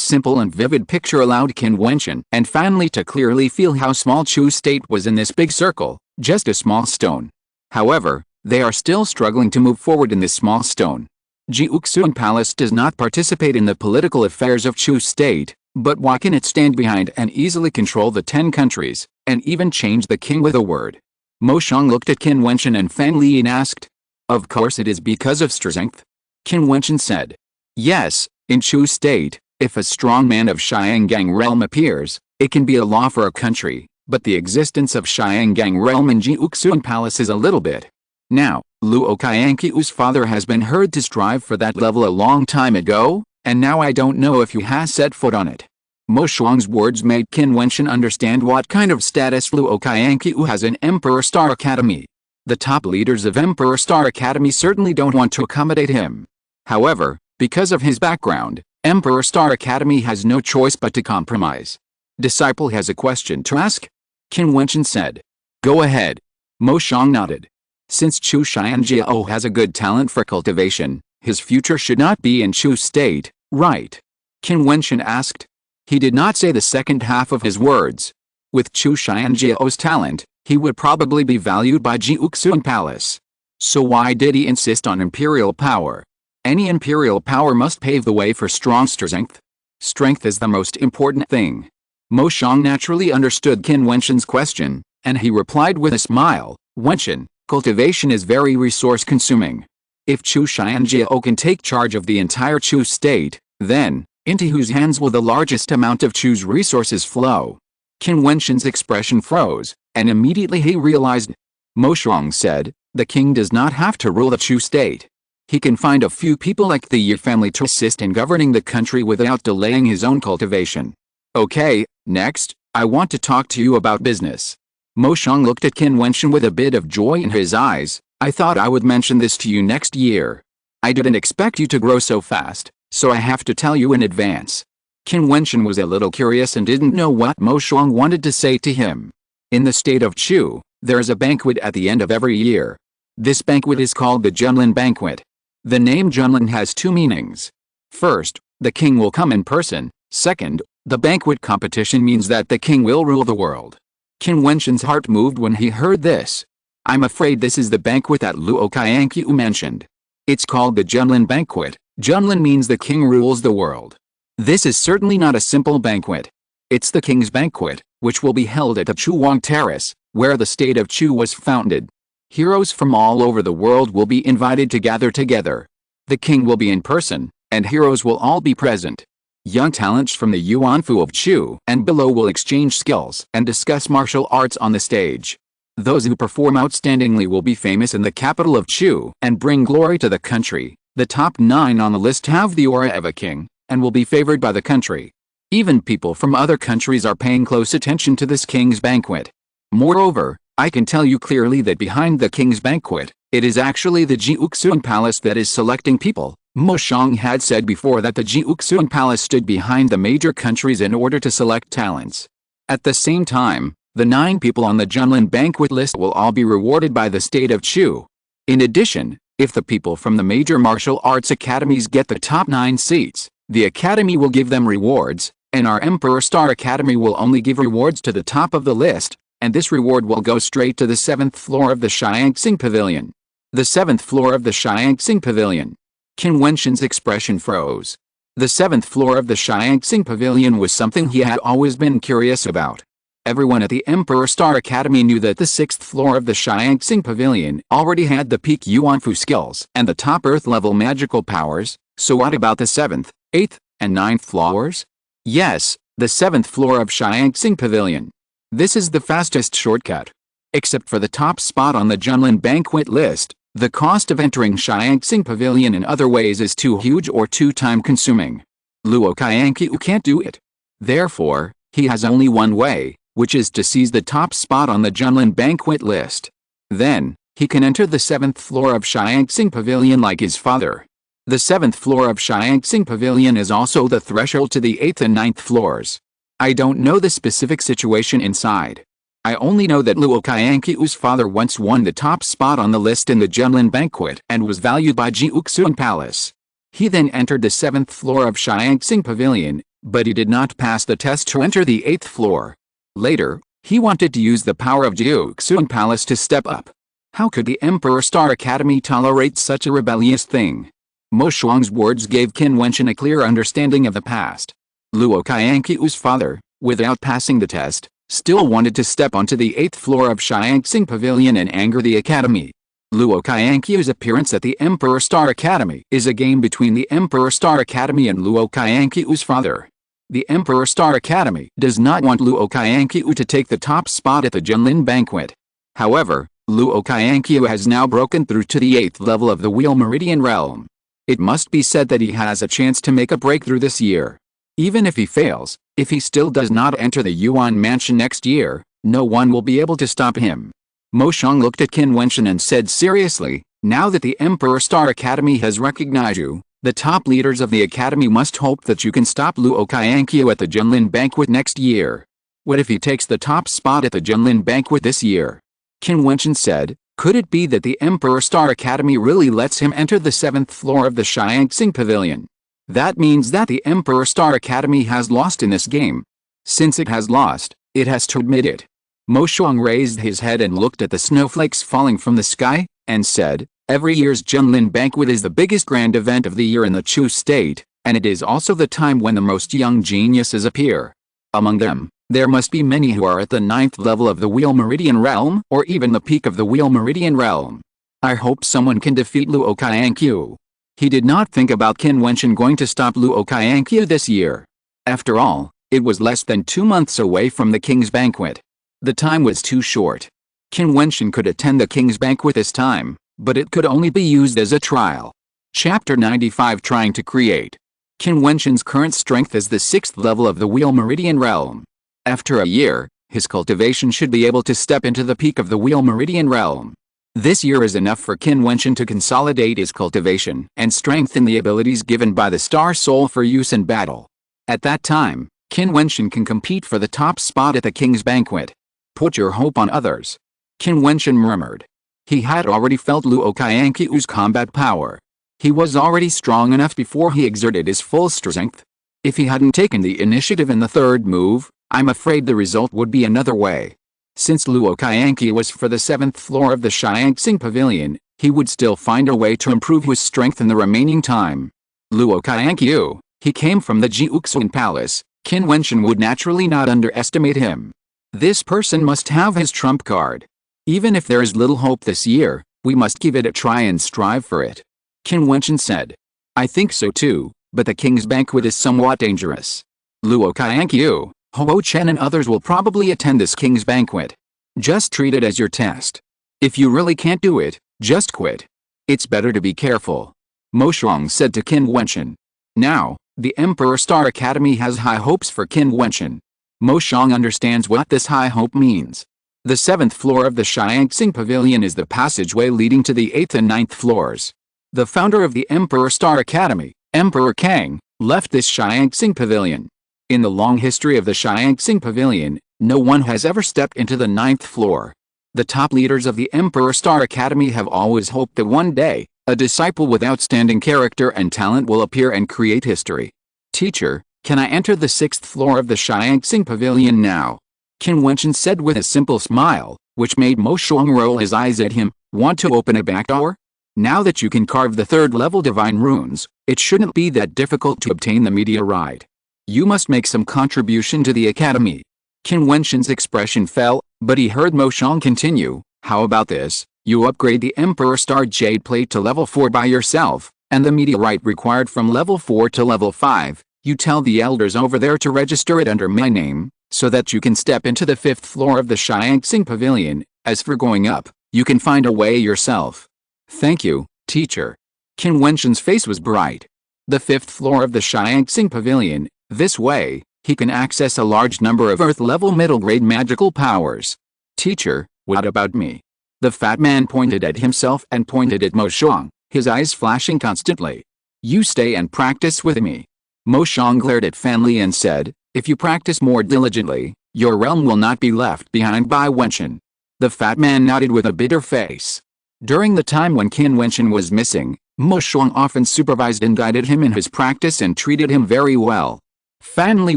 simple and vivid picture allowed Qin Wentian and Fan Li to clearly feel how small Chu state was in this big circle, just a small stone. However, they are still struggling to move forward in this small stone. Jiutian Palace does not participate in the political affairs of Chu state, but why can it stand behind and easily control the 10 countries, and even change the king with a word? Mo Xiang looked at Qin Wentian and Fan Li and asked, of course it is because of strength. Qin Wentian said, yes, in Chu state, if a strong man of Xianggang realm appears, it can be a law for a country, but the existence of Xianggang realm in Jiutian Palace is a little bit. Now, Luo Qianqiu's father has been heard to strive for that level a long time ago, and now I don't know if he has set foot on it. Mo Xiang's words made Qin Wentian understand what kind of status Luo Qianqiu has in Emperor Star Academy. The top leaders of Emperor Star Academy certainly don't want to accommodate him. However, because of his background, Emperor Star Academy has no choice but to compromise. Disciple has a question to ask? Qin Wentian said. Go ahead. Mo Xiang nodded. Since Chu Xianjiao has a good talent for cultivation, his future should not be in Chu state, right? Qin Wentian asked. He did not say the second half of his words. With Chu Xianjiao's talent, he would probably be valued by Jiutian Palace. So why did he insist on imperial power? Any imperial power must pave the way for strong strength. Strength is the most important thing. Mo Xiang naturally understood Qin Wentian's question, and he replied with a smile, Wentian, cultivation is very resource-consuming. If Chu Xianjiao can take charge of the entire Chu state, then, into whose hands will the largest amount of Chu's resources flow? Qin Wentian's expression froze, and immediately he realized. Mo Xiang said, the king does not have to rule the Chu state. He can find a few people like the Yi family to assist in governing the country without delaying his own cultivation. Okay, next, I want to talk to you about business. Mo Xiang looked at Qin Wentian with a bit of joy in his eyes. I thought I would mention this to you next year. I didn't expect you to grow so fast, so I have to tell you in advance." Qin Wentian was a little curious and didn't know what Mo Shuang wanted to say to him. In the state of Chu, there is a banquet at the end of every year. This banquet is called the Junlin Banquet. The name Junlin has two meanings. First, the king will come in person. Second, the banquet competition means that the king will rule the world. Qin Wentian's heart moved when he heard this. "I'm afraid this is the banquet that Luo Qianqiu mentioned. It's called the Junlin Banquet. Junlin means the king rules the world. This is certainly not a simple banquet. It's the king's banquet, which will be held at the Chuang Terrace, where the state of Chu was founded. Heroes from all over the world will be invited to gather together. The king will be in person, and heroes will all be present. Young talents from the Yuanfu of Chu and below will exchange skills and discuss martial arts on the stage. Those who perform outstandingly will be famous in the capital of Chu and bring glory to the country. The top 9 on the list have the aura of a king, and will be favored by the country. Even people from other countries are paying close attention to this king's banquet. Moreover, I can tell you clearly that behind the king's banquet, it is actually the Jiutian palace that is selecting people." Mo Shuang had said before that the Jiutian palace stood behind the major countries in order to select talents. At the same time, the 9 people on the Junlin banquet list will all be rewarded by the state of Chu. In addition, if the people from the major martial arts academies get the top 9 seats, the academy will give them rewards, and our Emperor Star Academy will only give rewards to the top of the list, and this reward will go straight to the 7th floor of the Xiangxing Pavilion. The 7th floor of the Xiangxing Pavilion. Qin Wentian's expression froze. The 7th floor of the Xiangxing Pavilion was something he had always been curious about. Everyone at the Emperor Star Academy knew that the 6th floor of the Xiangxing Pavilion already had the peak Yuanfu skills and the top Earth-level magical powers, so what about the 7th, 8th, and 9th floors? Yes, the 7th floor of Xiangxing Pavilion. This is the fastest shortcut. Except for the top spot on the Junlin banquet list, the cost of entering Xiangxing Pavilion in other ways is too huge or too time-consuming. Luo Qianqiu can't do it. Therefore, he has only one way, which is to seize the top spot on the Junlin banquet list. Then, he can enter the 7th floor of Xiangxing Pavilion like his father. The 7th floor of Xiangxing Pavilion is also the threshold to the 8th and 9th floors. I don't know the specific situation inside. I only know that Luo Qianqiu's father once won the top spot on the list in the Junlin banquet and was valued by Jiutian Palace. He then entered the 7th floor of Xiangxing Pavilion, but he did not pass the test to enter the 8th floor. Later, he wanted to use the power of Jiutian Palace to step up. How could the Emperor Star Academy tolerate such a rebellious thing? Mo Shuang's words gave Qin Wentian a clear understanding of the past. Luo Qianqiu's father, without passing the test, still wanted to step onto the 8th floor of Xiangxing Pavilion and anger the academy. Luo Qianqiu's appearance at the Emperor Star Academy is a game between the Emperor Star Academy and Luo Qianqiu's father. The Emperor Star Academy does not want Luo Qianqiu to take the top spot at the Junlin banquet. However, Luo Qianqiu has now broken through to the 8th level of the Wheel Meridian realm. It must be said that he has a chance to make a breakthrough this year. Even if he fails, if he still does not enter the Yuan Mansion next year, no one will be able to stop him. Mo Shuang looked at Qin Wentian and said seriously, "Now that the Emperor Star Academy has recognized you, the top leaders of the academy must hope that you can stop Luo Qianqiu at the Junlin banquet next year. What if he takes the top spot at the Junlin banquet this year?" Qin Wentian said, "Could it be that the Emperor Star Academy really lets him enter the 7th floor of the Xiangxing Pavilion? That means that the Emperor Star Academy has lost in this game. Since it has lost, it has to admit it." Mo Shuang raised his head and looked at the snowflakes falling from the sky, and said, "Every year's Junlin banquet is the biggest grand event of the year in the Chu state, and it is also the time when the most young geniuses appear. Among them, there must be many who are at the 9th level of the Wheel Meridian realm or even the peak of the Wheel Meridian realm. I hope someone can defeat Luo Qianqiu." He did not think about Qin Wentian going to stop Luo Qianqiu this year. After all, it was less than 2 months away from the king's banquet. The time was too short. Qin Wentian could attend the king's banquet this time, but it could only be used as a trial. Chapter 95 Trying to Create. Qin Wentian's current strength is the 6th level of the Wheel Meridian realm. After a year, his cultivation should be able to step into the peak of the Wheel Meridian realm. This year is enough for Qin Wentian to consolidate his cultivation and strengthen the abilities given by the Star Soul for use in battle. At that time, Qin Wentian can compete for the top spot at the King's Banquet. Put your hope on others. Qin Wentian murmured. He had already felt Luo Qianqiu's combat power. He was already strong enough before he exerted his full strength. If he hadn't taken the initiative in the third move, I'm afraid the result would be another way. Since Luo Qianqiu was for the 7th floor of the Xiangxing Pavilion, he would still find a way to improve his strength in the remaining time. Luo Qianqiu, he came from the Jiutian Palace. Qin Wentian would naturally not underestimate him. This person must have his trump card. Even if there is little hope this year, we must give it a try and strive for it. Qin Wentian said. I think so too, but the King's Banquet is somewhat dangerous. Luo Qianqiu, Huo Chen and others will probably attend this King's Banquet. Just treat it as your test. If you really can't do it, just quit. It's better to be careful. Mo Shuang said to Qin Wentian. Now, the Emperor Star Academy has high hopes for Qin Wentian. Mo Shuang understands what this high hope means. The 7th floor of the Xiangxing Pavilion is the passageway leading to the 8th and 9th floors. The founder of the Emperor Star Academy, Emperor Kang, left this Xiangxing Pavilion. In the long history of the Xiangxing Pavilion, no one has ever stepped into the 9th floor. The top leaders of the Emperor Star Academy have always hoped that one day, a disciple with outstanding character and talent will appear and create history. Teacher, can I enter the 6th floor of the Xiangxing Pavilion now? Qin Wentian said with a simple smile, which made Mo Shuang roll his eyes at him. Want to open a back door? Now that you can carve the 3rd level divine runes, it shouldn't be that difficult to obtain the meteorite. You must make some contribution to the academy. Qin Wentian's expression fell, but he heard Mo Shuang continue. How about this? You upgrade the Emperor Star Jade Plate to level 4 by yourself, and the meteorite required from level 4 to level 5. You tell the elders over there to register it under my name, so that you can step into the 5th floor of the Xiangxing Pavilion. As for going up, you can find a way yourself. Thank you, teacher. Qin Wentian's face was bright. The 5th floor of the Xiangxing Pavilion. This way, he can access a large number of Earth-level middle-grade magical powers. Teacher, what about me? The fat man pointed at himself and pointed at Mo Shuang, his eyes flashing constantly. You stay and practice with me. Mo Shuang glared at Fan Li and said, if you practice more diligently, your realm will not be left behind by Wentian. The fat man nodded with a bitter face. During the time when Qin Wentian was missing, Mo Shuang often supervised and guided him in his practice and treated him very well. Fan Li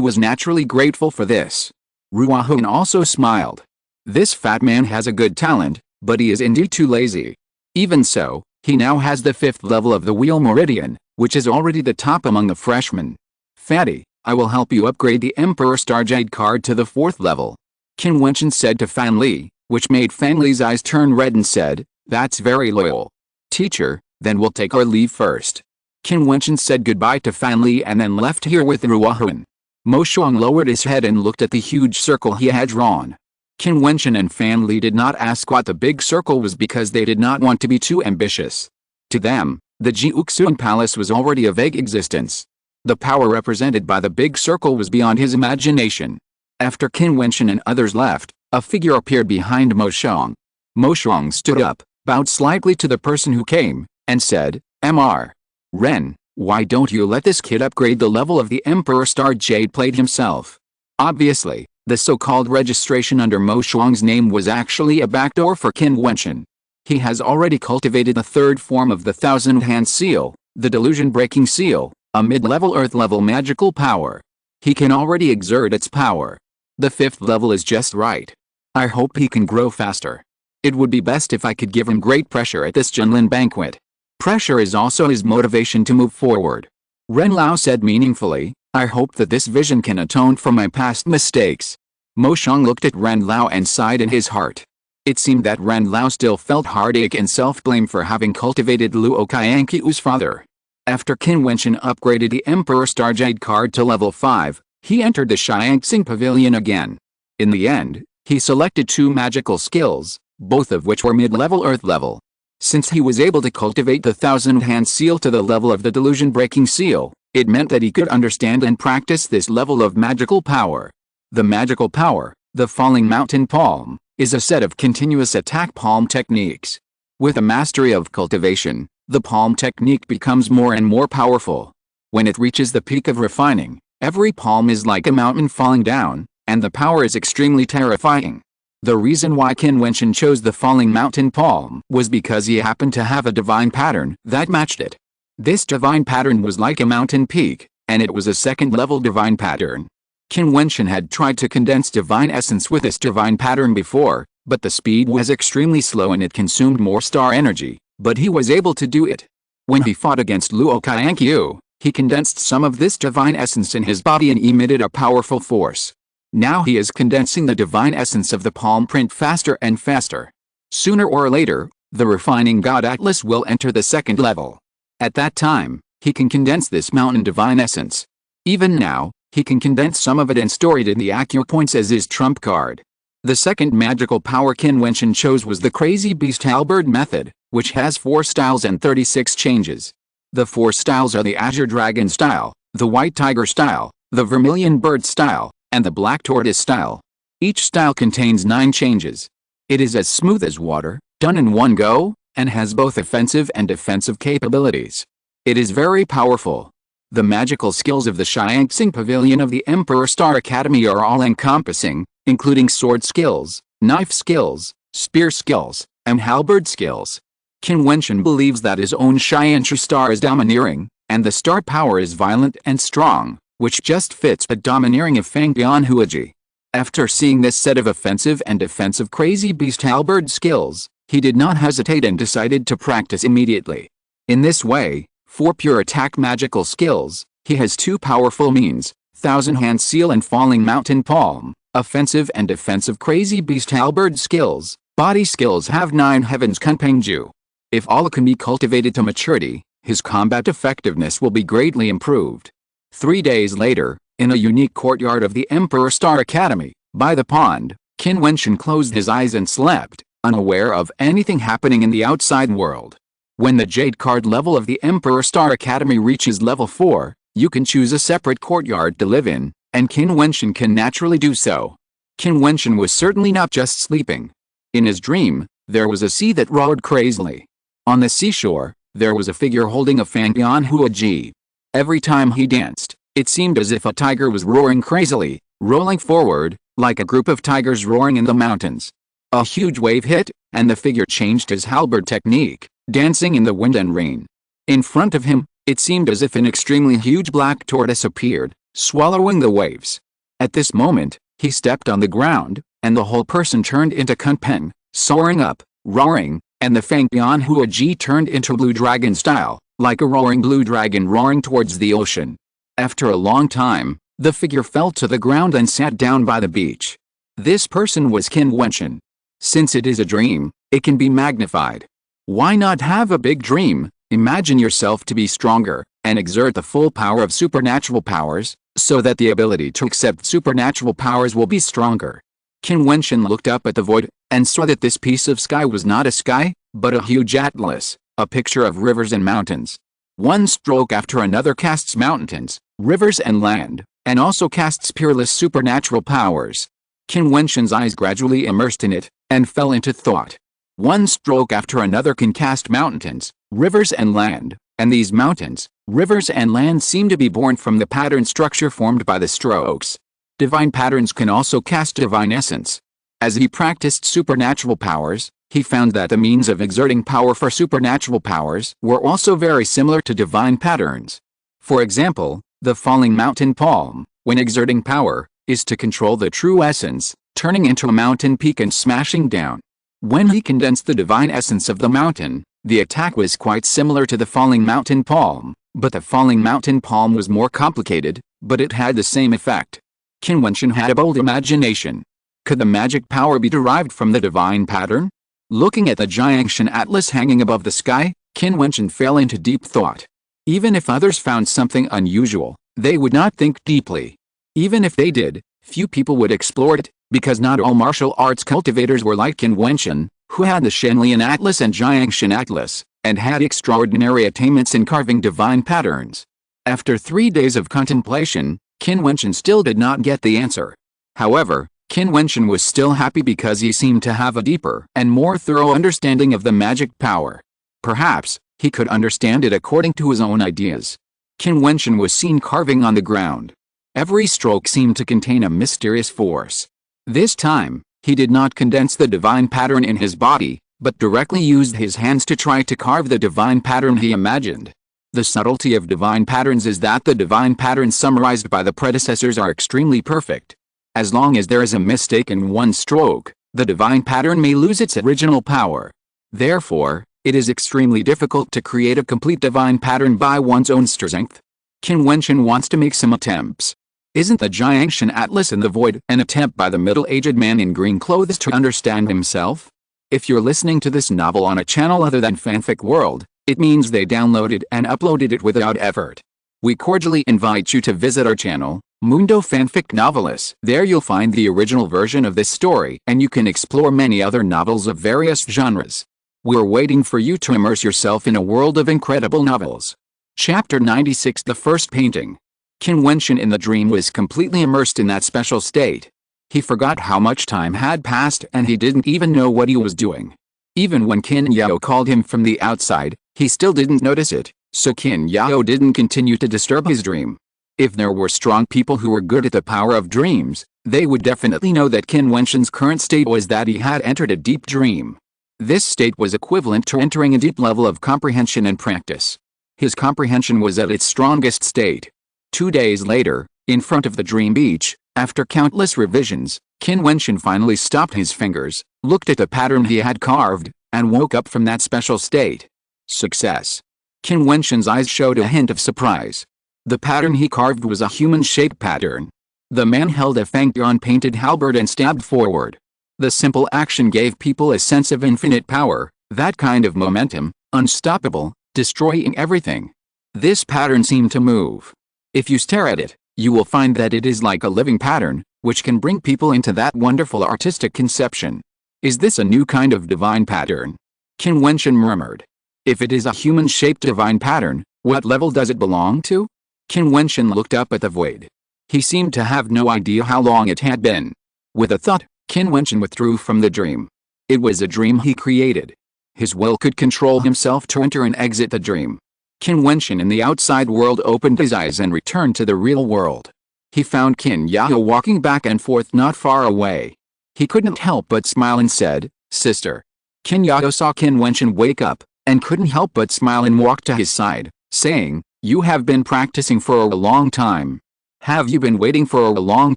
was naturally grateful for this. Ruahun also smiled. This fat man has a good talent, but he is indeed too lazy. Even so, he now has the 5th level of the Wheel Meridian, which is already the top among the freshmen. Fatty, I will help you upgrade the Emperor Star Jade card to the 4th level. Qin Wentian said to Fan Li, which made Fan Li's eyes turn red and said, that's very loyal. Teacher, then we'll take our leave first. Qin Wentian said goodbye to Fan Li and then left here with Ruahun. Mo Shuang lowered his head and looked at the huge circle he had drawn. Qin Wentian and Fan Li did not ask what the big circle was because they did not want to be too ambitious. To them, the Jiutian Palace was already a vague existence. The power represented by the big circle was beyond his imagination. After Qin Wentian and others left, a figure appeared behind Mo Shuang. Mo Shuang stood up, bowed slightly to the person who came, and said, Mr. Ren, why don't you let this kid upgrade the level of the Emperor Star Jade Plate himself? Obviously, the so-called registration under Mo Shuang's name was actually a backdoor for Qin Wentian. He has already cultivated the 3rd form of the Thousand-Hand Seal, the Delusion-Breaking Seal, a mid-level Earth-level magical power. He can already exert its power. The 5th level is just right. I hope he can grow faster. It would be best if I could give him great pressure at this Jinlin banquet. Pressure is also his motivation to move forward. Ren Lao said meaningfully, I hope that this vision can atone for my past mistakes. Mo Shuang looked at Ren Lao and sighed in his heart. It seemed that Ren Lao still felt heartache and self-blame for having cultivated Luo Qianqiu's father. After Qin Wentian upgraded the Emperor Star Jade card to level 5, he entered the Xiangxing Pavilion again. In the end, he selected 2 magical skills, both of which were mid-level Earth level. Since he was able to cultivate the Thousand-Hand Seal to the level of the Delusion-Breaking Seal, it meant that he could understand and practice this level of magical power. The magical power, the Falling Mountain Palm, is a set of continuous attack palm techniques. With a mastery of cultivation, the palm technique becomes more and more powerful. When it reaches the peak of refining, every palm is like a mountain falling down, and the power is extremely terrifying. The reason why Qin Wentian chose the falling mountain palm was because he happened to have a divine pattern that matched it. This divine pattern was like a mountain peak, and it was a second-level divine pattern. Qin Wentian had tried to condense divine essence with this divine pattern before, but the speed was extremely slow and it consumed more star energy, but he was able to do it. When he fought against Luo Qianqiu, he condensed some of this divine essence in his body and emitted a powerful force. Now he is condensing the divine essence of the palm print faster and faster. Sooner or later, the refining God Atlas will enter the second level. At that time, he can condense this mountain divine essence. Even now, he can condense some of it and store it in the acupoints as his trump card. The second magical power Qin Wentian chose was the Crazy Beast Halberd method, which has 4 styles and 36 changes. The 4 styles are the Azure Dragon style, the White Tiger style, the Vermilion Bird style, and the Black Tortoise style. Each style contains 9 changes. It is as smooth as water, done in one go, and has both offensive and defensive capabilities. It is very powerful. The magical skills of the Xianxing Pavilion of the Emperor Star Academy are all-encompassing, including sword skills, knife skills, spear skills, and halberd skills. Qin Wentian believes that his own Xianxu star is domineering, and the star power is violent and strong, which just fits the domineering of Fangbian Huaji. After seeing this set of offensive and defensive Crazy Beast halberd skills, he did not hesitate and decided to practice immediately. In this way, for pure attack magical skills, he has 2 powerful means, Thousand Hand Seal and Falling Mountain Palm. Offensive and defensive Crazy Beast halberd skills. Body skills have 9 heavens Kunpengju. If all can be cultivated to maturity, his combat effectiveness will be greatly improved. 3 days later, in a unique courtyard of the Emperor Star Academy, by the pond, Qin Wentian closed his eyes and slept, unaware of anything happening in the outside world. When the Jade card level of the Emperor Star Academy reaches level 4, you can choose a separate courtyard to live in, and Qin Wentian can naturally do so. Qin Wentian was certainly not just sleeping. In his dream, there was a sea that roared crazily. On the seashore, there was a figure holding a Fangbian Huaji. Every time he danced, it seemed as if a tiger was roaring crazily, rolling forward, like a group of tigers roaring in the mountains. A huge wave hit, and the figure changed his halberd technique, dancing in the wind and rain. In front of him, it seemed as if an extremely huge black tortoise appeared, swallowing the waves. At this moment, he stepped on the ground, and the whole person turned into Kunpeng, soaring up, roaring, and the Fangbian Huaji turned into blue dragon style, like a roaring blue dragon roaring towards the ocean. After a long time, the figure fell to the ground and sat down by the beach. This person was Qin Wentian. Since it is a dream, it can be magnified. Why not have a big dream? Imagine yourself to be stronger, and exert the full power of supernatural powers, so that the ability to accept supernatural powers will be stronger. Qin Wentian looked up at the void, and saw that this piece of sky was not a sky, but a huge atlas, a picture of rivers and mountains. One stroke after another casts mountains, rivers and land, and also casts peerless supernatural powers. Qin Wentian's eyes gradually immersed in it, and fell into thought. One stroke after another can cast mountains, rivers and land, and these mountains, rivers and land seem to be born from the pattern structure formed by the strokes. Divine patterns can also cast divine essence. As he practiced supernatural powers, he found that the means of exerting power for supernatural powers were also very similar to divine patterns. For example, the falling mountain palm, when exerting power, is to control the true essence, turning into a mountain peak and smashing down. When he condensed the divine essence of the mountain, the attack was quite similar to the falling mountain palm, but the falling mountain palm was more complicated, but it had the same effect. Qin Wentian had a bold imagination. Could the magic power be derived from the divine pattern? Looking at the Jiutian Atlas hanging above the sky, Qin Wentian fell into deep thought. Even if others found something unusual, they would not think deeply. Even if they did, few people would explore it, because not all martial arts cultivators were like Qin Wentian, who had the Shenlian Atlas and Jiutian Atlas, and had extraordinary attainments in carving divine patterns. After 3 days of contemplation, Qin Wentian still did not get the answer. However, Qin Wentian was still happy because he seemed to have a deeper and more thorough understanding of the magic power. Perhaps, he could understand it according to his own ideas. Qin Wentian was seen carving on the ground. Every stroke seemed to contain a mysterious force. This time, he did not condense the divine pattern in his body, but directly used his hands to try to carve the divine pattern he imagined. The subtlety of divine patterns is that the divine patterns summarized by the predecessors are extremely perfect. As long as there is a mistake in one stroke, the divine pattern may lose its original power. Therefore, it is extremely difficult to create a complete divine pattern by one's own strength. Qin Wentian wants to make some attempts. Isn't the Jiutian Atlas in the void an attempt by the middle-aged man in green clothes to understand himself? If you're listening to this novel on a channel other than Fanfic World, it means they downloaded and uploaded it without effort. We cordially invite you to visit our channel, Mundo Fanfic Novelis. There you'll find the original version of this story and you can explore many other novels of various genres. We're waiting for you to immerse yourself in a world of incredible novels. Chapter 96 The First Painting. Qin Wentian in the dream was completely immersed in that special state. He forgot how much time had passed and he didn't even know what he was doing. Even when Qin Yao called him from the outside, he still didn't notice it, so Qin Yao didn't continue to disturb his dream. If there were strong people who were good at the power of dreams, they would definitely know that Qin Wentian's current state was that he had entered a deep dream. This state was equivalent to entering a deep level of comprehension and practice. His comprehension was at its strongest state. 2 days later, in front of the dream beach, after countless revisions, Qin Wentian finally stopped his fingers, looked at the pattern he had carved, and woke up from that special state. Success. Qin Wentian's eyes showed a hint of surprise. The pattern he carved was a human-shaped pattern. The man held a fanged-on-painted halberd and stabbed forward. The simple action gave people a sense of infinite power, that kind of momentum, unstoppable, destroying everything. This pattern seemed to move. If you stare at it, you will find that it is like a living pattern, which can bring people into that wonderful artistic conception. Is this a new kind of divine pattern? Qin Wentian murmured. If it is a human-shaped divine pattern, what level does it belong to? Qin Wentian looked up at the void. He seemed to have no idea how long it had been. With a thought, Qin Wentian withdrew from the dream. It was a dream he created. His will could control himself to enter and exit the dream. Qin Wentian in the outside world opened his eyes and returned to the real world. He found Qin Yao walking back and forth not far away. He couldn't help but smile and said, "Sister." Qin Yao saw Qin Wentian wake up, and couldn't help but smile and walk to his side, saying, "You have been practicing for a long time. Have you been waiting for a long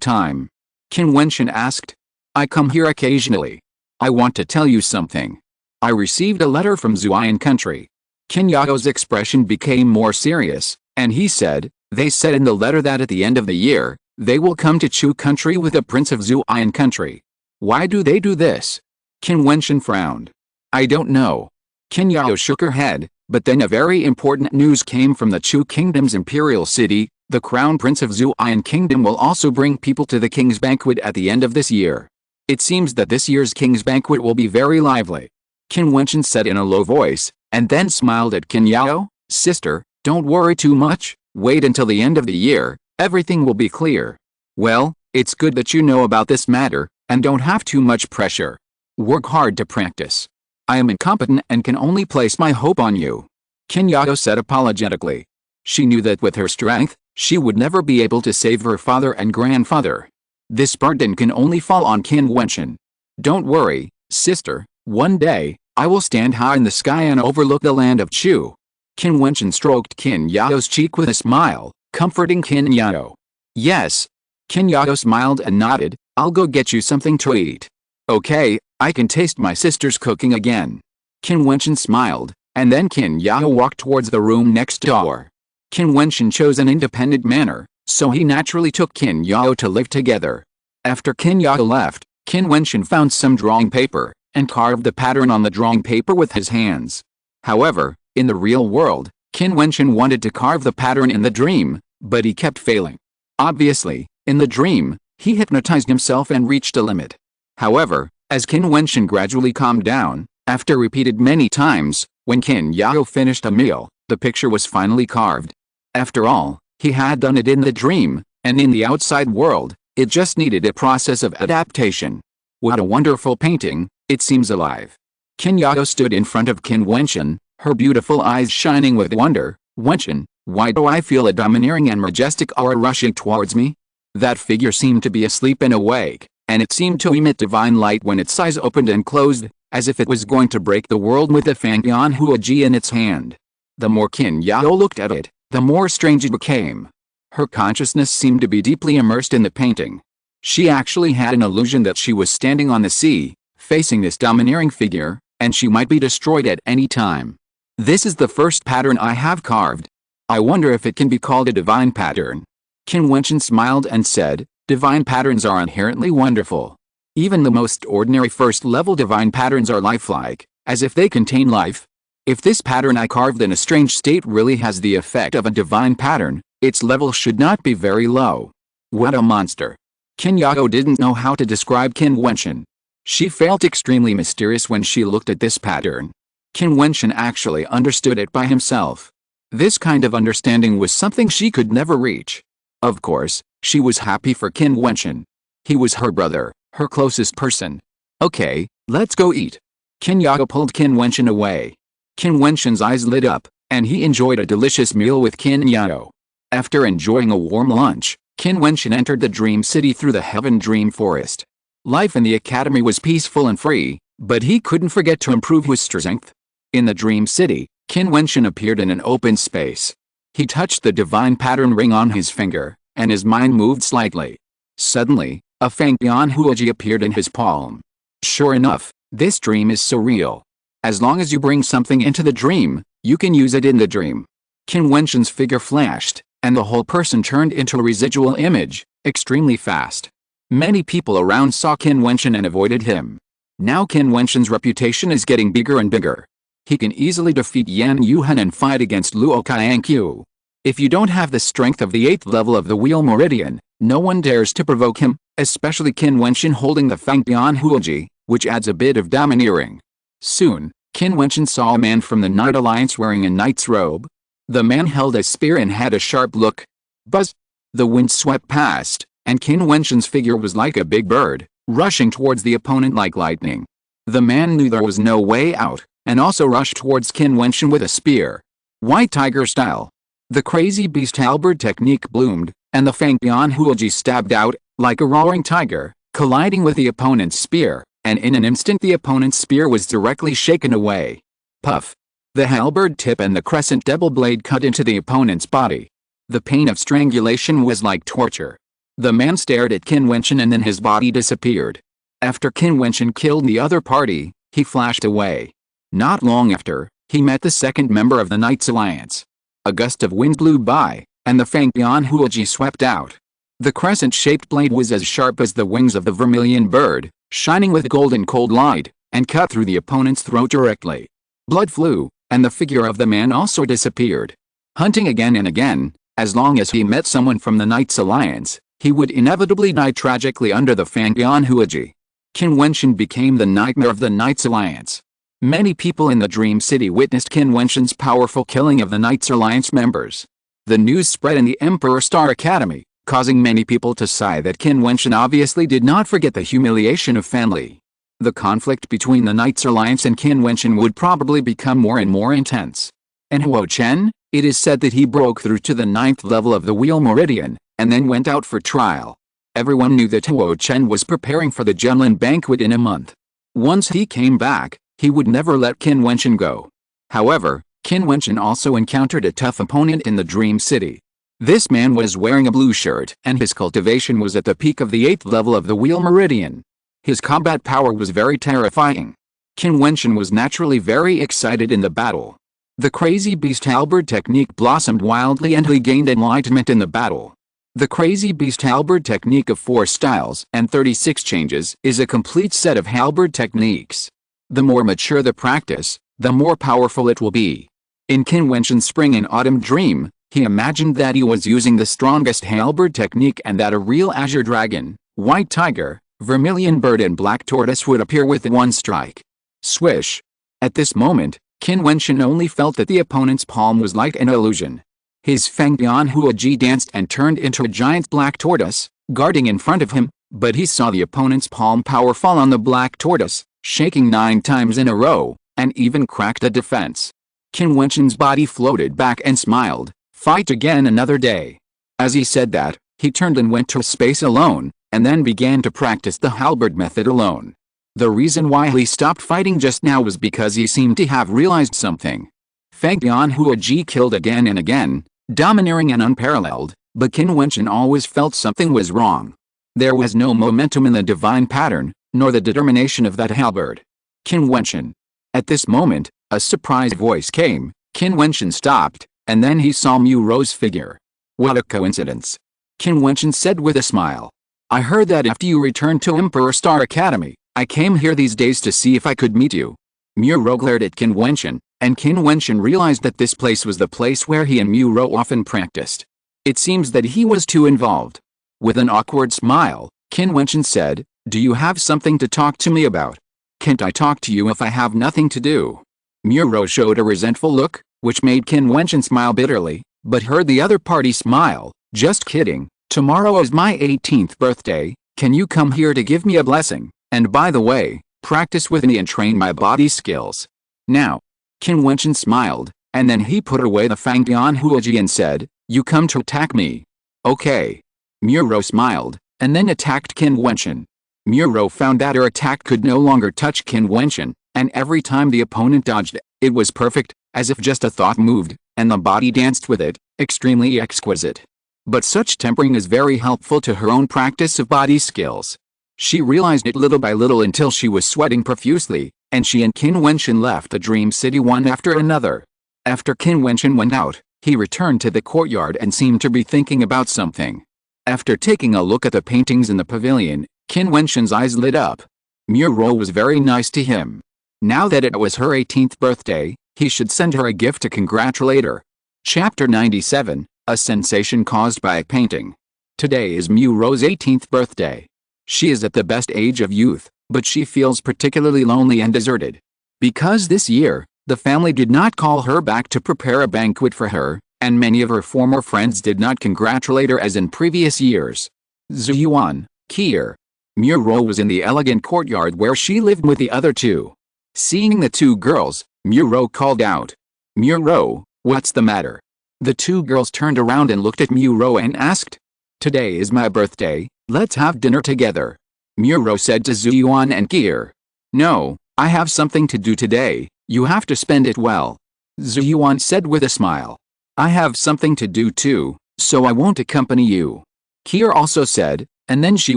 time?" Qin Wentian asked. "I come here occasionally. I want to tell you something. I received a letter from Jiutian country." Qin Yao's expression became more serious, and he said, "They said in the letter that at the end of the year, they will come to Chu country with the prince of Jiutian country. Why do they do this?" Qin Wentian frowned. "I don't know." Qin Yao shook her head, but then a very important news came from the Chu kingdom's imperial city. The crown prince of Jiutian kingdom will also bring people to the king's banquet at the end of this year. It seems that this year's king's banquet will be very lively. Qin Wentian said in a low voice, and then smiled at Qin Yao. "Sister, don't worry too much, wait until the end of the year, everything will be clear." "Well, it's good that you know about this matter, and don't have too much pressure. Work hard to practice. I am incompetent and can only place my hope on you," Qin Yao said apologetically. She knew that with her strength, she would never be able to save her father and grandfather. This burden can only fall on Qin Wentian. "Don't worry, sister, one day, I will stand high in the sky and overlook the land of Chu." Qin Wentian stroked Qin Yao's cheek with a smile, comforting Qin Yao. "Yes." Qin Yao smiled and nodded, "I'll go get you something to eat." "Okay, I can taste my sister's cooking again." Qin Wentian smiled, and then Qin Yao walked towards the room next door. Qin Wentian chose an independent manner, so he naturally took Qin Yao to live together. After Qin Yao left, Qin Wentian found some drawing paper, and carved the pattern on the drawing paper with his hands. However, in the real world, Qin Wentian wanted to carve the pattern in the dream, but he kept failing. Obviously, in the dream, he hypnotized himself and reached a limit. However, as Qin Wentian gradually calmed down, after repeated many times, when Qin Yao finished a meal, the picture was finally carved. After all, he had done it in the dream, and in the outside world, It just needed a process of adaptation. What a wonderful painting, it seems alive. Qin Yao stood in front of Qin Wentian, her beautiful eyes shining with wonder. Wentian, why do I feel a domineering and majestic aura rushing towards me? That figure seemed to be asleep and awake, and it seemed to emit divine light when its eyes opened and closed, as if it was going to break the world with the Fangyan Huaji in its hand. The more Qin Yao looked at it, the more strange it became. Her consciousness seemed to be deeply immersed in the painting. She actually had an illusion that she was standing on the sea, facing this domineering figure, and she might be destroyed at any time. This is the first pattern I have carved. I wonder if it can be called a divine pattern. Qin Wentian smiled and said, divine patterns are inherently wonderful. Even the most ordinary first-level divine patterns are lifelike, as if they contain life. If this pattern I carved in a strange state really has the effect of a divine pattern, its level should not be very low. What a monster. Qin Yao didn't know how to describe Qin Wentian. She felt extremely mysterious when she looked at this pattern. Qin Wentian actually understood it by himself. This kind of understanding was something she could never reach. Of course, she was happy for Qin Wentian. He was her brother, her closest person. Okay, let's go eat. Qin Yao pulled Qin Wentian away. Qin Wentian's eyes lit up, and he enjoyed a delicious meal with Qin Yao. After enjoying a warm lunch, Qin Wentian entered the dream city through the heaven dream forest. Life in the academy was peaceful and free, but he couldn't forget to improve his strength. In the dream city, Qin Wentian appeared in an open space. He touched the divine pattern ring on his finger, and his mind moved slightly. Suddenly, a Fangyan Huaji appeared in his palm. Sure enough, this dream is so real. As long as you bring something into the dream, you can use it in the dream. Qin Wentian's figure flashed, and the whole person turned into a residual image, extremely fast. Many people around saw Qin Wentian and avoided him. Now Qin Wentian's reputation is getting bigger and bigger. He can easily defeat Yan Yuhan and fight against Luo Qiangqiu. If you don't have the strength of the 8th level of the Wheel Meridian, no one dares to provoke him, especially Qin Wentian holding the Fangyan Huaji, which adds a bit of domineering. Soon, Qin Wentian saw a man from the Night Alliance wearing a knight's robe. The man held a spear and had a sharp look. Buzz! The wind swept past, and Qin Wentian's figure was like a big bird, rushing towards the opponent like lightning. The man knew there was no way out, and also rushed towards Qin Wentian with a spear. White tiger style. The crazy beast halberd technique bloomed, and the Fangyan Huaji stabbed out, like a roaring tiger, colliding with the opponent's spear, and in an instant the opponent's spear was directly shaken away. Puff! The halberd tip and the crescent double blade cut into the opponent's body. The pain of strangulation was like torture. The man stared at Qin Wentian and then his body disappeared. After Qin Wentian killed the other party, he flashed away. Not long after, he met the second member of the Knights Alliance. A gust of wind blew by, and the Fangyan Huaji swept out. The crescent-shaped blade was as sharp as the wings of the vermilion bird, shining with golden cold light, and cut through the opponent's throat directly. Blood flew, and the figure of the man also disappeared. Hunting again and again, as long as he met someone from the Knights Alliance, he would inevitably die tragically under the Fangyan Huaji. Qin Wentian became the nightmare of the Knights Alliance. Many people in the Dream City witnessed Qin Wentian's powerful killing of the Knights Alliance members. The news spread in the Emperor Star Academy, causing many people to sigh that Qin Wentian obviously did not forget the humiliation of family. The conflict between the Knights Alliance and Qin Wentian would probably become more and more intense. And Huo Chen, it is said that he broke through to the 9th level of the Wheel Meridian, and then went out for trial. Everyone knew that Huo Chen was preparing for the Junlin banquet in a month. Once he came back, he would never let Qin Wentian go. However, Qin Wentian also encountered a tough opponent in the Dream City. This man was wearing a blue shirt and his cultivation was at the peak of the 8th level of the Wheel Meridian. His combat power was very terrifying. Qin Wentian was naturally very excited in the battle. The crazy beast halberd technique blossomed wildly and he gained enlightenment in the battle. The crazy beast halberd technique of 4 styles and 36 changes is a complete set of halberd techniques. The more mature the practice, the more powerful it will be. In Qin Wentian's spring and autumn dream, he imagined that he was using the strongest halberd technique and that a real azure dragon, white tiger, vermilion bird and black tortoise would appear with one strike. Swish! At this moment, Qin Wentian only felt that the opponent's palm was like an illusion. His Fangyan Huaji danced and turned into a giant black tortoise, guarding in front of him, but he saw the opponent's palm power fall on the black tortoise, shaking 9 times in a row, and even cracked a defense. Qin Wentian's body floated back and smiled, "Fight again another day." As he said that, he turned and went to space alone, and then began to practice the halberd method alone. The reason why he stopped fighting just now was because he seemed to have realized something. Feng Tianhuaji killed again and again, domineering and unparalleled, but Qin Wentian always felt something was wrong. There was no momentum in the divine pattern, nor the determination of that halberd. Qin Wentian. At this moment, a surprised voice came. Qin Wentian stopped, and then he saw Mu Ro's figure. "What a coincidence," Qin Wentian said with a smile. "I heard that after you returned to Emperor Star Academy, I came here these days to see if I could meet you." Mu Ro glared at Qin Wentian, and Qin Wentian realized that this place was the place where he and Mu Ro often practiced. It seems that he was too involved. With an awkward smile, Qin Wentian said, "Do you have something to talk to me about?" "Can't I talk to you if I have nothing to do?" Mu Ro showed a resentful look, which made Qin Wentian smile bitterly, but heard the other party smile. "Just kidding, tomorrow is my 18th birthday, can you come here to give me a blessing, and by the way, practice with me and train my body skills?" "Now." Qin Wentian smiled, and then he put away the Feng Tianhuaji and said, "You come to attack me. Okay." Mu Ro smiled, and then attacked Qin Wentian. Mu Ro found that her attack could no longer touch Qin Wentian, and every time the opponent dodged, it was perfect, as if just a thought moved, and the body danced with it, extremely exquisite. But such tempering is very helpful to her own practice of body skills. She realized it little by little until she was sweating profusely, and she and Qin Wentian left the dream city one after another. After Qin Wentian went out, he returned to the courtyard and seemed to be thinking about something. After taking a look at the paintings in the pavilion, Qin Wentian's eyes lit up. Mu Ro was very nice to him. Now that it was her 18th birthday, he should send her a gift to congratulate her. Chapter 97, A Sensation Caused by a Painting. Today is Mu Ro's 18th birthday. She is at the best age of youth, but she feels particularly lonely and deserted. Because this year, the family did not call her back to prepare a banquet for her, and many of her former friends did not congratulate her as in previous years. Jiutian, Qin. Mu Ro was in the elegant courtyard where she lived with the other two. Seeing the two girls, Mu Ro called out, "Mu Ro, what's the matter?" The two girls turned around and looked at Mu Ro and asked, "Today is my birthday, let's have dinner together." Mu Ro said to Jiutian and Qin, "No, I have something to do today, you have to spend it well." Jiutian said with a smile, "I have something to do too, so I won't accompany you." Qin also said, and then she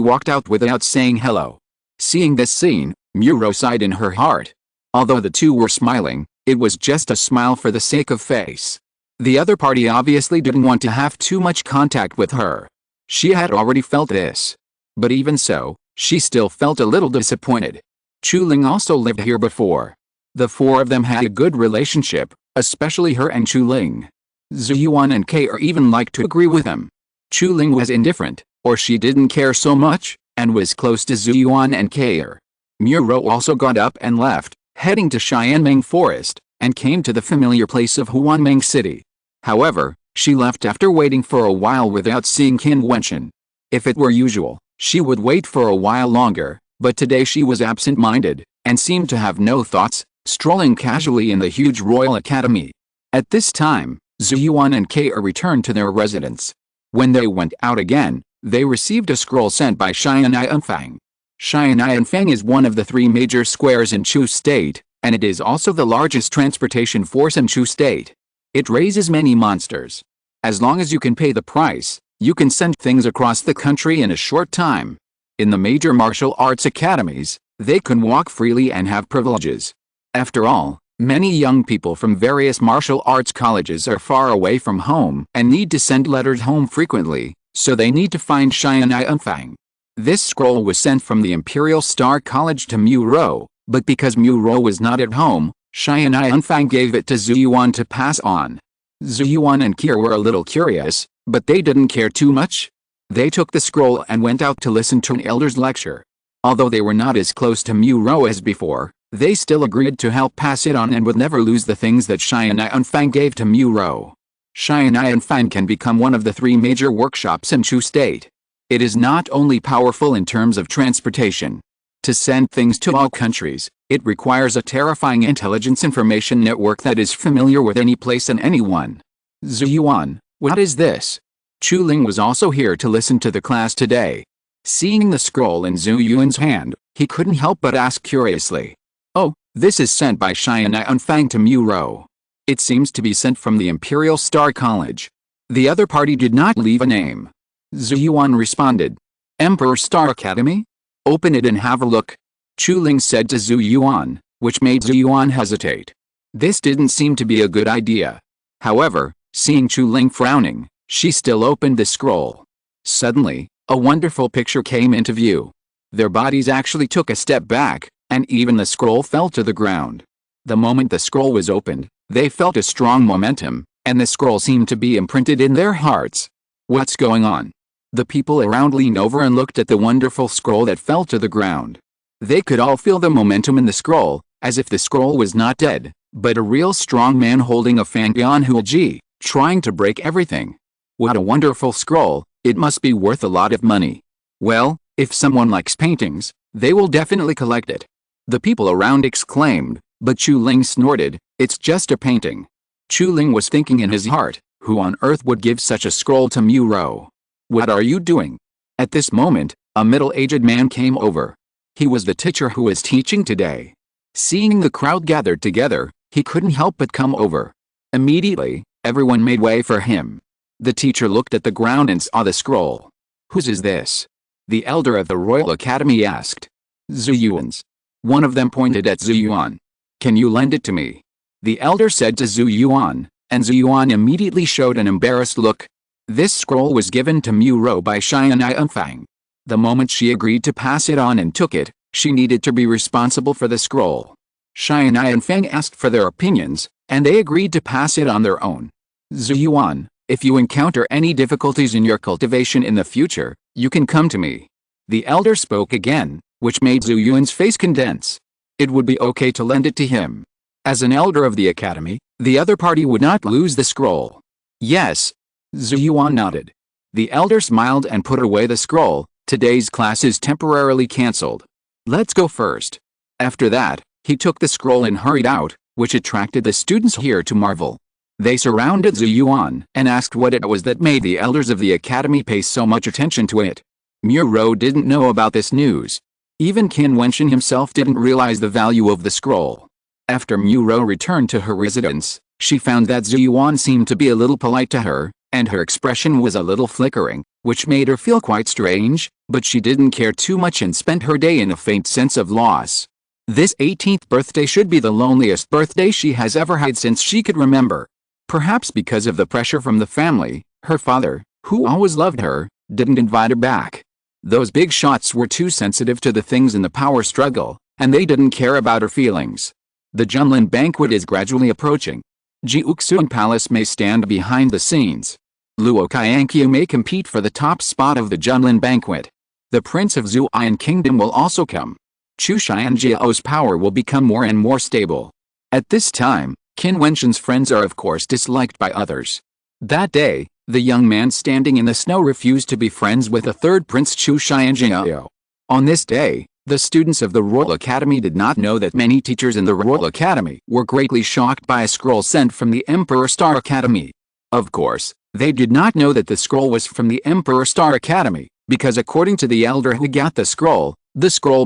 walked out without saying hello. Seeing this scene, Mu Ro sighed in her heart. Although the two were smiling, it was just a smile for the sake of face. The other party obviously didn't want to have too much contact with her. She had already felt this. But even so, she still felt a little disappointed. Chuling also lived here before. The four of them had a good relationship, especially her and Chuling. Jiutian and Qin even liked to agree with him. Chuling was indifferent, or she didn't care so much, and was close to Jiutian and Qin. Mu Ro also got up and left, heading to Xianmeng Forest, and came to the familiar place of Huanmeng City. However, she left after waiting for a while without seeing Qin Wentian. If it were usual, she would wait for a while longer, but today she was absent-minded, and seemed to have no thoughts, strolling casually in the huge royal academy. At this time, Jiutian and Qin returned to their residence. When they went out again, they received a scroll sent by Xianmeng. Xianmeng is one of the 3 major squares in Chu State, and it is also the largest transportation force in Chu State. It raises many monsters. As long as you can pay the price, you can send things across the country in a short time. In the major martial arts academies, they can walk freely and have privileges. After all, many young people from various martial arts colleges are far away from home and need to send letters home frequently, so they need to find Xianmeng. This scroll was sent from the Imperial Star College to Mu Ro, but because Mu Ro was not at home, Xianmeng gave it to Jiutian to pass on. Jiutian and Qin were a little curious, but they didn't care too much. They took the scroll and went out to listen to an elder's lecture. Although they were not as close to Mu Ro as before, they still agreed to help pass it on and would never lose the things that Xianmeng gave to Mu Ro. Xianmeng can become one of the 3 major workshops in Chu State. It is not only powerful in terms of transportation. To send things to all countries, it requires a terrifying intelligence information network that is familiar with any place and anyone. Zuyuan, what is this? Chu Ling was also here to listen to the class today. Seeing the scroll in Zhu Yuan's hand, he couldn't help but ask curiously. Oh, this is sent by Xianai Unfang to Mu Rou. It seems to be sent from the Imperial Star College. The other party did not leave a name. Zhu Yuan responded. Emperor Star Academy? Open it and have a look. Chu Ling said to Zhu Yuan, which made Zhu Yuan hesitate. This didn't seem to be a good idea. However, seeing Chu Ling frowning, she still opened the scroll. Suddenly, a wonderful picture came into view. Their bodies actually took a step back, and even the scroll fell to the ground. The moment the scroll was opened, they felt a strong momentum, and the scroll seemed to be imprinted in their hearts. What's going on? The people around leaned over and looked at the wonderful scroll that fell to the ground. They could all feel the momentum in the scroll, as if the scroll was not dead, but a real strong man holding a Fangyan Huiji, trying to break everything. What a wonderful scroll, it must be worth a lot of money. Well, if someone likes paintings, they will definitely collect it. The people around exclaimed, but Chu Ling snorted, it's just a painting. Chu Ling was thinking in his heart, who on earth would give such a scroll to Mu Rou? What are you doing? At this moment, a middle-aged man came over. He was the teacher who was teaching today. Seeing the crowd gathered together, he couldn't help but come over. Immediately, everyone made way for him. The teacher looked at the ground and saw the scroll. Whose is this? The elder of the Royal Academy asked. Zuyuan's. One of them pointed at Zuyuan. Can you lend it to me? The elder said to Zuyuan, and Zuyuan immediately showed an embarrassed look. This scroll was given to Mu Rou by Xianai Unfang. The moment she agreed to pass it on and took it, she needed to be responsible for the scroll. Xianai and Feng asked for their opinions, and they agreed to pass it on their own. Zuyuan, if you encounter any difficulties in your cultivation in the future, you can come to me. The elder spoke again, which made Zuyuan's face condense. It would be okay to lend it to him. As an elder of the academy, the other party would not lose the scroll. Yes. Zuyuan nodded. The elder smiled and put away the scroll. Today's class is temporarily cancelled. Let's go first. After that, he took the scroll and hurried out, which attracted the students here to marvel. They surrounded Zuyuan and asked what it was that made the elders of the academy pay so much attention to it. Mu Rou didn't know about this news. Even Qin Wentian himself didn't realize the value of the scroll. After Mu Rou returned to her residence, she found that Zuyuan seemed to be a little polite to her, and her expression was a little flickering, which made her feel quite strange, but she didn't care too much and spent her day in a faint sense of loss. This 18th birthday should be the loneliest birthday she has ever had since she could remember. Perhaps because of the pressure from the family, her father, who always loved her, didn't invite her back. Those big shots were too sensitive to the things in the power struggle, and they didn't care about her feelings. The Junlin banquet is gradually approaching. Jiutian Palace may stand behind the scenes. Luo Qianqiu may compete for the top spot of the Junlin banquet. The Prince of Zuian Kingdom will also come. Chu Xianjiao's power will become more and more stable. At this time, Qin Wentian's friends are of course disliked by others. That day, the young man standing in the snow refused to be friends with the third Prince Chu Xianjiao. On this day, the students of the Royal Academy did not know that many teachers in the Royal Academy were greatly shocked by a scroll sent from the Emperor Star Academy. Of course, they did not know that the scroll was from the Emperor Star Academy, because according to the elder who got the scroll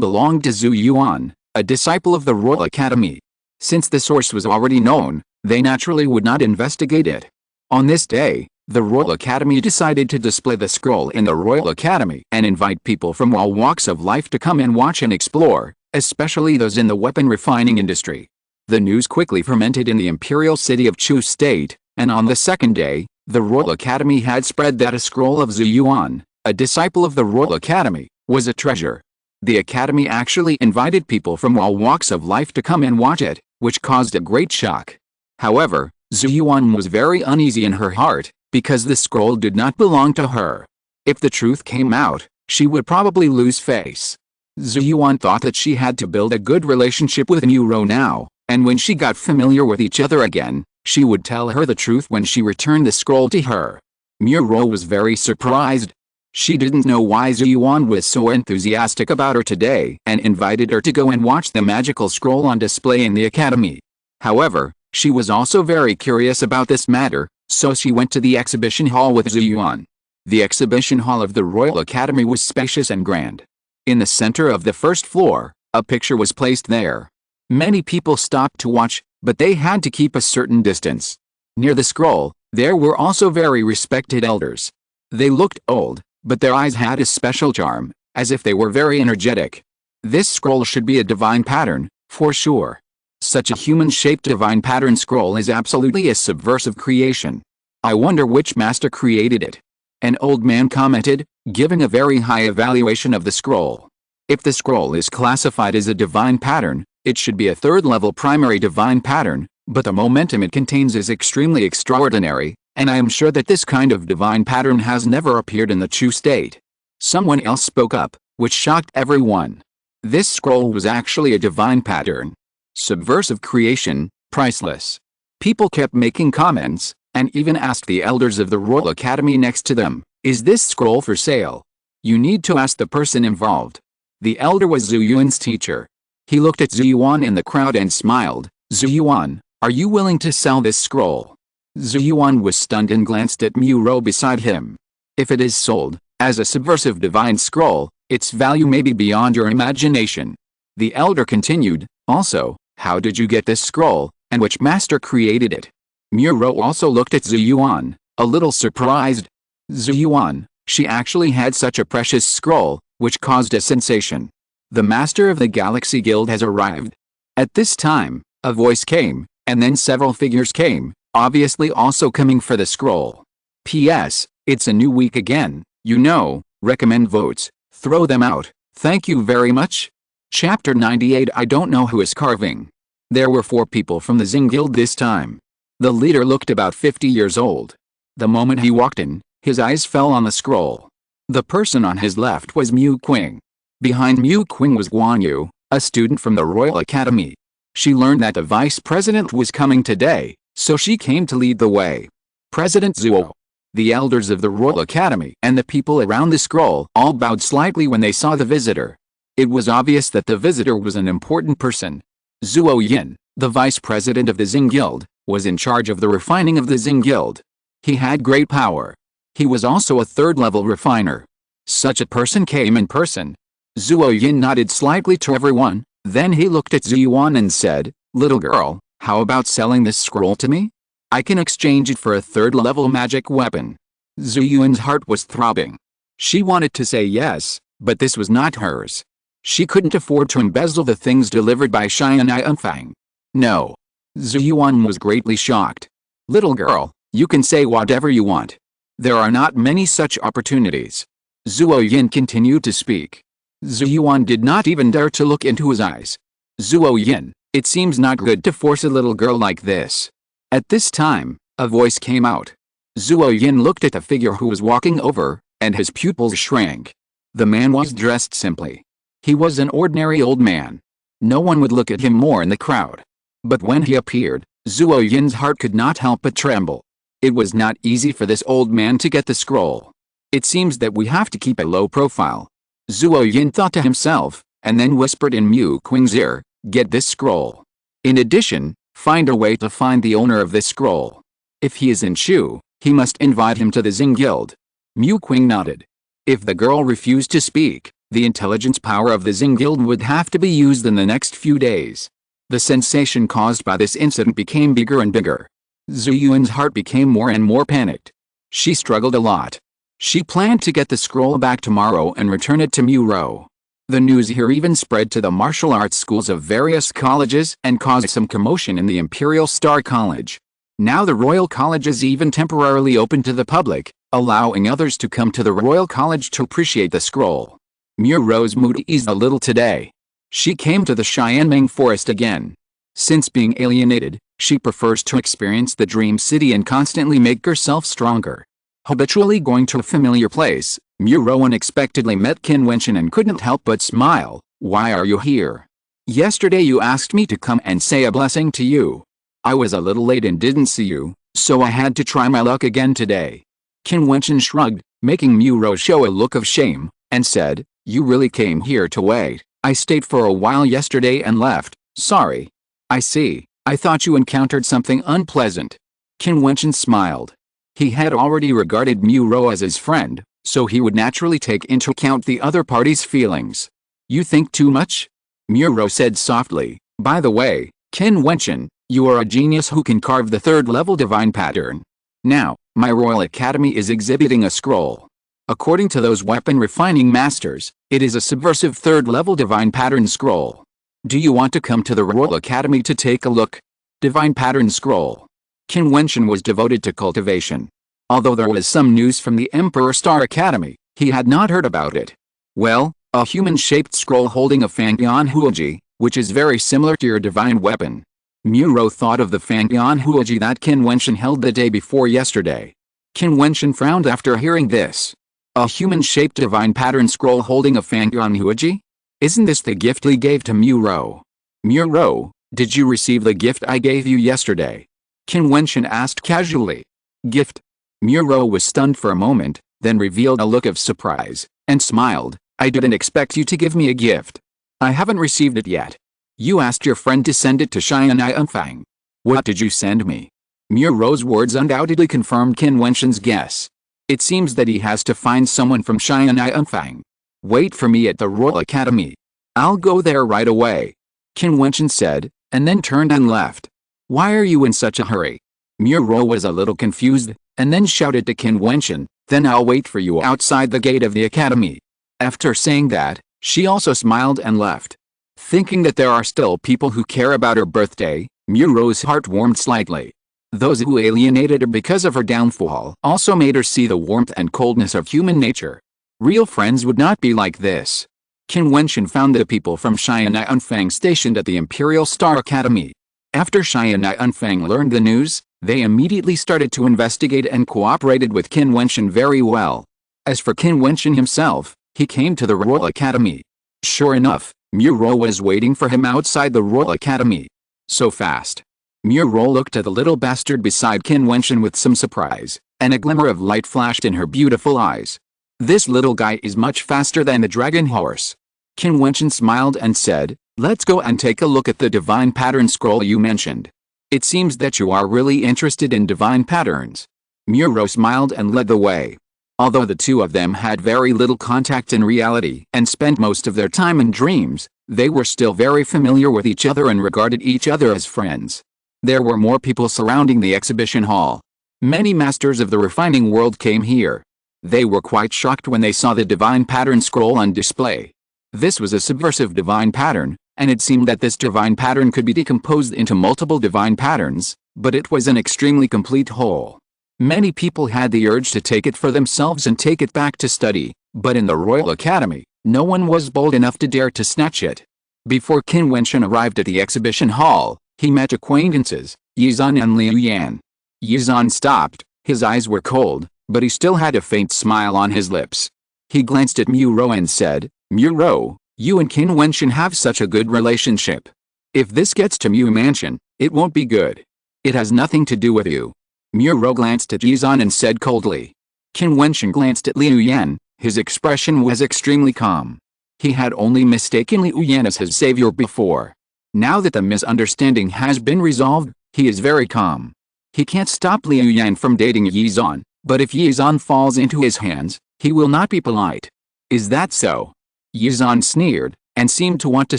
belonged to Zhu Yuan, a disciple of the Royal Academy. Since the source was already known, they naturally would not investigate it. On this day, the Royal Academy decided to display the scroll in the Royal Academy and invite people from all walks of life to come and watch and explore, especially those in the weapon refining industry. The news quickly fermented in the imperial city of Chu State, and on the second day, the Royal Academy had spread that a scroll of Zhu Yuan, a disciple of the Royal Academy, was a treasure. The Academy actually invited people from all walks of life to come and watch it, which caused a great shock. However, Zhu Yuan was very uneasy in her heart, because the scroll did not belong to her. If the truth came out, she would probably lose face. Zhu Yuan thought that she had to build a good relationship with Mu Rou now, and when she got familiar with each other again, she would tell her the truth when she returned the scroll to her. Mu Rou was very surprised. She didn't know why Jiutian was so enthusiastic about her today and invited her to go and watch the magical scroll on display in the academy. However, she was also very curious about this matter, so she went to the exhibition hall with Jiutian. The exhibition hall of the Royal Academy was spacious and grand. In the center of the first floor, a picture was placed there. Many people stopped to watch, but they had to keep a certain distance. Near the scroll, there were also very respected elders. They looked old, but their eyes had a special charm, as if they were very energetic. This scroll should be a divine pattern, for sure. Such a human-shaped divine pattern scroll is absolutely a subversive creation. I wonder which master created it. An old man commented, giving a very high evaluation of the scroll. If the scroll is classified as a divine pattern, it should be a third-level primary divine pattern, but the momentum it contains is extremely extraordinary, and I am sure that this kind of divine pattern has never appeared in the true state. Someone else spoke up, which shocked everyone. This scroll was actually a divine pattern. Subversive creation, priceless. People kept making comments, and even asked the elders of the Royal Academy next to them, "Is this scroll for sale?" You need to ask the person involved. The elder was Zuyuan's teacher. He looked at Zuyuan in the crowd and smiled. "Zuyuan, are you willing to sell this scroll?" Zuyuan was stunned and glanced at Muro beside him. "If it is sold, as a subversive divine scroll, its value may be beyond your imagination." The elder continued, "Also, how did you get this scroll, and which master created it?" Muro also looked at Zuyuan, a little surprised. Zuyuan, she actually had such a precious scroll, which caused a sensation. "The master of the Galaxy Guild has arrived." At this time, a voice came, and then several figures came, obviously also coming for the scroll. "P.S. It's a new week again, you know, recommend votes, throw them out, thank you very much." Chapter 98. I don't know who is carving. There were 4 people from the Xing Guild this time. The leader looked about 50 years old. The moment he walked in, his eyes fell on the scroll. The person on his left was Mu Qing. Behind Mu Qing was Guan Yu, a student from the Royal Academy. She learned that the vice president was coming today, so she came to lead the way. President Zuo. The elders of the Royal Academy and the people around the scroll all bowed slightly when they saw the visitor. It was obvious that the visitor was an important person. Zuo Yin, the vice president of the Xing Guild, was in charge of the refining of the Xing Guild. He had great power. He was also a third-level refiner. Such a person came in person. Zuo Yin nodded slightly to everyone, then he looked at Zuyuan and said, "Little girl, how about selling this scroll to me? I can exchange it for a third-level magic weapon." Zuyuan's heart was throbbing. She wanted to say yes, but this was not hers. She couldn't afford to embezzle the things delivered by Xianfang. No. Zuyuan was greatly shocked. "Little girl, you can say whatever you want. There are not many such opportunities." Zuo Yin continued to speak. Zuyuan did not even dare to look into his eyes. "Zuo Yin, it seems not good to force a little girl like this." At this time, a voice came out. Zuo Yin looked at the figure who was walking over, and his pupils shrank. The man was dressed simply. He was an ordinary old man. No one would look at him more in the crowd. But when he appeared, Zuo Yin's heart could not help but tremble. It was not easy for this old man to get the scroll. "It seems that we have to keep a low profile," Zuo Yin thought to himself, and then whispered in Mu Qing's ear, "Get this scroll. In addition, find a way to find the owner of this scroll. If he is in Shu, he must invite him to the Xing Guild." Mu Qing nodded. If the girl refused to speak, the intelligence power of the Xing Guild would have to be used in the next few days. The sensation caused by this incident became bigger and bigger. Zuyuan's heart became more and more panicked. She struggled a lot. She planned to get the scroll back tomorrow and return it to Muro. The news here even spread to the martial arts schools of various colleges and caused some commotion in the Imperial Star College. Now the Royal College is even temporarily open to the public, allowing others to come to the Royal College to appreciate the scroll. Muro's mood eased a little today. She came to the Xianmeng Forest again. Since being alienated, she prefers to experience the dream city and constantly make herself stronger. Habitually going to a familiar place, Muro unexpectedly met Qin Wentian and couldn't help but smile. "Why are you here? Yesterday you asked me to come and say a blessing to you. I was a little late and didn't see you, so I had to try my luck again today." Qin Wentian shrugged, making Muro show a look of shame, and said, "You really came here to wait. I stayed for a while yesterday and left, sorry." "I see, I thought you encountered something unpleasant." Qin Wentian smiled. He had already regarded Muro as his friend, so he would naturally take into account the other party's feelings. "You think too much?" Muro said softly. "By the way, Qin Wentian, you are a genius who can carve the third-level divine pattern. Now, my Royal Academy is exhibiting a scroll. According to those weapon refining masters, it is a subversive third-level divine pattern scroll. Do you want to come to the Royal Academy to take a look?" Divine pattern scroll. Qin Wentian was devoted to cultivation. Although there was some news from the Emperor Star Academy, he had not heard about it. Well, a human-shaped scroll holding a Fangyan Huoji, which is very similar to your divine weapon. Muro thought of the Fangyan Huoji that Qin Wentian held the day before yesterday. Qin Wentian frowned after hearing this. A human-shaped divine pattern scroll holding a Fangyan Huoji? Isn't this the gift Li gave to Muro? "Muro, did you receive the gift I gave you yesterday?" Qin Wentian asked casually. "Gift?" Muro was stunned for a moment, then revealed a look of surprise, and smiled. "I didn't expect you to give me a gift. I haven't received it yet. You asked your friend to send it to Xian'anfang. What did you send me?" Muro's words undoubtedly confirmed Qin Wentian's guess. It seems that he has to find someone from Xian'anfang. "Wait for me at the Royal Academy. I'll go there right away," Qin Wentian said, and then turned and left. "Why are you in such a hurry?" Muro was a little confused, and then shouted to Qin Wentian, "Then I'll wait for you outside the gate of the academy." After saying that, she also smiled and left. Thinking that there are still people who care about her birthday, Muro's heart warmed slightly. Those who alienated her because of her downfall also made her see the warmth and coldness of human nature. Real friends would not be like this. Qin Wentian found the people from Xian'anfang stationed at the Imperial Star Academy. After Xian'anfang learned the news, they immediately started to investigate and cooperated with Qin Wentian very well. As for Qin Wentian himself, he came to the Royal Academy. Sure enough, Muro was waiting for him outside the Royal Academy. So fast. Muro looked at the little bastard beside Qin Wentian with some surprise, and a glimmer of light flashed in her beautiful eyes. "This little guy is much faster than the dragon horse." Qin Wentian smiled and said, "Let's go and take a look at the divine pattern scroll you mentioned. It seems that you are really interested in divine patterns." Muro smiled and led the way. Although the two of them had very little contact in reality and spent most of their time in dreams, they were still very familiar with each other and regarded each other as friends. There were more people surrounding the exhibition hall. Many masters of the refining world came here. They were quite shocked when they saw the divine pattern scroll on display. This was a subversive divine pattern, and it seemed that this divine pattern could be decomposed into multiple divine patterns, but it was an extremely complete whole. Many people had the urge to take it for themselves and take it back to study, but in the Royal Academy, no one was bold enough to dare to snatch it. Before Qin Wentian arrived at the exhibition hall, he met acquaintances, Yizan and Liu Yan. Yizan stopped, his eyes were cold, but he still had a faint smile on his lips. He glanced at Muro and said, "Muro, you and Qin Wentian have such a good relationship. If this gets to Mu Mansion, it won't be good. It has nothing to do with you." Muro glanced at Yizan and said coldly. Qin Wentian glanced at Liu Yan, his expression was extremely calm. He had only mistaken Liu Yan as his savior before. Now that the misunderstanding has been resolved, he is very calm. He can't stop Liu Yan from dating Yizan, but if Yizan falls into his hands, he will not be polite. "Is that so?" Yizan sneered, and seemed to want to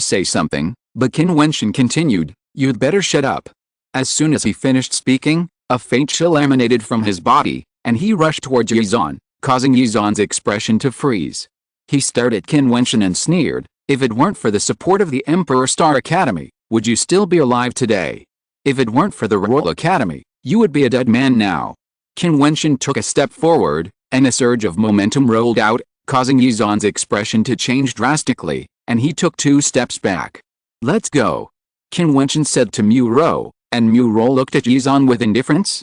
say something, but Qin Wentian continued, "You'd better shut up." As soon as he finished speaking, a faint chill emanated from his body, and he rushed towards Yizan, causing Yizan's expression to freeze. He stared at Qin Wentian and sneered, "If it weren't for the support of the Emperor Star Academy, would you still be alive today? If it weren't for the Royal Academy, you would be a dead man now." Qin Wentian took a step forward, and a surge of momentum rolled out, causing Yizan's expression to change drastically, and he took 2 steps back. "Let's go," Qin Wentian said to Muro, and Muro looked at Yizan with indifference.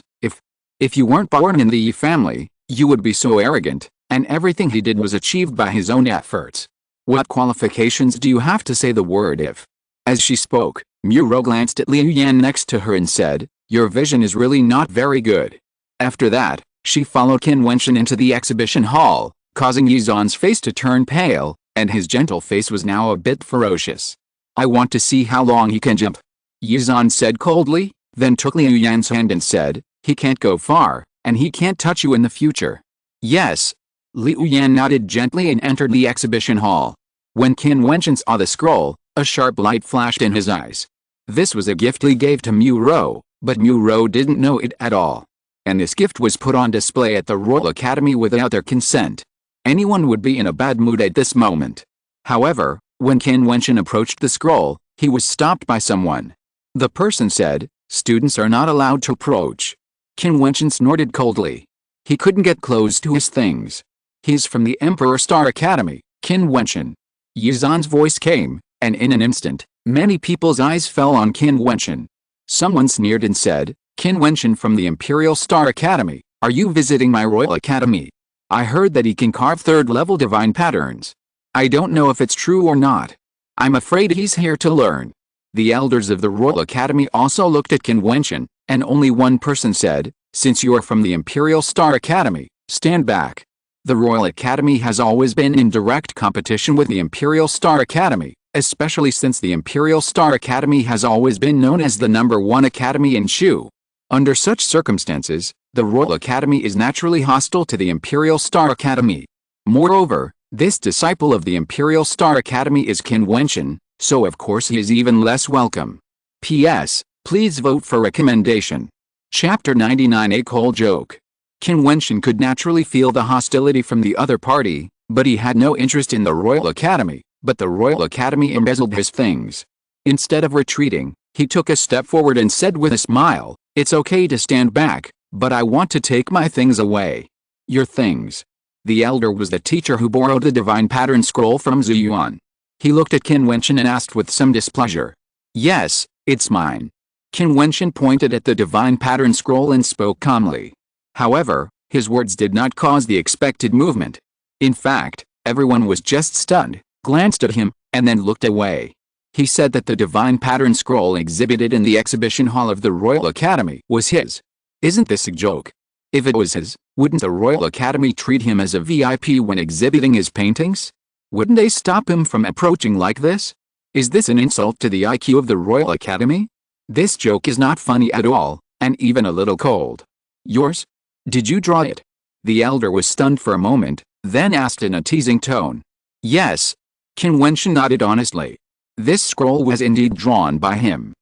If you weren't born in the Yi family, you would be so arrogant, and everything he did was achieved by his own efforts. What qualifications do you have to say the word if? As she spoke, Muro glanced at Liu Yan next to her and said, "Your vision is really not very good." After that, She followed Qin Wentian into the exhibition hall, causing Yizhan's face to turn pale, and his gentle face was now a bit ferocious. "I want to see how long he can jump," Yizhan said coldly, then took Liu Yan's hand and said, "He can't go far, and he can't touch you in the future." "Yes." Liu Yan nodded gently and entered the exhibition hall. When Qin Wentian saw the scroll, a sharp light flashed in his eyes. This was a gift he gave to Mu Rou, but Mu Rou didn't know it at all. And this gift was put on display at the Royal Academy without their consent. Anyone would be in a bad mood at this moment. However, when Qin Wentian approached the scroll, he was stopped by someone. The person said, "Students are not allowed to approach." Qin Wentian snorted coldly. He couldn't get close to his things. "He's from the Emperor Star Academy, Qin Wentian." Yizhan's voice came, and in an instant, many people's eyes fell on Qin Wentian. Someone sneered and said, "Qin Wentian from the Imperial Star Academy, are you visiting my Royal Academy? I heard that he can carve third-level divine patterns. I don't know if it's true or not. I'm afraid he's here to learn." The elders of the Royal Academy also looked at Qin Wentian, and only one person said, "Since you're from the Imperial Star Academy, stand back." The Royal Academy has always been in direct competition with the Imperial Star Academy, especially since the Imperial Star Academy has always been known as the #1 academy in Shu. Under such circumstances, the Royal Academy is naturally hostile to the Imperial Star Academy. Moreover, this disciple of the Imperial Star Academy is Qin Wentian, so of course he is even less welcome. P.S. Please vote for recommendation. Chapter 99 A Cold Joke. Qin Wentian could naturally feel the hostility from the other party, but he had no interest in the Royal Academy, but the Royal Academy embezzled his things. Instead of retreating, he took a step forward and said with a smile, "It's okay to stand back, but I want to take my things away." "Your things?" The elder was the teacher who borrowed the divine pattern scroll from Jiutian. He looked at Qin Wentian and asked with some displeasure. "Yes, it's mine." Qin Wentian pointed at the divine pattern scroll and spoke calmly. However, his words did not cause the expected movement. In fact, everyone was just stunned, glanced at him, and then looked away. He said that the divine pattern scroll exhibited in the exhibition hall of the Royal Academy was his. Isn't this a joke? If it was his, wouldn't the Royal Academy treat him as a VIP when exhibiting his paintings? Wouldn't they stop him from approaching like this? Is this an insult to the IQ of the Royal Academy? This joke is not funny at all, and even a little cold. "Yours? Did you draw it?" The elder was stunned for a moment, then asked in a teasing tone. "Yes." Qin Wentian nodded honestly. This scroll was indeed drawn by him.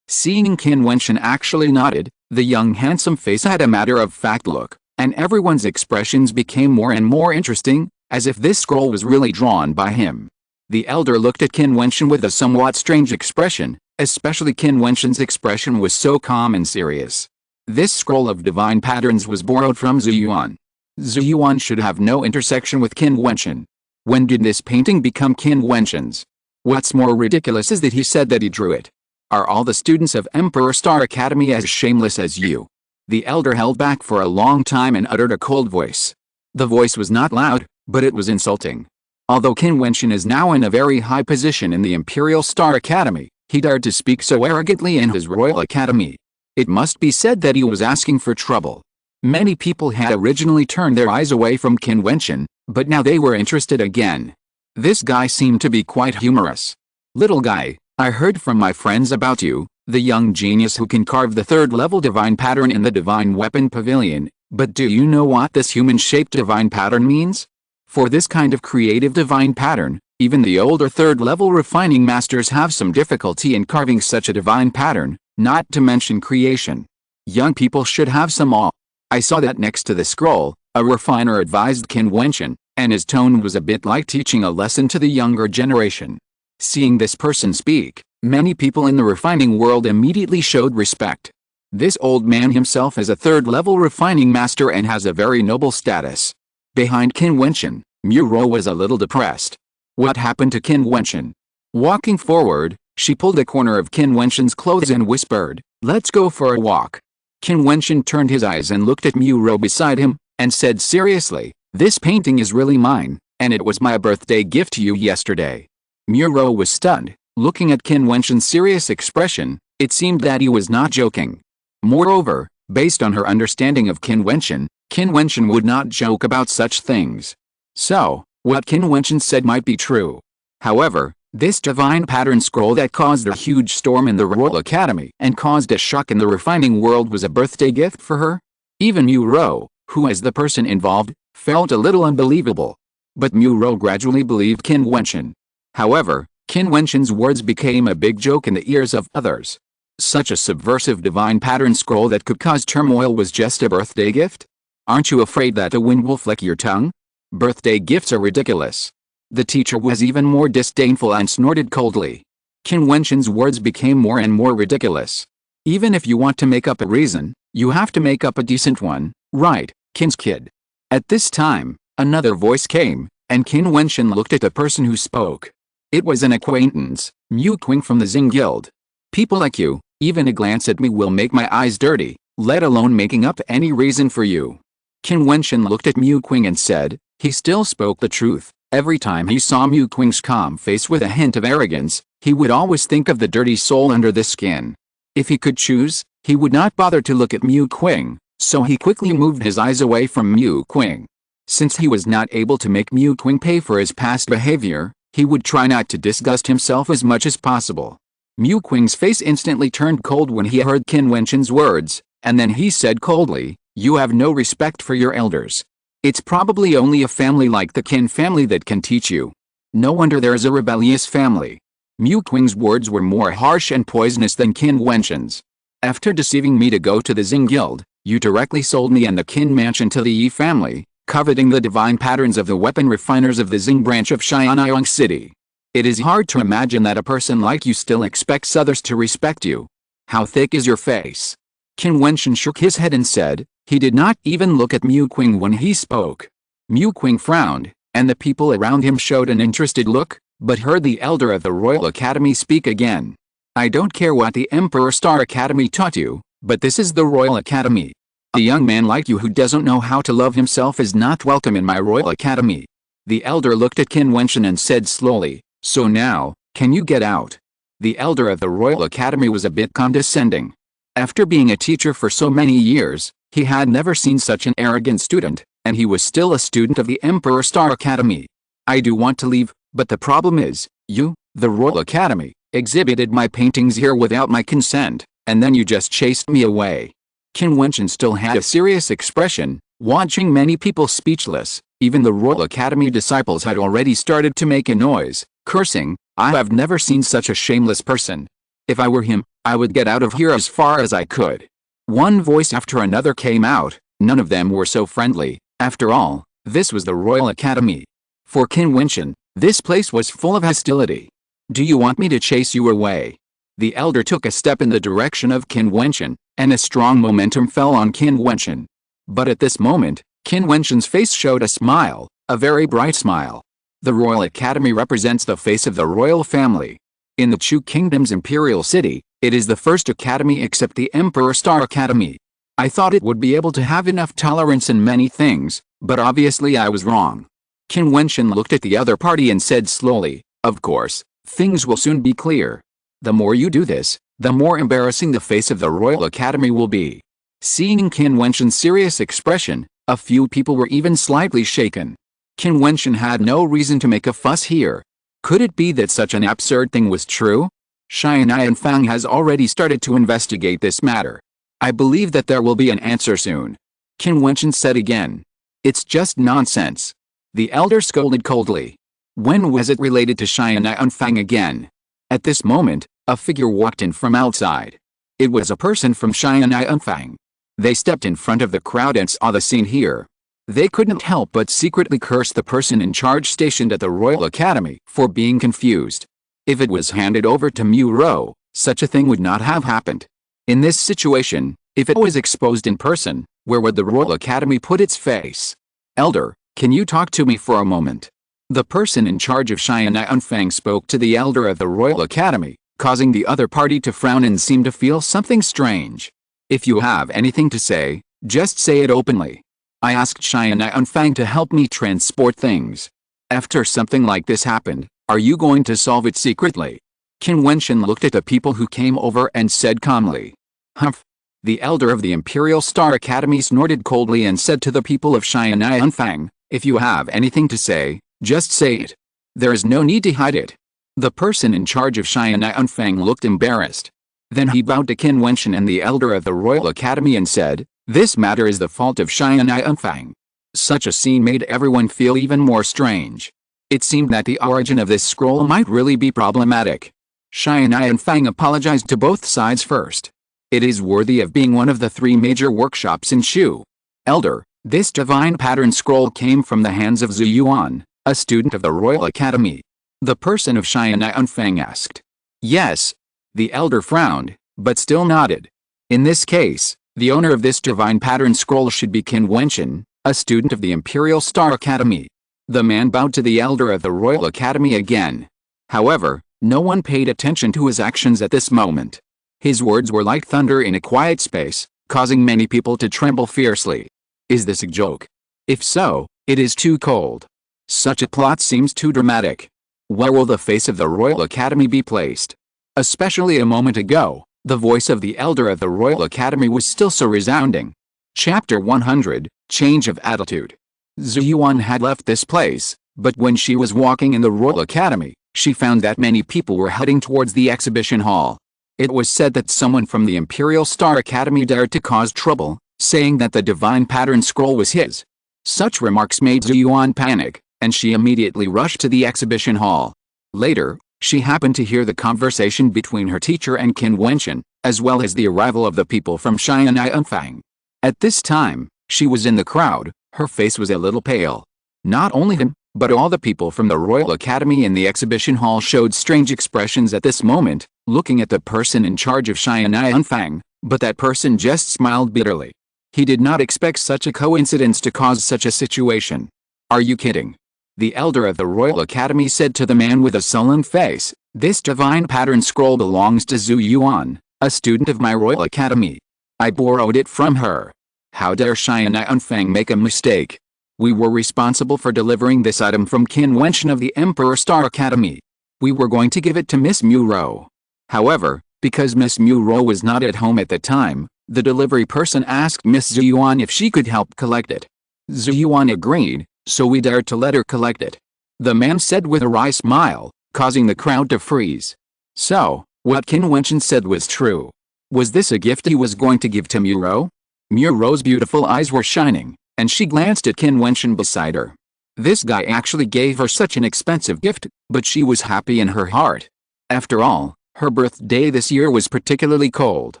Seeing Qin Wentian actually nodded, the young handsome face had a matter-of-fact look, and everyone's expressions became more and more interesting, as if this scroll was really drawn by him. The elder looked at Qin Wentian with a somewhat strange expression, especially Qin Wentian's expression was so calm and serious. This scroll of divine patterns was borrowed from Jiutian. Jiutian should have no intersection with Qin Wentian. When did this painting become Qin Wentian's? What's more ridiculous is that he said that he drew it. Are all the students of Emperor Star Academy as shameless as you? The elder held back for a long time and uttered a cold voice. The voice was not loud, but it was insulting. Although Qin Wentian is now in a very high position in the Imperial Star Academy, he dared to speak so arrogantly in his Royal Academy. It must be said that he was asking for trouble. Many people had originally turned their eyes away from Qin Wentian, but now they were interested again. This guy seemed to be quite humorous. "Little guy, I heard from my friends about you, the young genius who can carve the third-level divine pattern in the Divine Weapon Pavilion, but do you know what this human-shaped divine pattern means? For this kind of creative divine pattern, even the older third-level refining masters have some difficulty in carving such a divine pattern, not to mention creation. Young people should have some awe." I saw that next to the scroll, a refiner advised Qin Wentian, and his tone was a bit like teaching a lesson to the younger generation. Seeing this person speak, many people in the refining world immediately showed respect. This old man himself is a third-level refining master and has a very noble status. Behind Qin Wentian, Mu Rou was a little depressed. What happened to Qin Wentian? Walking forward, she pulled a corner of Qin Wentian's clothes and whispered, "Let's go for a walk." Qin Wentian turned his eyes and looked at Mu Rou beside him, and said seriously, "This painting is really mine, and it was my birthday gift to you yesterday." Mu Rou was stunned, looking at Qin Wentian's serious expression. It seemed that he was not joking. Moreover, based on her understanding of Qin Wentian, Qin Wentian would not joke about such things. So, what Qin Wentian said might be true. However, this divine pattern scroll that caused a huge storm in the Royal Academy and caused a shock in the refining world was a birthday gift for her? Even Mu Ro, who as the person involved, felt a little unbelievable. But Mu Ro gradually believed Qin Wentian. However, Qin Wentian's words became a big joke in the ears of others. Such a subversive divine pattern scroll that could cause turmoil was just a birthday gift? Aren't you afraid that the wind will flick your tongue? Birthday gifts are ridiculous. The teacher was even more disdainful and snorted coldly. Qin Wentian's words became more and more ridiculous. Even if you want to make up a reason, you have to make up a decent one, right, Qin's kid? At this time, another voice came, and Qin Wentian looked at the person who spoke. It was an acquaintance, Mu Qing from the Xing Guild. People like you, even a glance at me will make my eyes dirty, let alone making up any reason for you. Qin Wentian looked at Mu Qing and said, he still spoke the truth. Every time he saw Mu Qing's calm face with a hint of arrogance, he would always think of the dirty soul under the skin. If he could choose, he would not bother to look at Mu Qing, so he quickly moved his eyes away from Mu Qing. Since he was not able to make Mu Qing pay for his past behavior, he would try not to disgust himself as much as possible. Mu Qing's face instantly turned cold when he heard Qin Wentian's words, and then he said coldly, you have no respect for your elders. It's probably only a family like the Qin family that can teach you. No wonder there is a rebellious family. Mu Qing's words were more harsh and poisonous than Qin Wentian's. After deceiving me to go to the Xing Guild, you directly sold me and the Qin mansion to the Yi family, coveting the divine patterns of the weapon refiners of the Xing branch of Xianyang City. It is hard to imagine that a person like you still expects others to respect you. How thick is your face? Qin Wentian shook his head and said, he did not even look at Mu Qing when he spoke. Mu Qing frowned, and the people around him showed an interested look, but heard the elder of the Royal Academy speak again. I don't care what the Emperor Star Academy taught you, but this is the Royal Academy. A young man like you who doesn't know how to love himself is not welcome in my Royal Academy. The elder looked at Qin Wentian and said slowly, so now, can you get out? The elder of the Royal Academy was a bit condescending. After being a teacher for so many years, he had never seen such an arrogant student, and he was still a student of the Emperor Star Academy. I do want to leave, but the problem is, you, the Royal Academy, exhibited my paintings here without my consent, and then you just chased me away. Qin Wentian still had a serious expression, watching many people speechless. Even the Royal Academy disciples had already started to make a noise, cursing, I have never seen such a shameless person. If I were him, I would get out of here as far as I could. One voice after another came out, none of them were so friendly. After all, this was the Royal Academy. For Qin Wentian, this place was full of hostility. Do you want me to chase you away? The elder took a step in the direction of Qin Wentian, and a strong momentum fell on Qin Wentian. But at this moment, Qin Wentian's face showed a smile, a very bright smile. The Royal Academy represents the face of the royal family. In the Chu Kingdom's imperial city, it is the first academy except the Emperor Star Academy. I thought it would be able to have enough tolerance in many things, but obviously I was wrong. Qin Wentian looked at the other party and said slowly, of course, things will soon be clear. The more you do this, the more embarrassing the face of the Royal Academy will be. Seeing Qin Wentian's serious expression, a few people were even slightly shaken. Qin Wentian had no reason to make a fuss here. Could it be that such an absurd thing was true? Xianyang Fang has already started to investigate this matter. I believe that there will be an answer soon. Qin Wentian said again. It's just nonsense. The elder scolded coldly. When was it related to Xianyang Fang again? At this moment, a figure walked in from outside. It was a person from Xianyang Fang. They stepped in front of the crowd and saw the scene here. They couldn't help but secretly curse the person in charge stationed at the Royal Academy for being confused. If it was handed over to Mu Ro, such a thing would not have happened. In this situation, if it was exposed in person, where would the Royal Academy put its face? Elder, can you talk to me for a moment? The person in charge of Xianyang Fang spoke to the elder of the Royal Academy, causing the other party to frown and seem to feel something strange. If you have anything to say, just say it openly. I asked Xianyang Fang to help me transport things. After something like this happened, are you going to solve it secretly? Qin Wentian looked at the people who came over and said calmly. Humph. The elder of the Imperial Star Academy snorted coldly and said to the people of Xianyunfang, "If you have anything to say, just say it. There is no need to hide it." The person in charge of Xianyunfang looked embarrassed. Then he bowed to Qin Wentian and the elder of the Royal Academy and said, "This matter is the fault of Xianyunfang." Such a scene made everyone feel even more strange. It seemed that the origin of this scroll might really be problematic. Xianyunfang apologized to both sides first. It is worthy of being one of the 3 major workshops in Shu. Elder, this divine pattern scroll came from the hands of Jiutian, a student of the Royal Academy. The person of Xianyunfang asked. Yes. The elder frowned, but still nodded. In this case, the owner of this divine pattern scroll should be Qin Wentian, a student of the Imperial Star Academy. The man bowed to the elder of the Royal Academy again. However, no one paid attention to his actions at this moment. His words were like thunder in a quiet space, causing many people to tremble fiercely. Is this a joke? If so, it is too cold. Such a plot seems too dramatic. Where will the face of the Royal Academy be placed? Especially a moment ago, the voice of the elder of the Royal Academy was still so resounding. Chapter 100, Change of Attitude. Jiutian had left this place, but when she was walking in the Royal Academy, she found that many people were heading towards the exhibition hall. It was said that someone from the Imperial Star Academy dared to cause trouble, saying that the divine pattern scroll was his. Such remarks made Jiutian panic, and she immediately rushed to the exhibition hall. Later, she happened to hear the conversation between her teacher and Qin Wentian, as well as the arrival of the people from Xianyunfang. At this time, she was in the crowd, her face was a little pale. Not only him, but all the people from the Royal Academy in the exhibition hall showed strange expressions at this moment, looking at the person in charge of Xianyunfang, but that person just smiled bitterly. He did not expect such a coincidence to cause such a situation. Are you kidding? The elder of the Royal Academy said to the man with a sullen face, "This divine pattern scroll belongs to Jiutian, a student of my Royal Academy. I borrowed it from her. How dare Xianyunfang make a mistake? We were responsible for delivering this item from Qin Wentian of the Emperor Star Academy. We were going to give it to Miss Muro. However, because Miss Muro was not at home at the time, the delivery person asked Miss Jiutian if she could help collect it. Jiutian agreed, so we dared to let her collect it," the man said with a wry smile, causing the crowd to freeze. So, what Qin Wentian said was true. Was this a gift he was going to give to Muro? Muro's beautiful eyes were shining, and she glanced at Qin Wentian beside her. This guy actually gave her such an expensive gift, but she was happy in her heart. After all, her birthday this year was particularly cold.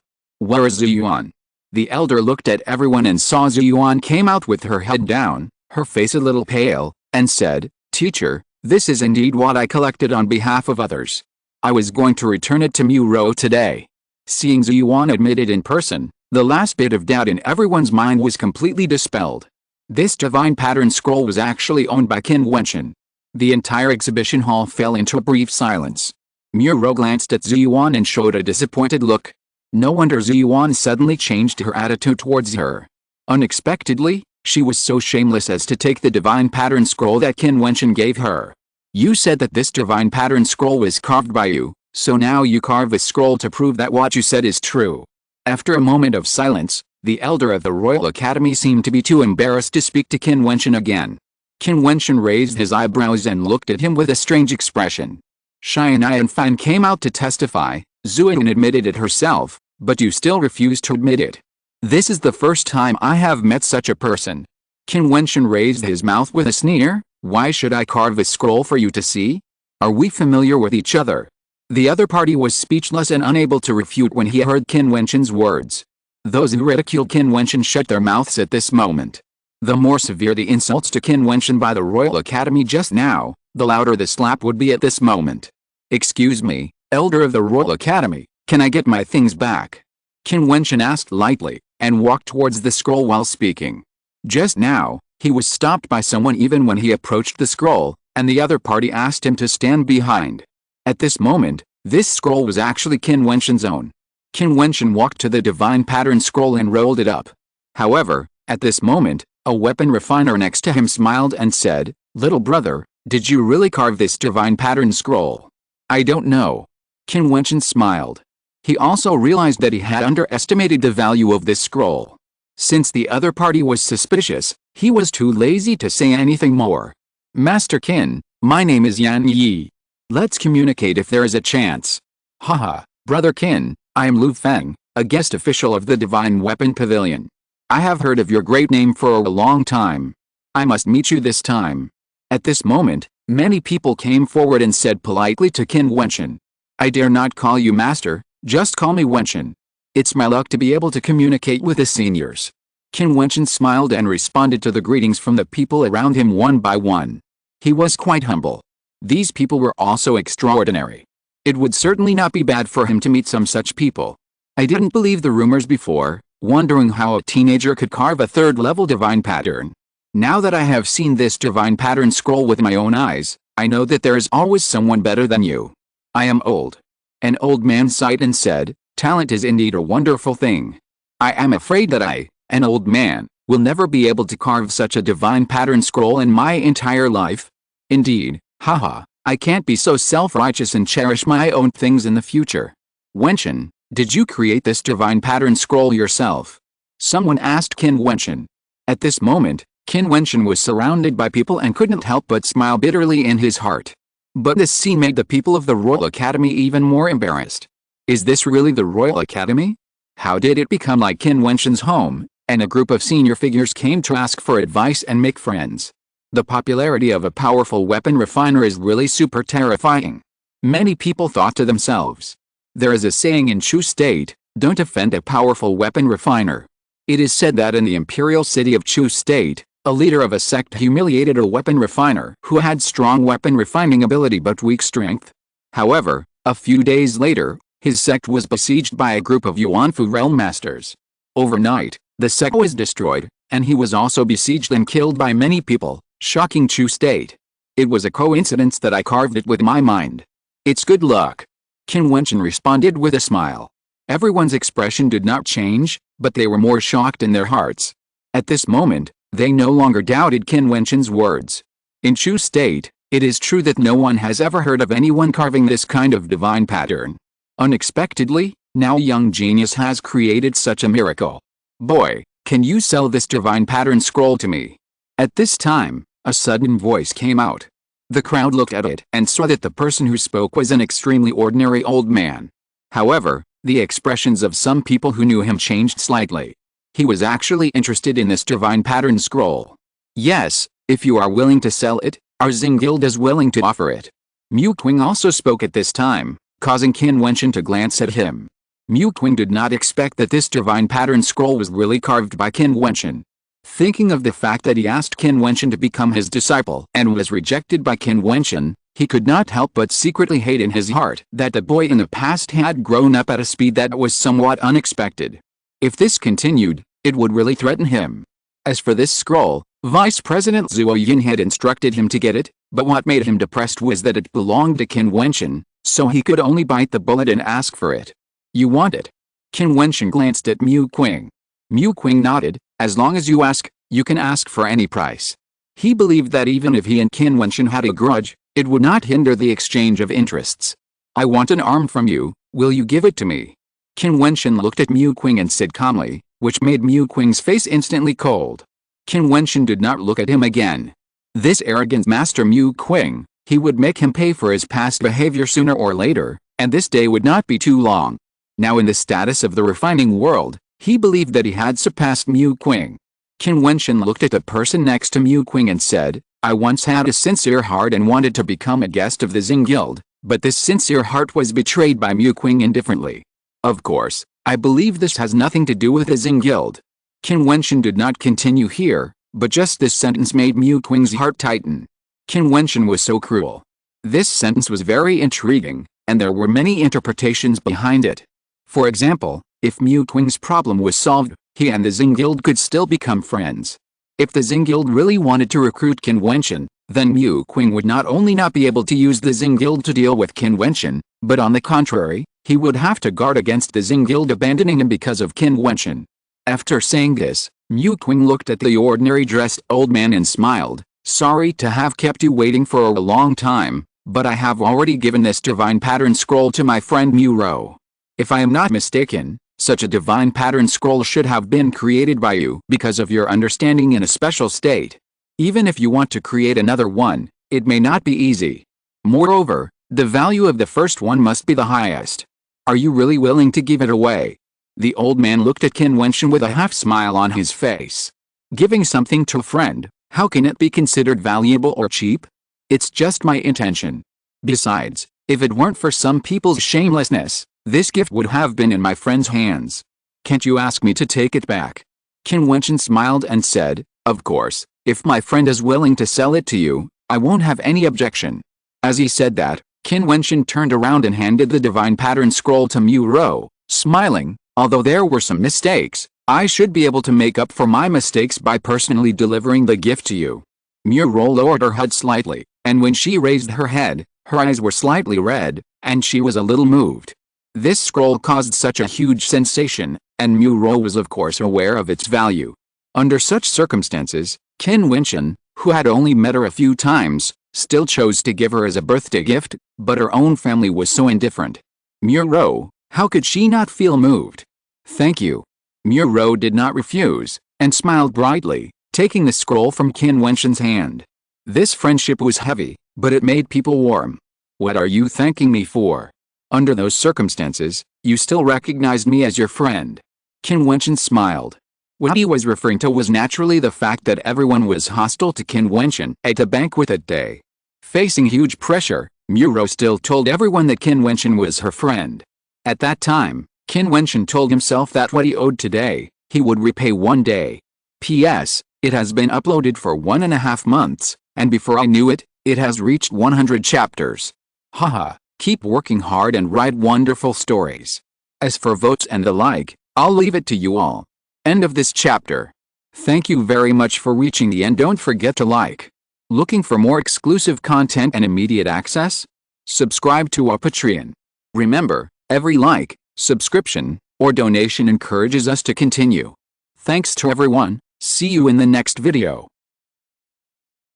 Where is Jiutian? The elder looked at everyone and saw Jiutian came out with her head down, her face a little pale, and said, "Teacher, this is indeed what I collected on behalf of others. I was going to return it to Muro today." Seeing Jiutian admitted in person, the last bit of doubt in everyone's mind was completely dispelled. This divine pattern scroll was actually owned by Qin Wentian. The entire exhibition hall fell into a brief silence. Muro glanced at Jiutian and showed a disappointed look. No wonder Jiutian suddenly changed her attitude towards her. Unexpectedly, she was so shameless as to take the divine pattern scroll that Qin Wentian gave her. "You said that this divine pattern scroll was carved by you, so now you carve a scroll to prove that what you said is true." After a moment of silence, the elder of the Royal Academy seemed to be too embarrassed to speak to Qin Wentian again. Qin Wentian raised his eyebrows and looked at him with a strange expression. Xianyunfang came out to testify, Jiutian admitted it herself, but you still refuse to admit it. This is the first time I have met such a person. Qin Wentian raised his mouth with a sneer. Why should I carve a scroll for you to see? Are we familiar with each other? The other party was speechless and unable to refute when he heard Qin Wentian's words. Those who ridiculed Qin Wentian shut their mouths at this moment. The more severe the insults to Qin Wentian by the Royal Academy just now, the louder the slap would be at this moment. Excuse me, elder of the Royal Academy, can I get my things back? Qin Wentian asked lightly, and walked towards the scroll while speaking. Just now, he was stopped by someone even when he approached the scroll, and the other party asked him to stand behind. At this moment, this scroll was actually Qin Wentian's own. Qin Wentian walked to the divine pattern scroll and rolled it up. However, at this moment, a weapon refiner next to him smiled and said, "Little brother, did you really carve this divine pattern scroll?" "I don't know." Qin Wentian smiled. He also realized that he had underestimated the value of this scroll. Since the other party was suspicious, he was too lazy to say anything more. Master Qin, my name is Yan Yi. Let's communicate if there is a chance. Haha, Brother Qin, I am Lu Feng, a guest official of the Divine Weapon Pavilion. I have heard of your great name for a long time. I must meet you this time. At this moment, many people came forward and said politely to Qin Wentian, I dare not call you master, just call me Wentian. It's my luck to be able to communicate with the seniors. Qin Wentian smiled and responded to the greetings from the people around him one by one. He was quite humble. These people were also extraordinary. It would certainly not be bad for him to meet some such people. I didn't believe the rumors before, wondering how a teenager could carve a third-level divine pattern. Now that I have seen this divine pattern scroll with my own eyes, I know that there is always someone better than you. I am old. An old man sighed and said, talent is indeed a wonderful thing. I am afraid that I, an old man, will never be able to carve such a divine pattern scroll in my entire life. Indeed, haha, I can't be so self-righteous and cherish my own things in the future. Wentian, did you create this divine pattern scroll yourself? Someone asked Qin Wentian. At this moment, Qin Wentian was surrounded by people and couldn't help but smile bitterly in his heart. But this scene made the people of the Royal Academy even more embarrassed. Is this really the Royal Academy? How did it become like Qin Wentian's home, and a group of senior figures came to ask for advice and make friends? The popularity of a powerful weapon refiner is really super terrifying. Many people thought to themselves. There is a saying in Chu State, don't offend a powerful weapon refiner. It is said that in the imperial city of Chu State, a leader of a sect humiliated a weapon refiner who had strong weapon refining ability but weak strength. However, a few days later, his sect was besieged by a group of Yuanfu realm masters. Overnight, the sect was destroyed, and he was also besieged and killed by many people, shocking Chu State. It was a coincidence that I carved it with my mind. It's good luck. Qin Wentian responded with a smile. Everyone's expression did not change, but they were more shocked in their hearts. At this moment, they no longer doubted Qin Wentian's words. In Chu State, it is true that no one has ever heard of anyone carving this kind of divine pattern. Unexpectedly, now young genius has created such a miracle. Boy, can you sell this divine pattern scroll to me? At this time, a sudden voice came out. The crowd looked at it and saw that the person who spoke was an extremely ordinary old man. However, the expressions of some people who knew him changed slightly. He was actually interested in this divine pattern scroll. Yes, if you are willing to sell it, our Xing Guild is willing to offer it. Mu Qing also spoke at this time, causing Qin Wentian to glance at him. Mu Qing did not expect that this divine pattern scroll was really carved by Qin Wentian. Thinking of the fact that he asked Qin Wentian to become his disciple and was rejected by Qin Wentian, he could not help but secretly hate in his heart that the boy in the past had grown up at a speed that was somewhat unexpected. If this continued, it would really threaten him. As for this scroll, Vice President Zhuo Yin had instructed him to get it, but what made him depressed was that it belonged to Qin Wentian, so he could only bite the bullet and ask for it. You want it? Qin Wentian glanced at Mu Qing. Mu Qing nodded. As long as you ask, you can ask for any price. He believed that even if he and Qin Wentian had a grudge, it would not hinder the exchange of interests. I want an arm from you, will you give it to me? Qin Wentian looked at Mu Qing and said calmly, which made Mu Qing's face instantly cold. Qin Wentian did not look at him again. This arrogant master Mu Qing, he would make him pay for his past behavior sooner or later, and this day would not be too long. Now in the status of the refining world, he believed that he had surpassed Mu Qing. Qin Wentian looked at the person next to Mu Qing and said, I once had a sincere heart and wanted to become a guest of the Xing Guild, but this sincere heart was betrayed by Mu Qing indifferently. Of course, I believe this has nothing to do with the Xing Guild. Qin Wentian did not continue here, but just this sentence made Mu Qing's heart tighten. Qin Wentian was so cruel. This sentence was very intriguing, and there were many interpretations behind it. For example, if Mu Qing's problem was solved, he and the Xing Guild could still become friends. If the Xing Guild really wanted to recruit Qin Wentian, then Mu Qing would not only not be able to use the Xing Guild to deal with Qin Wentian, but on the contrary, he would have to guard against the Xing Guild abandoning him because of Qin Wentian. After saying this, Mu Qing looked at the ordinary dressed old man and smiled. Sorry to have kept you waiting for a long time, but I have already given this divine pattern scroll to my friend Mu Ro. If I am not mistaken, such a divine pattern scroll should have been created by you because of your understanding in a special state. Even if you want to create another one, it may not be easy. Moreover, the value of the first one must be the highest. Are you really willing to give it away? The old man looked at Qin Wentian with a half-smile on his face. Giving something to a friend, how can it be considered valuable or cheap? It's just my intention. Besides, if it weren't for some people's shamelessness, this gift would have been in my friend's hands. Can't you ask me to take it back? Qin Wentian smiled and said, of course, if my friend is willing to sell it to you, I won't have any objection. As he said that, Qin Wentian turned around and handed the divine pattern scroll to Mu Rou, smiling, although there were some mistakes, I should be able to make up for my mistakes by personally delivering the gift to you. Mu Rou lowered her head slightly, and when she raised her head, her eyes were slightly red, and she was a little moved. This scroll caused such a huge sensation, and Mu Rou was of course aware of its value. Under such circumstances, Qin Wentian, who had only met her a few times, still chose to give her as a birthday gift, but her own family was so indifferent. Mu Rou, how could she not feel moved? Thank you. Mu Rou did not refuse, and smiled brightly, taking the scroll from Qin Wentian's hand. This friendship was heavy, but it made people warm. What are you thanking me for? Under those circumstances, you still recognized me as your friend. Qin Wentian smiled. What he was referring to was naturally the fact that everyone was hostile to Qin Wentian at the banquet that day. Facing huge pressure, Mu Rou still told everyone that Qin Wentian was her friend. At that time, Qin Wentian told himself that what he owed today, he would repay one day. P.S. It has been uploaded for 1.5 months, and before I knew it, it has reached 100 chapters. Haha. Keep working hard and write wonderful stories. As for votes and the like, I'll leave it to you all. End of this chapter. Thank you very much for reaching the end. Don't forget to like. Looking for more exclusive content and immediate access? Subscribe to our Patreon. Remember, every like, subscription, or donation encourages us to continue. Thanks to everyone. See you in the next video.